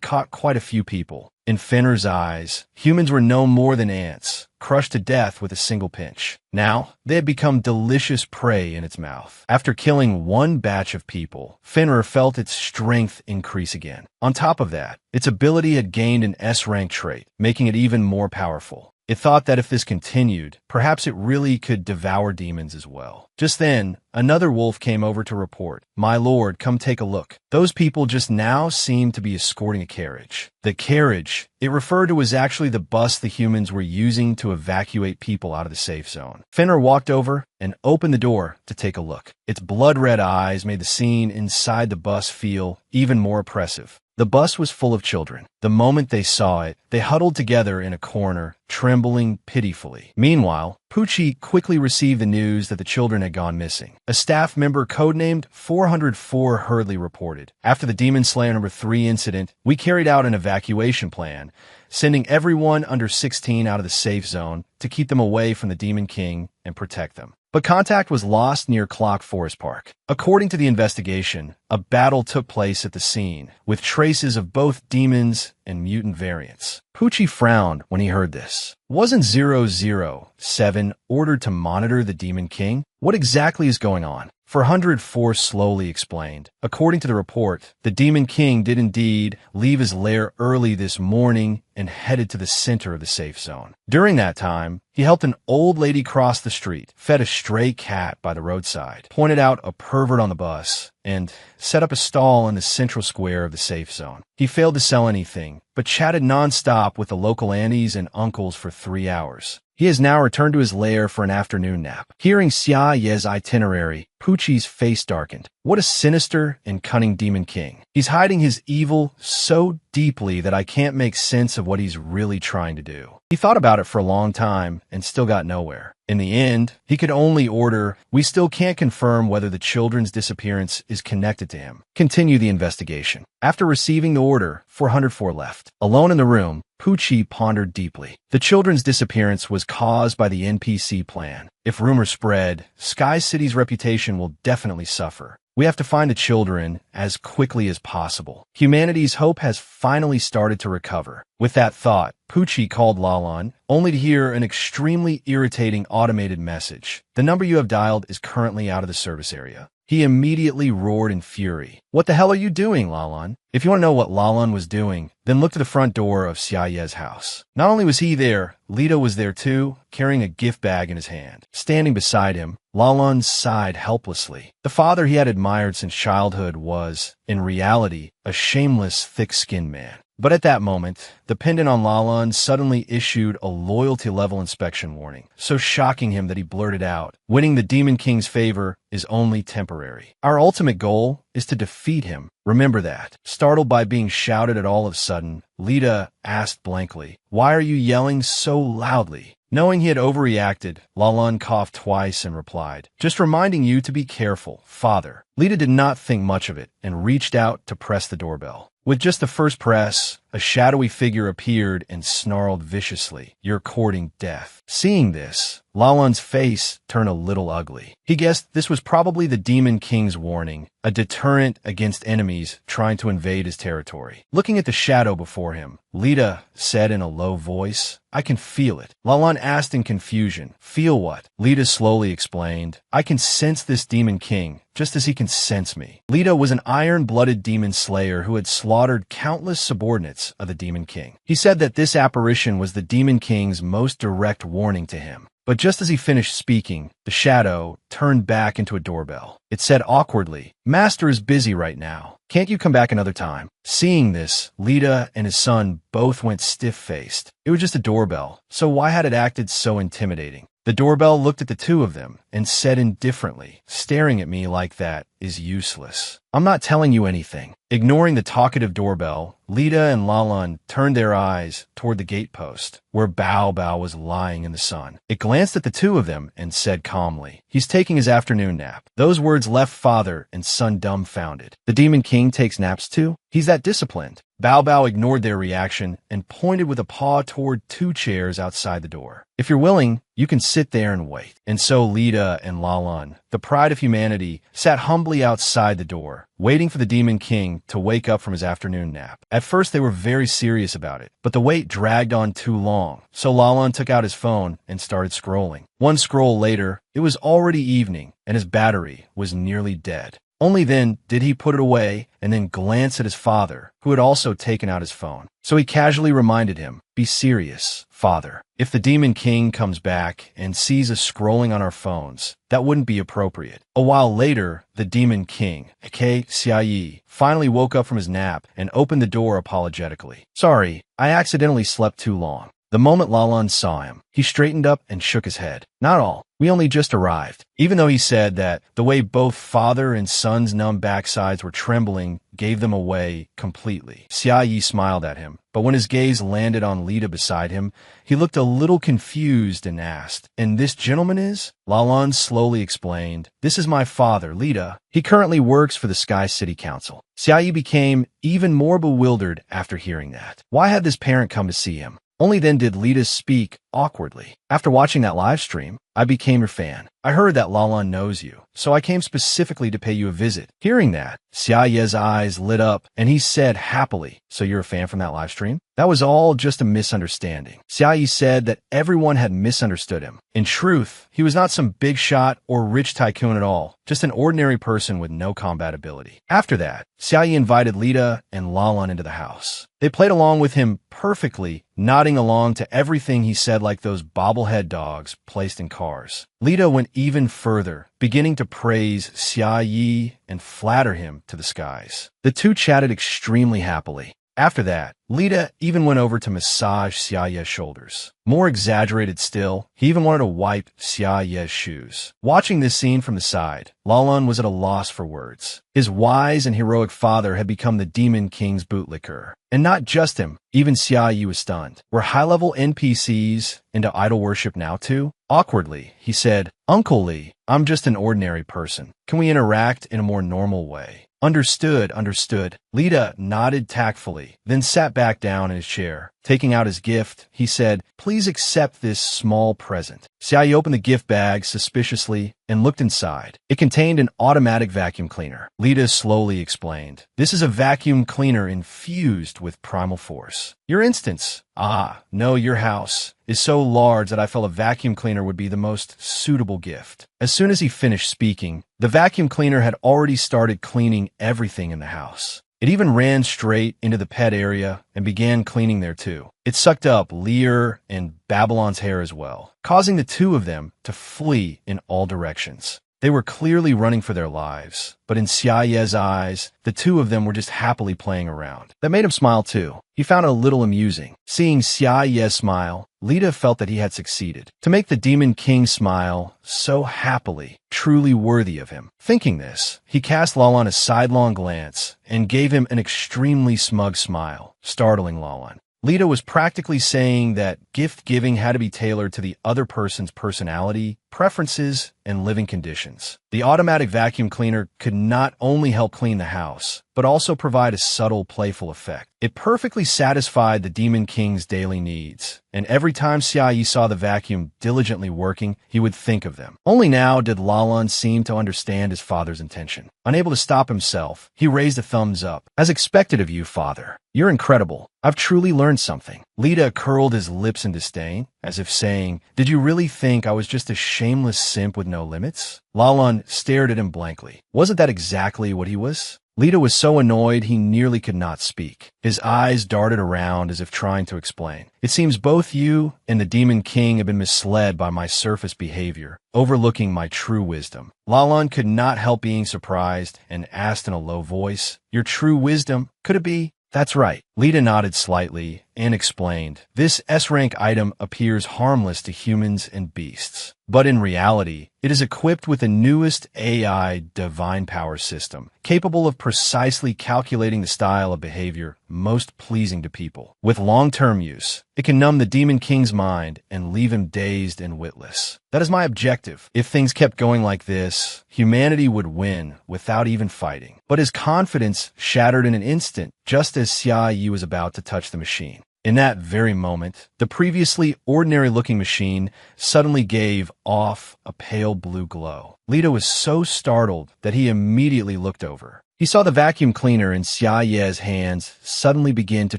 caught quite a few people. In Fenrir's eyes, humans were no more than ants, crushed to death with a single pinch. Now, they had become delicious prey in its mouth. After killing 1 batch of people, Fenrir felt its strength increase again. On top of that, its ability had gained an S-rank trait, making it even more powerful. It thought that if this continued, perhaps it really could devour demons as well. Just then, another wolf came over to report, "My lord, come take a look." Those people just now seemed to be escorting a carriage. The carriage it referred to was actually the bus the humans were using to evacuate people out of the safe zone. Fenrir walked over and opened the door to take a look. Its blood-red eyes made the scene inside the bus feel even more oppressive. The bus was full of children. The moment they saw it, they huddled together in a corner, trembling pitifully. Meanwhile, Pucci quickly received the news that the children had gone missing. A staff member codenamed 404 hurriedly reported. After the Demon Slayer number 3 incident, we carried out an evacuation plan, sending everyone under 16 out of the safe zone to keep them away from the Demon King and protect them. But contact was lost near Clock Forest Park. According to the investigation, a battle took place at the scene, with traces of both demons and mutant variants. Pucci frowned when he heard this. Wasn't 007 ordered to monitor the Demon King? What exactly is going on? 404 slowly explained. According to the report, the Demon King did indeed leave his lair early this morning and headed to the center of the safe zone. During that time, he helped an old lady cross the street, fed a stray cat by the roadside, pointed out a pervert on the bus, and set up a stall in the central square of the safe zone. He failed to sell anything, but chatted nonstop with the local aunties and uncles for 3 hours. He has now returned to his lair for an afternoon nap. Hearing Xia Ye's itinerary, Pucci's face darkened. What a sinister and cunning Demon King. He's hiding his evil so deeply that I can't make sense of what he's really trying to do. He thought about it for a long time and still got nowhere. In the end, he could only order, "We still can't confirm whether the children's disappearance is connected to him. Continue the investigation." After receiving the order, 404 left. Alone in the room, Pucci pondered deeply. The children's disappearance was caused by the NPC plan. If rumors spread, Sky City's reputation will definitely suffer. We have to find the children as quickly as possible. Humanity's hope has finally started to recover. With that thought, Pucci called Lalan, only to hear an extremely irritating automated message. "The number you have dialed is currently out of the service area." He immediately roared in fury. "What the hell are you doing, Lalan?" If you want to know what Lalan was doing, then look to the front door of Xiaoye's house. Not only was he there, Lito was there too, carrying a gift bag in his hand. Standing beside him, Lalan sighed helplessly. The father he had admired since childhood was, in reality, a shameless, thick-skinned man. But at that moment, the pendant on Lalan suddenly issued a loyalty-level inspection warning, so shocking him that he blurted out, "Winning the Demon King's favor is only temporary. Our ultimate goal is to defeat him. Remember that." Startled by being shouted at all of a sudden, Lita asked blankly, "Why are you yelling so loudly?" Knowing he had overreacted, Lalan coughed twice and replied, "Just reminding you to be careful, father." Lita did not think much of it and reached out to press the doorbell. With just the first press, a shadowy figure appeared and snarled viciously, "You're courting death." Seeing this, Lalan's face turned a little ugly. He guessed this was probably the Demon King's warning, a deterrent against enemies trying to invade his territory. Looking at the shadow before him, Lita said in a low voice, "I can feel it." Lalan asked in confusion, "Feel what?" Lita slowly explained, "I can sense this Demon King, just as he can sense me." Lita was an iron-blooded demon slayer who had slaughtered countless subordinates of the Demon King. He said that this apparition was the Demon King's most direct warning to him. But just as he finished speaking, the shadow turned back into a doorbell. It said awkwardly, "Master is busy right now. Can't you come back another time?" Seeing this, Lita and his son both went stiff-faced. It was just a doorbell, so why had it acted so intimidating? The doorbell looked at the two of them and said indifferently, "Staring at me like that is useless. I'm not telling you anything." Ignoring the talkative doorbell, Lita and Lalan turned their eyes toward the gatepost, where Bao Bao was lying in the sun. It glanced at the two of them and said calmly, "He's taking his afternoon nap." Those words left father and son dumbfounded. The Demon King takes naps too? He's that disciplined. Bao Bao ignored their reaction and pointed with a paw toward 2 chairs outside the door. "If you're willing, you can sit there and wait." And so Lita and Lalan, the pride of humanity, sat humbly outside the door, waiting for the Demon King to wake up from his afternoon nap. At first they were very serious about it, but the wait dragged on too long, so Lalan took out his phone and started scrolling. One scroll later, it was already evening, and his battery was nearly dead. Only then did he put it away and then glance at his father, who had also taken out his phone. So he casually reminded him, "Be serious, father. If the Demon King comes back and sees us scrolling on our phones, that wouldn't be appropriate." A while later, the Demon King, aka Xiaoyi, finally woke up from his nap and opened the door apologetically. "Sorry, I accidentally slept too long." The moment Lalan saw him, he straightened up and shook his head. "Not all. We only just arrived. Even though he said that the way both father and son's numb backsides were trembling gave them away completely. Xia Yi smiled at him, but when his gaze landed on Lita beside him, he looked a little confused and asked, "And this gentleman is?" Lalan slowly explained, "This is my father, Lita. He currently works for the Sky City Council." Xia Yi became even more bewildered after hearing that. Why had this parent come to see him? Only then did Lita speak awkwardly. "After watching that live stream, I became your fan. I heard that Lalan knows you, so I came specifically to pay you a visit." Hearing that, Xia Ye's eyes lit up, and he said happily, "So you're a fan from that live stream?" That was all just a misunderstanding. Xia Yi said that everyone had misunderstood him. In truth, he was not some big shot or rich tycoon at all, just an ordinary person with no combat ability. After that, Xia Yi invited Lita and Lalan into the house. They played along with him perfectly, nodding along to everything he said like those bobblehead dogs placed in cars. Lita went even further, beginning to praise Xia Yi and flatter him to the skies. The two chatted extremely happily. After that, Lita even went over to massage Xia Ye's shoulders. More exaggerated still, he even wanted to wipe Xia Ye's shoes. Watching this scene from the side, Lalan was at a loss for words. His wise and heroic father had become the Demon King's bootlicker. And not just him, even Xia Yi was stunned. Were high-level NPCs into idol worship now too? Awkwardly, he said, "Uncle Li, I'm just an ordinary person. Can we interact in a more normal way?" Understood, understood. Lita nodded tactfully, then sat back down in his chair. Taking out his gift, he said, "Please accept this small present." Xia Yi opened the gift bag suspiciously and looked inside. It contained an automatic vacuum cleaner. Lita slowly explained, "This is a vacuum cleaner infused with primal force. Your instance, your house, is so large that I felt a vacuum cleaner would be the most suitable gift." As soon as he finished speaking, the vacuum cleaner had already started cleaning everything in the house. It even ran straight into the pet area and began cleaning there too. It sucked up Lear and Babylon's hair as well, causing the two of them to flee in all directions. They were clearly running for their lives, but in Xia Ye's eyes, the two of them were just happily playing around. That made him smile too. He found it a little amusing. Seeing Xia Ye smile, Lita felt that he had succeeded. To make the Demon King smile so happily, truly worthy of him. Thinking this, he cast Lalan a sidelong glance and gave him an extremely smug smile, startling Lalan. Lita was practically saying that gift-giving had to be tailored to the other person's personality, preferences, and living conditions. The automatic vacuum cleaner could not only help clean the house, but also provide a subtle, playful effect. It perfectly satisfied the Demon King's daily needs, and every time Xia Yi saw the vacuum diligently working, he would think of them. Only now did Lalan seem to understand his father's intention. Unable to stop himself, he raised a thumbs up. "As expected of you, father. You're incredible. I've truly learned something." Lita curled his lips in disdain, as if saying, "Did you really think I was just a shameless simp with no limits?" Lalan stared at him blankly. Wasn't that exactly what he was? Lita was so annoyed he nearly could not speak. His eyes darted around as if trying to explain. "It seems both you and the Demon King have been misled by my surface behavior, overlooking my true wisdom." Lalan could not help being surprised and asked in a low voice, "Your true wisdom? Could it be?" "That's right." Lita nodded slightly and explained, "This S-rank item appears harmless to humans and beasts. But in reality, it is equipped with the newest AI divine power system, capable of precisely calculating the style of behavior most pleasing to people. With long-term use, it can numb the Demon King's mind and leave him dazed and witless. That is my objective. If things kept going like this, humanity would win without even fighting." But his confidence shattered in an instant, just as Xia Yi was about to touch the machine. In that very moment, the previously ordinary-looking machine suddenly gave off a pale blue glow. Lita was so startled that he immediately looked over. He saw the vacuum cleaner in Xia Ye's hands suddenly begin to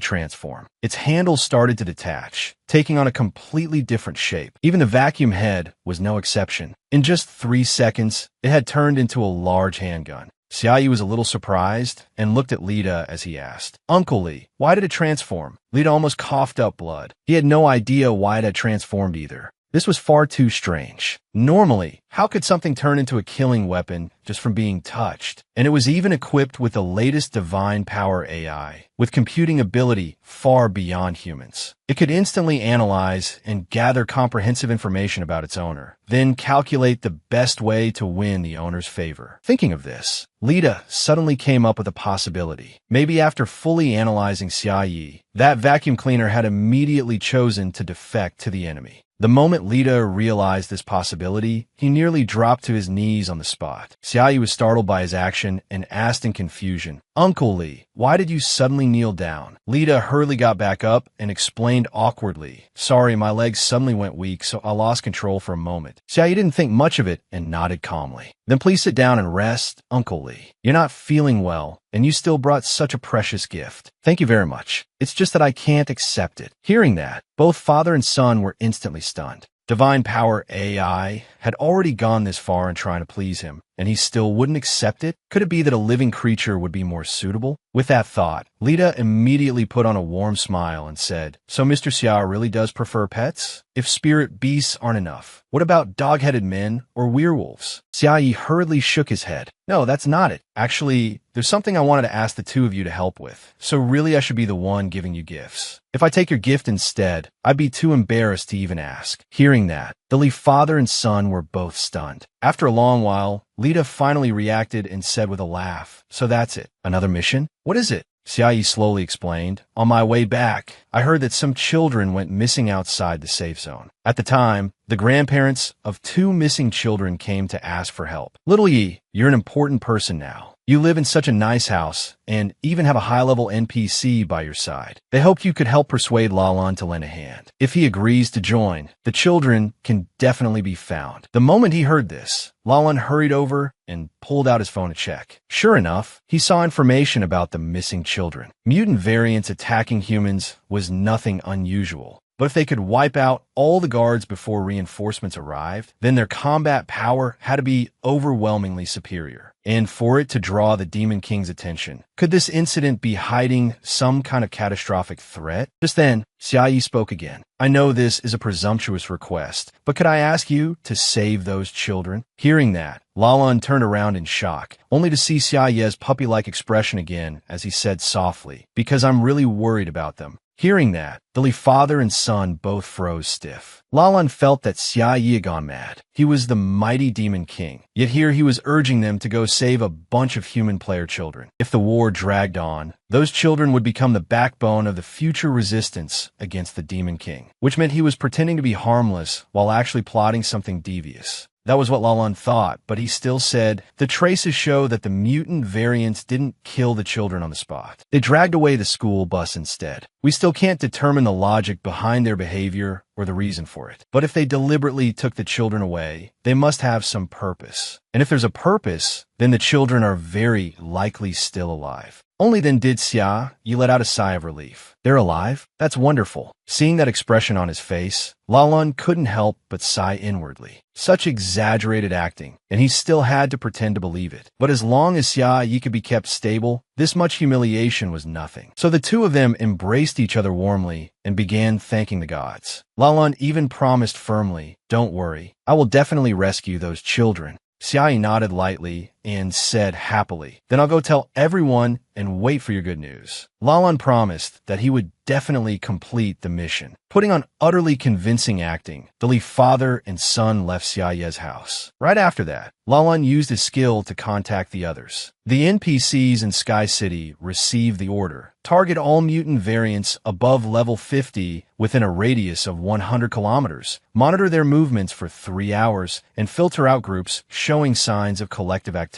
transform. Its handle started to detach, taking on a completely different shape. Even the vacuum head was no exception. In just 3 seconds, it had turned into a large handgun. Xia Yi was a little surprised and looked at Lita as he asked, "Uncle Li, why did it transform?" Lita almost coughed up blood. He had no idea why it had transformed either. This was far too strange. Normally, how could something turn into a killing weapon just from being touched? And it was even equipped with the latest divine power AI, with computing ability far beyond humans. It could instantly analyze and gather comprehensive information about its owner, then calculate the best way to win the owner's favor. Thinking of this, Lita suddenly came up with a possibility. Maybe after fully analyzing Xia Yi, that vacuum cleaner had immediately chosen to defect to the enemy. The moment Lita realized this possibility, he nearly dropped to his knees on the spot. Xia Yi was startled by his action and asked in confusion, "Uncle Li, why did you suddenly kneel down?" Lita hurriedly got back up and explained awkwardly, "Sorry, my legs suddenly went weak, so I lost control for a moment." Xia Yi didn't think much of it and nodded calmly. "Then please sit down and rest, Uncle Li. You're not feeling well, and you still brought such a precious gift." "Thank you very much. It's just that I can't accept it." Hearing that, both father and son were instantly stunned. Divine Power AI had already gone this far in trying to please him, and he still wouldn't accept it? Could it be that a living creature would be more suitable? With that thought, Lita immediately put on a warm smile and said, "So Mr. Xia really does prefer pets? If spirit beasts aren't enough, what about dog-headed men or werewolves?" Xia Yi hurriedly shook his head. "No, that's not it. Actually, there's something I wanted to ask the two of you to help with, so really I should be the one giving you gifts. If I take your gift instead, I'd be too embarrassed to even ask." Hearing that, the father and son were both stunned. After a long while, Lita finally reacted and said with a laugh, "So that's it. Another mission? What is it?" Xia Yi slowly explained, "On my way back, I heard that some children went missing outside the safe zone. At the time, the grandparents of 2 missing children came to ask for help. Little Yi, you're an important person now. You live in such a nice house and even have a high-level NPC by your side. They hoped you could help persuade Lalan to lend a hand. If he agrees to join, the children can definitely be found." The moment he heard this, Lalan hurried over and pulled out his phone to check. Sure enough, he saw information about the missing children. Mutant variants attacking humans was nothing unusual. But if they could wipe out all the guards before reinforcements arrived, then their combat power had to be overwhelmingly superior. And for it to draw the Demon King's attention, could this incident be hiding some kind of catastrophic threat? Just then, Xia Yi spoke again. "I know this is a presumptuous request, but could I ask you to save those children?" Hearing that, Lalan turned around in shock, only to see Xia Ye's puppy-like expression again as he said softly, "Because I'm really worried about them." Hearing that, the father and son both froze stiff. Lalan felt that Xia Yi had gone mad. He was the mighty Demon King, yet here he was urging them to go save a bunch of human player children. If the war dragged on, those children would become the backbone of the future resistance against the Demon King, which meant he was pretending to be harmless while actually plotting something devious. That was what Lalan thought, but he still said, "The traces show that the mutant variants didn't kill the children on the spot. They dragged away the school bus instead. We still can't determine the logic behind their behavior or the reason for it. But if they deliberately took the children away, they must have some purpose. And if there's a purpose, then the children are very likely still alive." Only then did Xia Yi let out a sigh of relief. "They're alive? That's wonderful." Seeing that expression on his face, Lalan couldn't help but sigh inwardly. Such exaggerated acting, and he still had to pretend to believe it. But as long as Xia Yi could be kept stable, this much humiliation was nothing. So the two of them embraced each other warmly and began thanking the gods. Lalan even promised firmly, "Don't worry, I will definitely rescue those children." Xia Yi nodded lightly and said happily, "Then I'll go tell everyone and wait for your good news." Lalan promised that he would definitely complete the mission. Putting on utterly convincing acting, the father and son left Xia Ye's house. Right after that, Lalan used his skill to contact the others. The NPCs in Sky City received the order. Target all mutant variants above level 50 within a radius of 100 kilometers. Monitor their movements for 3 hours and filter out groups showing signs of collective activity.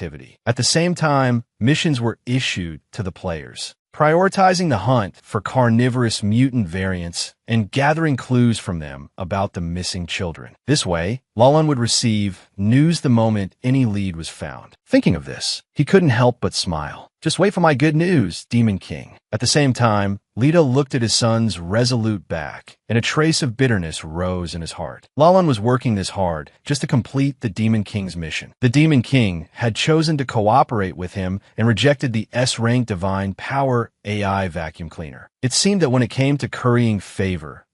At the same time, missions were issued to the players, prioritizing the hunt for carnivorous mutant variants and gathering clues from them about the missing children. This way, Lalan would receive news the moment any lead was found. Thinking of this, he couldn't help but smile. "Just wait for my good news, Demon King." At the same time, Lita looked at his son's resolute back, and a trace of bitterness rose in his heart. Lalan was working this hard just to complete the Demon King's mission. The Demon King had chosen to cooperate with him and rejected the S-rank Divine Power AI vacuum cleaner. It seemed that when it came to currying favor,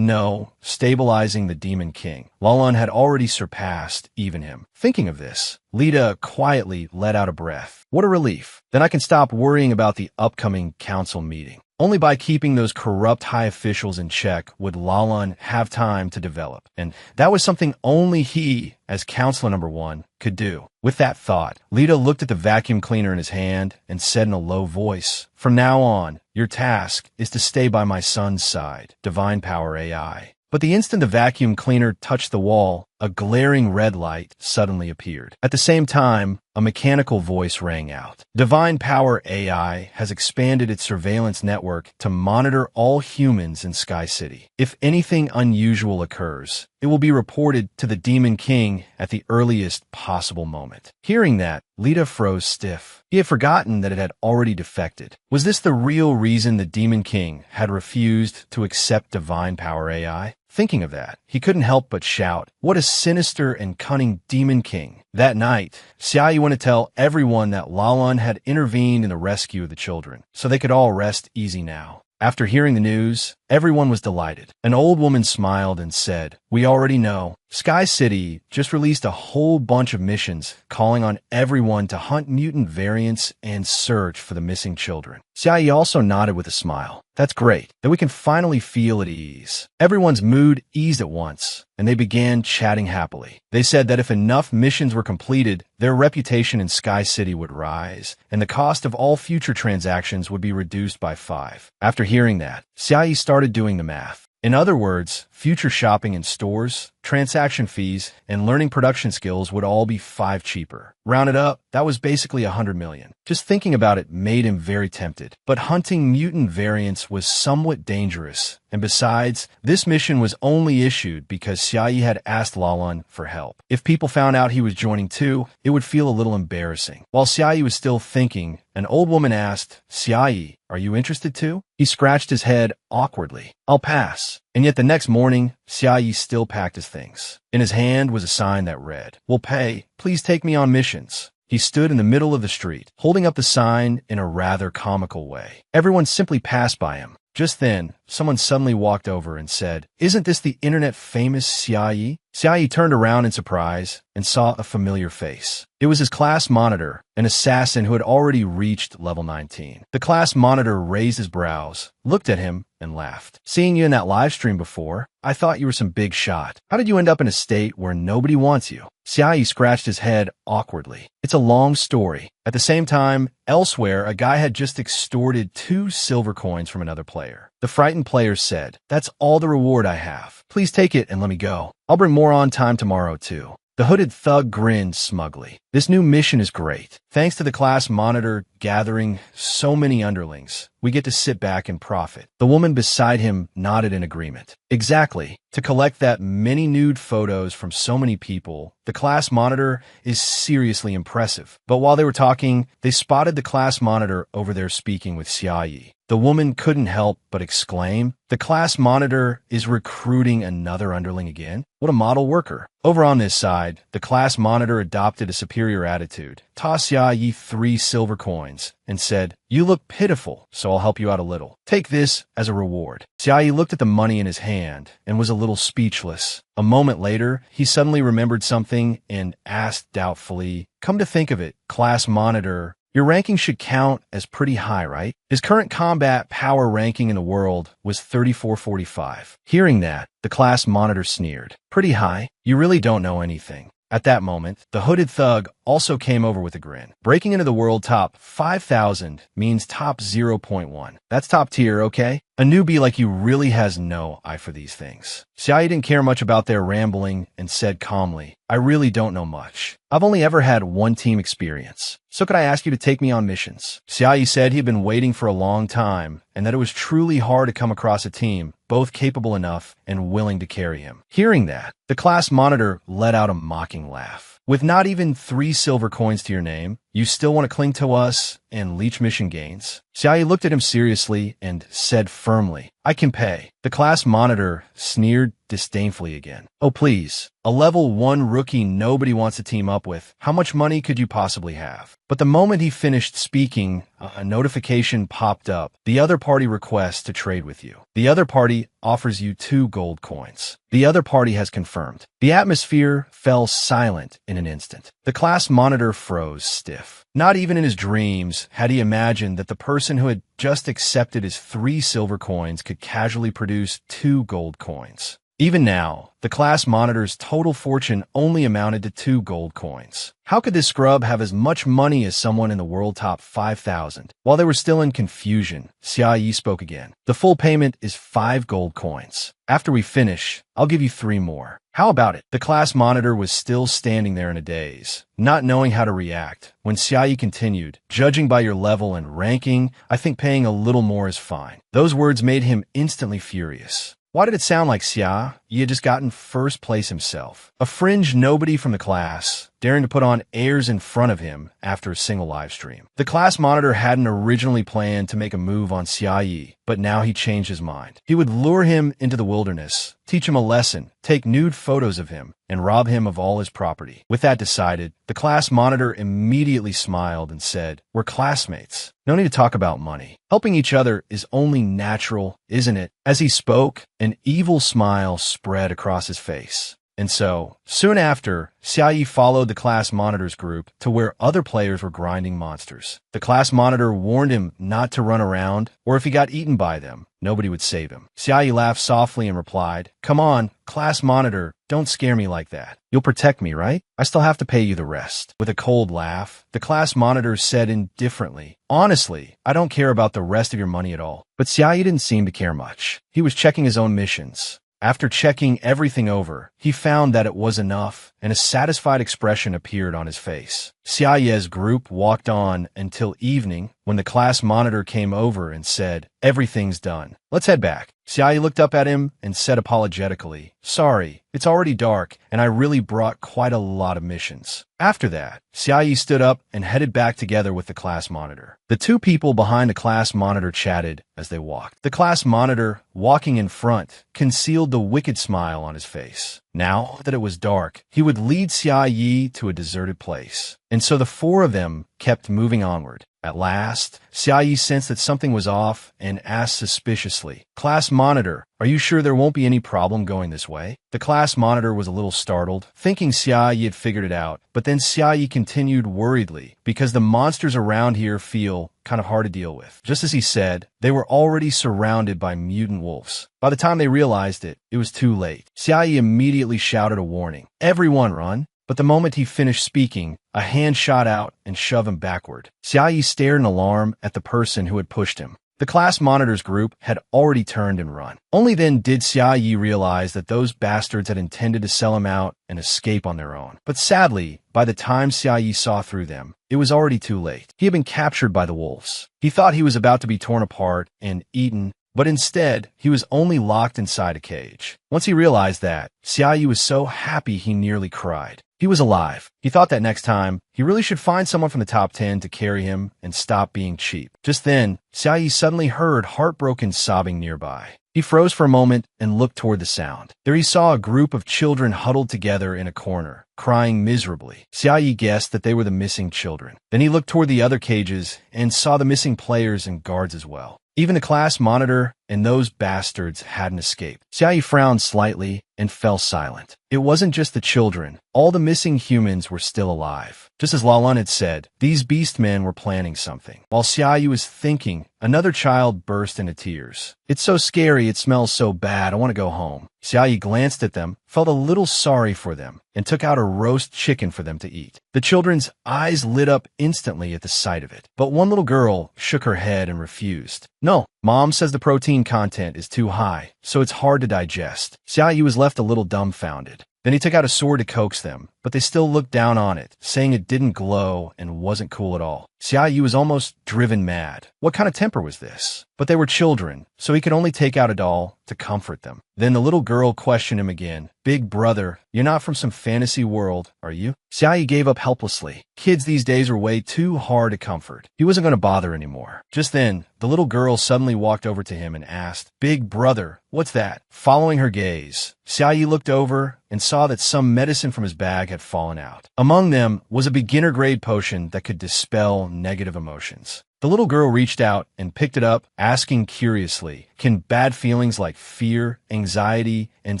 stabilizing the Demon King, Lalan had already surpassed even him. Thinking of this, Lita quietly let out a breath. What a relief. Then I can stop worrying about the upcoming council meeting. Only by keeping those corrupt high officials in check would Lalan have time to develop. And that was something only he, as counselor number 1, could do. With that thought, Lita looked at the vacuum cleaner in his hand and said in a low voice, "From now on, your task is to stay by my son's side, Divine Power AI." But the instant the vacuum cleaner touched the wall, a glaring red light suddenly appeared. At the same time, a mechanical voice rang out. Divine Power AI has expanded its surveillance network to monitor all humans in Sky City. If anything unusual occurs, it will be reported to the Demon King at the earliest possible moment. Hearing that, Lita froze stiff. He had forgotten that it had already defected. Was this the real reason the Demon King had refused to accept Divine Power AI? Thinking of that, he couldn't help but shout, "What a sinister and cunning Demon King." That night, Xiaoyi went to tell everyone that Lalan had intervened in the rescue of the children, so they could all rest easy now. After hearing the news, everyone was delighted. An old woman smiled and said, "We already know. Sky City just released a whole bunch of missions calling on everyone to hunt mutant variants and search for the missing children." Xiaoyi also nodded with a smile. "That's great, that we can finally feel at ease." Everyone's mood eased at once, and they began chatting happily. They said that if enough missions were completed, their reputation in Sky City would rise, and the cost of all future transactions would be reduced by 5. After hearing that, Xiaoyi started doing the math. In other words, future shopping in stores, transaction fees, and learning production skills would all be 5 cheaper. Rounded up, that was basically 100 million. Just thinking about it made him very tempted. But hunting mutant variants was somewhat dangerous, and besides, this mission was only issued because Xiaoyi had asked Lalan for help. If people found out he was joining too, it would feel a little embarrassing. While Xiaoyi was still thinking, an old woman asked, "Xiaoyi, are you interested too?" He scratched his head awkwardly. "I'll pass." And yet the next morning, Xiaoyi still packed his things. In his hand was a sign that read, "Will pay. Please take me on missions." He stood in the middle of the street, holding up the sign in a rather comical way. Everyone simply passed by him. Just then, someone suddenly walked over and said, "Isn't this the internet-famous Xiaoyi?" Xiaoyi turned around in surprise and saw a familiar face. It was his class monitor, an assassin who had already reached level 19. The class monitor raised his brows, looked at him, and laughed. "Seeing you in that live stream before, I thought you were some big shot. How did you end up in a state where nobody wants you?" Xiaoyi scratched his head awkwardly. "It's a long story." At the same time, elsewhere, a guy had just extorted 2 silver coins from another player. The frightened player said, "That's all the reward I have. Please take it and let me go. I'll bring more on time tomorrow too." The hooded thug grinned smugly. "This new mission is great. Thanks to the class monitor gathering so many underlings, we get to sit back and profit." The woman beside him nodded in agreement. "Exactly. To collect that many nude photos from so many people, the class monitor is seriously impressive." But while they were talking, they spotted the class monitor over there speaking with Xiaoyi. The woman couldn't help but exclaim, "The class monitor is recruiting another underling again? What a model worker." Over on this side, the class monitor adopted a superior attitude, tossed Xiaoyi 3 silver coins, and said, "You look pitiful, so I'll help you out a little. Take this as a reward." Xiaoyi looked at the money in his hand and was a little speechless. A moment later, he suddenly remembered something and asked doubtfully, "Come to think of it, class monitor, your ranking should count as pretty high, right?" His current combat power ranking in the world was 3445. Hearing that, the class monitor sneered. "Pretty high? You really don't know anything." At that moment, the hooded thug also came over with a grin. "Breaking into the world top 5,000 means top 0.1. That's top tier, okay? A newbie like you really has no eye for these things." Xiaoyi didn't care much about their rambling and said calmly, "I really don't know much. I've only ever had 1 team experience. So could I ask you to take me on missions?" Xiaoyi said he'd been waiting for a long time and that it was truly hard to come across a team both capable enough and willing to carry him. Hearing that, the class monitor let out a mocking laugh. "With not even 3 silver coins to your name, You still want to cling to us and leech mission gains? Xiaoyi looked at him seriously and said firmly, I can pay. The class monitor sneered disdainfully again. Oh, please. A level 1 rookie nobody wants to team up with. How much money could you possibly have? But the moment he finished speaking, a notification popped up. The other party requests to trade with you. The other party offers you 2 gold coins. The other party has confirmed. The atmosphere fell silent in an instant. The class monitor froze stiff. Not even in his dreams had he imagined that the person who had just accepted his 3 silver coins could casually produce 2 gold coins. Even now, the class monitor's total fortune only amounted to 2 gold coins. How could this scrub have as much money as someone in the world top 5,000? While they were still in confusion, Xiaoyi spoke again. The full payment is 5 gold coins. After we finish, I'll give you 3 more. How about it? The class monitor was still standing there in a daze, not knowing how to react, when Xiaoyi continued, judging by your level and ranking, I think paying a little more is fine. Those words made him instantly furious. Why did it sound like Xia had just gotten first place himself? A fringe nobody from the class, daring to put on airs in front of him after a single live stream. The class monitor hadn't originally planned to make a move on Xiaoyi, but now he changed his mind. He would lure him into the wilderness, teach him a lesson, take nude photos of him, and rob him of all his property. With that decided, the class monitor immediately smiled and said, We're classmates. No need to talk about money. Helping each other is only natural, isn't it? As he spoke, an evil smile spread across his face. And so, soon after, Xiaoyi followed the class monitor's group to where other players were grinding monsters. The class monitor warned him not to run around, or if he got eaten by them, nobody would save him. Xiaoyi laughed softly and replied, Come on, class monitor, don't scare me like that. You'll protect me, right? I still have to pay you the rest. With a cold laugh, the class monitor said indifferently, Honestly, I don't care about the rest of your money at all. But Xiaoyi didn't seem to care much. He was checking his own missions. After checking everything over, he found that it was enough, and a satisfied expression appeared on his face. Xiaoyi's group walked on until evening, when the class monitor came over and said, Everything's done. Let's head back. Xiaoyi looked up at him and said apologetically, Sorry, it's already dark, and I really brought quite a lot of missions. After that, Xiaoyi stood up and headed back together with the class monitor. The 2 people behind the class monitor chatted as they walked. The class monitor, walking in front, concealed the wicked smile on his face. Now that it was dark, he would lead Xiaoyi to a deserted place. And so the 4 of them kept moving onward. At last, Xiaoyi sensed that something was off and asked suspiciously, Class monitor, are you sure there won't be any problem going this way? The class monitor was a little startled, thinking Xiaoyi had figured it out, but then Xiaoyi continued worriedly, because the monsters around here feel kind of hard to deal with. Just as he said, they were already surrounded by mutant wolves. By the time they realized it, it was too late. Xiaoyi immediately shouted a warning, Everyone run! But the moment he finished speaking, a hand shot out and shoved him backward. Xiaoyi stared in alarm at the person who had pushed him. The class monitor's group had already turned and run. Only then did Xiaoyi realize that those bastards had intended to sell him out and escape on their own. But sadly, by the time Xiaoyi saw through them, it was already too late. He had been captured by the wolves. He thought he was about to be torn apart and eaten, but instead, he was only locked inside a cage. Once he realized that, Xiaoyi was so happy he nearly cried. He was alive. He thought that next time, he really should find someone from the top 10 to carry him and stop being cheap. Just then, Xiaoyi suddenly heard heartbroken sobbing nearby. He froze for a moment and looked toward the sound. There he saw a group of children huddled together in a corner, crying miserably. Xiaoyi guessed that they were the missing children. Then he looked toward the other cages and saw the missing players and guards as well. Even the class monitor and those bastards hadn't escaped. Xiaoyi frowned slightly and fell silent. It wasn't just the children. All the missing humans were still alive. Just as Lalun had said, these beastmen were planning something. While Xiaoyi was thinking, another child burst into tears. It's so scary, it smells so bad, I want to go home. Xiaoyi glanced at them, felt a little sorry for them, and took out a roast chicken for them to eat. The children's eyes lit up instantly at the sight of it. But one little girl shook her head and refused. No, Mom says the protein content is too high, so it's hard to digest. Xiaoyi was left a little dumbfounded. Then he took out a sword to coax them, but they still looked down on it, saying it didn't glow and wasn't cool at all. Xiaoyi was almost driven mad. What kind of temper was this? But they were children, so he could only take out a doll to comfort them. Then the little girl questioned him again. Big brother, you're not from some fantasy world, are you? Xiaoyi gave up helplessly. Kids these days are way too hard to comfort. He wasn't going to bother anymore. Just then, the little girl suddenly walked over to him and asked, Big brother, what's that? Following her gaze, Xiaoyi looked over and saw that some medicine from his bag had fallen out. Among them was a beginner-grade potion that could dispel negative emotions. The little girl reached out and picked it up, asking curiously, can bad feelings like fear, anxiety, and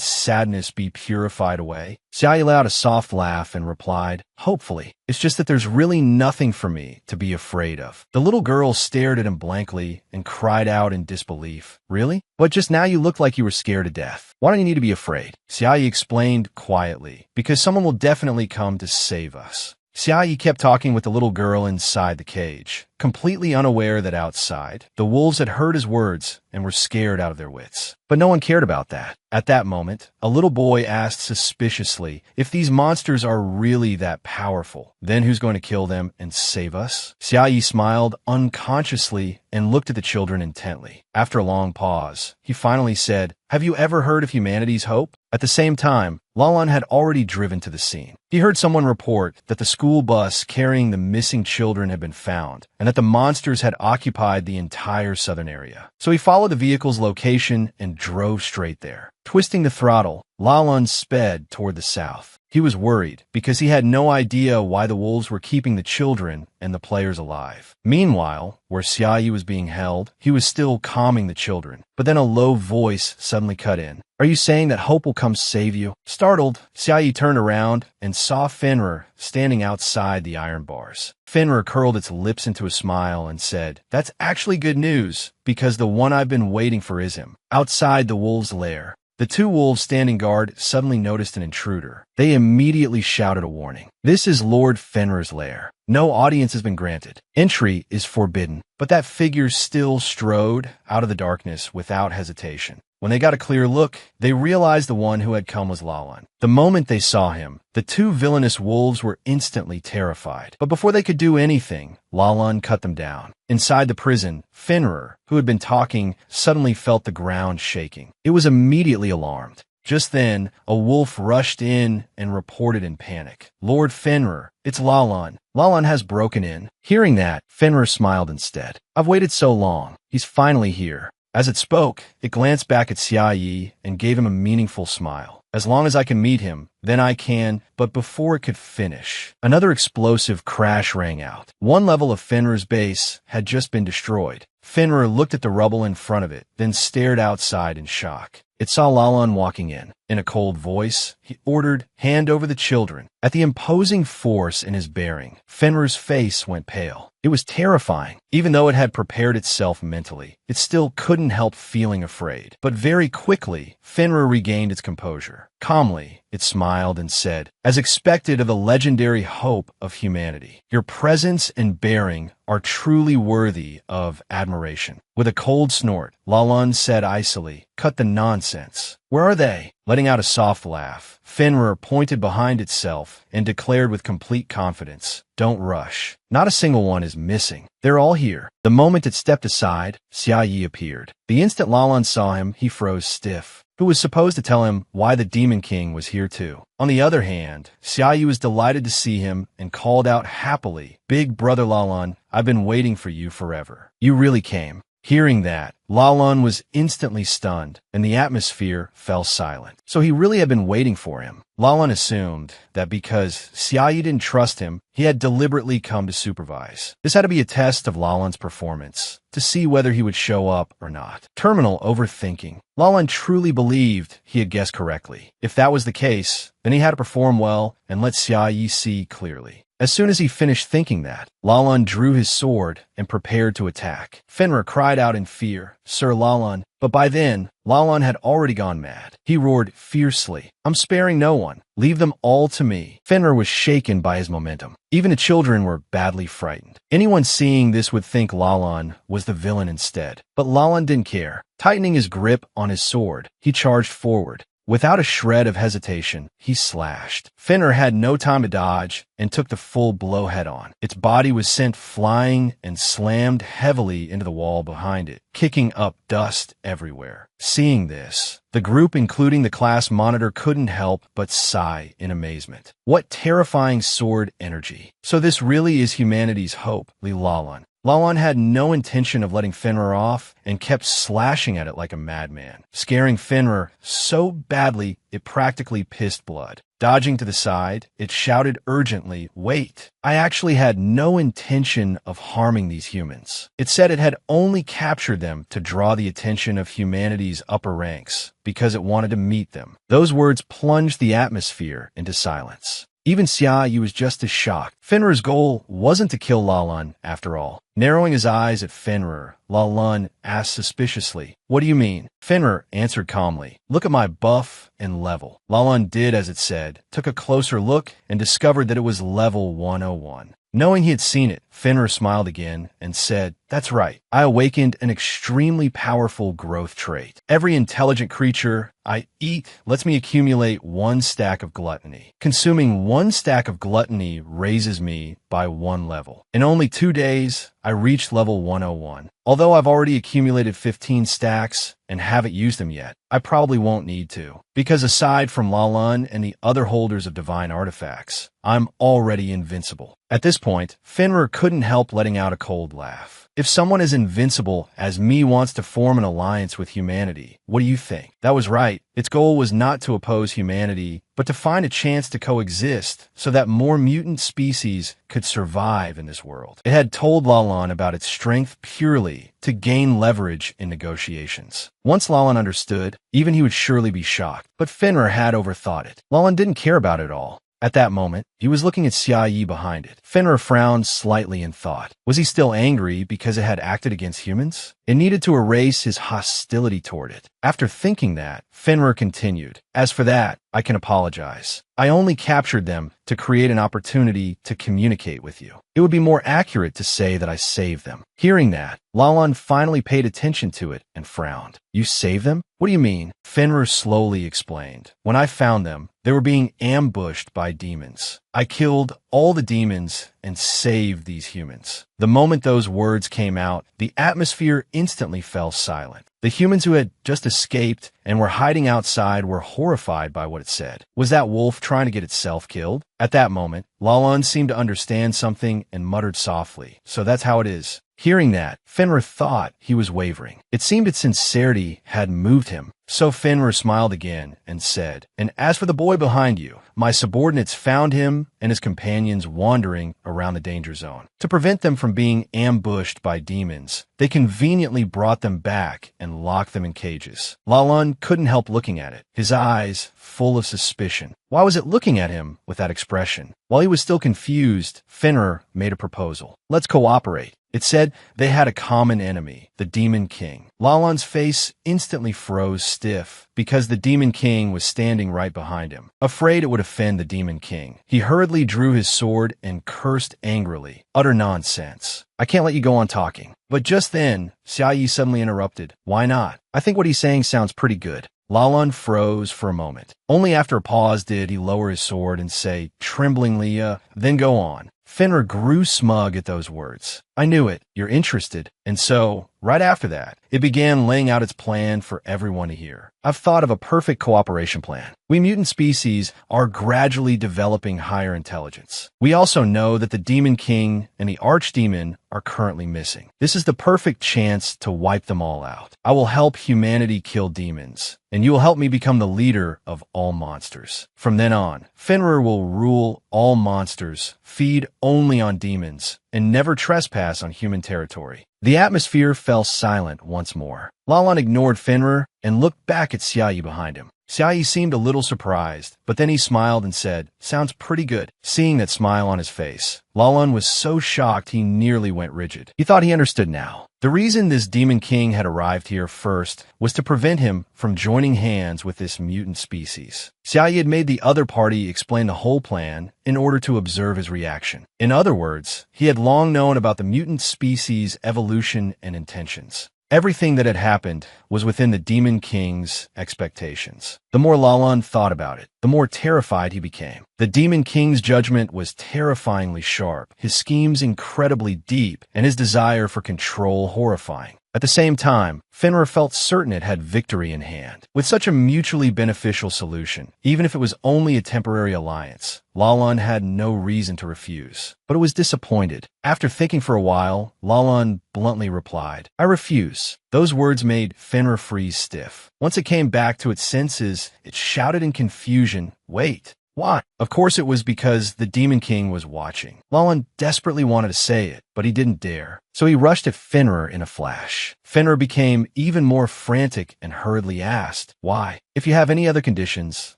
sadness be purified away? Xiaoyi let out a soft laugh and replied, hopefully. It's just that there's really nothing for me to be afraid of. The little girl stared at him blankly and cried out in disbelief. Really? But just now you looked like you were scared to death. Why don't you need to be afraid? Xiaoyi explained quietly, because someone will definitely come to save us. Xiaoyi kept talking with the little girl inside the cage, completely unaware that outside, the wolves had heard his words and were scared out of their wits. But no one cared about that. At that moment, a little boy asked suspiciously, if these monsters are really that powerful, then who's going to kill them and save us? Xiaoyi smiled unconsciously and looked at the children intently. After a long pause, he finally said, have you ever heard of humanity's hope? At the same time, Lalan had already driven to the scene. He heard someone report that the school bus carrying the missing children had been found, and that the monsters had occupied the entire southern area. So he followed the vehicle's location and drove straight there. Twisting the throttle, Lalan sped toward the south. He was worried because he had no idea why the wolves were keeping the children and the players alive. Meanwhile, where Xiaoyi was being held, he was still calming the children. But then a low voice suddenly cut in. Are you saying that hope will come save you? Startled, Xiaoyi turned around and saw Fenrir standing outside the iron bars. Fenrir curled its lips into a smile and said, that's actually good news, because the one I've been waiting for is him. Outside the wolves' lair, the two wolves standing guard suddenly noticed an intruder. They immediately shouted a warning. This is Lord Fenrir's lair. No audience has been granted. Entry is forbidden. But that figure still strode out of the darkness without hesitation. When they got a clear look, they realized the one who had come was Lalan. The moment they saw him, the two villainous wolves were instantly terrified. But before they could do anything, Lalan cut them down. Inside the prison, Fenrir, who had been talking, suddenly felt the ground shaking. It was immediately alarmed. Just then, a wolf rushed in and reported in panic. Lord Fenrir, it's Lalan. Lalan has broken in. Hearing that, Fenrir smiled instead. I've waited so long. He's finally here. As it spoke, it glanced back at Xiaoyi and gave him a meaningful smile. As long as I can meet him, then I can, but before it could finish, another explosive crash rang out. One level of Fenrir's base had just been destroyed. Fenrir looked at the rubble in front of it, then stared outside in shock. It saw Lalan walking in. In a cold voice, he ordered, hand over the children. At the imposing force in his bearing, Fenrir's face went pale. It was terrifying. Even though it had prepared itself mentally, it still couldn't help feeling afraid. But very quickly, Fenrir regained its composure. Calmly, it smiled and said, as expected of the legendary hope of humanity, your presence and bearing are truly worthy of admiration. With a cold snort, Lalan said icily, cut the nonsense. Where are they? Letting out a soft laugh, Fenrir pointed behind itself and declared with complete confidence, don't rush. Not a single one is missing. They're all here. The moment it stepped aside, Xiaoyi appeared. The instant Lalan saw him, he froze stiff. Who was supposed to tell him why the Demon King was here too. On the other hand, Xiaoyi was delighted to see him and called out happily, Big brother Lalan, I've been waiting for you forever. You really came. Hearing that, Lalan was instantly stunned, and the atmosphere fell silent. So he really had been waiting for him. Lalan assumed that because Xiaoyi didn't trust him, he had deliberately come to supervise. This had to be a test of Lalan's performance, to see whether he would show up or not. Terminal overthinking. Lalan truly believed he had guessed correctly. If that was the case, then he had to perform well and let Xiaoyi see clearly. As soon as he finished thinking that, Lalan drew his sword and prepared to attack. Fenrir cried out in fear, Sir Lalan, but by then, Lalan had already gone mad. He roared fiercely, I'm sparing no one. Leave them all to me. Fenrir was shaken by his momentum. Even the children were badly frightened. Anyone seeing this would think Lalan was the villain instead. But Lalan didn't care. Tightening his grip on his sword, he charged forward. Without a shred of hesitation, he slashed. Fenrir had no time to dodge and took the full blow head-on. Its body was sent flying and slammed heavily into the wall behind it, kicking up dust everywhere. Seeing this, the group, including the class monitor, couldn't help but sigh in amazement. What terrifying sword energy. So this really is humanity's hope, Lalan. Lalan had no intention of letting Fenrir off and kept slashing at it like a madman, scaring Fenrir so badly it practically pissed blood. Dodging to the side, it shouted urgently, "Wait! I actually had no intention of harming these humans." It said it had only captured them to draw the attention of humanity's upper ranks because it wanted to meet them. Those words plunged the atmosphere into silence. Even Xiaoyi was just as shocked. Fenrir's goal wasn't to kill Lalan, after all. Narrowing his eyes at Fenrir, Lalan asked suspiciously, "What do you mean?" Fenrir answered calmly, "Look at my buff and level." Lalan did as it said, took a closer look, and discovered that it was level 101. Knowing he had seen it, Fenrir smiled again and said, "That's right. I awakened an extremely powerful growth trait. Every intelligent creature I eat lets me accumulate 1 stack of gluttony. Consuming 1 stack of gluttony raises me by 1 level. In only 2 days, I reached level 101. Although I've already accumulated 15 stacks and haven't used them yet, I probably won't need to. Because aside from Lalan and the other holders of divine artifacts, I'm already invincible." At this point, Fenrir couldn't help letting out a cold laugh. If someone as invincible as me wants to form an alliance with humanity, what do you think? That was right. Its goal was not to oppose humanity, but to find a chance to coexist so that more mutant species could survive in this world. It had told Lalan about its strength purely to gain leverage in negotiations. Once Lalan understood, even he would surely be shocked. But Fenrir had overthought it. Lalan didn't care about it all. At that moment, he was looking at Xiaoyi behind it. Fenrir frowned slightly in thought. Was he still angry because it had acted against humans? It needed to erase his hostility toward it. After thinking that, Fenrir continued, "As for that, I can apologize. I only captured them to create an opportunity to communicate with you. It would be more accurate to say that I saved them." Hearing that, Lalan finally paid attention to it and frowned. "You saved them? What do you mean?" Fenrir slowly explained. "When I found them, they were being ambushed by demons. I killed all the demons and saved these humans." The moment those words came out, the atmosphere instantly fell silent. The humans who had just escaped and were hiding outside were horrified by what it said. Was that wolf trying to get itself killed? At that moment, Lalan seemed to understand something and muttered softly, "So that's how it is." Hearing that, Fenrir thought he was wavering. It seemed its sincerity had moved him. So Fenrir smiled again and said, "And as for the boy behind you, my subordinates found him and his companions wandering around the danger zone. To prevent them from being ambushed by demons, they conveniently brought them back and locked them in cages." Lalan couldn't help looking at it, his eyes full of suspicion. Why was it looking at him with that expression? While he was still confused, Fenrir made a proposal. "Let's cooperate." It said they had a common enemy, the Demon King. Lalan's face instantly froze stiff because the Demon King was standing right behind him. Afraid it would offend the Demon King, he hurriedly drew his sword and cursed angrily. "Utter nonsense. I can't let you go on talking." But just then, Xiaoyi suddenly interrupted. "Why not? I think what he's saying sounds pretty good." Lalan froze for a moment. Only after a pause did he lower his sword and say, tremblingly, then go on." Fenrir grew smug at those words. "I knew it. You're interested." And so, right after that, it began laying out its plan for everyone to hear. "I've thought of a perfect cooperation plan. We mutant species are gradually developing higher intelligence. We also know that the Demon King and the Archdemon are currently missing. This is the perfect chance to wipe them all out. I will help humanity kill demons, and you will help me become the leader of all monsters. From then on, Fenrir will rule all monsters, feed only on demons, and never trespass on human territory." The atmosphere fell silent once more. Lalan ignored Fenrir and looked back at Xiaoyi behind him. Xiaoyi seemed a little surprised, but then he smiled and said, "Sounds pretty good." Seeing that smile on his face, Lalan was so shocked he nearly went rigid. He thought he understood now. The reason this Demon King had arrived here first was to prevent him from joining hands with this mutant species. Xiaoyi had made the other party explain the whole plan in order to observe his reaction. In other words, he had long known about the mutant species' evolution and intentions. Everything that had happened was within the Demon King's expectations. The more Lalan thought about it, the more terrified he became. The Demon King's judgment was terrifyingly sharp, his schemes incredibly deep, and his desire for control horrifying. At the same time, Fenrir felt certain it had victory in hand. With such a mutually beneficial solution, even if it was only a temporary alliance, Lalan had no reason to refuse. But it was disappointed. After thinking for a while, Lalan bluntly replied, "I refuse." Those words made Fenrir freeze stiff. Once it came back to its senses, it shouted in confusion, "Wait! Why?" Of course it was because the Demon King was watching. Lalan desperately wanted to say it, but he didn't dare. So he rushed at Fenrir in a flash. Fenrir became even more frantic and hurriedly asked, "Why? If you have any other conditions,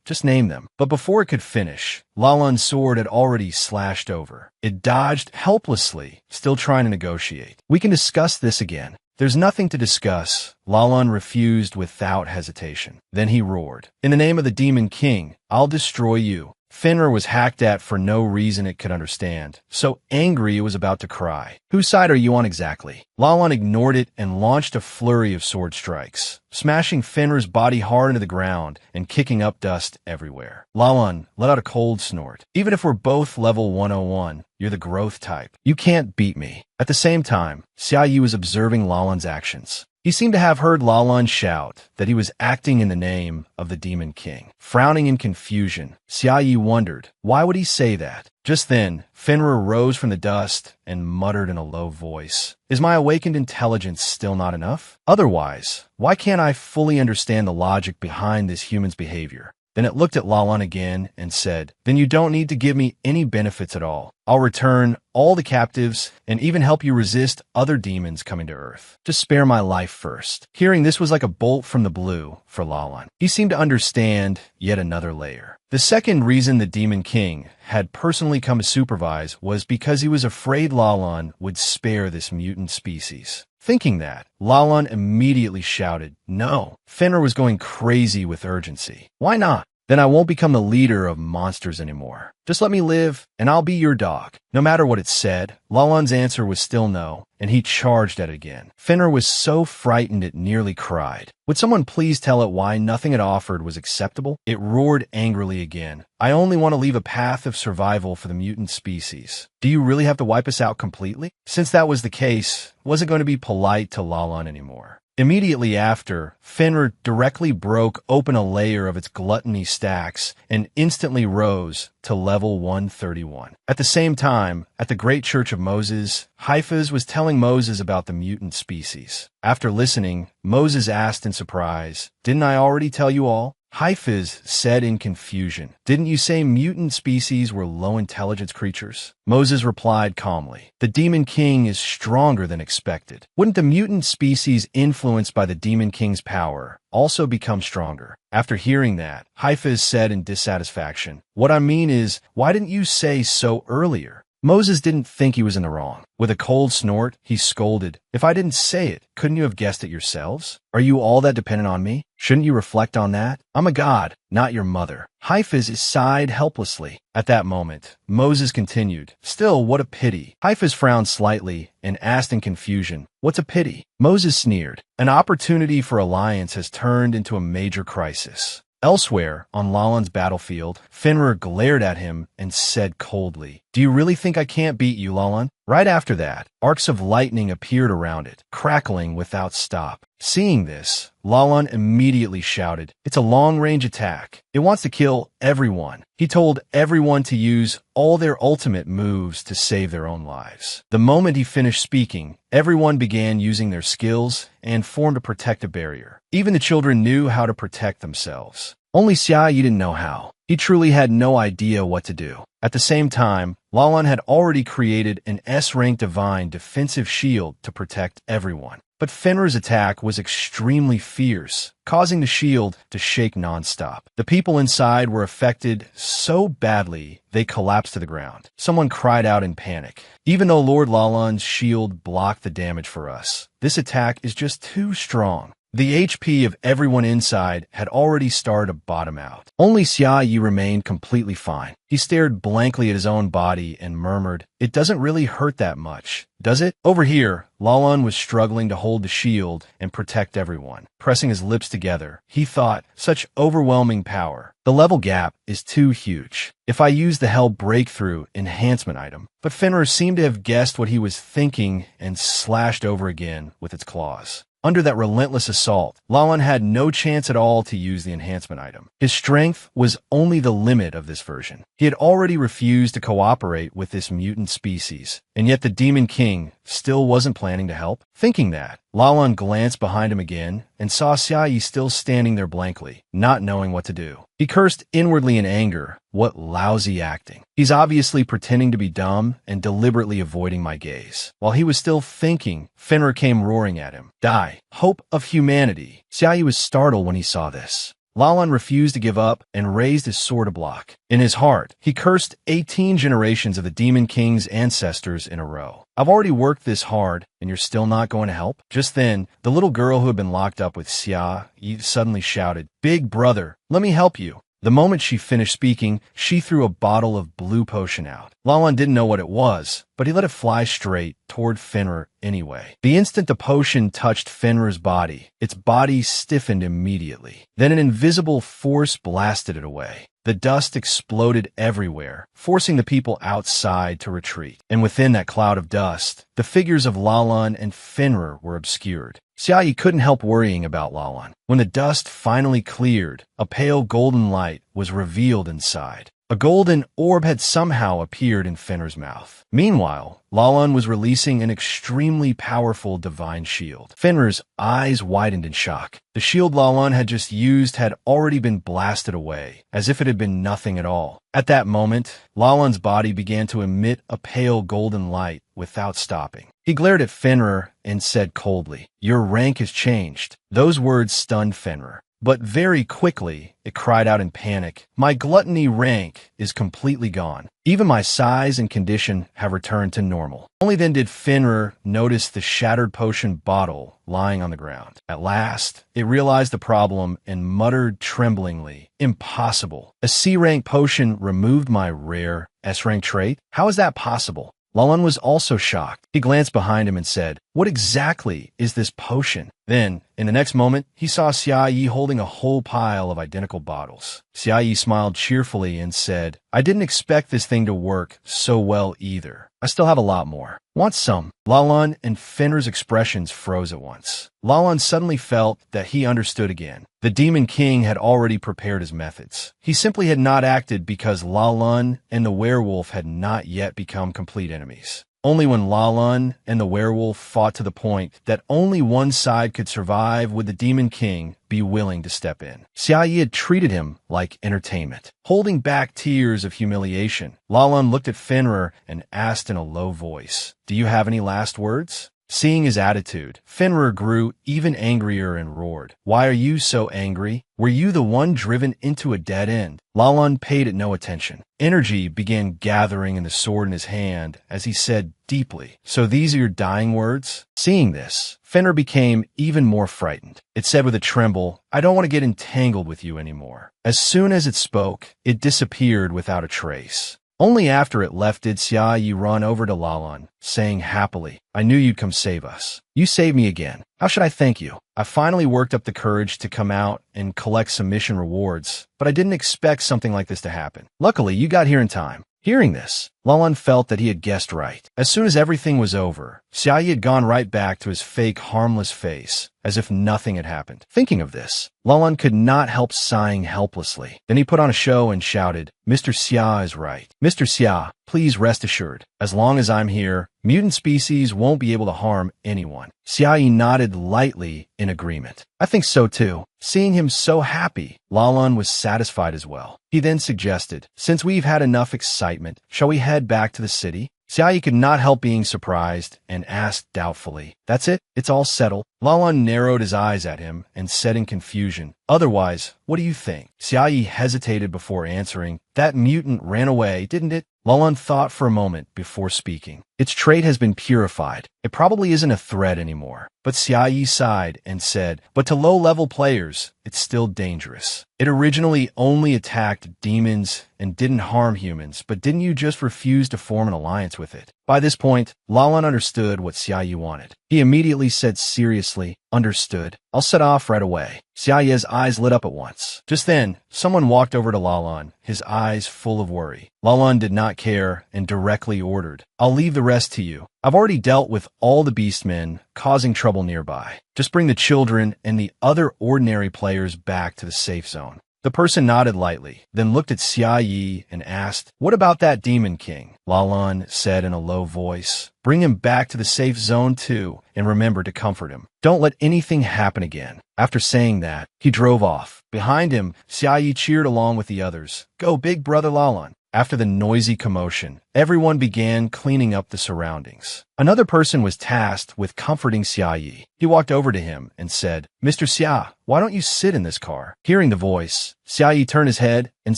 just name them." But before it could finish, Lalan's sword had already slashed over. It dodged helplessly, still trying to negotiate. "We can discuss this again." "There's nothing to discuss." Lalan refused without hesitation. Then he roared, "In the name of the Demon King, I'll destroy you." Fenrir was hacked at for no reason it could understand, so angry it was about to cry. "Whose side are you on exactly?" Lalan ignored it and launched a flurry of sword strikes, smashing Fenrir's body hard into the ground and kicking up dust everywhere. Lalan let out a cold snort. "Even if we're both level 101, you're the growth type. You can't beat me." At the same time, Xiaoyu was observing Lalan's actions. He seemed to have heard Lalan shout that he was acting in the name of the Demon King. Frowning in confusion, Xiaoyu wondered, why would he say that? Just then, Fenrir rose from the dust and muttered in a low voice, "Is my awakened intelligence still not enough? Otherwise, why can't I fully understand the logic behind this human's behavior?" Then it looked at Lalan again and said, "Then you don't need to give me any benefits at all. I'll return all the captives and even help you resist other demons coming to Earth. Just spare my life first." Hearing this was like a bolt from the blue for Lalan. He seemed to understand yet another layer. The second reason the Demon King had personally come to supervise was because he was afraid Lalan would spare this mutant species. Thinking that, Lalan immediately shouted, "No!" Fenrir was going crazy with urgency. "Why not? Then I won't become the leader of monsters anymore. Just let me live, and I'll be your dog." No matter what it said, Lalan's answer was still no, and he charged at it again. Fenrir was so frightened it nearly cried. Would someone please tell it why nothing it offered was acceptable? It roared angrily again. "I only want to leave a path of survival for the mutant species. Do you really have to wipe us out completely?" Since that was the case, it wasn't going to be polite to Lalan anymore. Immediately after, Fenrir directly broke open a layer of its gluttony stacks and instantly rose to level 131. At the same time, at the Great Church of Moses, Hafiz was telling Moses about the mutant species. After listening, Moses asked in surprise, "Didn't I already tell you all?" Hafiz said in confusion, "Didn't you say mutant species were low-intelligence creatures?" Moses replied calmly, "The Demon King is stronger than expected. Wouldn't the mutant species influenced by the Demon King's power also become stronger?" After hearing that, Hafiz said in dissatisfaction, "What I mean is, why didn't you say so earlier?" Moses didn't think he was in the wrong. With a cold snort, he scolded, "If I didn't say it, couldn't you have guessed it yourselves? Are you all that dependent on me? Shouldn't you reflect on that? I'm a god, not your mother." Hafiz sighed helplessly. At that moment, Moses continued, "Still, what a pity." Hafiz frowned slightly and asked in confusion, "What's a pity?" Moses sneered, "An opportunity for alliance has turned into a major crisis." Elsewhere, on Lalan's battlefield, Fenrir glared at him and said coldly, "Do you really think I can't beat you, Lalan?" Right after that, arcs of lightning appeared around it, crackling without stop. Seeing this, Lalan immediately shouted, "It's a long-range attack. It wants to kill everyone." He told everyone to use all their ultimate moves to save their own lives. The moment he finished speaking, everyone began using their skills and formed a protective barrier. Even the children knew how to protect themselves. Only Xiaoyu didn't know how. He truly had no idea what to do. At the same time, Lalan had already created an S-rank divine defensive shield to protect everyone. But Fenrir's attack was extremely fierce, causing the shield to shake nonstop. The people inside were affected so badly they collapsed to the ground. Someone cried out in panic, "Even though Lord Lalan's shield blocked the damage for us, this attack is just too strong." The HP of everyone inside had already started to bottom out. Only Xia Yi remained completely fine. He stared blankly at his own body and murmured, "It doesn't really hurt that much, does it?" Over here, Lalan was struggling to hold the shield and protect everyone. Pressing his lips together, he thought, such overwhelming power. The level gap is too huge. If I use the Hell Breakthrough enhancement item. But Fenrir seemed to have guessed what he was thinking and slashed over again with its claws. Under that relentless assault, Lalan had no chance at all to use the enhancement item. His strength was only the limit of this version. He had already refused to cooperate with this mutant species, and yet the Demon King still wasn't planning to help. Thinking that, Lalan glanced behind him again and saw Xia Yi still standing there blankly, not knowing what to do. He cursed inwardly in anger. What lousy acting. He's obviously pretending to be dumb and deliberately avoiding my gaze. While he was still thinking, Fenrir came roaring at him. Die. Hope of humanity. Xia Yi was startled when he saw this. Lalan refused to give up and raised his sword to block. In his heart, he cursed 18 generations of the Demon King's ancestors in a row. I've already worked this hard, and you're still not going to help? Just then, the little girl who had been locked up with Xia Yi suddenly shouted, "Big brother, let me help you." The moment she finished speaking, she threw a bottle of blue potion out. Lalan didn't know what it was, but he let it fly straight toward Fenrir anyway. The instant the potion touched Fenrir's body, its body stiffened immediately. Then an invisible force blasted it away. The dust exploded everywhere, forcing the people outside to retreat. And within that cloud of dust, the figures of Lalan and Fenrir were obscured. Xia Yi couldn't help worrying about Lalan. When the dust finally cleared, a pale golden light was revealed inside. A golden orb had somehow appeared in Fenrir's mouth. Meanwhile, Lalan was releasing an extremely powerful divine shield. Fenrir's eyes widened in shock. The shield Lalan had just used had already been blasted away, as if it had been nothing at all. At that moment, Lalan's body began to emit a pale golden light without stopping. He glared at Fenrir and said coldly, "Your rank has changed." Those words stunned Fenrir. But very quickly, it cried out in panic, "My gluttony rank is completely gone. Even my size and condition have returned to normal." Only then did Fenrir notice the shattered potion bottle lying on the ground. At last, it realized the problem and muttered tremblingly, "Impossible. A C-rank potion removed my rare S-rank trait? How is that possible?" Lalan was also shocked. He glanced behind him and said, "What exactly is this potion?" Then, in the next moment, he saw Xia Yi holding a whole pile of identical bottles. Xia Yi smiled cheerfully and said, "I didn't expect this thing to work so well either. I still have a lot more. Want some?" Lalan and Fenrir's expressions froze at once. Lalan suddenly felt that he understood again. The Demon King had already prepared his methods. He simply had not acted because Lalan and the werewolf had not yet become complete enemies. Only when Lalan and the werewolf fought to the point that only one side could survive would the Demon King be willing to step in. Xia Yi had treated him like entertainment. Holding back tears of humiliation, Lalan looked at Fenrir and asked in a low voice, "Do you have any last words?" Seeing his attitude, Fenrir grew even angrier and roared, "Why are you so angry? Were you the one driven into a dead end?" Lalan paid it no attention. Energy began gathering in the sword in his hand as he said deeply, "So these are your dying words?" Seeing this, Fenrir became even more frightened. It said with a tremble, "I don't want to get entangled with you anymore." As soon as it spoke, it disappeared without a trace. Only after it left did Xia Yi run over to Lalan, saying happily, "I knew you'd come save us. You saved me again. How should I thank you? I finally worked up the courage to come out and collect some mission rewards, but I didn't expect something like this to happen. Luckily, you got here in time." Hearing this, Lalan felt that he had guessed right. As soon as everything was over, Xia Yi had gone right back to his fake, harmless face, as if nothing had happened. Thinking of this, Lalan could not help sighing helplessly. Then he put on a show and shouted, "Mr. Xia is right. Mr. Xia, please rest assured. As long as I'm here, mutant species won't be able to harm anyone." Xia Yi nodded lightly in agreement. "I think so too." Seeing him so happy, Lalan was satisfied as well. He then suggested, "Since we've had enough excitement, shall we head back to the city?" Xia Yi could not help being surprised and asked doubtfully, "That's it? It's all settled?" Lalan narrowed his eyes at him and said in confusion, "Otherwise, what do you think?" Xia Yi hesitated before answering, "That mutant ran away, didn't it?" Lalan thought for a moment before speaking. Its trait has been purified. It probably isn't a threat anymore. But Xiaoyi sighed and said, but to low-level players, it's still dangerous. It originally only attacked demons and didn't harm humans, but didn't you just refuse to form an alliance with it? By this point, Lalan understood what Xiaoyi wanted. He immediately said seriously, understood. I'll set off right away. Xiaoyi's eyes lit up at once. Just then, someone walked over to Lalan, his eyes full of worry. Lalan did not care and directly ordered, I'll leave the rest to you. I've already dealt with all the beastmen causing trouble nearby. Just bring the children and the other ordinary players back to the safe zone. The person nodded lightly, then looked at Xiaoyi and asked, what about that demon king? Lalan said in a low voice, bring him back to the safe zone too, and remember to comfort him. Don't let anything happen again. After saying that, he drove off. Behind him, Xiaoyi cheered along with the others. Go, big brother Lalan. After the noisy commotion, everyone began cleaning up the surroundings. Another person was tasked with comforting Xiaoyi. He walked over to him and said, Mr. Xia, why don't you sit in this car? Hearing the voice, Xiaoyi turned his head and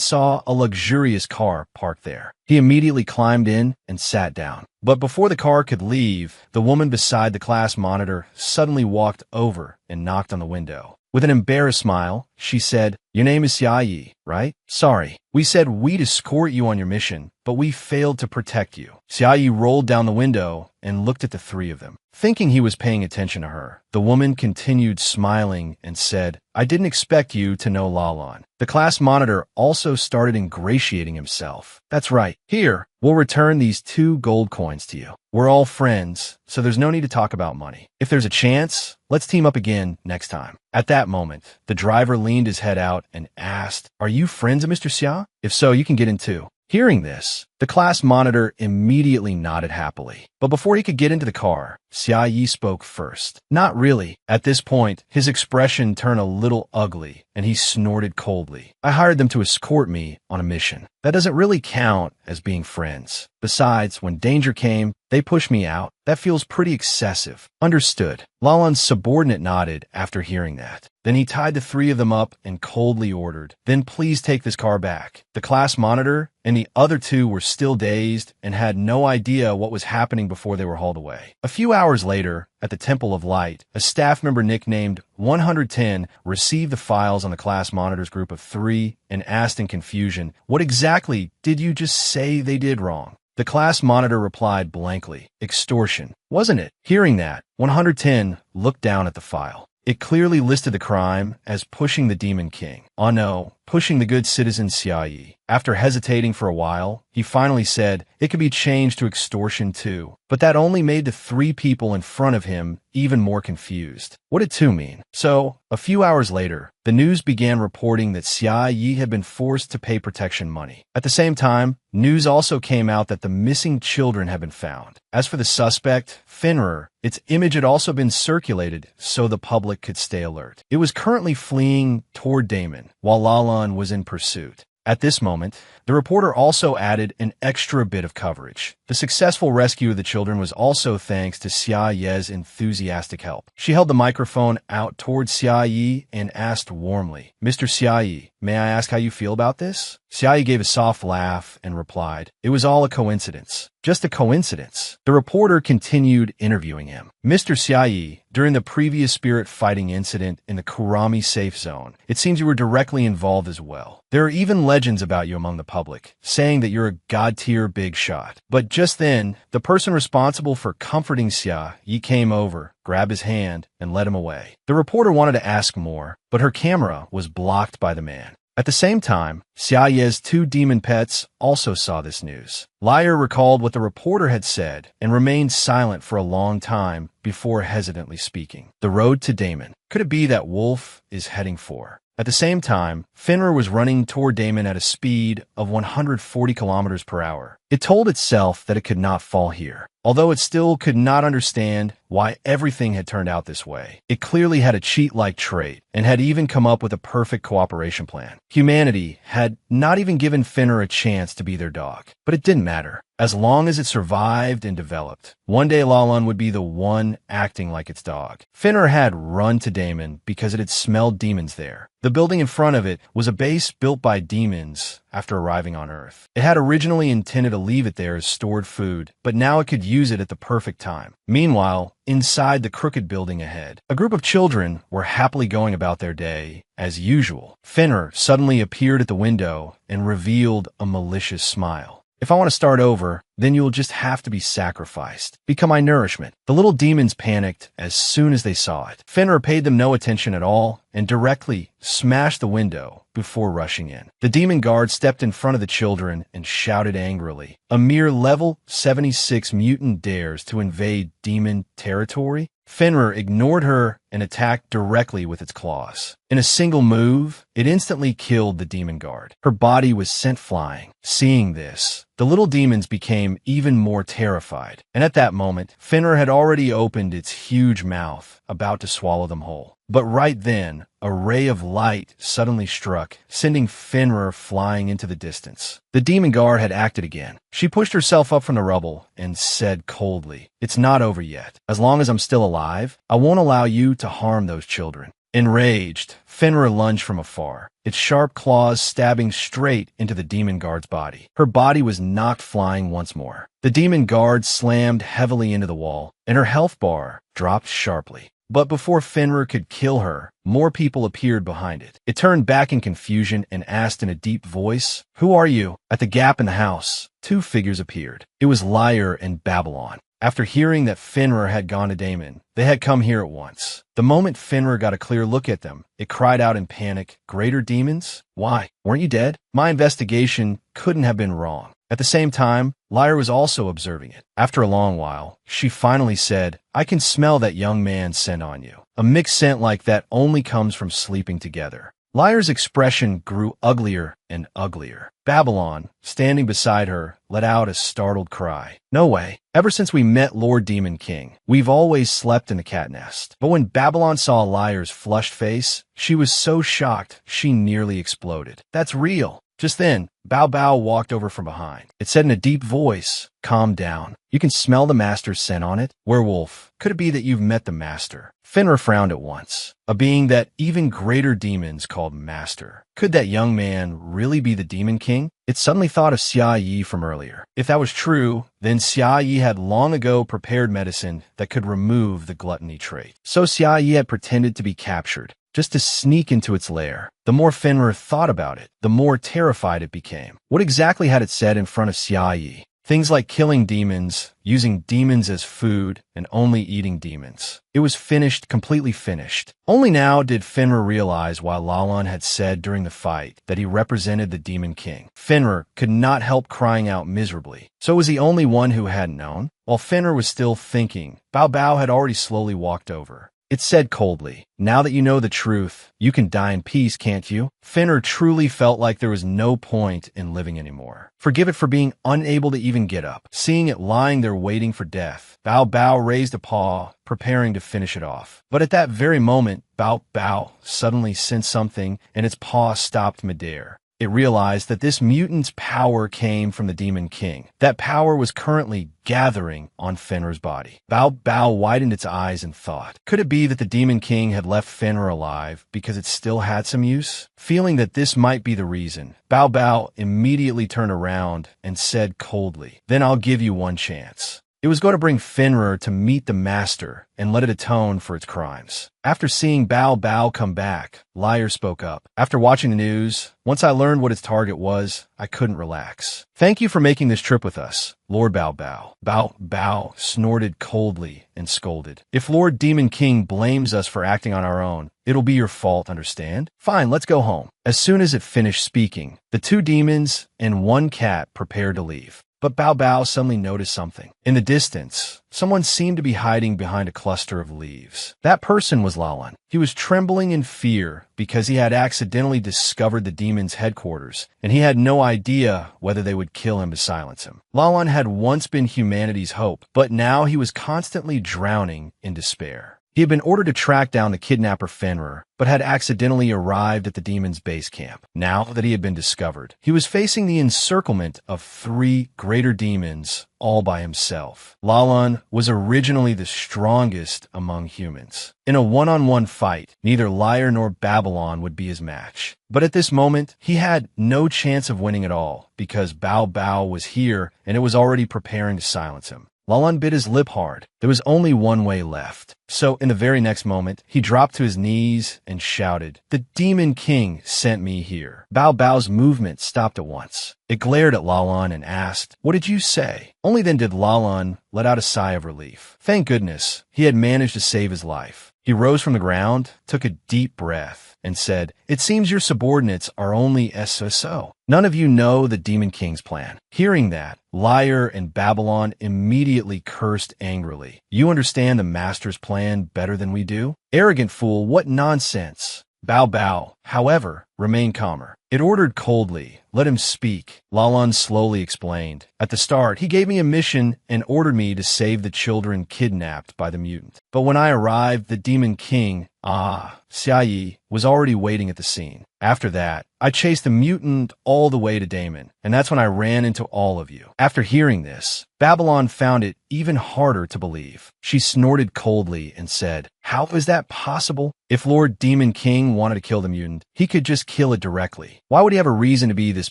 saw a luxurious car parked there. He immediately climbed in and sat down. But before the car could leave, the woman beside the class monitor suddenly walked over and knocked on the window. With an embarrassed smile, she said, your name is Xiaoyi, right? Sorry. We said we'd escort you on your mission, but we failed to protect you. Xiaoyi rolled down the window and looked at the three of them. Thinking he was paying attention to her, the woman continued smiling and said, I didn't expect you to know Lalan. The class monitor also started ingratiating himself. That's right. Here, we'll return these 2 gold coins to you. We're all friends, so there's no need to talk about money. If there's a chance, let's team up again next time. At that moment, the driver leaned his head out and asked, are you friends of Mr. Xia? If so, you can get in too. Hearing this, the class monitor immediately nodded happily. But before he could get into the car, Xiaoyi spoke first. Not really. At this point, his expression turned a little ugly, and he snorted coldly. I hired them to escort me on a mission. That doesn't really count as being friends. Besides, when danger came, they pushed me out. That feels pretty excessive. Understood. Lalan's subordinate nodded after hearing that. Then he tied the 3 of them up and coldly ordered, then please take this car back. The class monitor and the other 2 were still dazed and had no idea what was happening before they were hauled away. A few hours later, at the Temple of Light, a staff member nicknamed 110 received the files on the class monitor's group of 3 and asked in confusion, what exactly did you just say they did wrong? The class monitor replied blankly, extortion, wasn't it? Hearing that, 110 looked down at the file. It clearly listed the crime as pushing the Demon King. Oh no, pushing the good citizen Xiaoyi. After hesitating for a while, he finally said it could be changed to extortion too. But that only made the 3 people in front of him even more confused. What did 2 mean? So, a few hours later, the news began reporting that Xiaoyi had been forced to pay protection money. At the same time, news also came out that the missing children had been found. As for the suspect, Finrer, its image had also been circulated so the public could stay alert. It was currently fleeing toward Damon, while Lalan was in pursuit. At this moment, the reporter also added an extra bit of coverage. The successful rescue of the children was also thanks to Xia Ye's enthusiastic help. She held the microphone out towards Xia Yi and asked warmly, Mr. Xia Yi, may I ask how you feel about this? Xia Yi gave a soft laugh and replied, it was all a coincidence. Just a coincidence. The reporter continued interviewing him. Mr. Xia Yi, during the previous spirit fighting incident in the Kurami safe zone, it seems you were directly involved as well. There are even legends about you among the public, saying that you're a god-tier big shot. But just then, the person responsible for comforting Xia Yi came over, grabbed his hand, and led him away. The reporter wanted to ask more, but her camera was blocked by the man. At the same time, Xia Ye's 2 demon pets also saw this news. Liar recalled what the reporter had said and remained silent for a long time before hesitantly speaking. The road to Damon. Could it be that Wolf is heading for? At the same time, Finrer was running toward Damon at a speed of 140 kilometers per hour. It told itself that it could not fall here. Although it still could not understand why everything had turned out this way, it clearly had a cheat-like trait and had even come up with a perfect cooperation plan. Humanity had not even given Finner a chance to be their dog, but it didn't matter. As long as it survived and developed, one day Lalan would be the one acting like its dog. Finner had run to Damon because it had smelled demons there. The building in front of it was a base built by demons after arriving on Earth. It had originally intended to leave it there as stored food, but now it could use it at the perfect time. Meanwhile, inside the crooked building ahead, a group of children were happily going about their day as usual. Fenrir suddenly appeared at the window and revealed a malicious smile. If I want to start over, then you'll just have to be sacrificed. Become my nourishment. The little demons panicked as soon as they saw it. Fenrir paid them no attention at all and directly smashed the window before rushing in. The demon guard stepped in front of the children and shouted angrily, "A mere level 76 mutant dares to invade demon territory?" Fenrir ignored her and attacked directly with its claws. In a single move, it instantly killed the demon guard. Her body was sent flying. Seeing this, the little demons became even more terrified, and at that moment, Fenrir had already opened its huge mouth, about to swallow them whole. But right then, a ray of light suddenly struck, sending Fenrir flying into the distance. The demon guard had acted again. She pushed herself up from the rubble and said coldly, "It's not over yet. As long as I'm still alive, I won't allow you to harm those children." Enraged, Fenrir lunged from afar, its sharp claws stabbing straight into the demon guard's body. Her body was knocked flying once more. The demon guard slammed heavily into the wall, and her health bar dropped sharply. But before Fenrir could kill her, more people appeared behind it. It turned back in confusion and asked in a deep voice, "Who are you?" At the gap in the house, two figures appeared. It was Liar and Babylon. After hearing that Fenrir had gone to Damon, they had come here at once. The moment Fenrir got a clear look at them, it cried out in panic, "Greater demons? Why, weren't you dead? My investigation couldn't have been wrong." At the same time, Liar was also observing it. After a long while, she finally said, "I can smell that young man's scent on you. A mixed scent like that only comes from sleeping together." Liar's expression grew uglier and uglier. Babylon, standing beside her, let out a startled cry. "No way. Ever since we met Lord Demon King, we've always slept in the cat nest." But when Babylon saw Liar's flushed face, she was so shocked she nearly exploded. "That's real." Just then, Bao Bao walked over from behind. It said in a deep voice, "Calm down. You can smell the master's scent on it. Werewolf, could it be that you've met the master?" Fenrir frowned at once. A being that even greater demons called master. Could that young man really be the Demon King? It suddenly thought of Xia Yi from earlier. If that was true, then Xia Yi had long ago prepared medicine that could remove the gluttony trait. So Xia Yi had pretended to be captured, just to sneak into its lair. The more Fenrir thought about it, the more terrified it became. What exactly had it said in front of Xia Yi? Things like killing demons, using demons as food, and only eating demons. It was finished, completely finished. Only now did Fenrir realize why Lalan had said during the fight that he represented the Demon King. Fenrir could not help crying out miserably. So was he only one who hadn't known? While Fenrir was still thinking, Bao Bao had already slowly walked over. It said coldly, "Now that you know the truth, you can die in peace, can't you?" Fenrir truly felt like there was no point in living anymore. Forgive it for being unable to even get up. Seeing it lying there waiting for death, Bao Bao raised a paw, preparing to finish it off. But at that very moment, Bao Bao suddenly sensed something and its paw stopped midair. It realized that this mutant's power came from the Demon King. That power was currently gathering on Fenrir's body. Bao Bao widened its eyes and thought, could it be that the Demon King had left Fenrir alive because it still had some use? Feeling that this might be the reason, Bao Bao immediately turned around and said coldly, "Then I'll give you one chance." It was going to bring Fenrir to meet the master and let it atone for its crimes. After seeing Bao Bao come back, Liar spoke up. "After watching the news, once I learned what its target was, I couldn't relax. Thank you for making this trip with us, Lord Bao Bao." Bao Bao snorted coldly and scolded. "If Lord Demon King blames us for acting on our own, it'll be your fault, understand? Fine, let's go home." As soon as it finished speaking, the two demons and one cat prepared to leave. But Bao Bao suddenly noticed something. In the distance, someone seemed to be hiding behind a cluster of leaves. That person was Lalan. He was trembling in fear because he had accidentally discovered the demon's headquarters, and he had no idea whether they would kill him to silence him. Lalan had once been humanity's hope, but now he was constantly drowning in despair. He had been ordered to track down the kidnapper Fenrir, but had accidentally arrived at the demon's base camp. Now that he had been discovered, he was facing the encirclement of 3 greater demons all by himself. Lalan was originally the strongest among humans. In a one-on-one fight, neither Liar nor Babylon would be his match. But at this moment, he had no chance of winning at all, because Bao Bao was here and it was already preparing to silence him. Lalan bit his lip hard. There was only one way left. So in the very next moment, he dropped to his knees and shouted, "The Demon King sent me here." Bao Bao's movement stopped at once. It glared at Lalan and asked, "What did you say?" Only then did Lalan let out a sigh of relief. Thank goodness, he had managed to save his life. He rose from the ground, took a deep breath, and said, "It seems your subordinates are only SSO. None of you know the Demon King's plan." Hearing that, Liar and Babylon immediately cursed angrily. "You understand the Master's plan better than we do? Arrogant fool, what nonsense." Bao Bao, however, remained calmer. It ordered coldly, "Let him speak." Lalan slowly explained. "At the start, he gave me a mission and ordered me to save the children kidnapped by the mutant. But when I arrived, the Demon King, Xiaoyi, was already waiting at the scene. After that, I chased the mutant all the way to Damon, and that's when I ran into all of you." After hearing this, Babylon found it even harder to believe. She snorted coldly and said, "How is that possible? If Lord Demon King wanted to kill the mutant, he could just kill it directly. Why would he have a reason to be this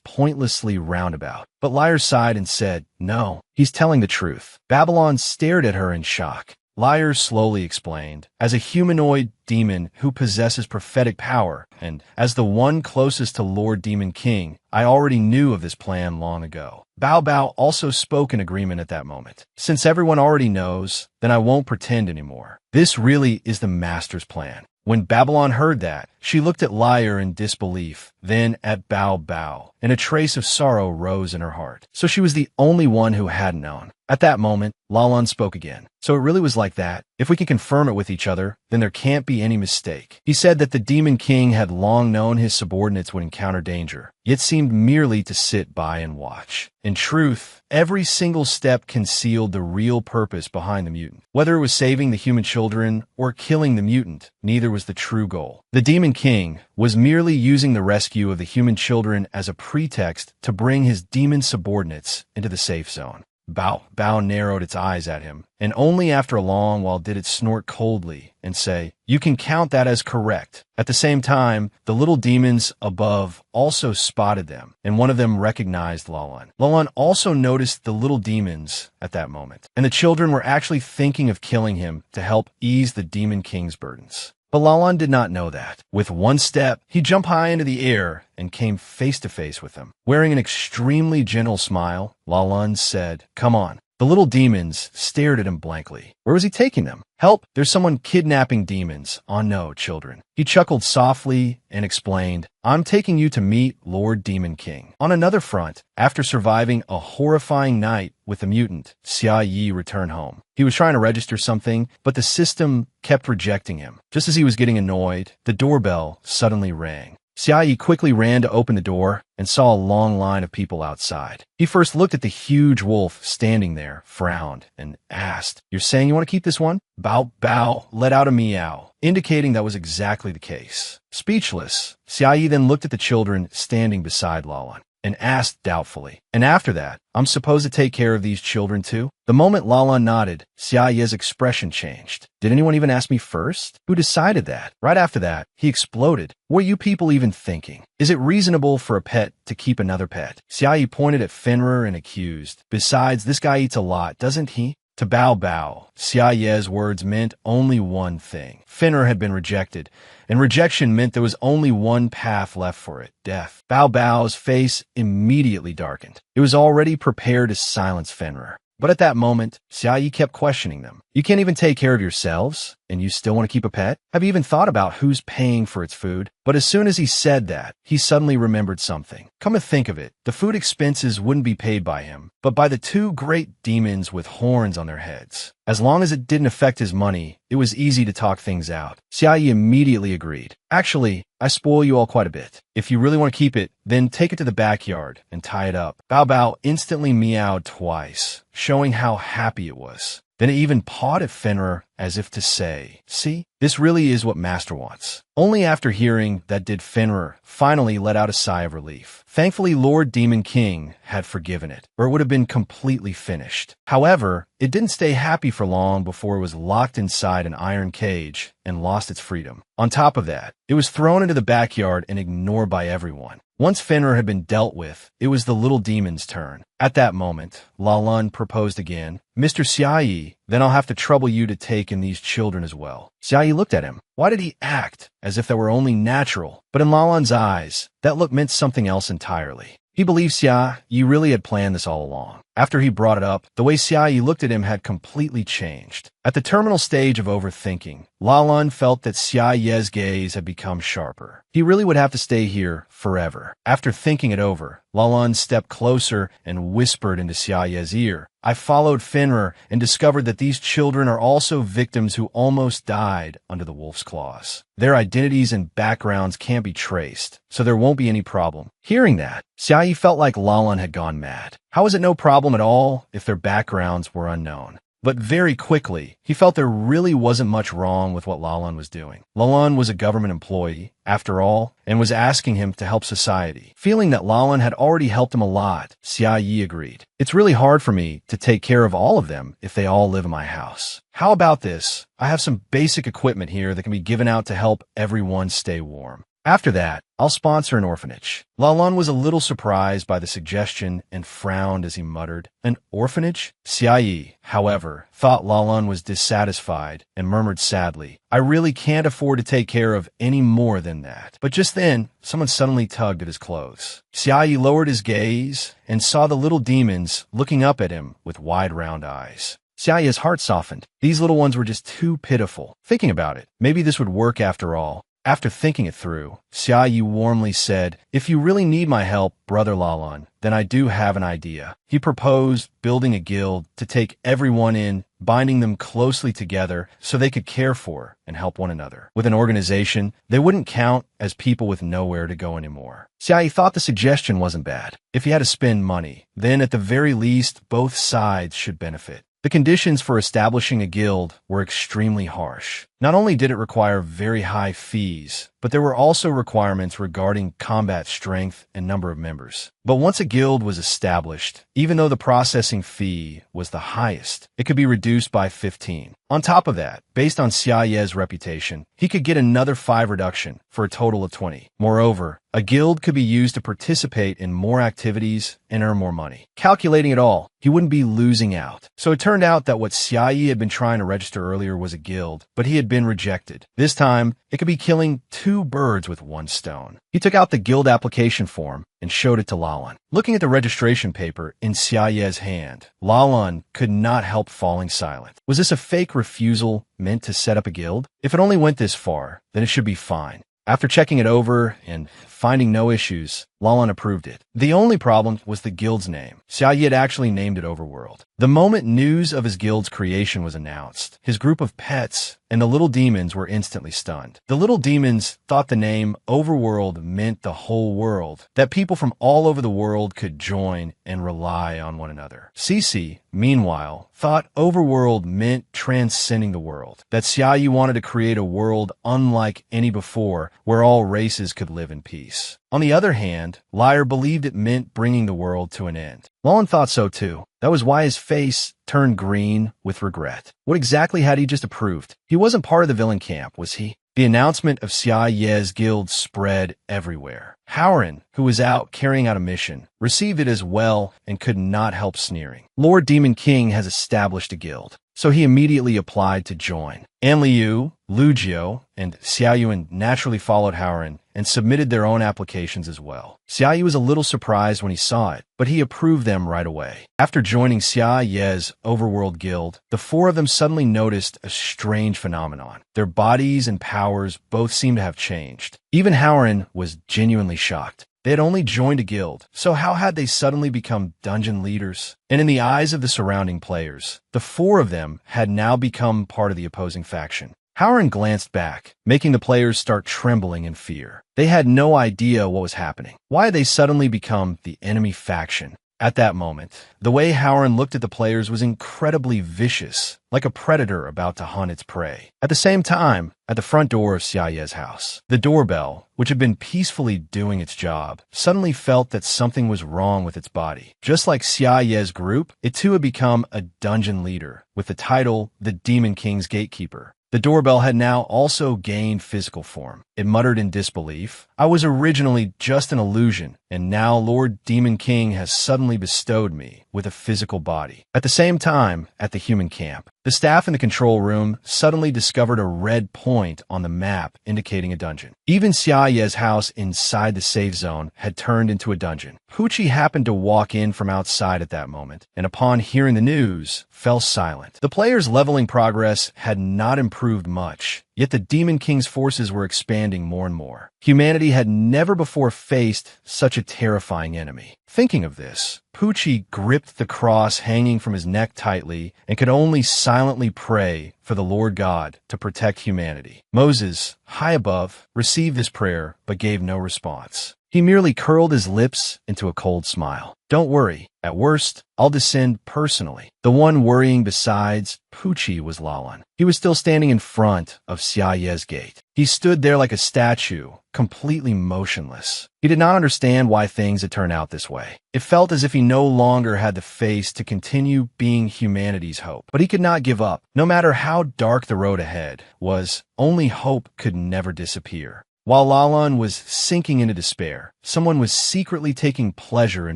pointlessly roundabout?" But Liar sighed and said, "No, he's telling the truth." Babylon stared at her in shock. Liar slowly explained, "As a humanoid demon who possesses prophetic power, and as the one closest to Lord Demon King, I already knew of this plan long ago." Bao Bao also spoke in agreement at that moment. "Since everyone already knows, then I won't pretend anymore. This really is the Master's plan." When Babylon heard that, she looked at Liar in disbelief, then at Bao Bao, and a trace of sorrow rose in her heart. So she was the only one who hadn't known. At that moment, Lalan spoke again. "So it really was like that? If we can confirm it with each other, then there can't be any mistake." He said that the Demon King had long known his subordinates would encounter danger, yet seemed merely to sit by and watch. In truth, every single step concealed the real purpose behind the mutant. Whether it was saving the human children or killing the mutant, neither was the true goal. The Demon King was merely using the rescue of the human children as a pretext to bring his demon subordinates into the safe zone. Bao Bao narrowed its eyes at him, and only after a long while did it snort coldly and say, "You can count that as correct." At the same time, the little demons above also spotted them, and one of them recognized Lalan. Lalan also noticed the little demons at that moment, and the children were actually thinking of killing him to help ease the Demon King's burdens. But Lalan did not know that. With one step, he jumped high into the air and came face to face with them. Wearing an extremely gentle smile, Lalan said, "Come on." The little demons stared at him blankly. Where was he taking them? "Help! There's someone kidnapping demons. Oh no, children." He chuckled softly and explained, "I'm taking you to meet Lord Demon King." On another front, after surviving a horrifying night with the mutant, Xia Yi returned home. He was trying to register something, but the system kept rejecting him. Just as he was getting annoyed, the doorbell suddenly rang. Xia Yi quickly ran to open the door and saw a long line of people outside. He first looked at the huge wolf standing there, frowned, and asked, "You're saying you want to keep this one?" Bao Bao let out a meow, indicating that was exactly the case. Speechless, Xia Yi then looked at the children standing beside Lalan and asked doubtfully, "And after that, I'm supposed to take care of these children too?" The moment Lalan nodded, Xia Yi's expression changed. "Did anyone even ask me first? Who decided that?" Right after that, he exploded. "What are you people even thinking? Is it reasonable for a pet to keep another pet?" Xia Yi pointed at Fenrir and accused, "Besides, this guy eats a lot, doesn't he?" To Bao Bao, Xia Yi's words meant only one thing. Fenrir had been rejected, and rejection meant there was only one path left for it, death. Bao Bao's face immediately darkened. It was already prepared to silence Fenrir. But at that moment, Xia Yi kept questioning them. "You can't even take care of yourselves, and you still want to keep a pet? Have you even thought about who's paying for its food?" But as soon as he said that, he suddenly remembered something. Come to think of it, the food expenses wouldn't be paid by him, but by the 2 great demons with horns on their heads. As long as it didn't affect his money, it was easy to talk things out. Xia Yi immediately agreed. "Actually, I spoil you all quite a bit. If you really want to keep it, then take it to the backyard and tie it up." Bao Bao instantly meowed twice, showing how happy it was. Then it even pawed at Fenrir as if to say, "See, this really is what Master wants." Only after hearing that did Fenrir finally let out a sigh of relief. Thankfully, Lord Demon King had forgiven it, or it would have been completely finished. However, it didn't stay happy for long before it was locked inside an iron cage and lost its freedom. On top of that, it was thrown into the backyard and ignored by everyone. Once Fenrir had been dealt with, it was the little demon's turn. At that moment, Lalan proposed again. "Mr. Xiaoyi, then I'll have to trouble you to take in these children as well." Xiaoyi looked at him. Why did he act as if that were only natural? But in Lalan's eyes, that look meant something else entirely. He believed Xiaoyi really had planned this all along. After he brought it up, the way Xiaoyi looked at him had completely changed. At the terminal stage of overthinking, Lalan felt that Xiaoyi's gaze had become sharper. He really would have to stay here forever. After thinking it over, Lalan stepped closer and whispered into Xiaoyi's ear. "I followed Fenrir and discovered that these children are also victims who almost died under the wolf's claws. Their identities and backgrounds can't be traced, so there won't be any problem." Hearing that, Xiaoyi felt like Lalan had gone mad. How was it no problem at all if their backgrounds were unknown? But very quickly, he felt there really wasn't much wrong with what Lalan was doing. Lalan was a government employee, after all, and was asking him to help society. Feeling that Lalan had already helped him a lot, Xiaoyi agreed. "It's really hard for me to take care of all of them if they all live in my house. How about this? I have some basic equipment here that can be given out to help everyone stay warm. After that, I'll sponsor an orphanage." Lalan was a little surprised by the suggestion and frowned as he muttered, "An orphanage?" Xiaoyi, however, thought Lalan was dissatisfied and murmured sadly, "I really can't afford to take care of any more than that." But just then, someone suddenly tugged at his clothes. Xiaoyi lowered his gaze and saw the little demons looking up at him with wide round eyes. Xiaoyi's heart softened. These little ones were just too pitiful. Thinking about it, maybe this would work after all. After thinking it through, Xiaoyi warmly said, "If you really need my help, Brother Lalan, then I do have an idea." He proposed building a guild to take everyone in, binding them closely together so they could care for and help one another. With an organization, they wouldn't count as people with nowhere to go anymore. Xiaoyi thought the suggestion wasn't bad. If he had to spend money, then at the very least, both sides should benefit. The conditions for establishing a guild were extremely harsh. Not only did it require very high fees, but there were also requirements regarding combat strength and number of members. But once a guild was established, even though the processing fee was the highest, it could be reduced by 15. On top of that, based on Xiaoyi's reputation, he could get another 5 reduction for a total of 20. Moreover, a guild could be used to participate in more activities and earn more money. Calculating it all, he wouldn't be losing out. So it turned out that what Xiaoyi had been trying to register earlier was a guild, but he had been rejected. This time, it could be killing 2 birds with 1 stone. He took out the guild application form and showed it to Lalan. Looking at the registration paper in Xiaoyi's hand, Lalan could not help falling silent. Was this a fake refusal meant to set up a guild? If it only went this far, then it should be fine. After checking it over and finding no issues, Lalan approved it. The only problem was the guild's name. Xiaoyi had actually named it Overworld. The moment news of his guild's creation was announced, his group of pets and the little demons were instantly stunned. The little demons thought the name Overworld meant the whole world, that people from all over the world could join and rely on one another. Cece, meanwhile, thought Overworld meant transcending the world, that Xiaoyi wanted to create a world unlike any before where all races could live in peace. On the other hand, Lyre believed it meant bringing the world to an end. Lalan thought so too. That was why his face turned green with regret. What exactly had he just approved? He wasn't part of the villain camp, was he? The announcement of Xiaoyi's guild spread everywhere. Howren, who was out carrying out a mission, received it as well and could not help sneering. Lord Demon King has established a guild, so he immediately applied to join. Anliu, Lugio, and Xiaoyuan naturally followed Howren and submitted their own applications as well. Xiaoyi was a little surprised when he saw it, but he approved them right away. After joining Xiaoyi's Overworld Guild, the 4 of them suddenly noticed a strange phenomenon. Their bodies and powers both seemed to have changed. Even Howren was genuinely shocked. They had only joined a guild, so how had they suddenly become dungeon leaders? And in the eyes of the surrounding players, the 4 of them had now become part of the opposing faction. Howren glanced back, making the players start trembling in fear. They had no idea what was happening. Why had they suddenly become the enemy faction? At that moment, the way Howard looked at the players was incredibly vicious, like a predator about to hunt its prey. At the same time, at the front door of Xiaoye's house, the doorbell, which had been peacefully doing its job, suddenly felt that something was wrong with its body. Just like Xiaoye's group, it too had become a dungeon leader, with the title the Demon King's Gatekeeper. The doorbell had now also gained physical form. It muttered in disbelief, "I was originally just an illusion, and now Lord Demon King has suddenly bestowed me with a physical body." At the same time, at the human camp, the staff in the control room suddenly discovered a red point on the map indicating a dungeon. Even Xiaoye's house inside the safe zone had turned into a dungeon. Pucci happened to walk in from outside at that moment, and upon hearing the news, fell silent. The players' leveling progress had not improved much, yet the Demon King's forces were expanding more and more. Humanity had never before faced such a terrifying enemy. Thinking of this, Pucci gripped the cross hanging from his neck tightly and could only silently pray for the Lord God to protect humanity. Moses, high above, received this prayer but gave no response. He merely curled his lips into a cold smile. "Don't worry. At worst, I'll descend personally." The one worrying besides Pucci was Lalan. He was still standing in front of Xiaoye's gate. He stood there like a statue, completely motionless. He did not understand why things had turned out this way. It felt as if he no longer had the face to continue being humanity's hope. But he could not give up. No matter how dark the road ahead was, only hope could never disappear. While Lalan was sinking into despair, someone was secretly taking pleasure in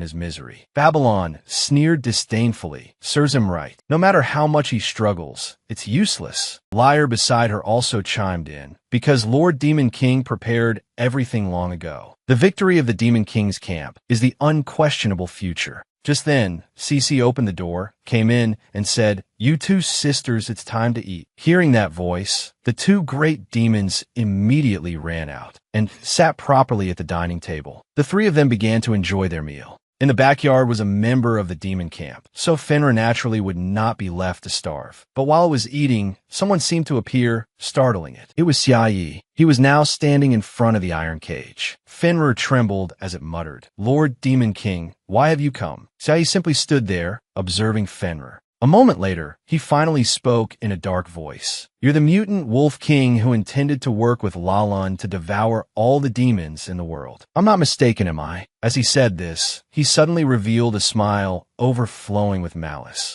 his misery. Babylon sneered disdainfully. "Serves him right. No matter how much he struggles, it's useless." Liar beside her also chimed in, "Because Lord Demon King prepared everything long ago. The victory of the Demon King's camp is the unquestionable future." Just then, Cece opened the door, came in, and said, "You two sisters, it's time to eat." Hearing that voice, the two great demons immediately ran out and sat properly at the dining table. The three of them began to enjoy their meal. In the backyard was a member of the demon camp, so Fenrir naturally would not be left to starve. But while it was eating, someone seemed to appear, startling it. It was Xiaoye. He was now standing in front of the iron cage. Fenrir trembled as it muttered, "Lord Demon King, why have you come?" Xiaoye simply stood there, observing Fenrir. A moment later, he finally spoke in a dark voice. "You're the mutant wolf king who intended to work with Lalan to devour all the demons in the world. I'm not mistaken, am I?" As he said this, he suddenly revealed a smile overflowing with malice.